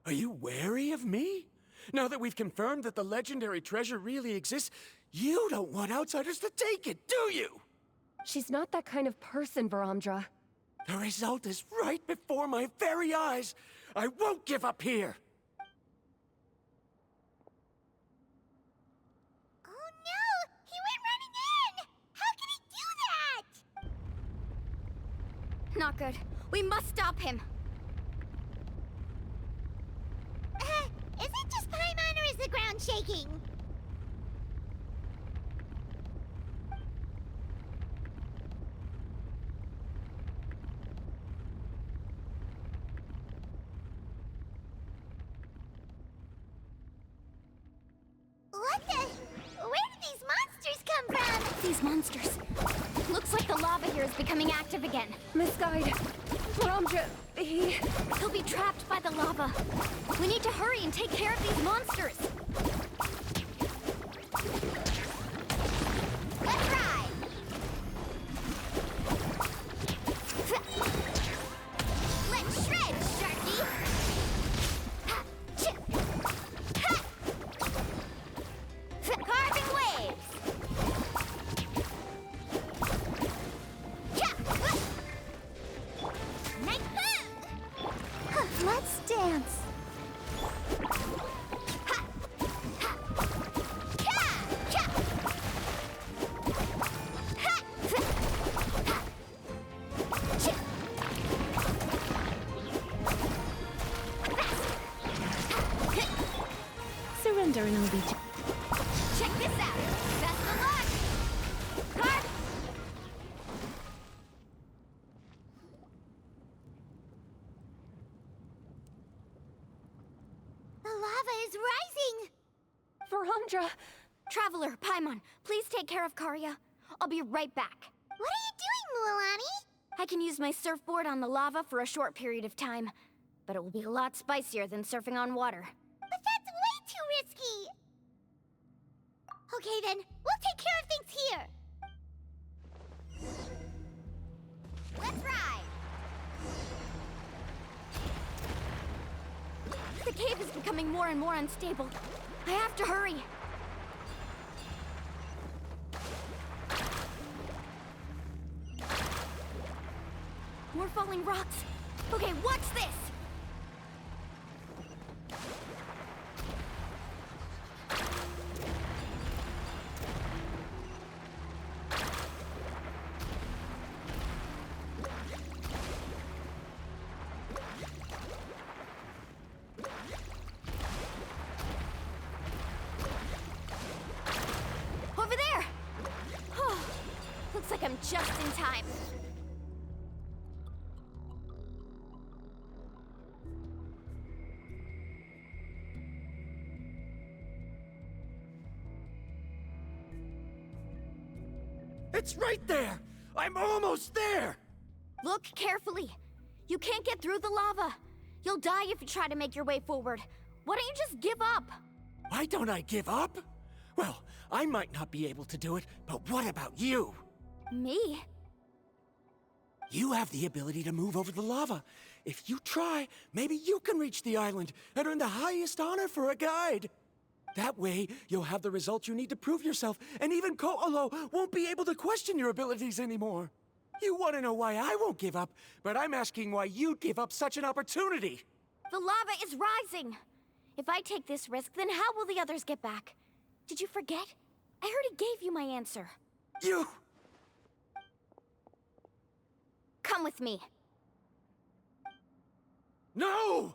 Are you wary of me? Now that we've confirmed that the legendary treasure really exists, you don't want outsiders to take it, do you? She's not that kind of person, Varamdra. The result is right before my very eyes. I won't give up here. Oh no! He went running in! How can he do that? Not good. We must stop him. Is it just Paimon or is the ground shaking? What the? Where did these monsters come from? These monsters. Looks like the lava here is becoming active again. Misguide. Varamdra, He'll be trapped by the lava. We need to hurry and take care of these monsters. Let's ride! Let's shred, Sharky! Carving waves! Nice move! Let's dance. Surrender and I'll be... Check this out! Best of luck! Carve! The lava is rising! Varamdra! Traveler, Paimon, please take care of Karya. I'll be right back. What are you doing, Mualani? I can use my surfboard on the lava for a short period of time, but it will be a lot spicier than surfing on water. But that's way too risky! Okay then, we'll take care of things here! Let's ride! The cave is becoming more and more unstable. I have to hurry. More falling rocks. Okay, watch this! Over there! Oh, looks like I'm just in time. It's right there! I'm almost there! Look carefully. You can't get through the lava. You'll die if you try to make your way forward. Why don't you just give up? Why don't I give up? Well, I might not be able to do it, but what about you? Me? You have the ability to move over the lava. If you try, maybe you can reach the island and earn the highest honor for a guide. That way, you'll have the results you need to prove yourself, and even Ko'olo won't be able to question your abilities anymore. You want to know why I won't give up, but I'm asking why you'd give up such an opportunity. The lava is rising. If I take this risk, then how will the others get back? Did you forget? I already gave you my answer. You... Come with me. No!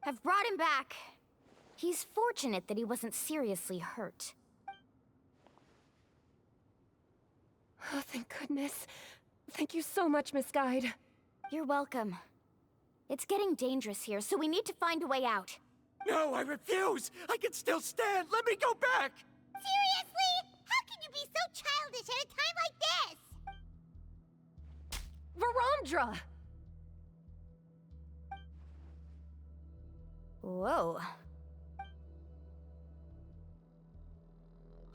I've brought him back. He's fortunate that he wasn't seriously hurt. Oh, thank goodness. Thank you so much, Miss Guide. You're welcome. It's getting dangerous here, so we need to find a way out. No, I refuse! I can still stand! Let me go back! Seriously? How can you be so childish at a time like this? Varamdra! Whoa.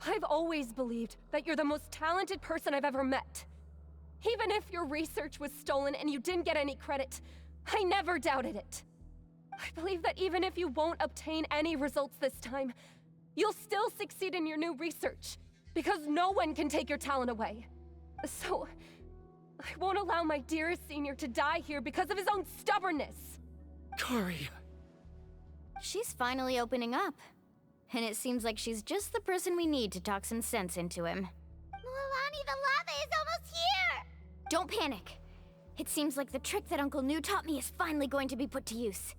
I've always believed that you're the most talented person I've ever met. Even if your research was stolen and you didn't get any credit, I never doubted it. I believe that even if you won't obtain any results this time, you'll still succeed in your new research, because no one can take your talent away. So, I won't allow my dearest senior to die here because of his own stubbornness. Kari... She's finally opening up. And it seems like she's just the person we need to talk some sense into him. Milani, the lava is almost here! Don't panic. It seems like the trick that Uncle New taught me is finally going to be put to use.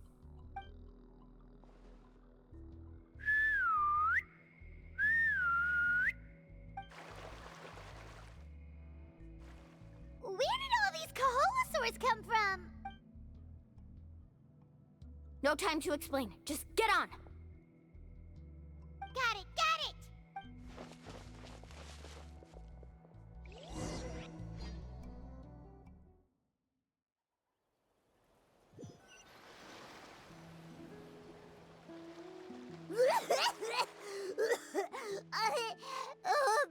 Where did all these Koholosaurs come from? No time to explain. Just get on! Got it, got it!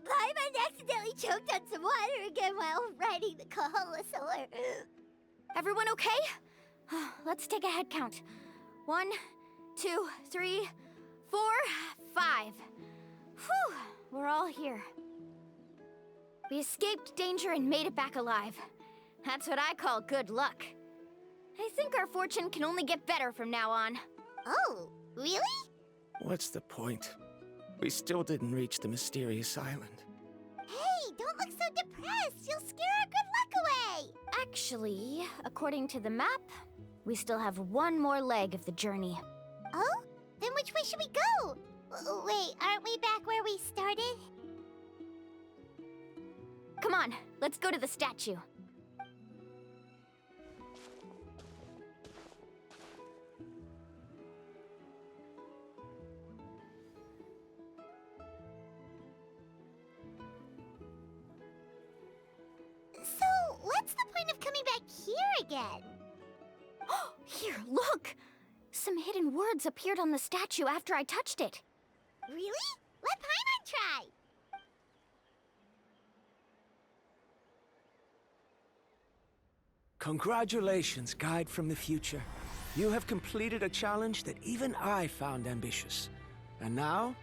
Paimon accidentally choked on some water again while riding the Koholosaur. Everyone okay? Let's take a head count. 1, 2, 3, 4, 5. Whew, we're all here. We escaped danger and made it back alive. That's what I call good luck. I think our fortune can only get better from now on. Oh, really? What's the point? We still didn't reach the mysterious island. Hey, don't look so depressed. You'll scare our good luck away. Actually, according to the map, we still have one more leg of the journey. Oh? Then which way should we go? Wait, aren't we back where we started? Come on, let's go to the statue. So, what's the point of coming back here again? Here, look! Some hidden words appeared on the statue after I touched it. Really? Let Paimon try! Congratulations, guide from the future. You have completed a challenge that even I found ambitious. And now,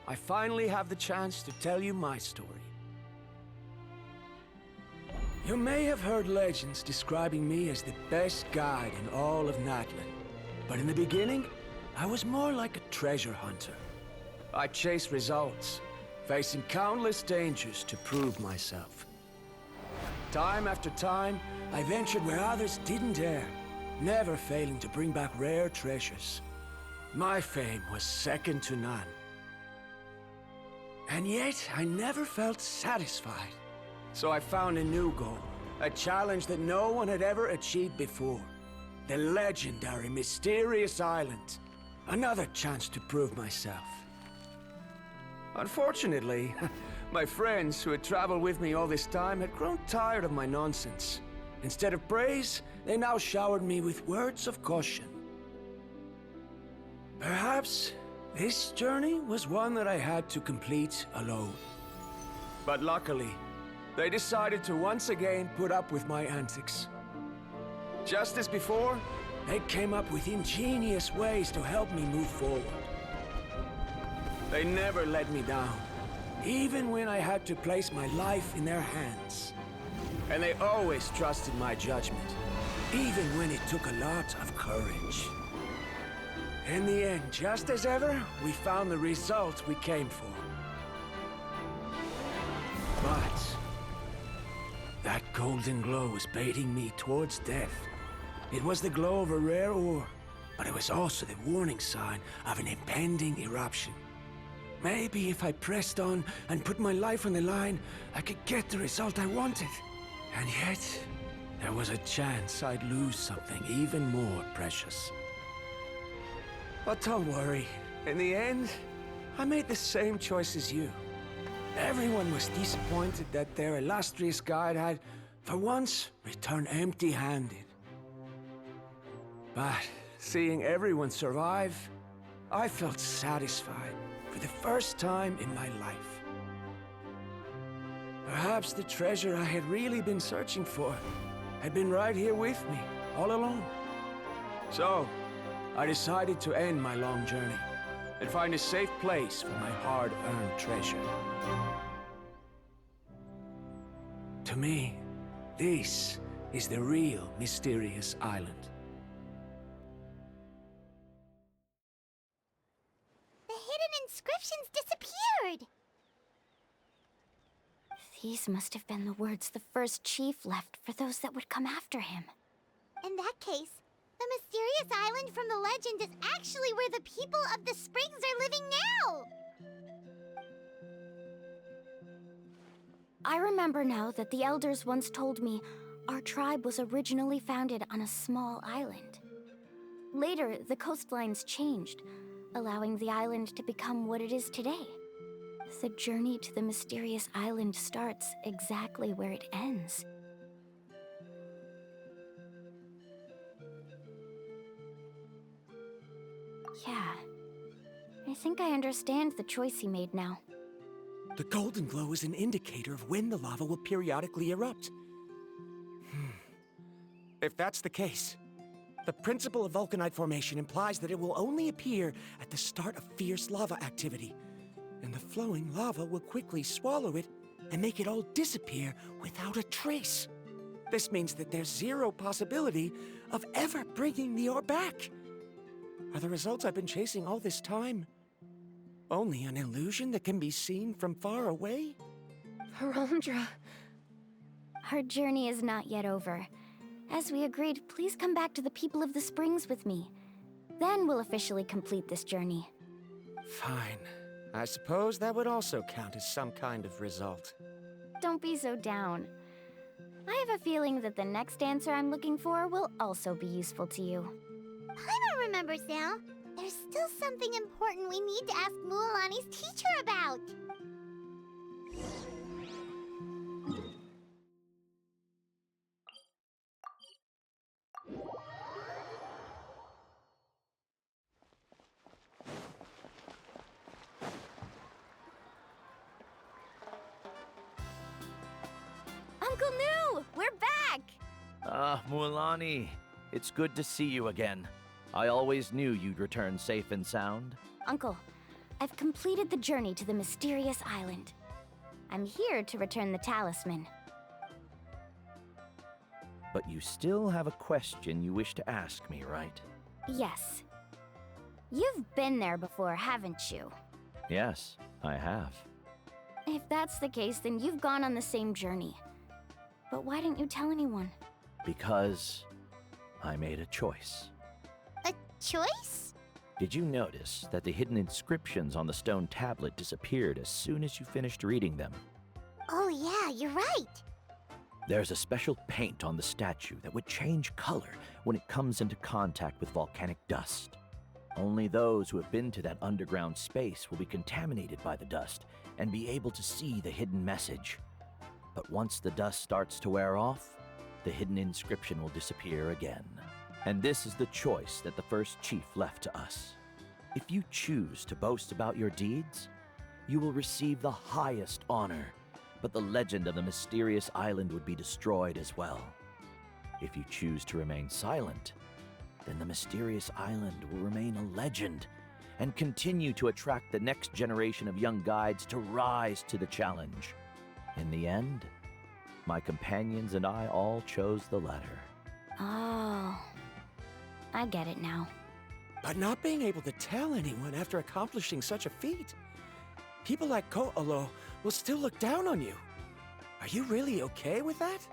I finally have the chance to tell you my story. You may have heard legends describing me as the best guide in all of Natlan. But in the beginning, I was more like a treasure hunter. I chased results, facing countless dangers to prove myself. Time after time, I ventured where others didn't dare, never failing to bring back rare treasures. My fame was second to none. And yet, I never felt satisfied. So I found a new goal, a challenge that no one had ever achieved before. The legendary Mysterious Island. Another chance to prove myself. Unfortunately, my friends who had traveled with me all this time had grown tired of my nonsense. Instead of praise, they now showered me with words of caution. Perhaps this journey was one that I had to complete alone. But luckily, they decided to once again put up with my antics. Just as before, they came up with ingenious ways to help me move forward. They never let me down, even when I had to place my life in their hands. And they always trusted my judgment, even when it took a lot of courage. In the end, just as ever, we found the result we came for. But that golden glow was baiting me towards death. It was the glow of a rare ore, but it was also the warning sign of an impending eruption. Maybe if I pressed on and put my life on the line, I could get the result I wanted. And yet, there was a chance I'd lose something even more precious. But don't worry. In the end, I made the same choice as you. Everyone was disappointed that their illustrious guide had, for once, returned empty-handed. But seeing everyone survive, I felt satisfied for the first time in my life. Perhaps the treasure I had really been searching for had been right here with me, all along. So, I decided to end my long journey and find a safe place for my hard-earned treasure. To me, this is the real Mysterious Island. The hidden inscriptions disappeared! These must have been the words the first chief left for those that would come after him. In that case, the Mysterious Island from the legend is actually where the people of the Springs are living now! I remember now that the elders once told me our tribe was originally founded on a small island. Later, the coastlines changed, allowing the island to become what it is today. The journey to the Mysterious Island starts exactly where it ends. Yeah, I think I understand the choice he made now. The golden glow is an indicator of when the lava will periodically erupt. If that's the case, the principle of vulcanite formation implies that it will only appear at the start of fierce lava activity, and the flowing lava will quickly swallow it and make it all disappear without a trace. This means that there's zero possibility of ever bringing the ore back. Are the results I've been chasing all this time only an illusion that can be seen from far away? Verandra. Our journey is not yet over. As we agreed, please come back to the people of the Springs with me. Then we'll officially complete this journey. Fine. I suppose that would also count as some kind of result. Don't be so down. I have a feeling that the next answer I'm looking for will also be useful to you. Paimon remembers now. There's still something important we need to ask Mualani's teacher about. Uncle Nu! We're back! Ah, Mualani. It's good to see you again. I always knew you'd return safe and sound. Uncle, I've completed the journey to the mysterious island. I'm here to return the talisman. But you still have a question you wish to ask me, right? Yes. You've been there before, haven't you? Yes, I have. If that's the case, then you've gone on the same journey. But why didn't you tell anyone? Because I made a choice. A choice? Did you notice that the hidden inscriptions on the stone tablet disappeared as soon as you finished reading them? Oh yeah, you're right. There's a special paint on the statue that would change color when it comes into contact with volcanic dust. Only those who have been to that underground space will be contaminated by the dust and be able to see the hidden message. But once the dust starts to wear off, the hidden inscription will disappear again. And this is the choice that the first chief left to us. If you choose to boast about your deeds, you will receive the highest honor, but the legend of the mysterious island would be destroyed as well. If you choose to remain silent, then the mysterious island will remain a legend and continue to attract the next generation of young guides to rise to the challenge. In the end, my companions and I all chose the latter. Oh, I get it now. But not being able to tell anyone after accomplishing such a feat. People like Ko'olo will still look down on you. Are you really okay with that?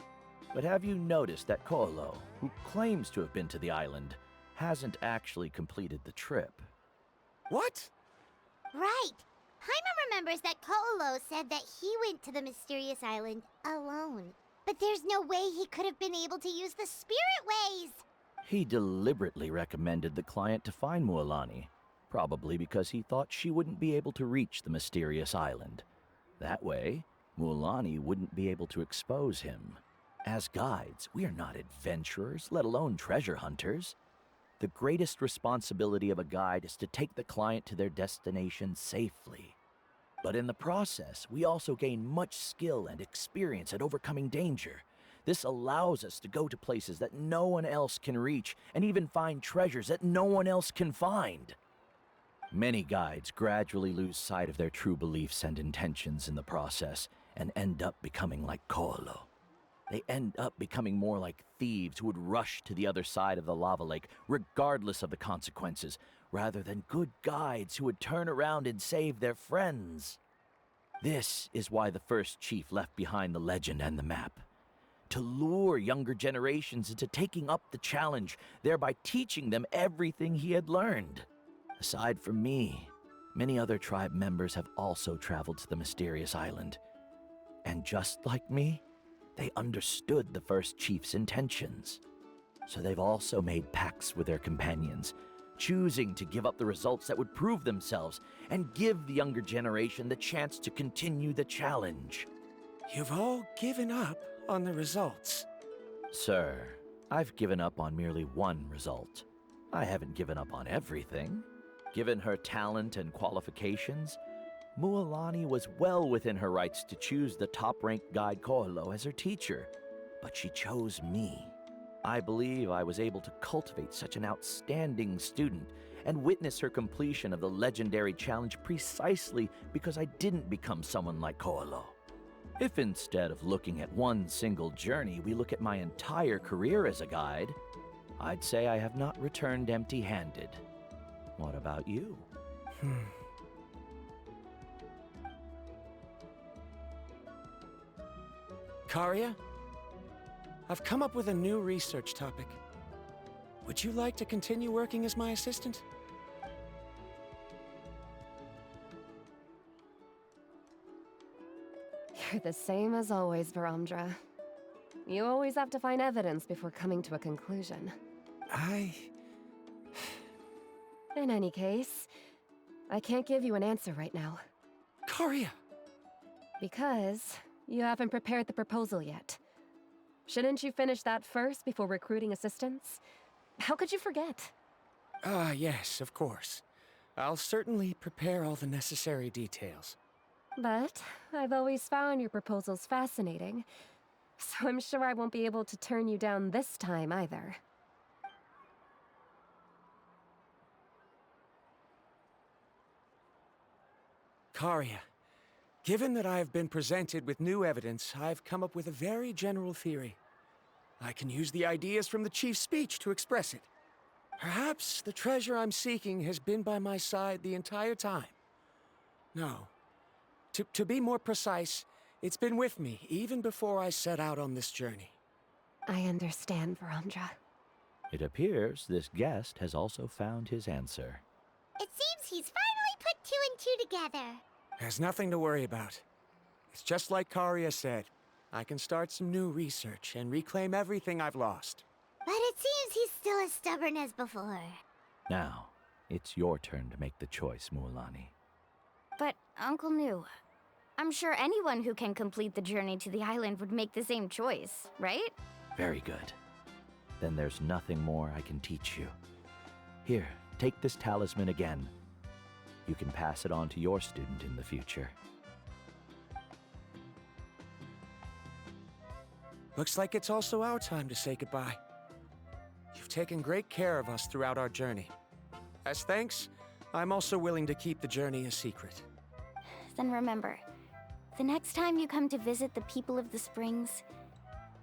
But have you noticed that Ko'olo, who claims to have been to the island, hasn't actually completed the trip? What? Right. Jaime remembers that Ko'olo said that he went to the mysterious island alone. But there's no way he could have been able to use the spirit ways. He deliberately recommended the client to find Mualani, probably because he thought she wouldn't be able to reach the mysterious island. That way, Mualani wouldn't be able to expose him. As guides, we are not adventurers, let alone treasure hunters. The greatest responsibility of a guide is to take the client to their destination safely. But in the process, we also gain much skill and experience at overcoming danger. This allows us to go to places that no one else can reach, and even find treasures that no one else can find. Many guides gradually lose sight of their true beliefs and intentions in the process, and end up becoming like Ko'olo. They end up becoming more like thieves who would rush to the other side of the lava lake, regardless of the consequences, rather than good guides who would turn around and save their friends. This is why the first chief left behind the legend and the map. To lure younger generations into taking up the challenge, thereby teaching them everything he had learned. Aside from me, many other tribe members have also traveled to the mysterious island. And just like me, they understood the first chief's intentions. So they've also made pacts with their companions, choosing to give up the results that would prove themselves and give the younger generation the chance to continue the challenge. You've all given up on the results. Sir, I've given up on merely one result. I haven't given up on everything. Given her talent and qualifications, Mualani was well within her rights to choose the top-ranked guide Ko'olo as her teacher, but she chose me. I believe I was able to cultivate such an outstanding student and witness her completion of the legendary challenge precisely because I didn't become someone like Ko'olo. If instead of looking at one single journey, we look at my entire career as a guide, I'd say I have not returned empty-handed. What about you? Karia, I've come up with a new research topic. Would you like to continue working as my assistant? You're the same as always, Varamdra. You always have to find evidence before coming to a conclusion. In any case, I can't give you an answer right now. Karia! Because you haven't prepared the proposal yet. Shouldn't you finish that first before recruiting assistants? How could you forget? Yes, of course. I'll certainly prepare all the necessary details. But I've always found your proposals fascinating, so I'm sure I won't be able to turn you down this time either. Karia, given that I have been presented with new evidence, I've come up with a very general theory. I can use the ideas from the Chief's speech to express it. Perhaps the treasure I'm seeking has been by my side the entire time. No. To be more precise, it's been with me even before I set out on this journey. I understand, Verandra. It appears this guest has also found his answer. It seems he's finally put two and two together. There's nothing to worry about. It's just like Karia said. I can start some new research and reclaim everything I've lost. But it seems he's still as stubborn as before. Now, it's your turn to make the choice, Mualani. But, Uncle New, I'm sure anyone who can complete the journey to the island would make the same choice, right? Very good. Then there's nothing more I can teach you. Here, take this talisman again. You can pass it on to your student in the future. Looks like it's also our time to say goodbye. You've taken great care of us throughout our journey. As thanks, I'm also willing to keep the journey a secret. Then remember, the next time you come to visit the people of the Springs,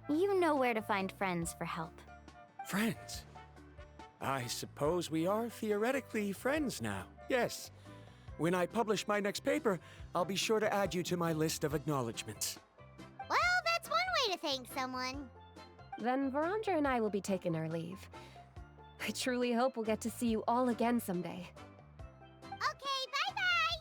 you know where to find friends for help. Friends? I suppose we are theoretically friends now, yes. When I publish my next paper, I'll be sure to add you to my list of acknowledgements. Well, that's one way to thank someone. Then Verandra and I will be taking our leave. I truly hope we'll get to see you all again someday. Okay, bye-bye!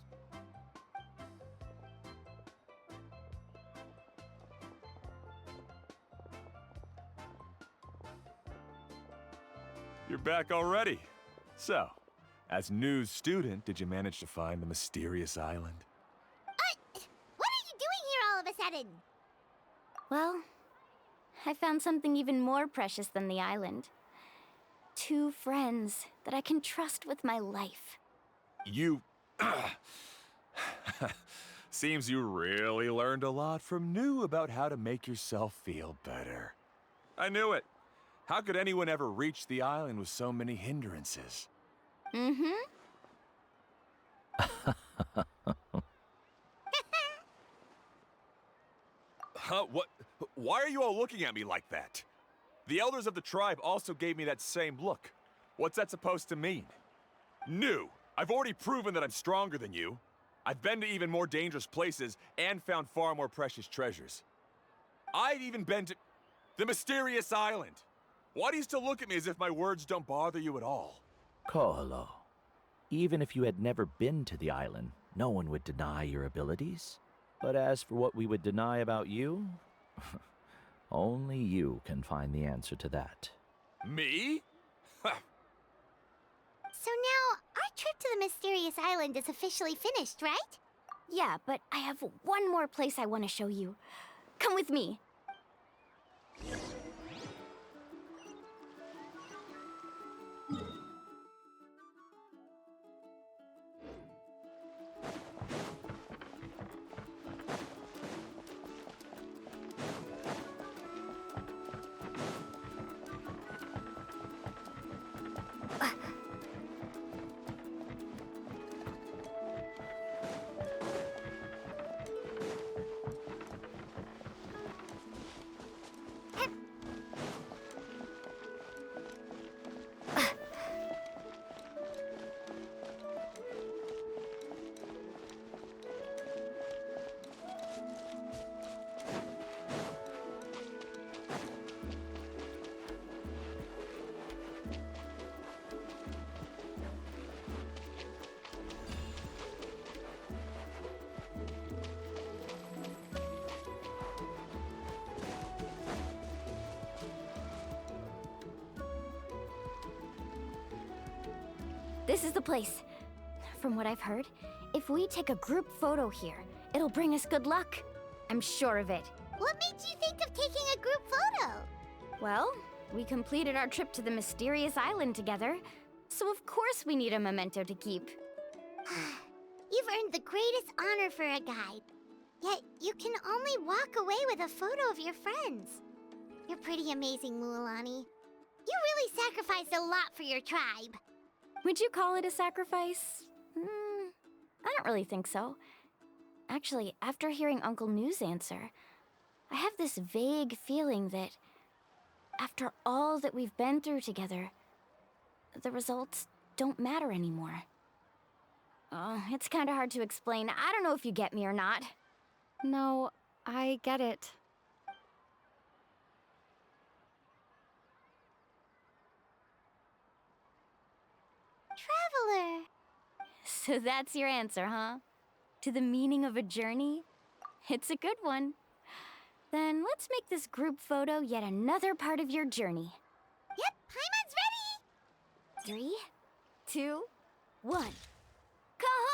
You're back already. So, as news student, did you manage to find the mysterious island? What are you doing here all of a sudden? Well, I found something even more precious than the island. 2 friends that I can trust with my life. You... Seems you really learned a lot from New about how to make yourself feel better. I knew it. How could anyone ever reach the island with so many hindrances? Mm-hmm. Huh? What? Why are you all looking at me like that? The elders of the tribe also gave me that same look. What's that supposed to mean? New, I've already proven that I'm stronger than you. I've been to even more dangerous places and found far more precious treasures. I've even been to the mysterious island. Why do you still look at me as if my words don't bother you at all? Koholo, even if you had never been to the island, no one would deny your abilities. But as for what we would deny about you, only you can find the answer to that. Me? So now, our trip to the mysterious island is officially finished, right? Yeah, but I have one more place I want to show you. Come with me. This is the place. From what I've heard, if we take a group photo here, it'll bring us good luck. I'm sure of it. What made you think of taking a group photo? Well, we completed our trip to the mysterious island together, so of course we need a memento to keep. You've earned the greatest honor for a guide. Yet, you can only walk away with a photo of your friends. You're pretty amazing, Mualani. You really sacrificed a lot for your tribe. Would you call it a sacrifice? I don't really think so. Actually, after hearing Uncle New's answer, I have this vague feeling that after all that we've been through together, the results don't matter anymore. Oh, it's kind of hard to explain. I don't know if you get me or not. No, I get it. Traveler! So that's your answer, huh? To the meaning of a journey? It's a good one. Then let's make this group photo yet another part of your journey. Yep, Paimon's ready! 3, 2, 1. Cahoon!